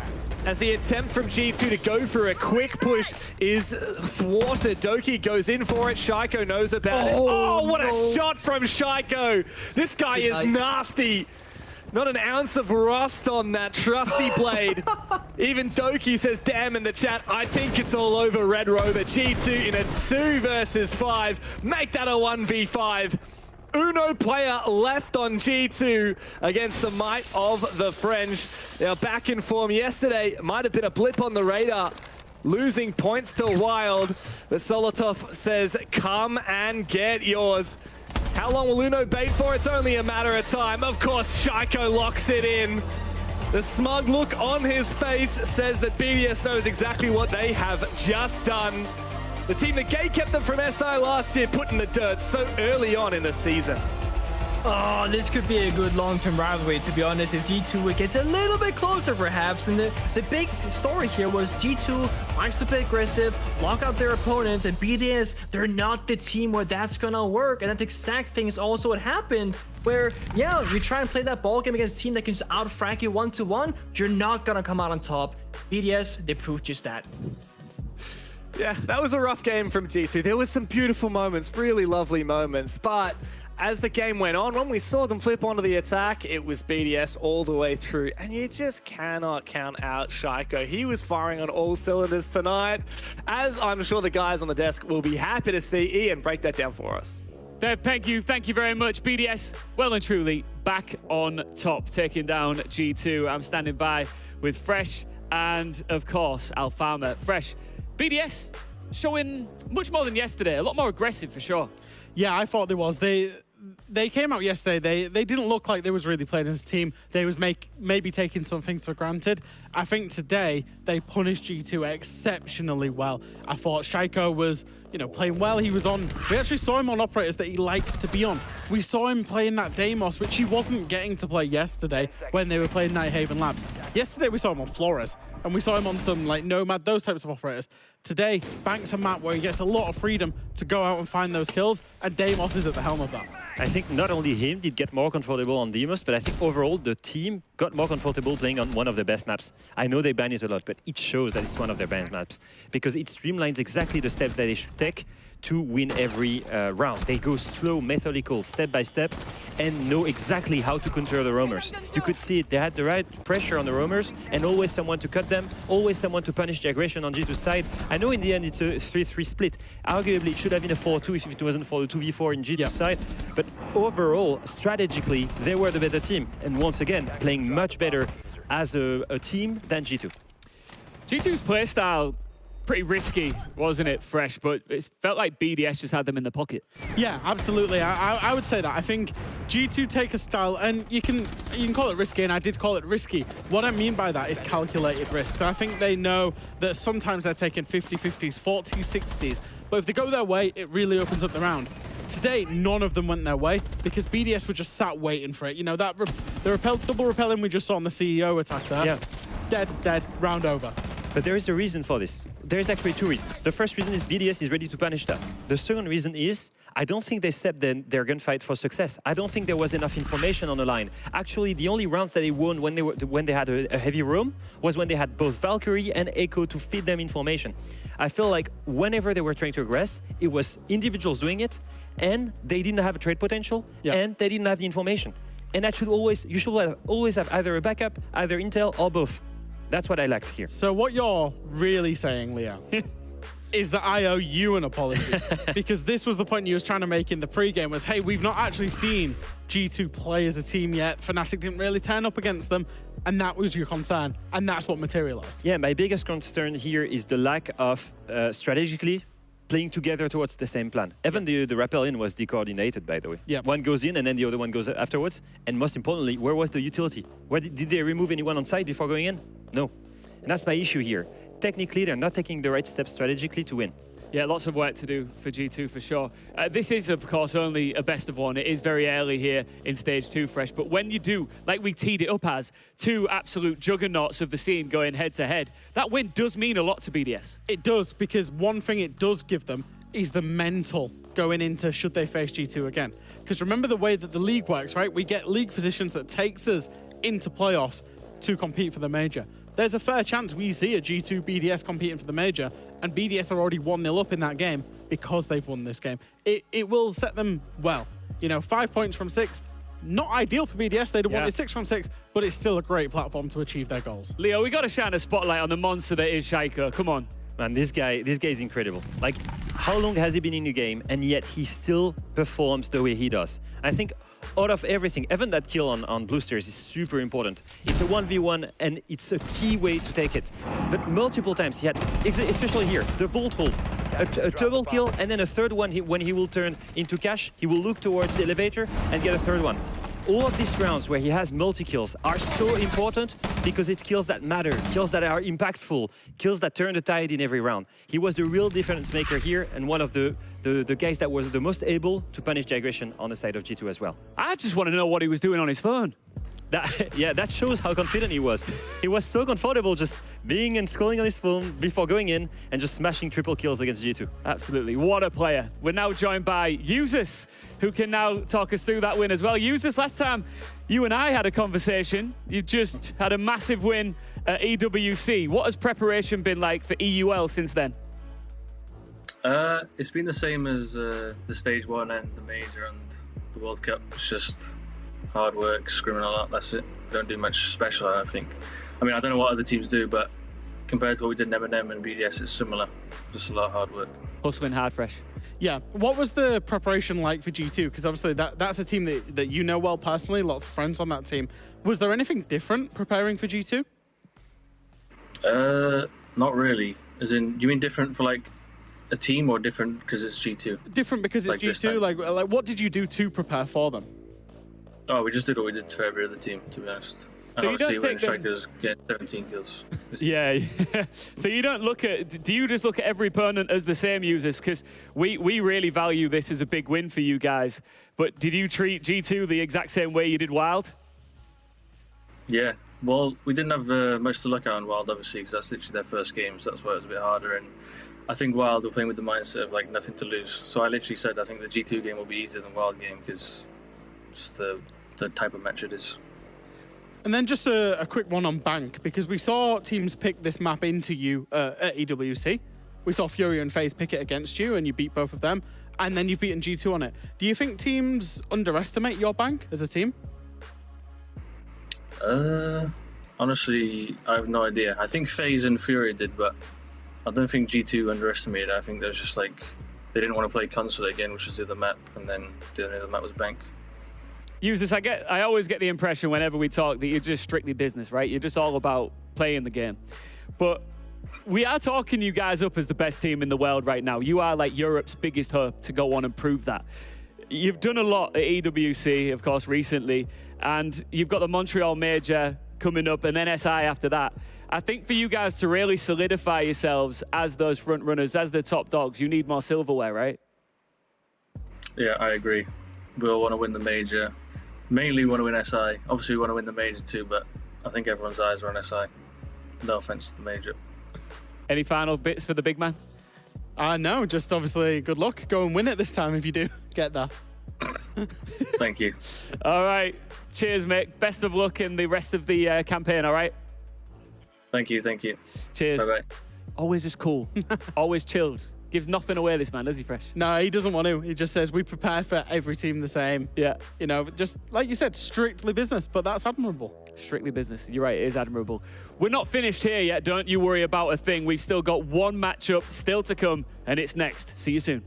Speaker 13: as the attempt from G2 to go for a quick push is thwarted. Doki goes in for it. Shaiko knows about it. Oh, what a shot from Shaiko. This guy is nasty. Not an ounce of rust on that trusty blade. Even Doki says, damn, in the chat, I think it's all over, Red Rover. G2 in a 2 versus 5. Make that a 1v5. Uno player left on G2 against the might of the French. They are back in form. Yesterday might have been a blip on the radar. Losing points to Wylde. But Solotov says, come and get yours. How long will Uno bait for? It's only a matter of time. Of course, Shaiko locks it in. The smug look on his face says that BDS knows exactly what they have just done. The team that gatekept them from SI last year put in the dirt so early on in the season.
Speaker 14: Oh, this could be a good long-term rivalry, to be honest, if G2 gets a little bit closer, perhaps. And the big story here was G2 likes to play aggressive, lock out their opponents, and BDS, they're not the team where that's gonna work. And that exact thing is also what happened, where, yeah, you try and play that ball game against a team that can just out-frag you 1-to-1, you're not gonna come out on top. BDS, they proved just that.
Speaker 13: Yeah, that was a rough game from G2. There was some beautiful moments, really lovely moments, but as the game went on, when we saw them flip onto the attack, it was BDS all the way through, and you just cannot count out Shaiko. He was firing on all cylinders tonight, as I'm sure the guys on the desk will be happy to see. Ian, break that down for us.
Speaker 1: Dev, thank you very much. BDS, well and truly, back on top, taking down G2. I'm standing by with Fresh and, of course, Alfama. Fresh, BDS showing much more than yesterday, a lot more aggressive for sure.
Speaker 8: Yeah, I thought there was. They came out yesterday. They didn't look like they was really playing as a team. They was maybe taking some things for granted. I think today they punished G2 exceptionally well. I thought Shaiko was, playing well. He was on. We actually saw him on operators that he likes to be on. We saw him playing that Deimos, which he wasn't getting to play yesterday when they were playing Nighthaven Labs. Yesterday we saw him on Flores, and we saw him on some like Nomad, those types of operators. Today, Banks a map where he gets a lot of freedom to go out and find those kills, and Deimos is at the helm of that.
Speaker 7: I think not only him did get more comfortable on Deimos, but I think overall the team got more comfortable playing on one of the best maps. I know they ban it a lot, but it shows that it's one of their best maps because it streamlines exactly the steps that they should take to win every round. They go slow, methodical, step by step, and know exactly how to counter the roamers. You could see it. They had the right pressure on the roamers, and always someone to cut them, always someone to punish the aggression on G2's side. I know in the end it's a 3-3 split. Arguably, it should have been a 4-2 if it wasn't for the 2v4 in G2's side. But overall, strategically, they were the better team. And once again, playing much better as a team than G2.
Speaker 1: G2's playstyle, pretty risky, wasn't it, Fresh? But it felt like BDS just had them in the pocket.
Speaker 8: Yeah, absolutely. I would say that. I think G2 take a style, and you can call it risky, and I did call it risky. What I mean by that is calculated risk. So I think they know that sometimes they're taking 50-50s, 40s, 60s. But if they go their way, it really opens up the round. Today, none of them went their way because BDS were just sat waiting for it. The double repelling we just saw on the CEO attack there. Yeah. Dead, round over.
Speaker 7: But there is a reason for this. There is actually two reasons. The first reason is BDS is ready to punish that. The second reason is I don't think they set their gunfight for success. I don't think there was enough information on the line. Actually, the only rounds that they won when they had a heavy roam was when they had both Valkyrie and Echo to feed them information. I feel like whenever they were trying to aggress, it was individuals doing it, and they didn't have a trade potential, and they didn't have the information. And that should you should always have either a backup, either intel, or both. That's what I lacked here.
Speaker 8: So what you're really saying, Leo, is that I owe you an apology. Because this was the point you was trying to make in the pregame was, hey, we've not actually seen G2 play as a team yet. Fnatic didn't really turn up against them. And that was your concern. And that's what materialized.
Speaker 7: Yeah, my biggest concern here is the lack of strategically playing together towards the same plan. Even the rappel in was decoordinated, by the way.
Speaker 8: Yeah.
Speaker 7: One goes in and then the other one goes afterwards. And most importantly, where was the utility? Did they remove anyone on site before going in? No. And that's my issue here. Technically, they're not taking the right steps strategically to win.
Speaker 1: Yeah, lots of work to do for G2 for sure. This is, of course, only a best of one. It is very early here in stage 2, Fresh. But when you do, like we teed it up as, two absolute juggernauts of the scene going head to head, that win does mean a lot to BDS.
Speaker 8: It does, because one thing it does give them is the mental going into should they face G2 again. Because remember the way that the league works, right? We get league positions that takes us into playoffs to compete for the major. There's a fair chance we see a G2 BDS competing for the major, and BDS are already 1-0 up in that game because they've won this game. It will set them well. 5 points from 6, not ideal for BDS. They'd have wanted 6 from 6, but it's still a great platform to achieve their goals.
Speaker 1: Leo, we got to shine a spotlight on the monster that is Shaiko. Come on.
Speaker 7: Man, this guy is incredible. Like, how long has he been in the game, and yet he still performs the way he does? I think out of everything, even that kill on Blue Stairs is super important. It's a 1v1, and it's a key way to take it. But multiple times he had, especially here, the Vault hold, a double kill, and then a third one when he will turn into cash, he will look towards the elevator and get a third one. All of these rounds where he has multi-kills are so important because it's kills that matter, kills that are impactful, kills that turn the tide in every round. He was the real difference maker here and one of the guys that was the most able to punish the aggression on the side of G2 as well.
Speaker 1: I just want to know what he was doing on his phone.
Speaker 7: That shows how confident he was. He was so comfortable just being and scrolling on his phone before going in and just smashing triple kills against G2.
Speaker 1: Absolutely, what a player. We're now joined by Usus, who can now talk us through that win as well. Usus, last time you and I had a conversation, you just had a massive win at EWC. What has preparation been like for EUL since then?
Speaker 19: It's been the same as the stage 1 and the major and the World Cup. It's just hard work, scrimming a lot, that's it. Don't do much special, I don't think. I mean, I don't know what other teams do, but compared to what we did in M&M and BDS, it's similar. Just a lot of hard work.
Speaker 1: Hustling hard, Fresh.
Speaker 8: Yeah. What was the preparation like for G2? Because obviously that's a team that you know well personally, lots of friends on that team. Was there anything different preparing for G2?
Speaker 19: Not really. As in, you mean different for like a team or different because it's G2?
Speaker 8: Different because it's G2. Like what did you do to prepare for them?
Speaker 19: Oh, we just did what we did for every other team, to be honest.
Speaker 1: So you don't take
Speaker 19: strikers get 17 kills.
Speaker 1: Yeah. So you don't look at. Do you just look at every opponent as the same users? Because we really value this as a big win for you guys. But did you treat G2 the exact same way you did Wylde?
Speaker 19: Yeah. Well, we didn't have much to look at on Wylde, obviously, because that's literally their first game, so that's why it was a bit harder. And I think Wylde were playing with the mindset of like nothing to lose. So I literally said I think the G2 game will be easier than Wylde game because just the type of match it is.
Speaker 8: And then just a quick one on Bank, because we saw teams pick this map into you at EWC. We saw Fury and FaZe pick it against you, and you beat both of them, and then you've beaten G2 on it. Do you think teams underestimate your Bank as a team?
Speaker 19: Honestly, I have no idea. I think FaZe and Fury did, but I don't think G2 underestimated. I think there's just like they didn't want to play console again, which was the other map, and then the other map was Bank.
Speaker 1: Users, I always get the impression whenever we talk that you're just strictly business, right? You're just all about playing the game. But we are talking you guys up as the best team in the world right now. You are like Europe's biggest hope to go on and prove that. You've done a lot at EWC, of course, recently, and you've got the Montreal Major coming up and then SI after that. I think for you guys to really solidify yourselves as those front runners, as the top dogs, you need more silverware, right?
Speaker 19: Yeah, I agree. We'll want to win the Major. Mainly want to win SI. Obviously, we want to win the Major too, but I think everyone's eyes are on SI. No offense to the Major.
Speaker 1: Any final bits for the big man?
Speaker 8: No, just obviously good luck. Go and win it this time if you do get there.
Speaker 19: Thank you.
Speaker 1: All right. Cheers, mate. Best of luck in the rest of the campaign, all right?
Speaker 19: Thank you, thank you.
Speaker 1: Cheers.
Speaker 19: Bye-bye.
Speaker 1: Always just cool. Always chilled. Gives nothing away, this man, does he, Fresh?
Speaker 8: No, he doesn't want to. He just says we prepare for every team the same.
Speaker 1: Yeah.
Speaker 8: You know, just like you said, strictly business, but that's admirable.
Speaker 1: Strictly business. You're right, it is admirable. We're not finished here yet. Don't you worry about a thing. We've still got one matchup still to come, and it's next. See you soon.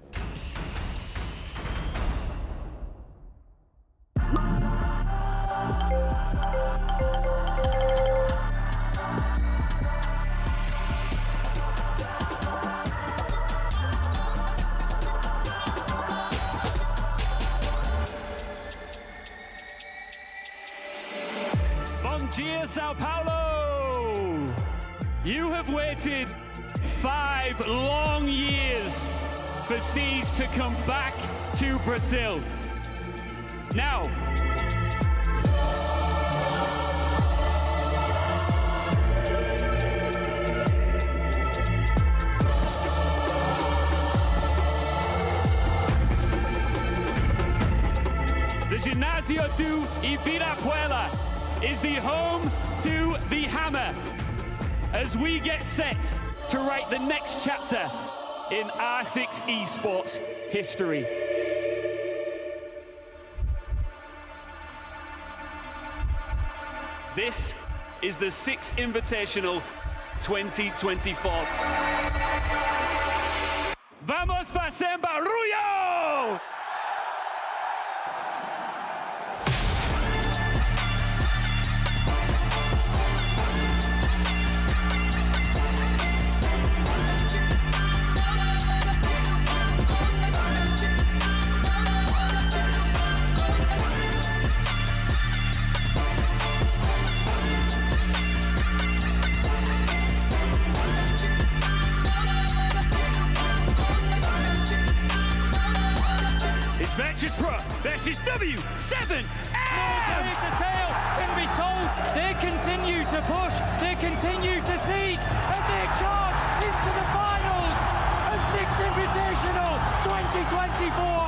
Speaker 1: Sao Paulo! You have waited 5 long years for Siege to come back to Brazil. Now, the Ginásio do Ibirapuera is the home to the Hammer as we get set to write the next chapter in R6 Esports history. This is the 6th Invitational 2024. Vamos fazer barulho! Virtus.Pro versus W7M!
Speaker 2: It's a tale can be told. They continue to push, they continue to seek, and they charge into the finals of 6th Invitational 2024.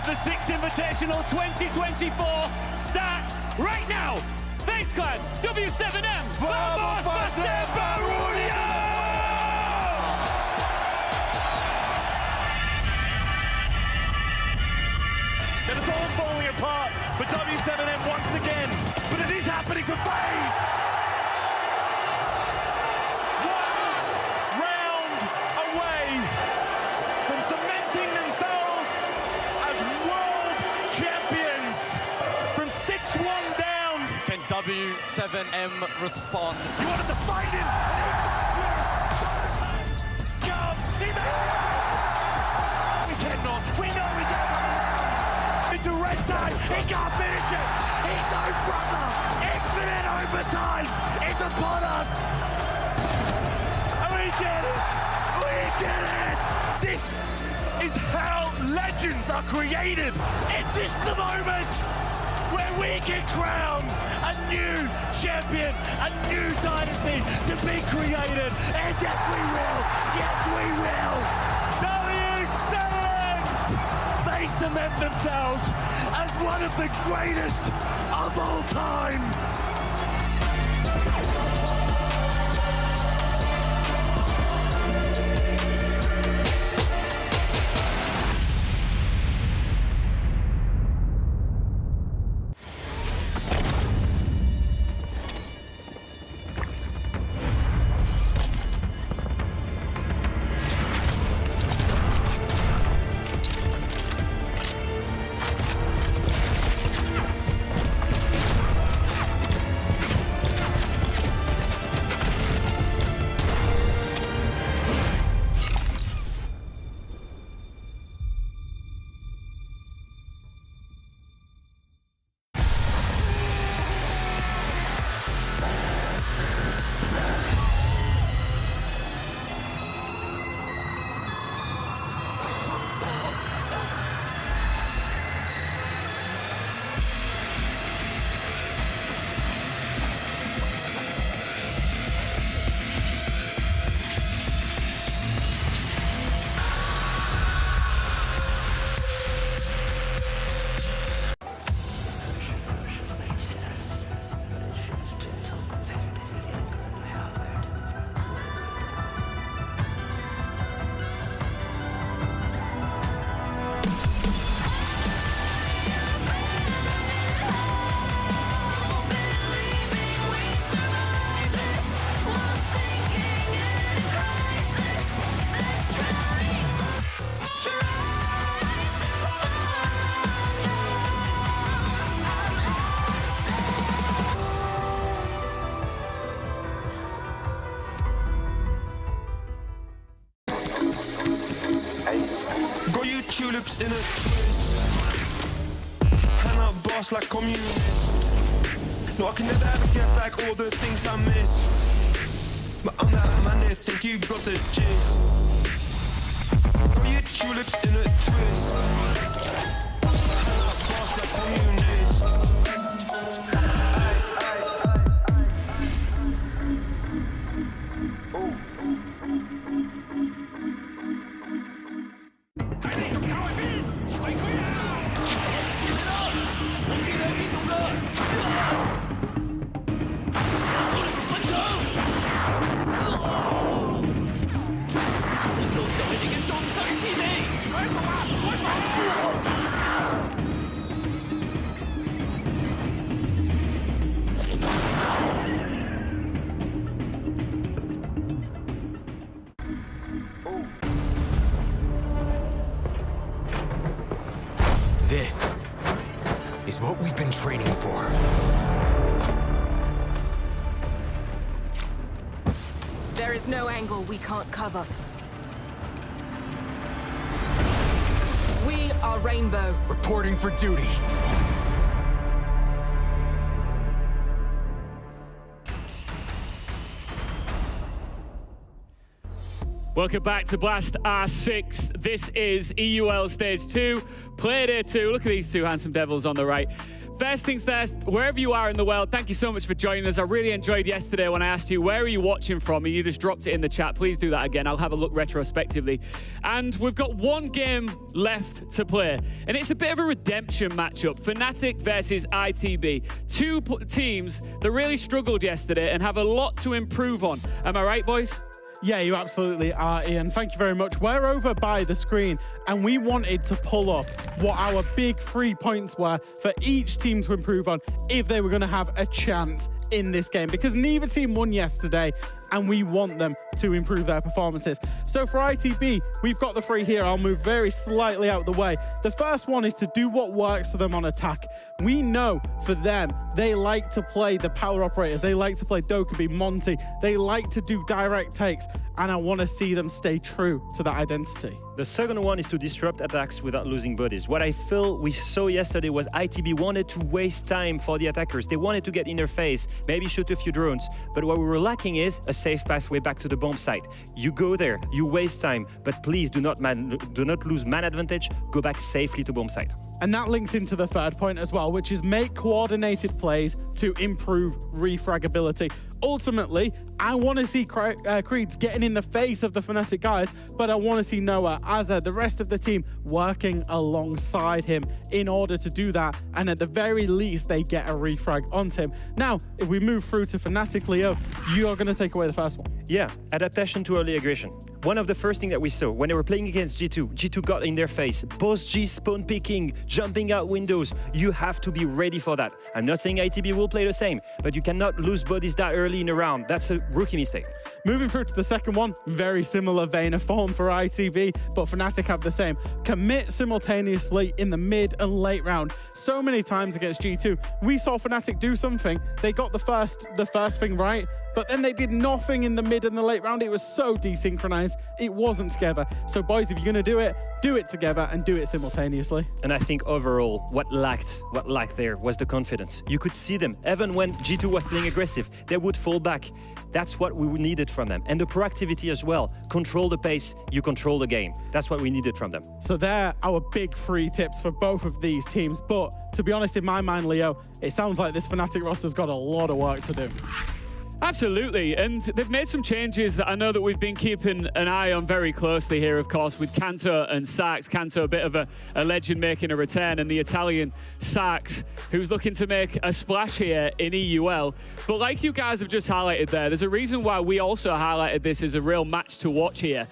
Speaker 1: the Six Invitational 2024 starts right now. Face Clan, W7M, vamos fazer barulho!
Speaker 3: And it's all falling apart for W7M once again, but it is happening for FaZe! One round away from cementing themselves as world champions. From 6-1 down.
Speaker 4: Can W7M respond?
Speaker 3: You wanted to fight him, and he fights you! Comes, he makes it! We cannot, we know we cannot! Into red time, he can't finish it! He's no brother! Infinite overtime! It's upon us! We get it! We get it! This is how legends are created! Is this the moment where we can crown a new champion, a new dynasty to be created? And yes we will! Yes we will! W7s! They cement themselves as one of the greatest of all time! Tulips in a twist. Hand up boss like communist. No, I can never ever get back all the things I missed. But I'm that man that think you got the gist. Got your tulips in a twist. Hand up boss like communist.
Speaker 5: This is what we've been training for.
Speaker 6: There is no angle we can't cover. We are Rainbow.
Speaker 5: Reporting for duty.
Speaker 1: Welcome back to Blast R6. This is EUL Stage 2. Play Day 2. Look at these two handsome devils on the right. First things first, wherever you are in the world, thank you so much for joining us. I really enjoyed yesterday when I asked you, where are you watching from? And you just dropped it in the chat. Please do that again. I'll have a look retrospectively. And we've got one game left to play. And it's a bit of a redemption matchup. Fnatic versus ITB. Two teams that really struggled yesterday and have a lot to improve on. Am I right, boys?
Speaker 8: Yeah, you absolutely are, Ian. Thank you very much. We're over by the screen, and we wanted to pull up what our big 3 points were for each team to improve on if they were going to have a chance in this game, because neither team won yesterday, and we want them to improve their performances. So for ITB, we've got the 3 here. I'll move very slightly out the way. The first one is to do what works for them on attack. We know for them, they like to play the power operators. They like to play Dokkaebi, Monty. They like to do direct takes, and I want to see them stay true to that identity.
Speaker 7: The second one is to disrupt attacks without losing bodies. What I feel we saw yesterday was ITB wanted to waste time for the attackers. They wanted to get in their face, maybe shoot a few drones. But what we were lacking is a safe pathway back to the bomb site. You go there, you waste time, but please do not lose man advantage. Go back safely to bomb site.
Speaker 8: And that links into the third point as well, which is make coordinated plays to improve refragability. Ultimately, I want to see Creeds getting in the face of the Fnatic guys, but I want to see Noah, Azza, the rest of the team working alongside him in order to do that, and at the very least, they get a refrag onto him. Now, if we move through to Fnatic, Leo, you are going to take away the first one.
Speaker 7: Yeah, adaptation to early aggression. One of the first things that we saw when they were playing against G2, G2 got in their face. Both G spawn picking, jumping out windows. You have to be ready for that. I'm not saying ITB will play the same, but you cannot lose bodies that early in a round. That's a rookie mistake.
Speaker 8: Moving through to the second one, very similar vein of form for ITB, but Fnatic have the same. Commit simultaneously in the mid and late round. So many times against G2, we saw Fnatic do something. They got the first thing right, but then they did nothing in the mid and the late round. It was so desynchronized. It wasn't together. So boys, if you're going to do it together and do it simultaneously.
Speaker 7: And I think overall, what lacked there was the confidence. You could see them, even when G2 was playing aggressive, they would fall back. That's what we needed from them. And the proactivity as well. Control the pace, you control the game. That's what we needed from them.
Speaker 8: So they're our big 3 tips for both of these teams. But to be honest, in my mind, Leo, it sounds like this Fnatic roster's got a lot of work to do.
Speaker 1: Absolutely, and they've made some changes that I know that we've been keeping an eye on very closely here, of course, with Kanto and Sax. Kanto, a bit of a legend making a return, and the Italian Sax, who's looking to make a splash here in EUL. But like you guys have just highlighted there's a reason why we also highlighted this as a real match to watch here.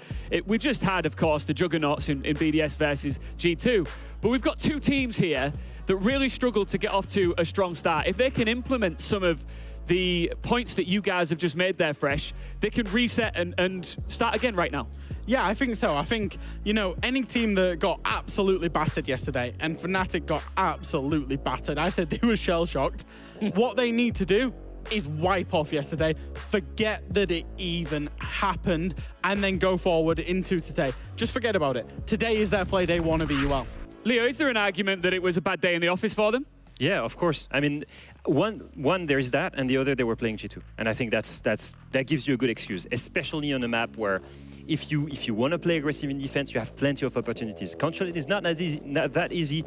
Speaker 1: We just had, of course, the Juggernauts in BDS versus G2, but we've got 2 teams here that really struggled to get off to a strong start. If they can implement some of the points that you guys have just made there, Fresh, they can reset and start again right now.
Speaker 8: Yeah, I think so. I think, you know, any team that got absolutely battered yesterday, and Fnatic got absolutely battered, I said they were shell-shocked. What they need to do is wipe off yesterday, forget that it even happened, and then go forward into today. Just forget about it. Today is their play day 1 of EUL.
Speaker 1: Leo, is there an argument that it was a bad day in the office for them?
Speaker 7: Yeah, of course. I mean, one there's that, and the other they were playing G2, and I think that gives you a good excuse, especially on a map where if you want to play aggressive in defense, you have plenty of opportunities. Control it is not that easy,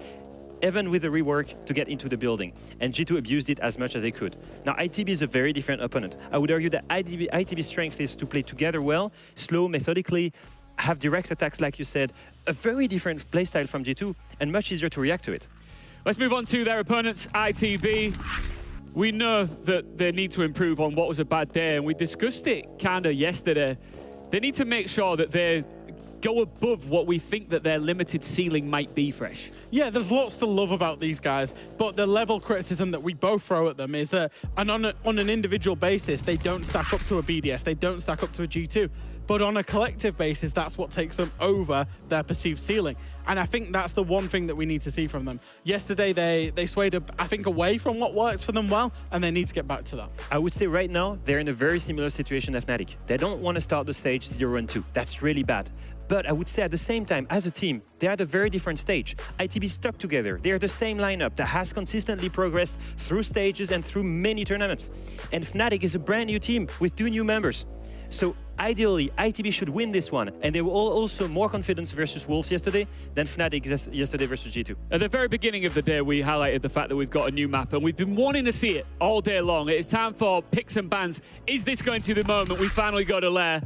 Speaker 7: even with the rework, to get into the building, and G2 abused it as much as they could. Now ITB is a very different opponent. I would argue that ITB's strength is to play together well, slow, methodically, have direct attacks, like you said, a very different playstyle from G2, and much easier to react to it.
Speaker 1: Let's move on to their opponents, ITB. We know that they need to improve on what was a bad day, and we discussed it kind of yesterday. They need to make sure that they go above what we think that their limited ceiling might be, Fresh.
Speaker 8: Yeah, there's lots to love about these guys, but the level criticism that we both throw at them is that on an individual basis, they don't stack up to a BDS, they don't stack up to a G2. But on a collective basis, that's what takes them over their perceived ceiling. And I think that's the one thing that we need to see from them. Yesterday, they swayed, I think, away from what works for them well, and they need to get back to that.
Speaker 7: I would say right now, they're in a very similar situation as Fnatic. They don't want to start the stage 0-2. That's really bad. But I would say at the same time, as a team, they're at a very different stage. ITB stuck together. They're the same lineup that has consistently progressed through stages and through many tournaments. And Fnatic is a brand new team with 2 new members. So ideally, ITB should win this one, and they were all also more confident versus Wolves yesterday than Fnatic yesterday versus G2.
Speaker 1: At the very beginning of the day, we highlighted the fact that we've got a new map, and we've been wanting to see it all day long. It's time for picks and bans. Is this going to be the moment we finally go to Lair?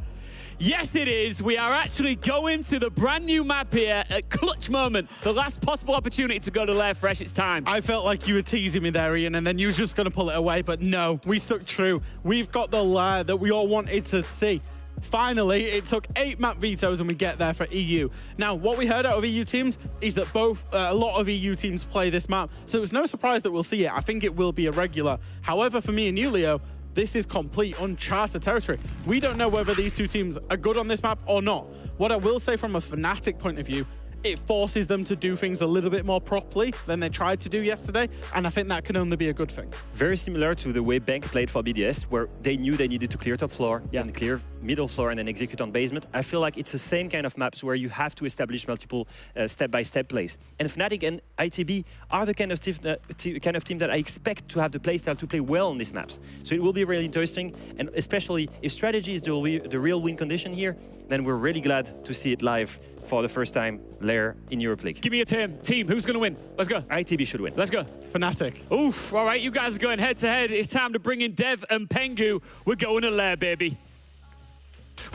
Speaker 1: Yes, it is. We are actually going to the brand new map here at clutch moment. The last possible opportunity to go to Lair Fresh. It's time.
Speaker 8: I felt like you were teasing me there, Ian, and then you were just going to pull it away. But no, we stuck true. We've got the Lair that we all wanted to see. Finally, it took 8 map vetoes and we get there for EU. Now, what we heard out of EU teams is that a lot of EU teams play this map, so it's no surprise that we'll see it. I think it will be a regular. However, for me and you, Leo, this is complete uncharted territory. We don't know whether these two teams are good on this map or not. What I will say from a Fnatic point of view, it forces them to do things a little bit more properly than they tried to do yesterday, and I think that can only be a good thing.
Speaker 7: Very similar to the way Bank played for BDS, where they knew they needed to clear top floor and clear middle floor and then execute on basement. I feel like it's the same kind of maps where you have to establish multiple step-by-step plays. And Fnatic and ITB are the kind of team that I expect to have the playstyle to play well on these maps. So it will be really interesting, and especially if strategy is the real win condition here, then we're really glad to see it live for the first time, Lair in Europe League.
Speaker 1: Give me a team. Who's going to win? Let's go.
Speaker 7: ITB should win.
Speaker 1: Let's go.
Speaker 8: Fnatic.
Speaker 1: Oof. All right, you guys are going head-to-head. It's time to bring in Dev and Pengu. We're going to Lair, baby.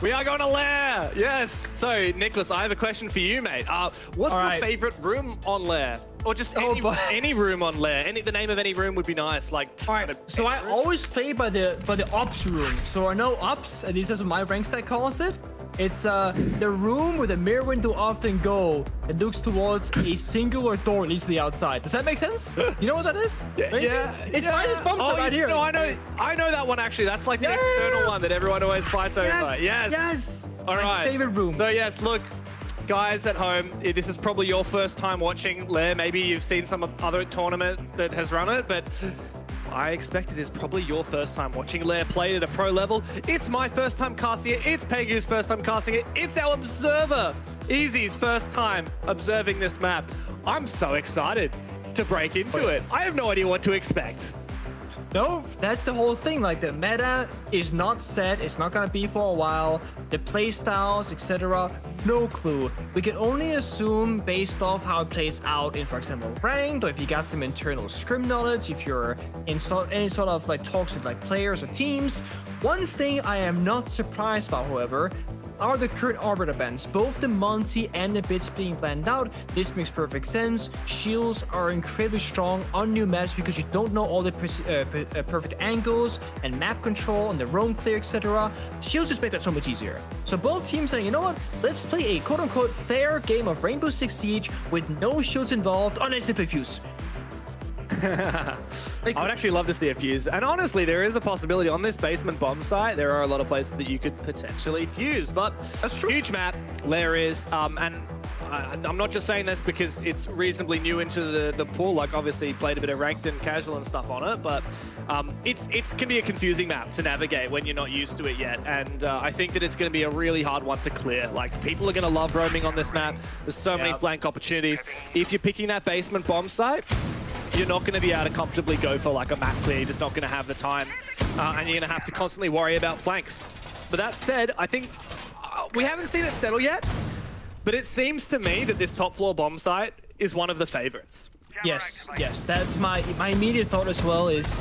Speaker 13: We are going to Lair. Yes. So, Nicholas, I have a question for you, mate. What's your favorite room on Lair? Or just any room on Lair? The name of any room would be nice. Like,
Speaker 14: so I always play by the ops room. So I know ops, at least that's what my rank stack calls it. It's the room where the mirror window often go. It looks towards a singular door leads to the outside. Does that make sense? You know what that is?
Speaker 13: Yeah.
Speaker 14: It's by this bump right here.
Speaker 13: No, I know that one actually. That's like the external one that everyone always fights over.
Speaker 14: Yes.
Speaker 13: All right.
Speaker 14: My favorite room.
Speaker 13: So yes, look. Guys at home, this is probably your first time watching Lair. Maybe you've seen some other tournament that has run it, but I expect it is probably your first time watching Lair play at a pro level. It's my first time casting it. It's Pengu's first time casting it. It's our observer, Easy's first time observing this map. I'm so excited to break into it. I have no idea what to expect.
Speaker 14: No, that's the whole thing. Like, the meta is not set. It's not gonna be for a while. The playstyles, etc., no clue. We can only assume based off how it plays out in, for example, ranked, or if you got some internal scrim knowledge, if you're in any sort of like talks with like players or teams. One thing I am not surprised about, however, are the current Arbiter bans. Both the multi and the bits being planned out. This makes perfect sense. Shields are incredibly strong on new maps because you don't know all the perfect angles and map control and the roam clear, etc. Shields just make that so much easier. So both teams saying, you know what, let's play a quote-unquote fair game of Rainbow Six Siege with no shields involved unless they play Fuse.
Speaker 13: I would actually love to see a Fuse. And honestly, there is a possibility on this basement bomb site. There are a lot of places that you could potentially Fuse, but that's true. Huge map, Lair is. And I'm not just saying this because it's reasonably new into the pool. Like, obviously, played a bit of ranked and casual and stuff on it, but it can be a confusing map to navigate when you're not used to it yet. And I think that it's going to be a really hard one to clear. Like, people are going to love roaming on this map. There's so many flank opportunities. If you're picking that basement bomb site, you're not going to be able to comfortably go for like a map clear. You're just not going to have the time, and you're going to have to constantly worry about flanks. But that said, I think we haven't seen it settle yet, but it seems to me that this top floor bomb site is one of the favorites.
Speaker 14: Yes, that's my immediate thought as well. Is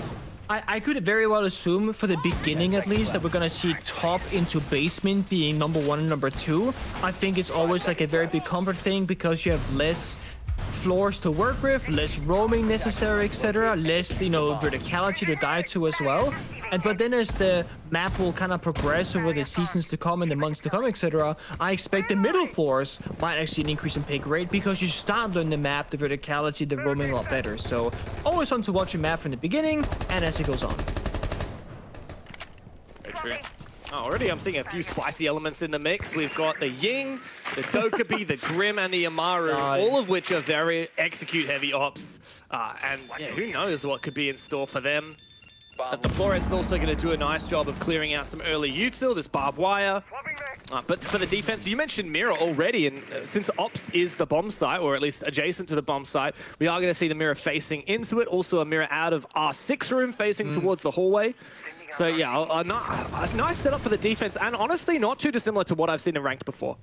Speaker 14: I could very well assume for the beginning at least that we're gonna see top into basement being number 1 and number 2. I think it's always like a very big comfort thing because you have less floors to work with, less roaming necessary, etc., less, verticality to die to as well. But then as the map will kind of progress over the seasons to come and the months to come, etc., I expect the middle floors might actually increase in pick rate because you start learning the map, the verticality, the roaming a lot better. So always fun to watch a map from the beginning and as it goes on.
Speaker 13: Very true. Already I'm seeing a few spicy elements in the mix. We've got the Ying, the Dokkaebi, the Grim, and the Amaru, all of which are very execute-heavy ops. And who knows what could be in store for them. But the Flores is also going to do a nice job of clearing out some early util, this barbed wire. But for the defense, you mentioned Mirror already, and since Ops is the bomb site, or at least adjacent to the bomb site, we are going to see the Mirror facing into it. Also a Mirror out of R6 room facing towards the hallway. So yeah, a nice setup for the defense, and honestly not too dissimilar to what I've seen in ranked before.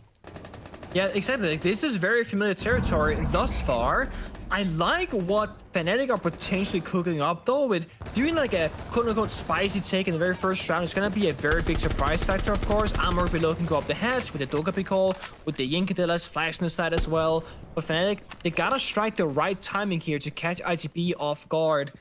Speaker 14: Yeah, exactly. Like, this is very familiar territory thus far. I like what Fnatic are potentially cooking up, though, with doing like a quote-unquote spicy take in the very first round. It's going to be a very big surprise factor, of course. Amber below can go up the hatch with the Dogapi call, with the Yinkadelas flashing the side as well. But Fnatic, they gotta strike the right timing here to catch ITB off guard.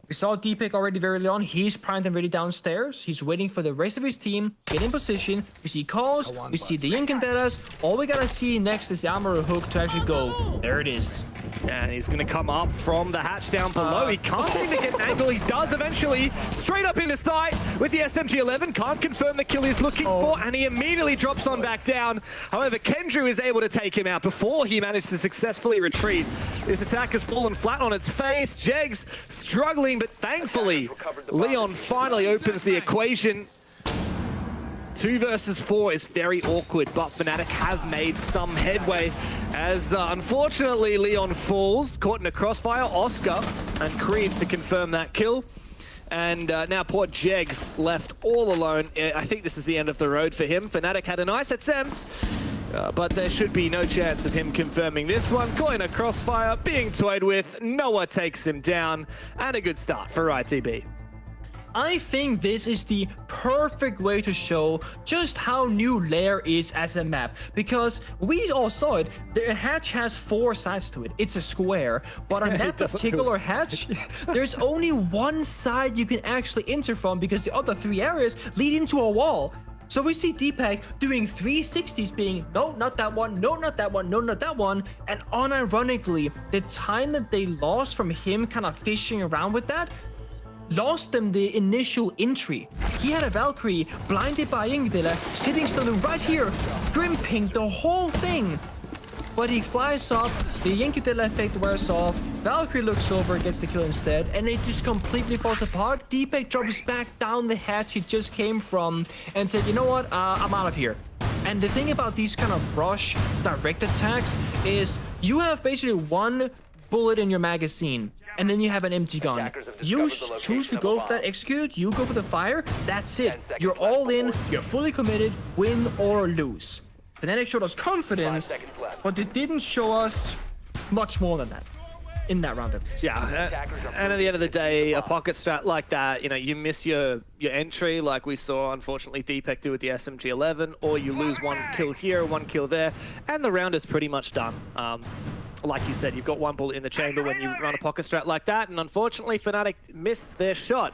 Speaker 14: We saw Deepak already very early on. He's primed and ready downstairs. He's waiting for the rest of his team, get in position. We see calls, we see the Yinkadelas. All we gotta see next is the Armor hook to actually go. There it is.
Speaker 13: And he's going to come up from the hatch down below. He can't seem to get an angle. He does eventually. Straight up into sight with the SMG-11. Can't confirm the kill he's looking for, and he immediately drops on back down. However, Kendrew is able to take him out before he managed to successfully retreat. This attack has fallen flat on its face. Jegs struggling, but thankfully, Leon finally opens the equation. 2 versus 4 is very awkward, but Fnatic have made some headway as unfortunately Leon falls, caught in a crossfire. Oscar and Creeds to confirm that kill. And now poor Jegs left all alone. I think this is the end of the road for him. Fnatic had a nice attempt, but there should be no chance of him confirming this one. Caught in a crossfire, being toyed with. Noah takes him down, and a good start for ITB.
Speaker 14: I think this is the perfect way to show just how new Lair is as a map, because we all saw it. The hatch has 4 sides to it. It's a square, but on that particular hatch, there's only one side you can actually enter from because the other 3 areas lead into a wall. So we see Deepak doing 360s being, no, not that one, no, not that one, no, not that one. And unironically, the time that they lost from him kind of fishing around with that, lost them the initial entry. He had a Valkyrie blinded by Yingdela, sitting still right here, grimping the whole thing. But he flies up, the Yingdela effect wears off, Valkyrie looks over, gets the kill instead, and it just completely falls apart. Deepak drops back down the hatch he just came from and said, you know what, I'm out of here. And the thing about these kind of rush direct attacks is you have basically 1 bullet in your magazine, and then you have an empty gun. You choose to go for that execute, you go for the fire, that's it. You're all in, you're fully committed, win or lose. Fnatic showed us confidence, but it didn't show us much more than that in that round.
Speaker 13: Yeah, and at the end of the day, a pocket strat like that, you know, you miss your entry like we saw, unfortunately, Deepak do with the SMG-11, or you lose 1 kill here, 1 kill there, and the round is pretty much done. Like you said, you've got 1 bullet in the chamber when you run a pocket strat like that, and unfortunately, Fnatic missed their shot.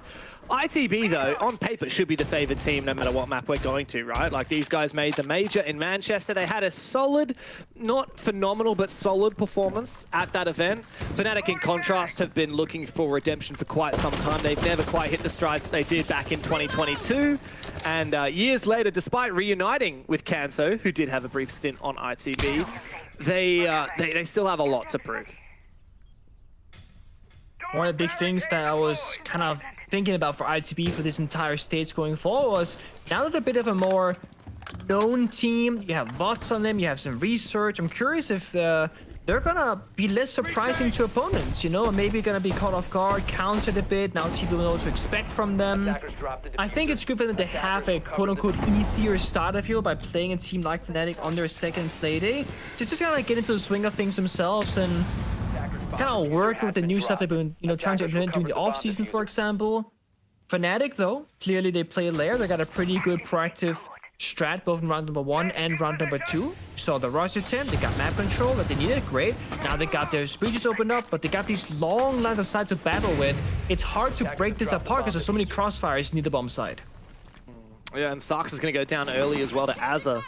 Speaker 13: ITB, though, on paper, should be the favored team no matter what map we're going to, right? Like, these guys made the major in Manchester. They had a solid, not phenomenal, but solid performance at that event. Fnatic, in contrast, have been looking for redemption for quite some time. They've never quite hit the strides that they did back in 2022. And years later, despite reuniting with Kanso, who did have a brief stint on ITB, they still have a lot to prove.
Speaker 14: One of the big things that I was kind of thinking about for ITB for this entire stage going forward was, now that they're a bit of a more known team, you have VODs on them, you have some research. I'm curious if they're gonna be less surprising to opponents, you know, maybe gonna be caught off guard, countered a bit. Now people know what to expect from them. I think it's good for them to have a quote-unquote easier start, I feel, by playing a team like Fnatic on their 2nd play day. Just kind of get into the swing of things themselves and kind of work with the new stuff they've been, you know, trying to implement during the off-season, for example. Fnatic, though, clearly they play Lair. They got a pretty good proactive strat both in round number 1 and round number 2. So the rush attempt, they got map control that they needed, great. Now they got their speeches opened up, but they got these long lines of sight to battle with. It's hard to break this apart because there's so many crossfires near the bomb side.
Speaker 13: Yeah, and Starks is going to go down early as well to Azza.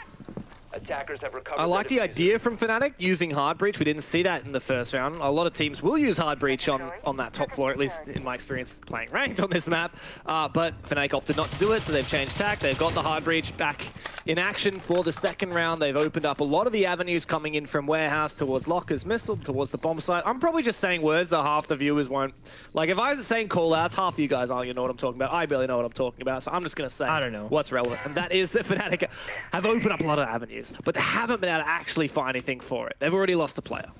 Speaker 18: Attackers have recovered.
Speaker 13: I like the idea from Fnatic using Hard Breach. We didn't see that in the first round. A lot of teams will use Hard Breach on that top floor, at least in my experience playing ranked on this map. But Fnatic opted not to do it, so they've changed tack. They've got the Hard Breach back in action for the 2nd round. They've opened up a lot of the avenues coming in from Warehouse towards Locker's Missile, towards the bomb site. I'm probably just saying words that half the viewers won't. Like, if I was saying call-outs, half of you guys aren't going to know what I'm talking about. I barely know what I'm talking about, so I'm just going to say
Speaker 14: I don't know
Speaker 13: what's relevant. And that is that Fnatic have opened up a lot of avenues, but they haven't been able to actually find anything for it. They've already lost a player.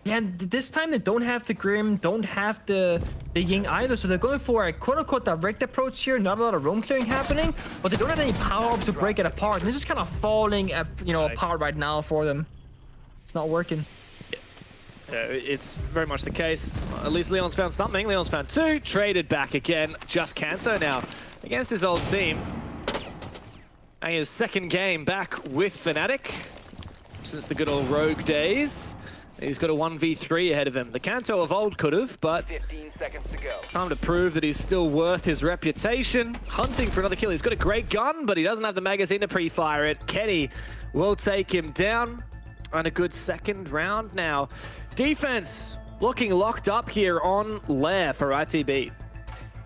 Speaker 14: Yeah, and this time they don't have the Grim, don't have the Ying either, so they're going for a quote-unquote direct approach here, not a lot of roam clearing happening, but they don't have any power-ups to break it apart, and this is kind of falling apart right now for them. It's not working.
Speaker 13: It's very much the case. At least Leon's found something. Leon's found 2, traded back again. Just Cancer now against his old team. And his second game back with Fnatic since the good old Rogue days. He's got a 1v3 ahead of him. The Kanto of old could have, but
Speaker 18: 15 seconds to go.
Speaker 13: It's time to prove that he's still worth his reputation. Hunting for another kill. He's got a great gun, but he doesn't have the magazine to pre-fire it. Kenny will take him down. And a good second round now. Defense looking locked up here on Lair for ITB.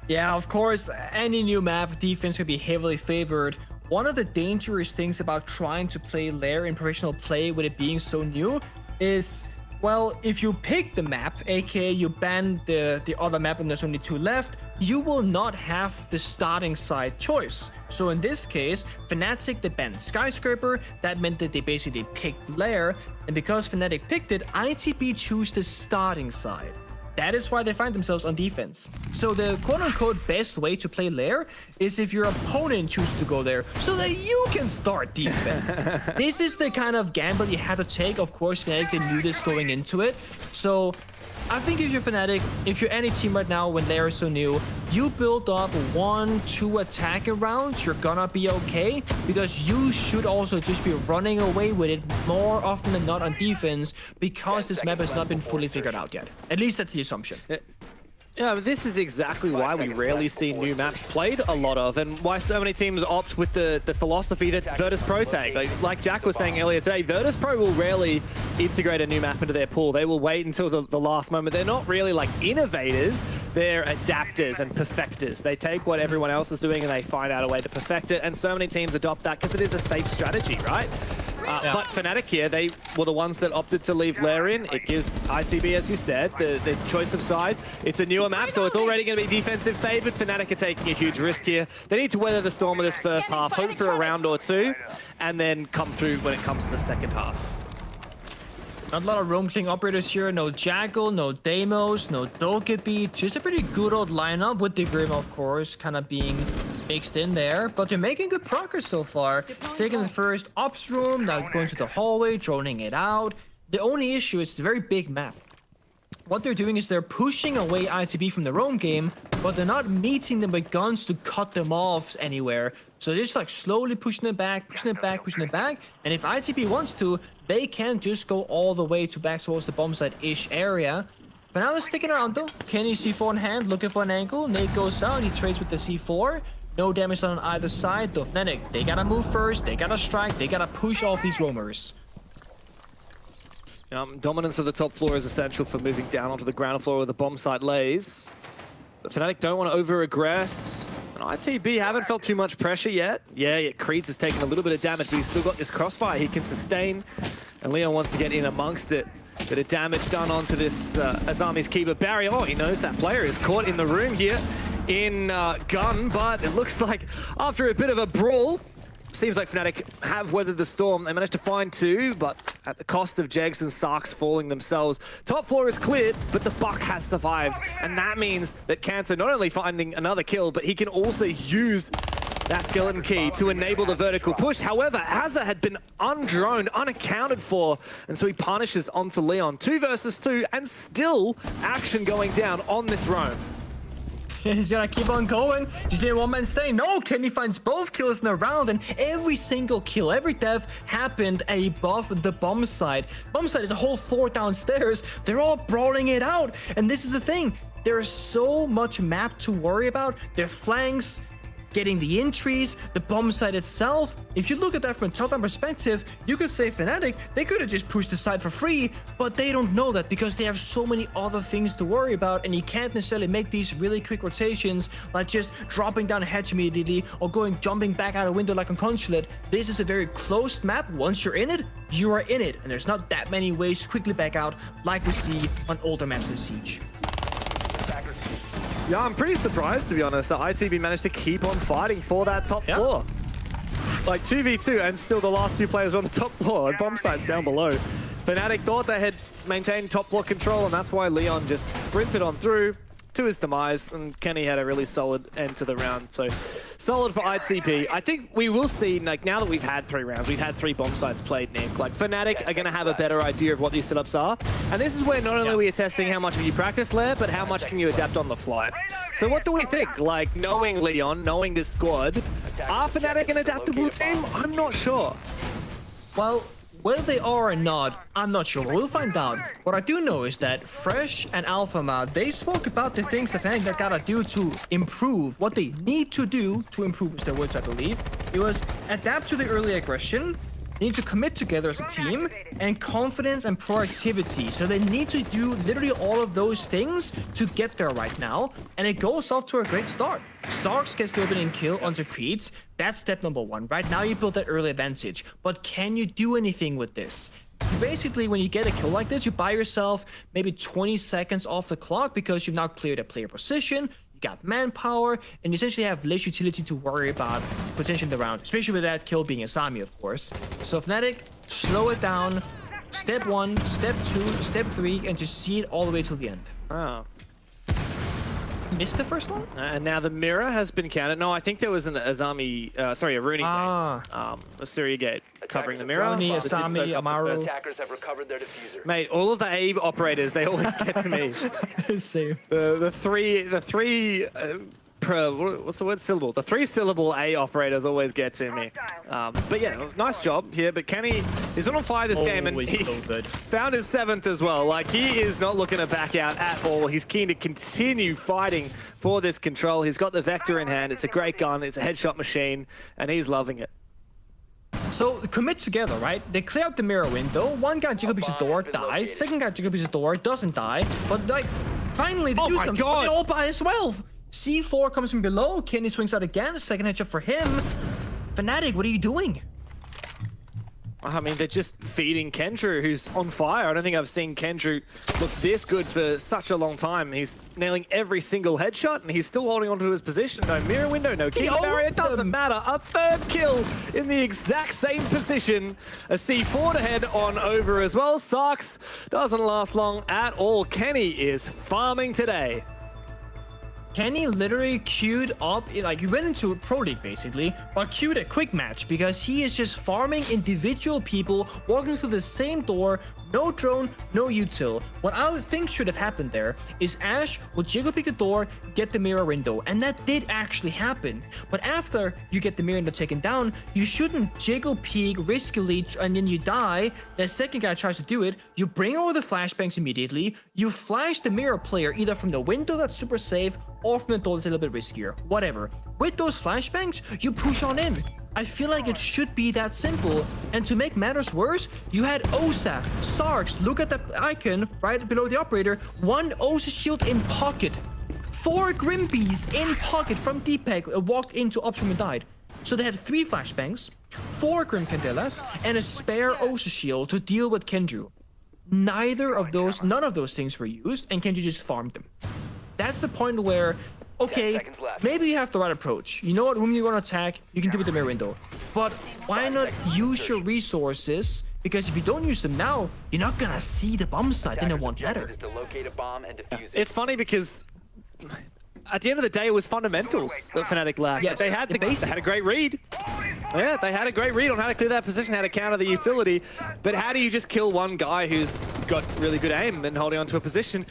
Speaker 14: Yeah, of course, any new map, defense could be heavily favored. One of the dangerous things about trying to play Lair in professional play with it being so new is, well, if you pick the map, aka you ban the other map and there's only 2 left, you will not have the starting side choice. So in this case, Fnatic, they banned Skyscraper. That meant that they basically picked Lair, and because Fnatic picked it, ITB choose the starting side. That is why they find themselves on defense. So the quote-unquote best way to play Lair is if your opponent chooses to go there so that you can start defense. This is the kind of gamble you have to take. Of course, Fnatic, they knew this going into it. So I think if you're Fnatic, if you're any team right now when Lair is so new, you build up 1-2 attacking rounds, you're gonna be okay, because you should also just be running away with it more often than not on defense, because this map has not been fully figured out yet. At least that's the assumption.
Speaker 13: Yeah, but this is exactly why we rarely see new maps played a lot of, and why so many teams opt with the philosophy that Virtus.Pro take. Like Jack was saying earlier today, Virtus.Pro will rarely integrate a new map into their pool. They will wait until the last moment. They're not really like innovators, they're adapters and perfecters. They take what everyone else is doing and they find out a way to perfect it, and so many teams adopt that because it is a safe strategy, right? But Fnatic here, they were the ones that opted to leave Lair in. It gives ITB, as you said, the choice of side. It's a newer map, so it's already going to be defensive favored. Fnatic are taking a huge risk here. They need to weather the storm of this first half, hope for a round or 2, and then come through when it comes to the second half.
Speaker 14: Not a lot of roam clearing operators here. No Jackal, no Deimos, no Dokkaebi. Just a pretty good old lineup with the Grim, of course, kind of being mixed in there. But they're making good progress so far. Taking the first ops room, now going to the hallway, droning it out. The only issue is the very big map. What they're doing is they're pushing away ITB from the roam game, but they're not meeting them with guns to cut them off anywhere. So they're just like slowly pushing it back, pushing it back, pushing it back. And if ITB wants to, they can just go all the way to back towards the bomb site-ish area. But now they're sticking around though. Kenny C4 in hand, looking for an angle. Nate goes out, he trades with the C4. No damage on either side though. Fnatic, they gotta move first, they gotta strike, they gotta push off these roamers.
Speaker 13: Dominance of the top floor is essential for moving down onto the ground floor where the bomb site lays. But Fnatic don't want to over-aggress. And ITB haven't felt too much pressure yet. Yeah, Creeds has taken a little bit of damage, but he's still got this crossfire he can sustain. And Leon wants to get in amongst it. Bit of damage done onto this Azami's Keeper barrier. Oh, he knows that player is caught in the room here in gun, but it looks like after a bit of a brawl, seems like Fnatic have weathered the storm. They managed to find 2, but at the cost of Jegs and Sarks falling themselves. Top floor is cleared, but the Buck has survived. And that means that Cancer not only finding another kill, but he can also use that skeleton key to enable the vertical push. However, Azza had been undroned, unaccounted for, and so he punishes onto Leon. 2 versus 2, and still action going down on this roam.
Speaker 14: He's gonna keep on going. Just need one man stay. No, Kenny finds both kills in a round, and every single kill, every death happened above the bomb site. Bomb site is a whole floor downstairs. They're all brawling it out, and this is the thing. There's so much map to worry about. Their flanks, getting the entries, the bomb site itself. If you look at that from a top-down perspective, you could say Fnatic, they could have just pushed the site for free, but they don't know that because they have so many other things to worry about, and you can't necessarily make these really quick rotations like just dropping down a hatch immediately or jumping back out a window like on Consulate. This is a very closed map. Once you're in it, you are in it, and there's not that many ways to quickly back out like we see on older maps in Siege.
Speaker 13: Yeah, I'm pretty surprised, to be honest, that ITB managed to keep on fighting for that top floor. Like 2v2, and still the last 2 players are on the top floor, and bomb site's down below. Fnatic thought they had maintained top floor control, and that's why Leon just sprinted on through to his demise, and Kenny had a really solid end to the round. So solid for ITP. I think we will see, like, now that we've had 3 rounds, we've had 3 bomb sites played, Nick. Like, Fnatic are going to have a better idea of what these setups are. And this is where not only are we testing how much have you practiced, Lair, but how much can you adapt on the fly. So what do we think? Like, knowing Leon, knowing this squad, are Fnatic an adaptable team? I'm not sure.
Speaker 14: Well, whether they are or not, I'm not sure. We'll find out. What I do know is that Fresh and Alphama, they spoke about the things that Fnatic that gotta do to improve. What they need to do to improve is their words, I believe. It was adapt to the early aggression, they need to commit together as a team, and confidence and proactivity. So they need to do literally all of those things to get there right now, and it goes off to a great start. Starks gets the opening kill onto Creeds. That's step number 1. Right now you build that early advantage, but can you do anything with this? Basically, when you get a kill like this, you buy yourself maybe 20 seconds off the clock because you've now cleared a player position, you got manpower, and you essentially have less utility to worry about potentially the round, especially with that kill being a Sami, of course. So Fnatic, slow it down, step 1, step 2, step 3, and just see it all the way till the end.
Speaker 13: Oh.
Speaker 14: Missed the first one?
Speaker 13: And now the mirror has been counted. No, I think there was an Azami, sorry, a Rooney gate. A Syria gate covering the mirror.
Speaker 14: Rooney, Asami, Amaru.
Speaker 18: Attackers have recovered their diffuser.
Speaker 13: Mate, all of the A operators, they always get to me.
Speaker 14: Same.
Speaker 13: The three what's the word? Syllable. The 3-syllable A operators always get to me. But yeah, nice job here. But Kenny, he's been on fire this game, and he's found his 7th as well. Like, he is not looking to back out at all. He's keen to continue fighting for this control. He's got the Vector in hand. It's a great gun. It's a headshot machine, and he's loving it.
Speaker 14: So commit together, right? They clear out the mirror window. One guy Jiggle the door, dies. Second guy Jiggle the door, doesn't die. But like, finally they use them. But they all buy as well. C4 comes from below. Kenny swings out again. Second headshot for him. Fnatic, what are you doing?
Speaker 13: I mean, they're just feeding Kendrew, who's on fire. I don't think I've seen Kendrew look this good for such a long time. He's nailing every single headshot, and he's still holding onto his position. No mirror window, no kill barrier. It doesn't matter. A 3rd kill in the exact same position. A C4 to head on over as well. Sarks doesn't last long at all. Kenny is farming today.
Speaker 14: Kenny literally queued up, like, he went into Pro League basically, but queued a quick match because he is just farming individual people walking through the same door. No drone, no util. What I would think should have happened there is Ash would jiggle pick the door, get the mirror window, and that did actually happen. But after you get the mirror window taken down, you shouldn't jiggle peek riskily and then you die. The second guy tries to do it, you bring over the flashbangs immediately, you flash the mirror player either from the window that's super safe or from the door that's a little bit riskier, whatever. With those flashbangs, you push on in. I feel like it should be that simple. And to make matters worse, you had Osa, Sarks, look at the icon right below the operator, 1 Osa shield in pocket. 4 Grimbees in pocket from Deepak walked into Optimum and died. So they had 3 flashbangs, 4 Grim Candelas, and a spare Osa shield to deal with Kendrew. None of those things were used, and Kendrew just farmed them. That's the point where, okay, maybe you have the right approach. You know what room you want to attack, you can do with the mirror window. But why not use your resources? Because if you don't use them now, you're not gonna see the bomb site, then it won't matter.
Speaker 13: It's funny because at the end of the day, it was fundamentals that Fnatic lacked.
Speaker 14: Yes,
Speaker 13: they had a great read. Yeah, they had a great read on how to clear that position, how to counter the utility. But how do you just kill one guy who's got really good aim and holding onto a position?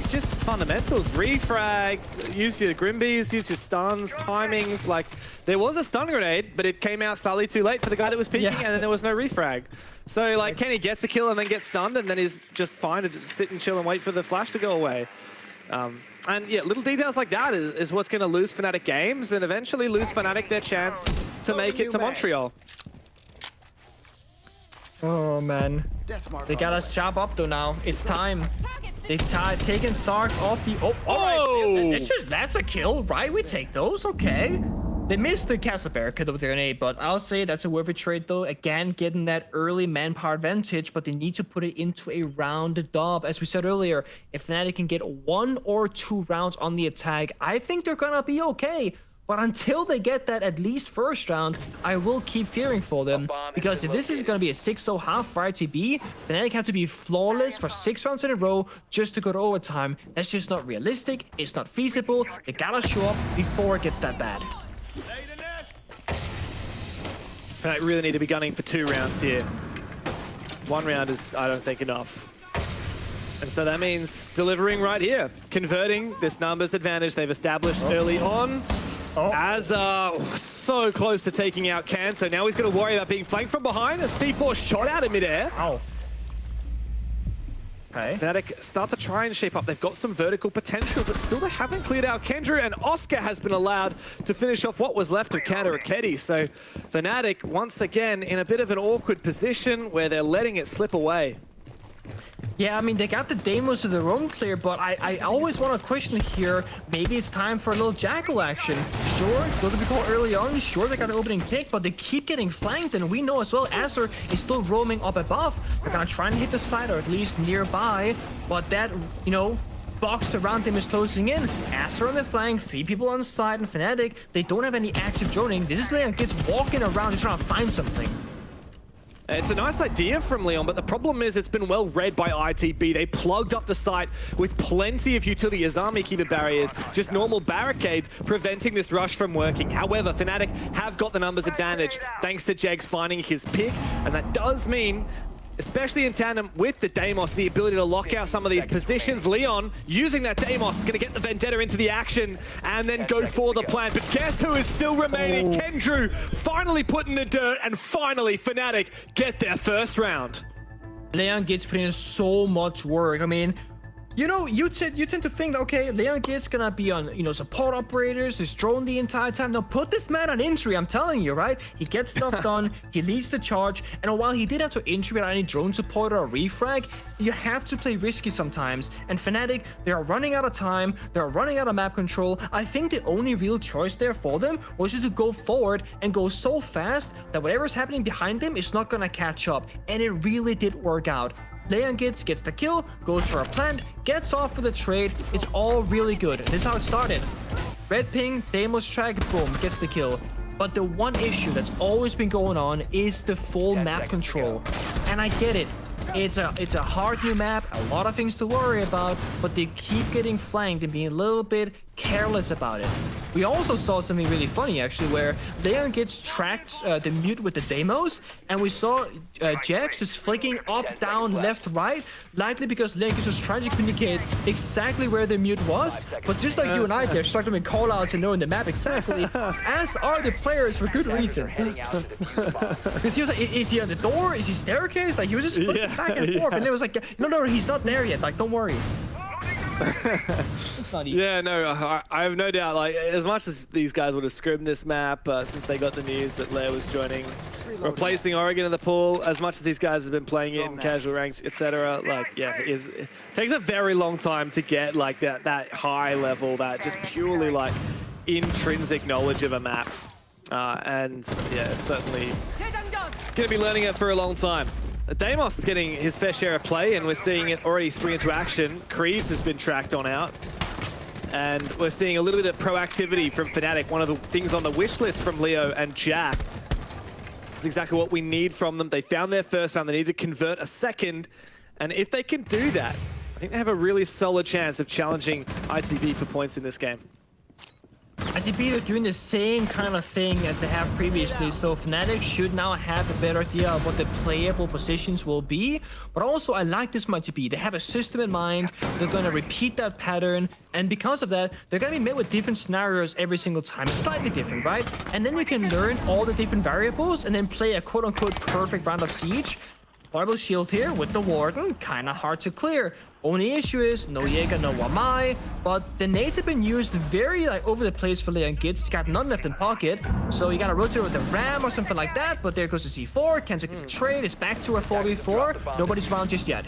Speaker 13: Just fundamentals, refrag, use your Grimbees, use your stuns, timings. Like, there was a stun grenade, but it came out slightly too late for the guy that was peeking, and then there was no refrag. So, like, Kenny gets a kill and then gets stunned, and then he's just fine to just sit and chill and wait for the flash to go away. And yeah, little details like that is what's going to lose Fnatic games, and eventually lose Fnatic their chance to make it to Montreal.
Speaker 14: Oh man, they got us chop up though now. It's time. They've taken Sarks off the... Oh, alright. It's just, that's a kill, right? We take those, okay. They missed the Castle Barricade with their grenade, but I'll say that's a worth it trade though. Again, getting that early manpower advantage, but they need to put it into a round dub. As we said earlier, if Fnatic can get 1 or 2 rounds on the attack, I think they're gonna be okay. But until they get that at least first round, I will keep fearing for them. Because if this is going to be a 6-0 half for ITB, Fnatic have to be flawless for 6 rounds in a row just to go to overtime. That's just not realistic. It's not feasible. They gotta show up before it gets that bad.
Speaker 13: Fnatic really need to be gunning for 2 rounds here. 1 round is, I don't think, enough. And so that means delivering right here, converting this numbers advantage they've established early on. As so close to taking out Can, so now he's going to worry about being flanked from behind. A C4 shot out in midair.
Speaker 14: Okay.
Speaker 13: Fnatic start to try and shape up. They've got some vertical potential, but still they haven't cleared out Kendrew, and Oscar has been allowed to finish off what was left of Kataraketi. So Fnatic, once again, in a bit of an awkward position where they're letting it slip away.
Speaker 14: Yeah, I mean, they got the demos of their own clear, but I always want to question here, maybe it's time for a little Jackal action. Sure, it's going to be called early on. Sure, they got an opening pick, but they keep getting flanked, and we know as well, Acer is still roaming up above. They're going to try and hit the side, or at least nearby, but that, you know, box around them is closing in. Acer on the flank, 3 people on the side, and Fnatic, they don't have any active droning. This is Leon Gids walking around just trying to find something.
Speaker 13: It's a nice idea from Leon, but the problem is it's been well read by ITB. They plugged up the site with plenty of utility Azami keeper barriers, just normal barricades preventing this rush from working. However, Fnatic have got the numbers advantage thanks to Jegs finding his pick, and that does mean, especially in tandem with the Deimos, the ability to lock out some of these positions. Leon, using that Deimos, is going to get the Vendetta into the action and then go for the plan. But guess who is still remaining? Kendrew finally put in the dirt, and finally Fnatic get their first round.
Speaker 14: Leon Gids putting in so much work. I mean, you know, you tend to think that, okay, Leon Gids gonna be on, you know, support operators, his drone the entire time. No, put this man on entry, I'm telling you, right? He gets stuff done, he leads the charge, and while he did have to entry without any drone support or refrag, you have to play risky sometimes. And Fnatic, they are running out of time, they're running out of map control. I think the only real choice there for them was just to go forward and go so fast that whatever's happening behind them is not gonna catch up. And it really did work out. Leon Gids gets the kill, goes for a plant, gets off for the trade. It's all really good. This is how it started. Red ping, Deimos track, boom, gets the kill. But the one issue that's always been going on is the full map control. And I get it. It's a hard new map, a lot of things to worry about, but they keep getting flanked and being a little bit careless about it. We also saw something really funny, actually, where Leon gets tracked the mute with the Deimos, and we saw Jax just flicking up, down, left, right, likely because Leon Gids was trying to communicate exactly where the mute was, but just like you and I, they're struggling with callouts and knowing the map exactly, as are the players for good reason. Because he was like, is he on the door? Is he staircase? Like, he was just flicking back and forth, and it was like, no, he's not there yet, like, don't worry.
Speaker 13: Yeah, no, I have no doubt. Like, as much as these guys would have scrimmed this map since they got the news that Lair was joining, replacing Oregon in the pool, as much as these guys have been playing it in casual ranks, etc. Like, yeah, it takes a very long time to get like that high level, that just purely like intrinsic knowledge of a map. And yeah, it's certainly going to be learning it for a long time. Deimos is getting his fair share of play, and we're seeing it already spring into action. Creeds has been tracked on out, and we're seeing a little bit of proactivity from Fnatic, one of the things on the wish list from Leo and Jack. This is exactly what we need from them. They found their first round, they need to convert a second, and if they can do that, I think they have a really solid chance of challenging ITB for points in this game.
Speaker 14: ITB are doing the same kind of thing as they have previously, so Fnatic should now have a better idea of what the playable positions will be. But also, I like this from ITB. They have a system in mind, they're going to repeat that pattern, and because of that, they're going to be met with different scenarios every single time, slightly different, right? And then you can learn all the different variables and then play a quote-unquote perfect round of Siege. Marble shield here with the Warden, kind of hard to clear. Only issue is no Jaeger, no Wamai, but the nades have been used very like over the place for Leon Gids. Got none left in pocket, so you gotta rotate with the Ram or something like that, but there goes the C4, Kenta gets a trade, it's back to a 4v4, nobody's round just yet.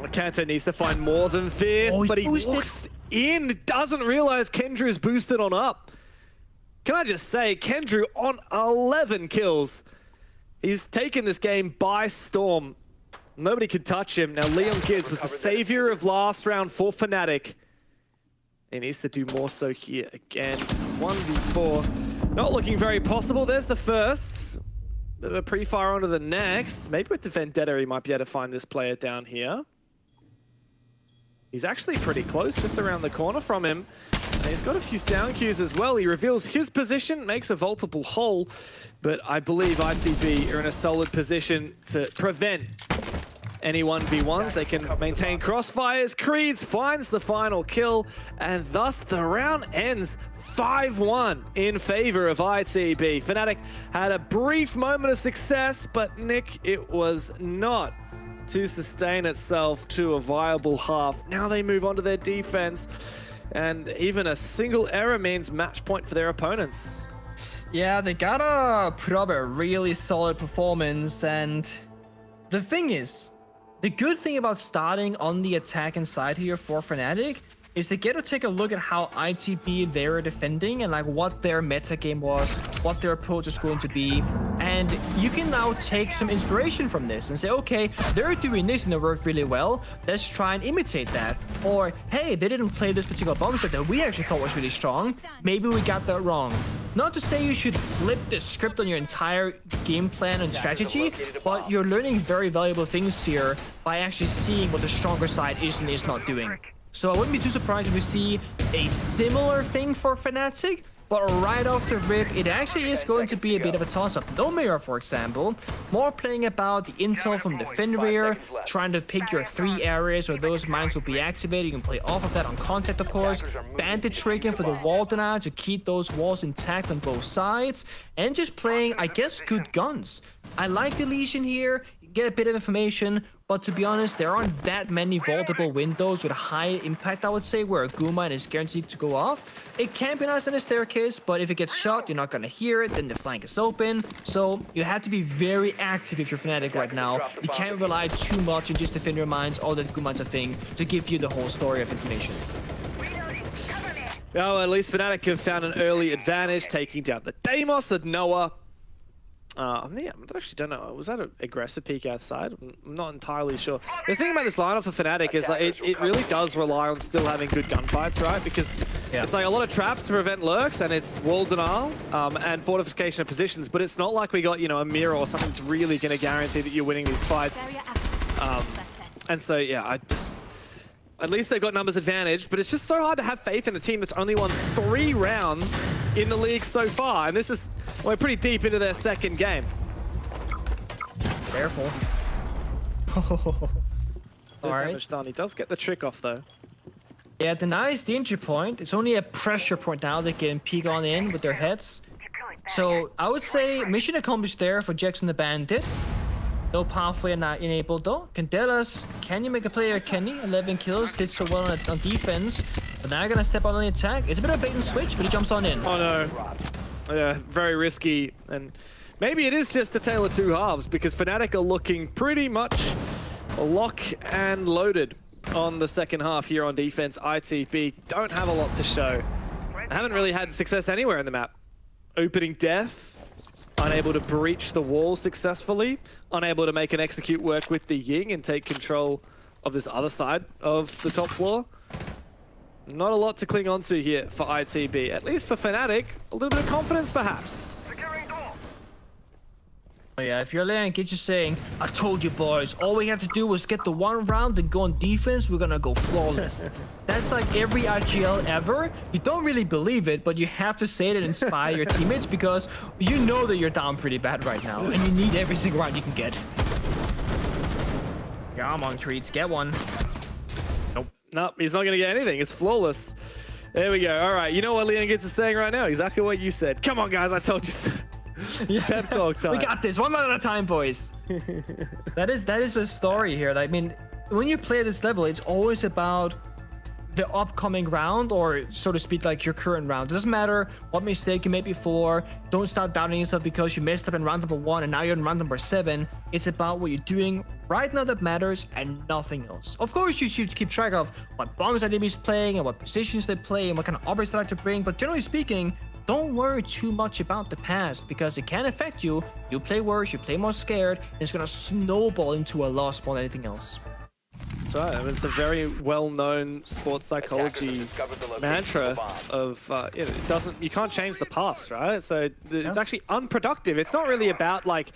Speaker 13: Kenta needs to find more than this, but he walks in, doesn't realize Kendrew's boosted on up. Can I just say, Kendrew on 11 kills. He's taken this game by storm. Nobody can touch him. Now, Leon Gids was the savior of last round for Fnatic. He needs to do more so here again. 1v4 not looking very possible. There's the first. Bit of a pre-fire onto the next. Maybe with the Vendetta, he might be able to find this player down here. He's actually pretty close, just around the corner from him. And he's got a few sound cues as well. He reveals his position, makes a vaultable hole, but I believe ITB are in a solid position to prevent any 1v1s. They can maintain crossfires. Creeds finds the final kill, and thus the round ends 5-1 in favor of ITB. Fnatic had a brief moment of success, but Nick, it was not to sustain itself to a viable half. Now they move on to their defense, and even a single error means match point for their opponents.
Speaker 14: Yeah, they gotta put up a really solid performance, and the thing is, the good thing about starting on the attacking side here for Fnatic is they get to take a look at how ITB they're defending and like what their meta game was, what their approach is going to be. And you can now take some inspiration from this and say, okay, they're doing this and it worked really well. Let's try and imitate that. Or, hey, they didn't play this particular bomb set that we actually thought was really strong. Maybe we got that wrong. Not to say you should flip the script on your entire game plan and strategy, but you're learning very valuable things here by actually seeing what the stronger side is and is not doing. So I wouldn't be too surprised if we see a similar thing for Fnatic, but right off the rip, it actually is going to be a bit of a toss-up. No Mirror, for example, more playing about the intel from the Fenrir, trying to pick your 3 areas where those mines will be activated. You can play off of that on contact, of course. Bandit tricking for the wall denial to keep those walls intact on both sides, and just playing, I guess, good guns. I like the Legion here. Get a bit of information, but to be honest, there aren't that many vaultable windows with high impact, I would say, where a Guma is guaranteed to go off. It can be nice on the staircase, but if it gets shot, you're not gonna hear it, then the flank is open. So you have to be very active if you're Fnatic right now. You can't rely too much on just the Fenrir mines or the Guma's a thing to give you the whole story of information.
Speaker 13: Well, at least Fnatic have found an early advantage, taking down the Deimos at Noah. I actually don't know. Was that an aggressive peek outside? I'm not entirely sure. The thing about this lineup for Fnatic is like it really does rely on still having good gunfights, right? Because it's like a lot of traps to prevent lurks, and it's wall denial and fortification of positions. But it's not like we got, you know, a mirror or something that's really going to guarantee that you're winning these fights. And so yeah, at least they've got numbers advantage, but it's just so hard to have faith in a team that's only won 3 rounds in the league so far. And this is, we're pretty deep into their second game.
Speaker 14: Careful.
Speaker 13: All right. Done. He does get the trick off though.
Speaker 14: Yeah, denies the entry point. It's only a pressure point now. They can peek on in with their heads. So I would say mission accomplished there for Jackson the Bandit. No pathway enabled though. Candelas, can you make a player? Kenny, 11 kills, did so well on defense. But now gonna step on the attack. It's a bit of bait and switch, but he jumps on in.
Speaker 13: Oh no. Yeah, very risky. And maybe it is just a tale of 2 halves, because Fnatic are looking pretty much lock and loaded on the second half here on defense. ITB don't have a lot to show. They haven't really had success anywhere in the map. Opening death. Unable to breach the wall successfully, unable to make an execute work with the Ying and take control of this other side of the top floor. Not a lot to cling on to here for ITB, at least for Fnatic. A little bit of confidence, perhaps.
Speaker 14: Oh yeah, if you're Lair, get you saying, I told you boys, all we have to do was get the 1 round and go on defense, we're gonna go flawless. That's like every RGL ever. You don't really believe it, but you have to say it and inspire your teammates, because you know that you're down pretty bad right now, and you need every single round you can get. Come on, Creeds, get one.
Speaker 13: Nope. Nope, he's not gonna get anything. It's flawless. There we go. All right, you know what Leon Gitz is saying right now? Exactly what you said. Come on, guys, I told you so.
Speaker 14: Yeah,
Speaker 13: pep talk time.
Speaker 14: We got this. 1 minute at a time, boys. that is the story here. I mean, when you play this level, it's always about the upcoming round, or so to speak, like your current round. It doesn't matter what mistake you made before. Don't start doubting yourself because you messed up in round number 1 and now you're in round number 7. It's about what you're doing right now that matters and nothing else. Of course, you should keep track of what bombs enemies playing and what positions they play and what kind of objects they like to bring. But generally speaking, don't worry too much about the past, because it can affect you. You play worse, you play more scared, and it's gonna snowball into a loss more than anything else.
Speaker 13: That's right. I mean, it's a very well-known sports psychology mantra of you can't change the past, right? So it's actually unproductive. It's not really about like,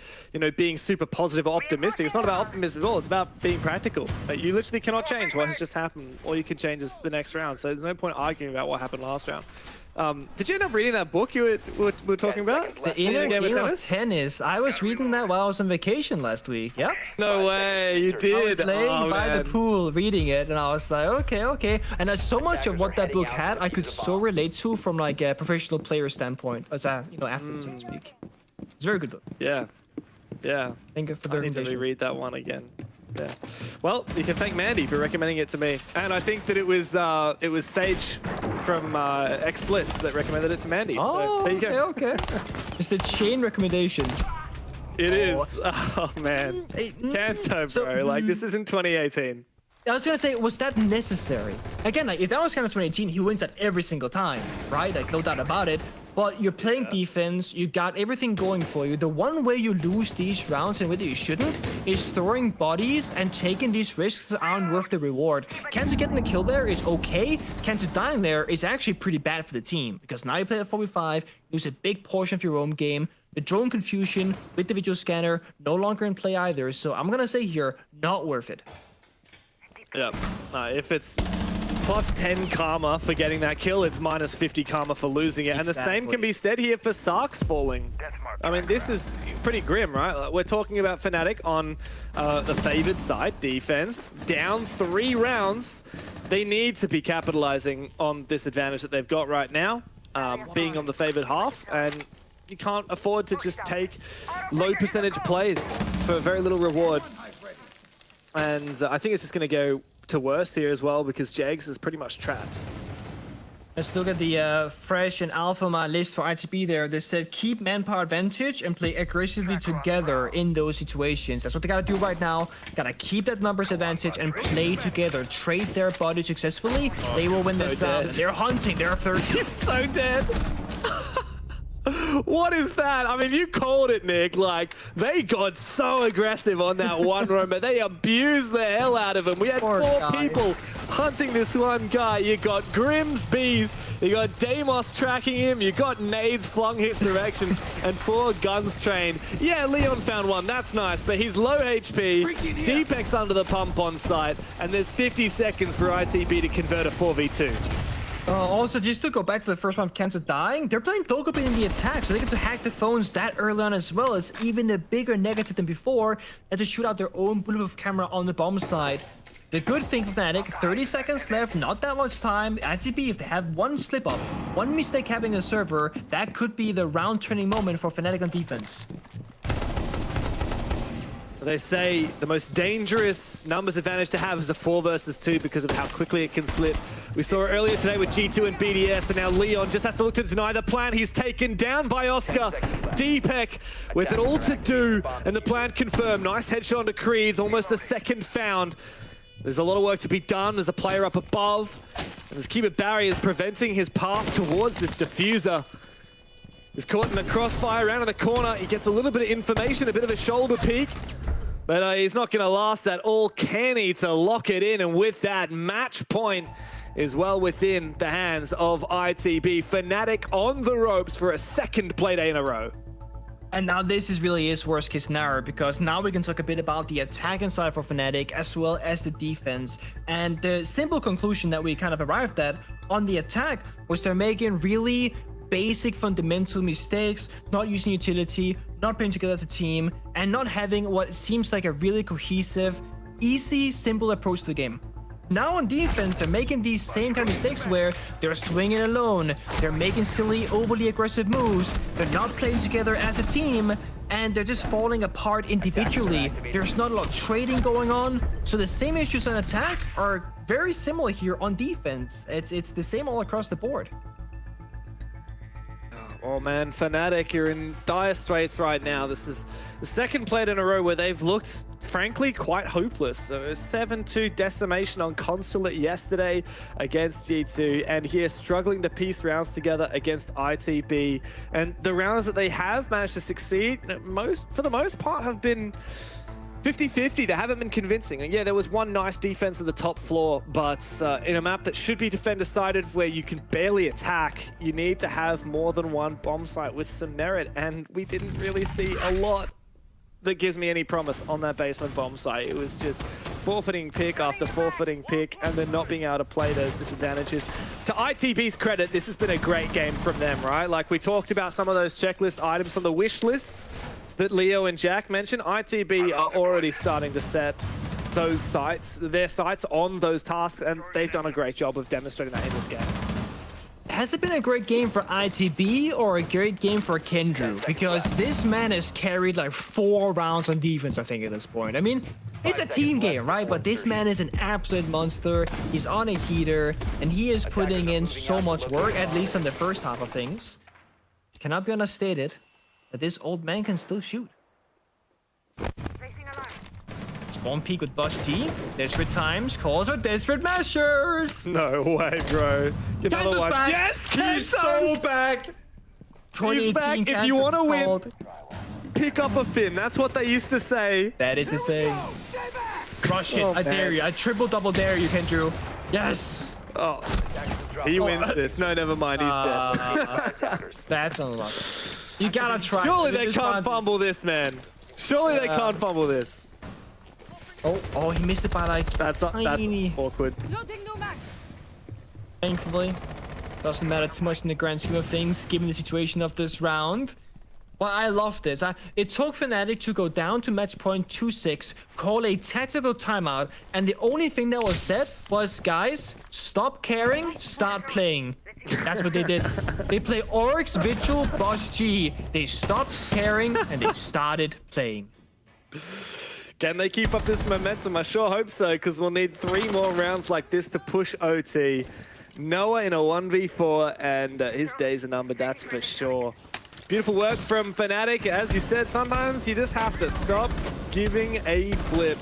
Speaker 13: being super positive or optimistic. It's not about optimism at all. It's about being practical. Like, you literally cannot change what has just happened. All you can change is the next round. So there's no point arguing about what happened last round. Did you end up reading that book you were talking about?
Speaker 14: The Inner Game of Tennis. I was reading that while I was on vacation last week. Yep.
Speaker 13: No way, you did.
Speaker 14: I was laying by the pool reading it, and I was like, okay. And that's so much of what that book had, I could so relate to from like a professional player standpoint, as a athlete, so to speak. It's a very good book.
Speaker 13: Yeah.
Speaker 14: Thank you for the
Speaker 13: I need to
Speaker 14: recommendation.
Speaker 13: reread that one again. Yeah. Well, you can thank Mandy for recommending it to me, and I think that it was Sage from X-Bliss that recommended it to Mandy.
Speaker 14: Oh,
Speaker 13: so there you go.
Speaker 14: okay. It's the chain recommendation.
Speaker 13: It is. Oh man, Kanto, bro. Like, this isn't 2018.
Speaker 14: I was gonna say, was that necessary? Again, like, if that was kind of 2018, he wins that every single time, right? Like, no doubt about it. But you're playing defense, you got everything going for you. The one way you lose these rounds, and whether you shouldn't, is throwing bodies and taking these risks aren't worth the reward. Kanto getting the kill there is okay. Kanto dying there is actually pretty bad for the team, because now you play at 4v5, lose a big portion of your own game. The drone confusion with the video scanner, no longer in play either. So I'm gonna say here, not worth it.
Speaker 13: Yep. If it's plus 10 karma for getting that kill, it's minus 50 karma for losing it. And the same can be said here for Sark's falling. I mean, this is pretty grim, right? We're talking about Fnatic on the favored side, defense, down 3 rounds. They need to be capitalizing on this advantage that they've got right now, being on the favored half, and you can't afford to just take low percentage plays for very little reward. And I think it's just going to go to worse here as well, because Jags is pretty much trapped.
Speaker 14: Let's look at the Fresh and Alpha list for ITB there. They said keep manpower advantage and play aggressively together in those situations. That's what they gotta do right now. Gotta keep that numbers advantage and play together. Trade their body successfully. They will win this round. They're hunting. They're third.
Speaker 13: He's so dead. What is that? I mean, you called it, Nick. Like, they got so aggressive on that one room, but they abused the hell out of him. We had 4 people hunting this one guy. You got Grimm's bees, you got Deimos tracking him, you got nades flung his direction, and 4 guns trained. Yeah, Leon found one. That's nice, but he's low HP. Deepek's under the pump on site, and there's 50 seconds for ITB to convert a 4v2.
Speaker 14: Also, just to go back to the first one of Kanto dying, they're playing Dokkaebi in the attack, so they get to hack the phones that early on as well. It's even a bigger negative than before, and to shoot out their own bulletproof camera on the bomb side. The good thing for Fnatic, 30 seconds left, not that much time. ITB, if they have one slip-up, one mistake happening on the server, that could be the round-turning moment for Fnatic on defense.
Speaker 13: They say the most dangerous numbers advantage to have is a 4 versus 2 because of how quickly it can slip. We saw it earlier today with G2 and BDS, and now Leon just has to look to deny the plan. He's taken down by Oscar. Deepek with it all to do, and the plan confirmed. Nice headshot onto Creeds, almost a second found. There's a lot of work to be done. There's a player up above, and his Cubit barrier is preventing his path towards this diffuser. He's caught in a crossfire around in the corner. He gets a little bit of information, a bit of a shoulder peek. But he's not going to last at all, can he, to lock it in? And with that, match point is well within the hands of ITB. Fnatic on the ropes for a second playday in a row.
Speaker 14: And now this is worst case scenario, because now we can talk a bit about the attacking side for Fnatic as well as the defense. And the simple conclusion that we kind of arrived at on the attack was they're making really basic fundamental mistakes, not using utility, not playing together as a team, and not having what seems like a really cohesive, easy, simple approach to the game. Now on defense, they're making these same kind of mistakes where they're swinging alone, they're making silly, overly aggressive moves, they're not playing together as a team, and they're just falling apart individually. There's not a lot of trading going on, so the same issues on attack are very similar here on defense. It's the same all across the board.
Speaker 13: Oh man, Fnatic, you're in dire straits right now. This is the second play in a row where they've looked, frankly, quite hopeless. So a 7-2 decimation on Consulate yesterday against G2, and here struggling to piece rounds together against ITB. And the rounds that they have managed to succeed, for the most part, have been 50-50, they haven't been convincing. And yeah, there was one nice defense at the top floor, but in a map that should be defender-sided where you can barely attack, you need to have more than one bomb site with some merit, and we didn't really see a lot that gives me any promise on that basement bomb site. It was just forfeiting pick after forfeiting pick, and then not being able to play those disadvantages. To ITB's credit, this has been a great game from them, right? Like we talked about some of those checklist items on the wish lists that Leo and Jack mentioned. ITB are already starting to set those sights, their sights on those tasks, and they've done a great job of demonstrating that in this game.
Speaker 14: Has it been a great game for ITB or a great game for Kendrew? Because this man has carried like 4 rounds on defense, I think, at this point. I mean, it's a team game, right? But this man is an absolute monster. He's on a heater, and he is putting in so much work, at least on the first half of things. Cannot be understated that this old man can still shoot. Spawn peek with Bush T. Desperate times calls for desperate measures.
Speaker 13: No way, bro. Another one.
Speaker 14: Back.
Speaker 13: Yes,
Speaker 14: he's so back.
Speaker 13: He's back. If you want to win, pick up a fin. That's what they used to say.
Speaker 14: That is the saying. Crush it. I dare you. I triple-double dare you, Kendrew. Yes.
Speaker 13: Oh, he wins this. No, never mind. He's dead.
Speaker 14: That's unlucky. You gotta try.
Speaker 13: Surely they can't fumble this, man. Surely they can't fumble this.
Speaker 14: Oh, he missed it by like
Speaker 13: that's awkward.
Speaker 14: Thankfully, doesn't matter too much in the grand scheme of things, given the situation of this round. Well, I love this. It took Fnatic to go down to match point 2-6, call a tactical timeout, and the only thing that was said was, guys, stop caring, start playing. That's what they did. They play Oryx, Vigil, Boss G. They stopped caring and they started playing.
Speaker 13: Can they keep up this momentum? I sure hope so, because we'll need 3 more rounds like this to push OT. Noah in a 1v4, and his days are numbered, that's for sure. Beautiful work from Fnatic. As you said, sometimes you just have to stop giving a flip.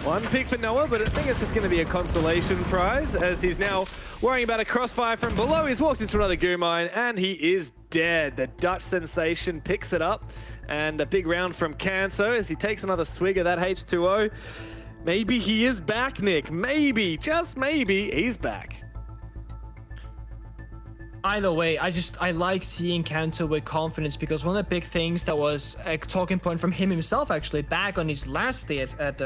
Speaker 13: 1 pick for Noah, but I think it's just going to be a consolation prize, as he's now worrying about a crossfire from below. He's walked into another goo mine, and he is dead. The Dutch sensation picks it up, and a big round from Canso as he takes another swig of that H2O. Maybe he is back, Nick. Maybe, just maybe, he's back.
Speaker 14: Either way, I like seeing Canto with confidence, because one of the big things that was a talking point from him himself, actually, back on his last day at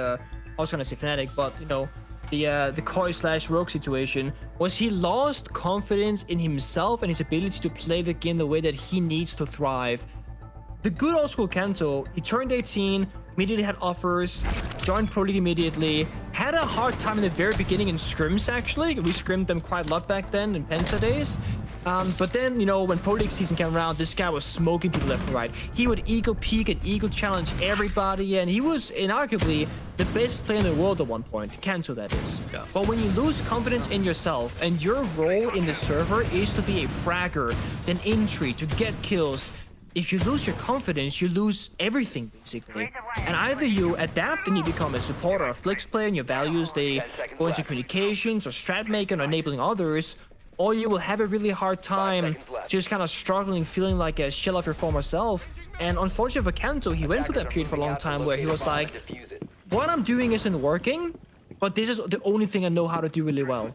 Speaker 14: I was gonna say Fnatic, but you know, the Koi/Rogue situation, was he lost confidence in himself and his ability to play the game the way that he needs to thrive. The good old school Kanto, he turned 18, immediately had offers, joined Pro League immediately, had a hard time in the very beginning in scrims, actually. We scrimmed them quite a lot back then in Penta days. But then, you know, when Pro League season came around, this guy was smoking people left and right. He would eagle peek and eagle challenge everybody, and he was inarguably the best player in the world at one point. Kanto, that is. Yeah. But when you lose confidence in yourself, and your role in the server is to be a fragger, then entry, to get kills, if you lose your confidence, you lose everything, basically. And either you adapt and you become a supporter or a flex player, and your values, they go into communications or strat making or enabling others, or you will have a really hard time just kind of struggling, feeling like a shell of your former self. And unfortunately for Kanto, he went through that period for a long time where he was like, what I'm doing isn't working, but this is the only thing I know how to do really well.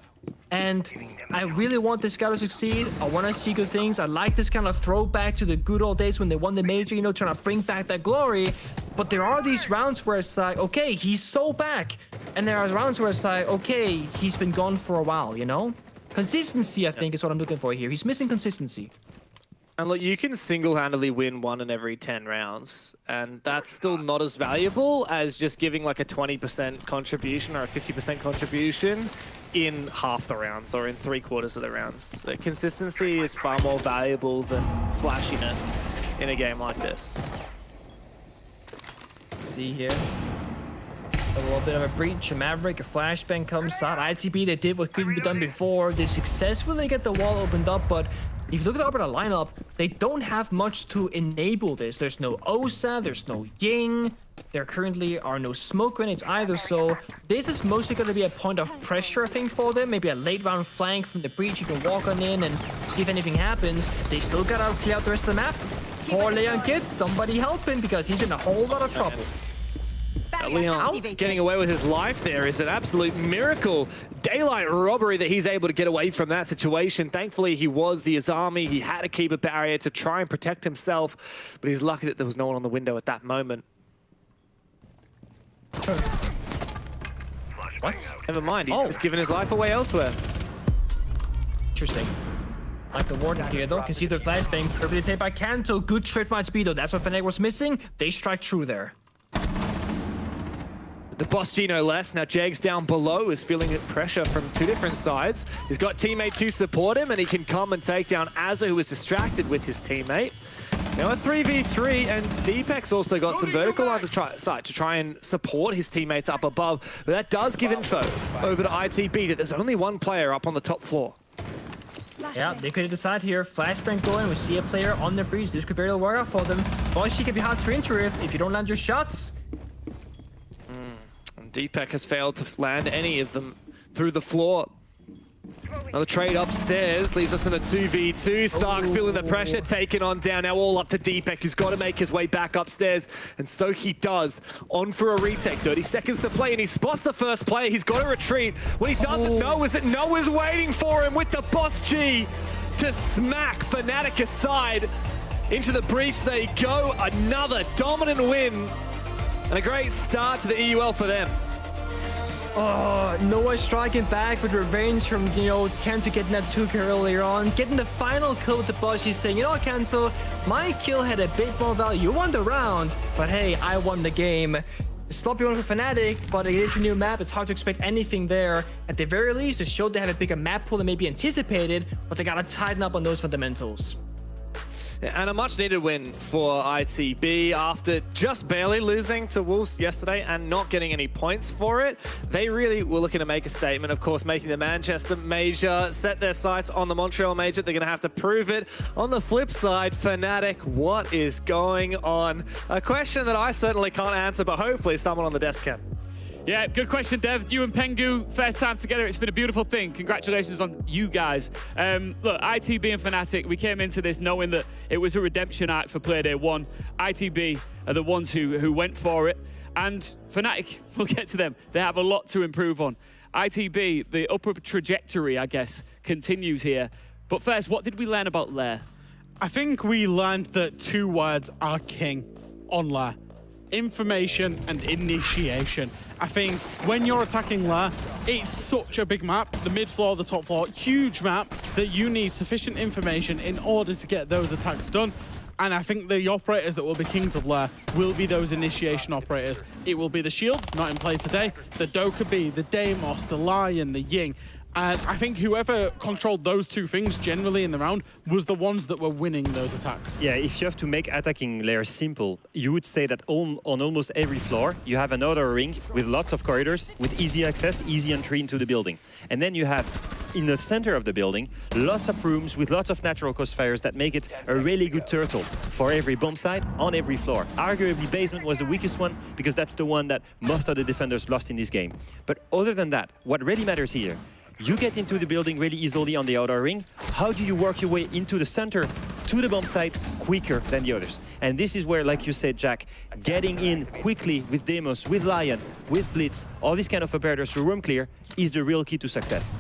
Speaker 14: And I really want this guy to succeed. I want to see good things. I like this kind of throwback to the good old days when they won the major, you know, trying to bring back that glory. But there are these rounds where it's like, okay, he's so back. And there are rounds where it's like, okay, he's been gone for a while, you know? Consistency, I think, is what I'm looking for here. He's missing consistency.
Speaker 13: And look, you can single-handedly win 1 in every 10 rounds, and that's still not as valuable as just giving like a 20% contribution or a 50% contribution in half the rounds or in 3/4 of the rounds. So consistency is far more valuable than flashiness in a game like this.
Speaker 14: See here. A little bit of a breach, a Maverick, a flashbang comes out. ITB, they did what couldn't be done before. They successfully get the wall opened up, but if you look at the Arbiter lineup, they don't have much to enable this. There's no Osa, there's no Ying. There currently are no smoke grenades either, so this is mostly going to be a point of pressure, I think, for them. Maybe a late round flank from the breach. You can walk on in and see if anything happens. They still got to clear out the rest of the map. Poor Leon Kids, somebody help him because he's in a whole lot of trouble.
Speaker 13: Leon getting away with his life there is an absolute miracle. Daylight robbery that he's able to get away from that situation. Thankfully, he was the Azami. He had to keep a barrier to try and protect himself, but he's lucky that there was no one on the window at that moment. What? Never mind, he's just given his life away elsewhere.
Speaker 14: Interesting. Like the Warden here, though, can see their flags being perfectly played by Kanto. Good trade from speed, though. That's what Fnatic was missing. They strike true there.
Speaker 13: The boss G no less. Now Jags down below is feeling pressure from two different sides. He's got teammate to support him, and he can come and take down Azza, who was distracted with his teammate. Now a 3v3, and Deepek's also got some vertical line to try and support his teammates up above. But that does give info over to ITB that there's only one player up on the top floor.
Speaker 14: Yeah, they could decide here. Flashbang going. We see a player on the breeze. This could very well work out for them. But she can be hard to enter if you don't land your shots.
Speaker 13: And Deepek has failed to land any of them through the floor. Another trade upstairs leaves us in a 2v2. Stark's feeling the pressure, taken on down. Now all up to Deepek, who's got to make his way back upstairs. And so he does. On for a retake. 30 seconds to play, and he spots the first player. He's got to retreat. What he doesn't know is that Noah's waiting for him with the boss G to smack Fnatic aside. Into the breach they go. Another dominant win. And a great start to the EUL for them.
Speaker 14: Oh, Noah striking back with revenge from, Kanto getting that 2 kill earlier on. Getting the final kill with the boss. He's saying, Kanto, my kill had a bit more value. You won the round, but hey, I won the game. Sloppy one for Fnatic, but it is a new map. It's hard to expect anything there. At the very least, it showed they have a bigger map pool than maybe anticipated, but they gotta tighten up on those fundamentals.
Speaker 13: And a much-needed win for ITB after just barely losing to Wolves yesterday and not getting any points for it. They really were looking to make a statement, of course, making the Manchester Major set their sights on the Montreal Major. They're going to have to prove it. On the flip side, Fnatic, what is going on? A question that I certainly can't answer, but hopefully someone on the desk can.
Speaker 1: Yeah, good question, Dev. You and Pengu, first time together. It's been a beautiful thing. Congratulations on you guys. Look, ITB and Fnatic, we came into this knowing that it was a redemption arc for Play Day 1. ITB are the ones who went for it. And Fnatic, we'll get to them. They have a lot to improve on. ITB, the upward trajectory, I guess, continues here. But first, what did we learn about Lair?
Speaker 8: I think we learned that 2 words are king on Lair. Information and initiation. I think when you're attacking Lair, it's such a big map, the mid floor, the top floor, huge map, that you need sufficient information in order to get those attacks done. And I think the operators that will be kings of Lair will be those initiation operators. It will be the shields, not in play today, the Dokkaebi, the Deimos, the Lion, the Ying. And I think whoever controlled those 2 things generally in the round was the ones that were winning those attacks.
Speaker 7: Yeah, if you have to make attacking Lair simple, you would say that on almost every floor, you have another ring with lots of corridors, with easy access, easy entry into the building. And then you have, in the center of the building, lots of rooms with lots of natural crossfires that make it a really good turtle for every bomb site on every floor. Arguably, basement was the weakest one because that's the one that most of the defenders lost in this game. But other than that, what really matters here, you get into the building really easily on the outer ring. How do you work your way into the center to the bomb site quicker than the others? And this is where, like you said, Jack, getting in quickly with Deimos, with Lion, with Blitz, all these kind of operators through room clear is the real key to success.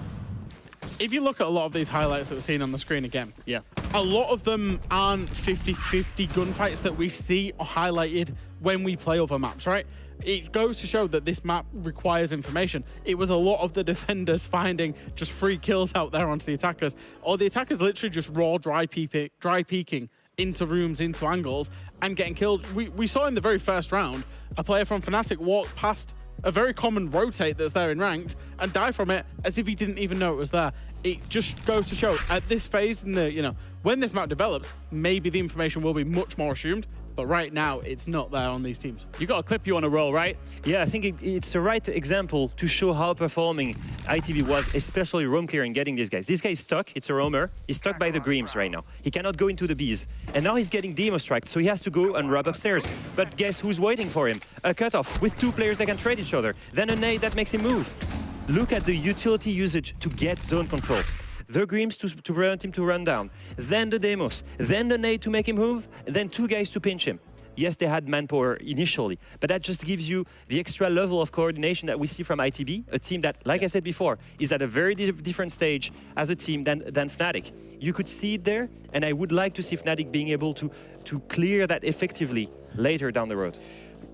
Speaker 8: If you look at a lot of these highlights that we're seeing on the screen again,
Speaker 1: yeah,
Speaker 8: a lot of them aren't 50-50 gunfights that we see highlighted when we play other maps, right? It goes to show that this map requires information. It was a lot of the defenders finding just free kills out there onto the attackers, or the attackers literally just raw dry peeking into rooms, into angles, and getting killed. We saw in the very first round, a player from Fnatic walk past a very common rotate that's there in ranked and die from it as if he didn't even know it was there. It just goes to show at this phase in the, when this map develops, maybe the information will be much more assumed. But right now, it's not there on these teams.
Speaker 1: You got a clip you want to roll, right?
Speaker 7: Yeah, I think it's the right example to show how performing ITB was, especially roam clearing, getting these guys. This guy is stuck. It's a roamer. He's stuck by the Grims right now. He cannot go into the Bs. And now he's getting demo striked, so he has to go and rub upstairs. But guess who's waiting for him? A cutoff with 2 players that can trade each other. Then a nade that makes him move. Look at the utility usage to get zone control. The Grims to prevent him to run down, then the Deimos, then the nade to make him move, then 2 guys to pinch him. Yes, they had manpower initially, but that just gives you the extra level of coordination that we see from ITB, a team that, like I said before, is at a very different stage as a team than Fnatic. You could see it there, and I would like to see Fnatic being able to clear that effectively later down the road.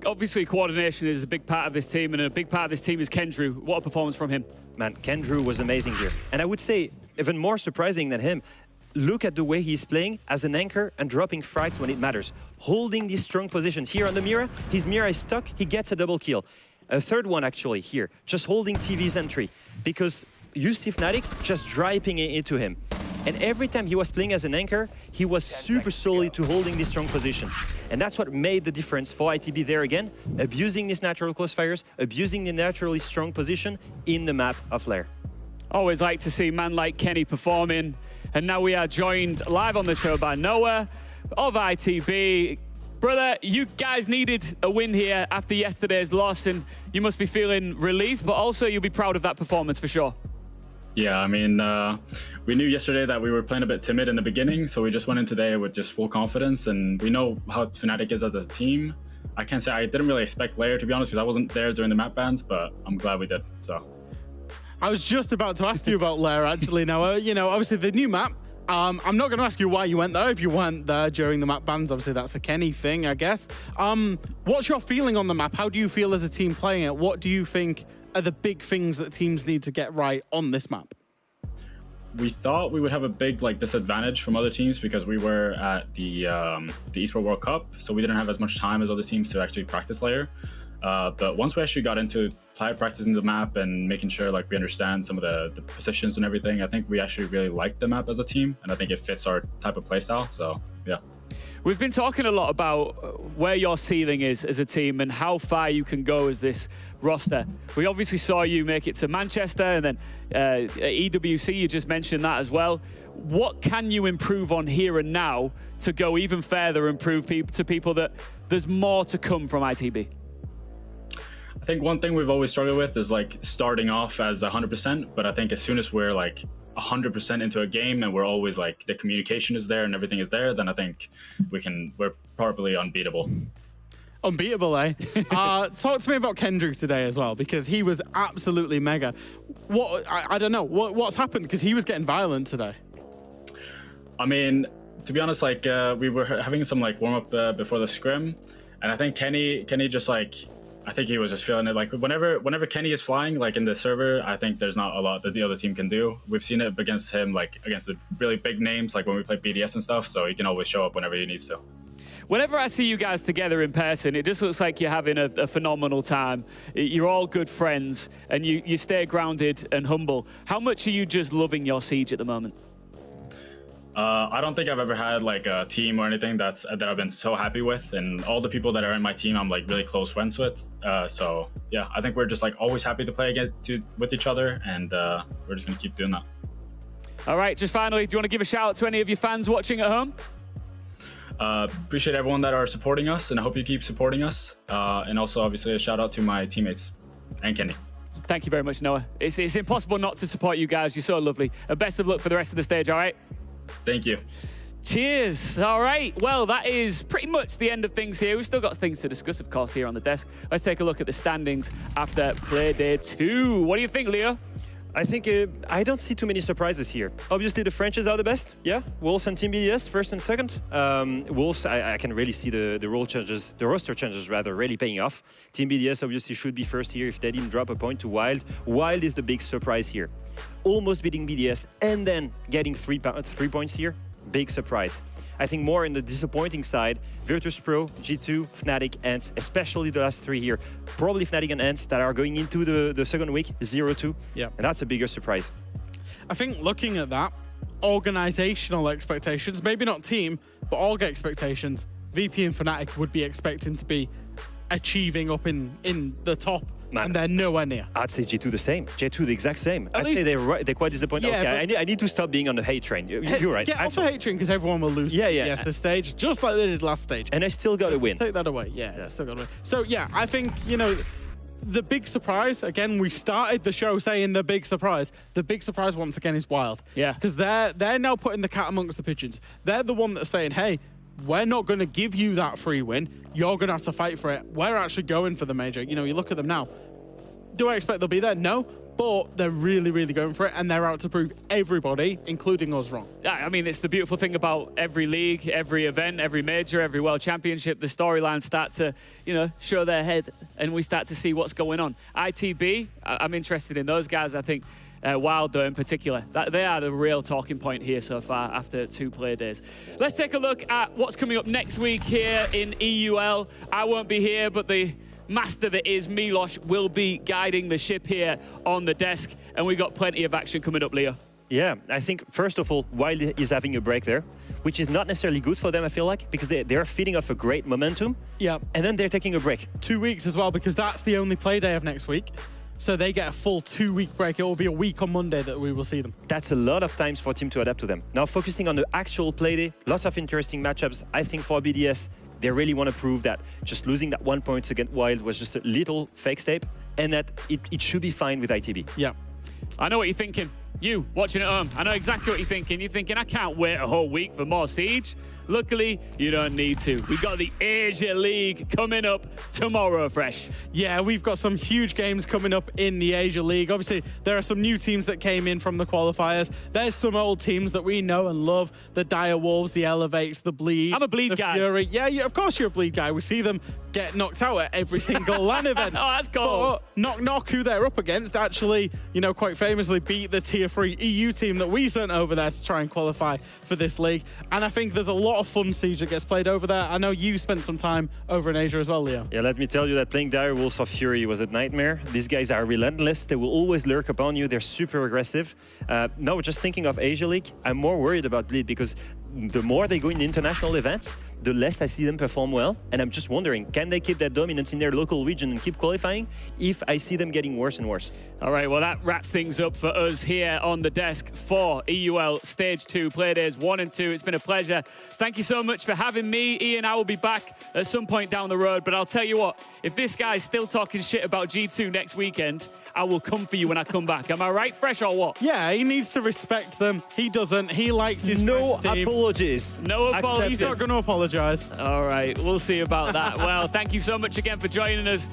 Speaker 1: Obviously, coordination is a big part of this team, and a big part of this team is Kendrew. What a performance from him.
Speaker 7: Man, Kendrew was amazing here. And I would say, even more surprising than him, look at the way he's playing as an anchor and dropping frags when it matters. Holding this strong position here on the Mira. His Mira is stuck, he gets a double kill. A third one actually here, just holding TV's entry. Because you see Fnatic just driving it into him. And every time he was playing as an anchor, he was super solid to holding these strong positions. And that's what made the difference for ITB there again, abusing these natural close fires, abusing the naturally strong position in the map of Lair.
Speaker 1: Always like to see man like Kenny performing. And now we are joined live on the show by Noah of ITB. Brother, you guys needed a win here after yesterday's loss, and you must be feeling relief, but also you'll be proud of that performance for sure.
Speaker 20: Yeah, I mean, we knew yesterday that we were playing a bit timid in the beginning, so we just went in today with just full confidence, and we know how Fnatic is as a team. I can't say I didn't really expect Lair, to be honest, because I wasn't there during the map bans, but I'm glad we did, so.
Speaker 8: I was just about to ask you about Lair, actually, Noah. You know, obviously the new map, I'm not going to ask you why you went there if you weren't there during the map bans. Obviously, that's a Kenny thing, I guess. What's your feeling on the map? How do you feel as a team playing it? What do you think are the big things that teams need to get right on this map?
Speaker 20: We thought we would have a big disadvantage from other teams because we were at the Esports World Cup, so we didn't have as much time as other teams to actually practice Lair. But once we actually got into practicing the map and making sure we understand some of the positions and everything, I think we actually really like the map as a team, and I think it fits our type of playstyle. So yeah.
Speaker 1: We've been talking a lot about where your ceiling is as a team and how far you can go as this roster. We obviously saw you make it to Manchester, and then EWC, you just mentioned that as well. What can you improve on here and now to go even further and prove to people that there's more to come from ITB?
Speaker 20: I think one thing we've always struggled with is starting off as 100%, but I think as soon as we're 100% into a game and we're always the communication is there and everything is there, then I think we're probably unbeatable.
Speaker 8: Unbeatable, eh? Talk to me about Kendrew today as well, because he was absolutely mega. I don't know what's happened, because he was getting violent today.
Speaker 20: I mean, to be honest, we were having some warm up before the scrim, and I think Kenny just I think he was just feeling it. Whenever Kenny is flying, in the server, I think there's not a lot that the other team can do. We've seen it against him, against the really big names, when we play BDS and stuff. So he can always show up whenever he needs to.
Speaker 1: Whenever I see you guys together in person, it just looks like you're having a phenomenal time. You're all good friends, and you stay grounded and humble. How much are you just loving your siege at the moment?
Speaker 20: I don't think I've ever had a team or anything that I've been so happy with, and all the people that are in my team I'm really close friends with. So yeah, I think we're just always happy to play with each other, and we're just gonna keep doing that. All
Speaker 1: right, just finally, do you want to give a shout out to any of your fans watching at home?
Speaker 20: Appreciate everyone that are supporting us, and I hope you keep supporting us. And also obviously a shout out to my teammates and Kenny.
Speaker 1: Thank you very much, Noah. It's impossible not to support you guys. You're so lovely. And best of luck for the rest of the stage, all right?
Speaker 20: Thank you.
Speaker 1: Cheers. All right. Well, that is pretty much the end of things here. We've still got things to discuss, of course, here on the desk. Let's take a look at the standings after play day 2. What do you think, Leo?
Speaker 7: I think I don't see too many surprises here. Obviously, the Frenches are the best. Yeah, Wolves and Team BDS, first and second. Wolves, I can really see the roster changes rather, really paying off. Team BDS obviously should be first here if they didn't drop a point to Wylde. Wylde is the big surprise here. Almost beating BDS and then getting 3 points here. Big surprise. I think more in the disappointing side, Virtus.Pro, G2, Fnatic, Ence, especially the last 3 here. Probably Fnatic and Ence that are going into the second week, 0-2.
Speaker 8: Yeah.
Speaker 7: And that's a bigger surprise.
Speaker 8: I think looking at that, organizational expectations, maybe not team, but org expectations, VP and Fnatic would be expecting to be achieving up in the top. Man, and they're nowhere near.
Speaker 7: I'd say G2 the same. G2 the exact same. I'd say they're quite disappointed.
Speaker 8: Yeah,
Speaker 7: okay, I need to stop being on the hate train. You're right.
Speaker 8: Get off the hate train because everyone will lose. Yes, the stage, just like they did last stage.
Speaker 7: And I still got to win.
Speaker 8: Take that away. Yeah, still got to win. So yeah, I think, the big surprise, again, we started the show saying the big surprise. The big surprise once again is Wylde.
Speaker 1: Yeah.
Speaker 8: Because they're now putting the cat amongst the pigeons. They're the one that's saying, hey, we're not going to give you that free win. You're going to have to fight for it. We're actually going for the major. You know, you look at them now. Do I expect they'll be there? No. But they're really, really going for it, and they're out to prove everybody, including us, wrong.
Speaker 1: Yeah, I mean, it's the beautiful thing about every league, every event, every major, every world championship. The storylines start to, you know, show their head, and we start to see what's going on. ITB, I'm interested in those guys. I think Wylde, though, in particular, they are the real talking point here so far after 2 play days. Let's take a look at what's coming up next week here in EUL. I won't be here, but the master that is Milos will be guiding the ship here on the desk, and we got plenty of action coming up, Leo.
Speaker 7: Yeah, I think first of all, Wylde is having a break there, which is not necessarily good for them, I feel like, because they're feeding off a great momentum.
Speaker 8: Yeah.
Speaker 7: And then they're taking a break.
Speaker 8: 2 weeks as well, because that's the only play day of next week. So they get a full 2-week break. It will be a week on Monday that we will see them.
Speaker 7: That's a lot of times for team to adapt to them. Now focusing on the actual play day, lots of interesting matchups. I think for BDS, they really want to prove that just losing that 1 point against Wylde was just a little fake step, and that it should be fine with ITB.
Speaker 8: Yeah.
Speaker 1: I know what you're thinking. You, watching at home, I know exactly what you're thinking. You're thinking, I can't wait a whole week for more Siege. Luckily, you don't need to. We got the Asia League coming up tomorrow, Fresh.
Speaker 8: Yeah, we've got some huge games coming up in the Asia League. Obviously, there are some new teams that came in from the qualifiers. There's some old teams that we know and love. The Dire Wolves, the Elevates, the Bleed.
Speaker 1: I'm a Bleed guy.
Speaker 8: Fury. Yeah, of course you're a Bleed guy. We see them get knocked out at every single LAN event.
Speaker 1: Oh, that's cool.
Speaker 8: But Knock, who they're up against, actually, you know, quite famously beat the Tier 3 EU team that we sent over there to try and qualify for this league. And I think there's a lot of fun Siege that gets played over there. I know you spent some time over in Asia as well, Leo.
Speaker 7: Yeah, let me tell you that playing Dire Wolves of Fury was a nightmare. These guys are relentless. They will always lurk upon you. They're super aggressive. No, just thinking of Asia League, I'm more worried about Bleed because the more they go in international events, the less I see them perform well. And I'm just wondering, can they keep that dominance in their local region and keep qualifying if I see them getting worse and worse?
Speaker 1: All right, well, that wraps things up for us here on the desk for EUL Stage 2 Play Days 1 and 2. It's been a pleasure. Thank you so much for having me. Ian, I will be back at some point down the road, but I'll tell you what, if this guy's still talking shit about G2 next weekend, I will come for you when I come back. Am I right, Fresh, or what?
Speaker 8: Yeah, he needs to respect them. He doesn't. He likes his
Speaker 7: No
Speaker 8: team.
Speaker 7: apologies.
Speaker 1: No apologies.
Speaker 8: He's not going to apologize.
Speaker 1: All right, we'll see about that. Well, thank you so much again for joining us.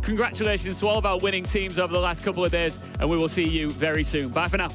Speaker 1: Congratulations to all of our winning teams over the last couple of days, and we will see you very soon. Bye for now.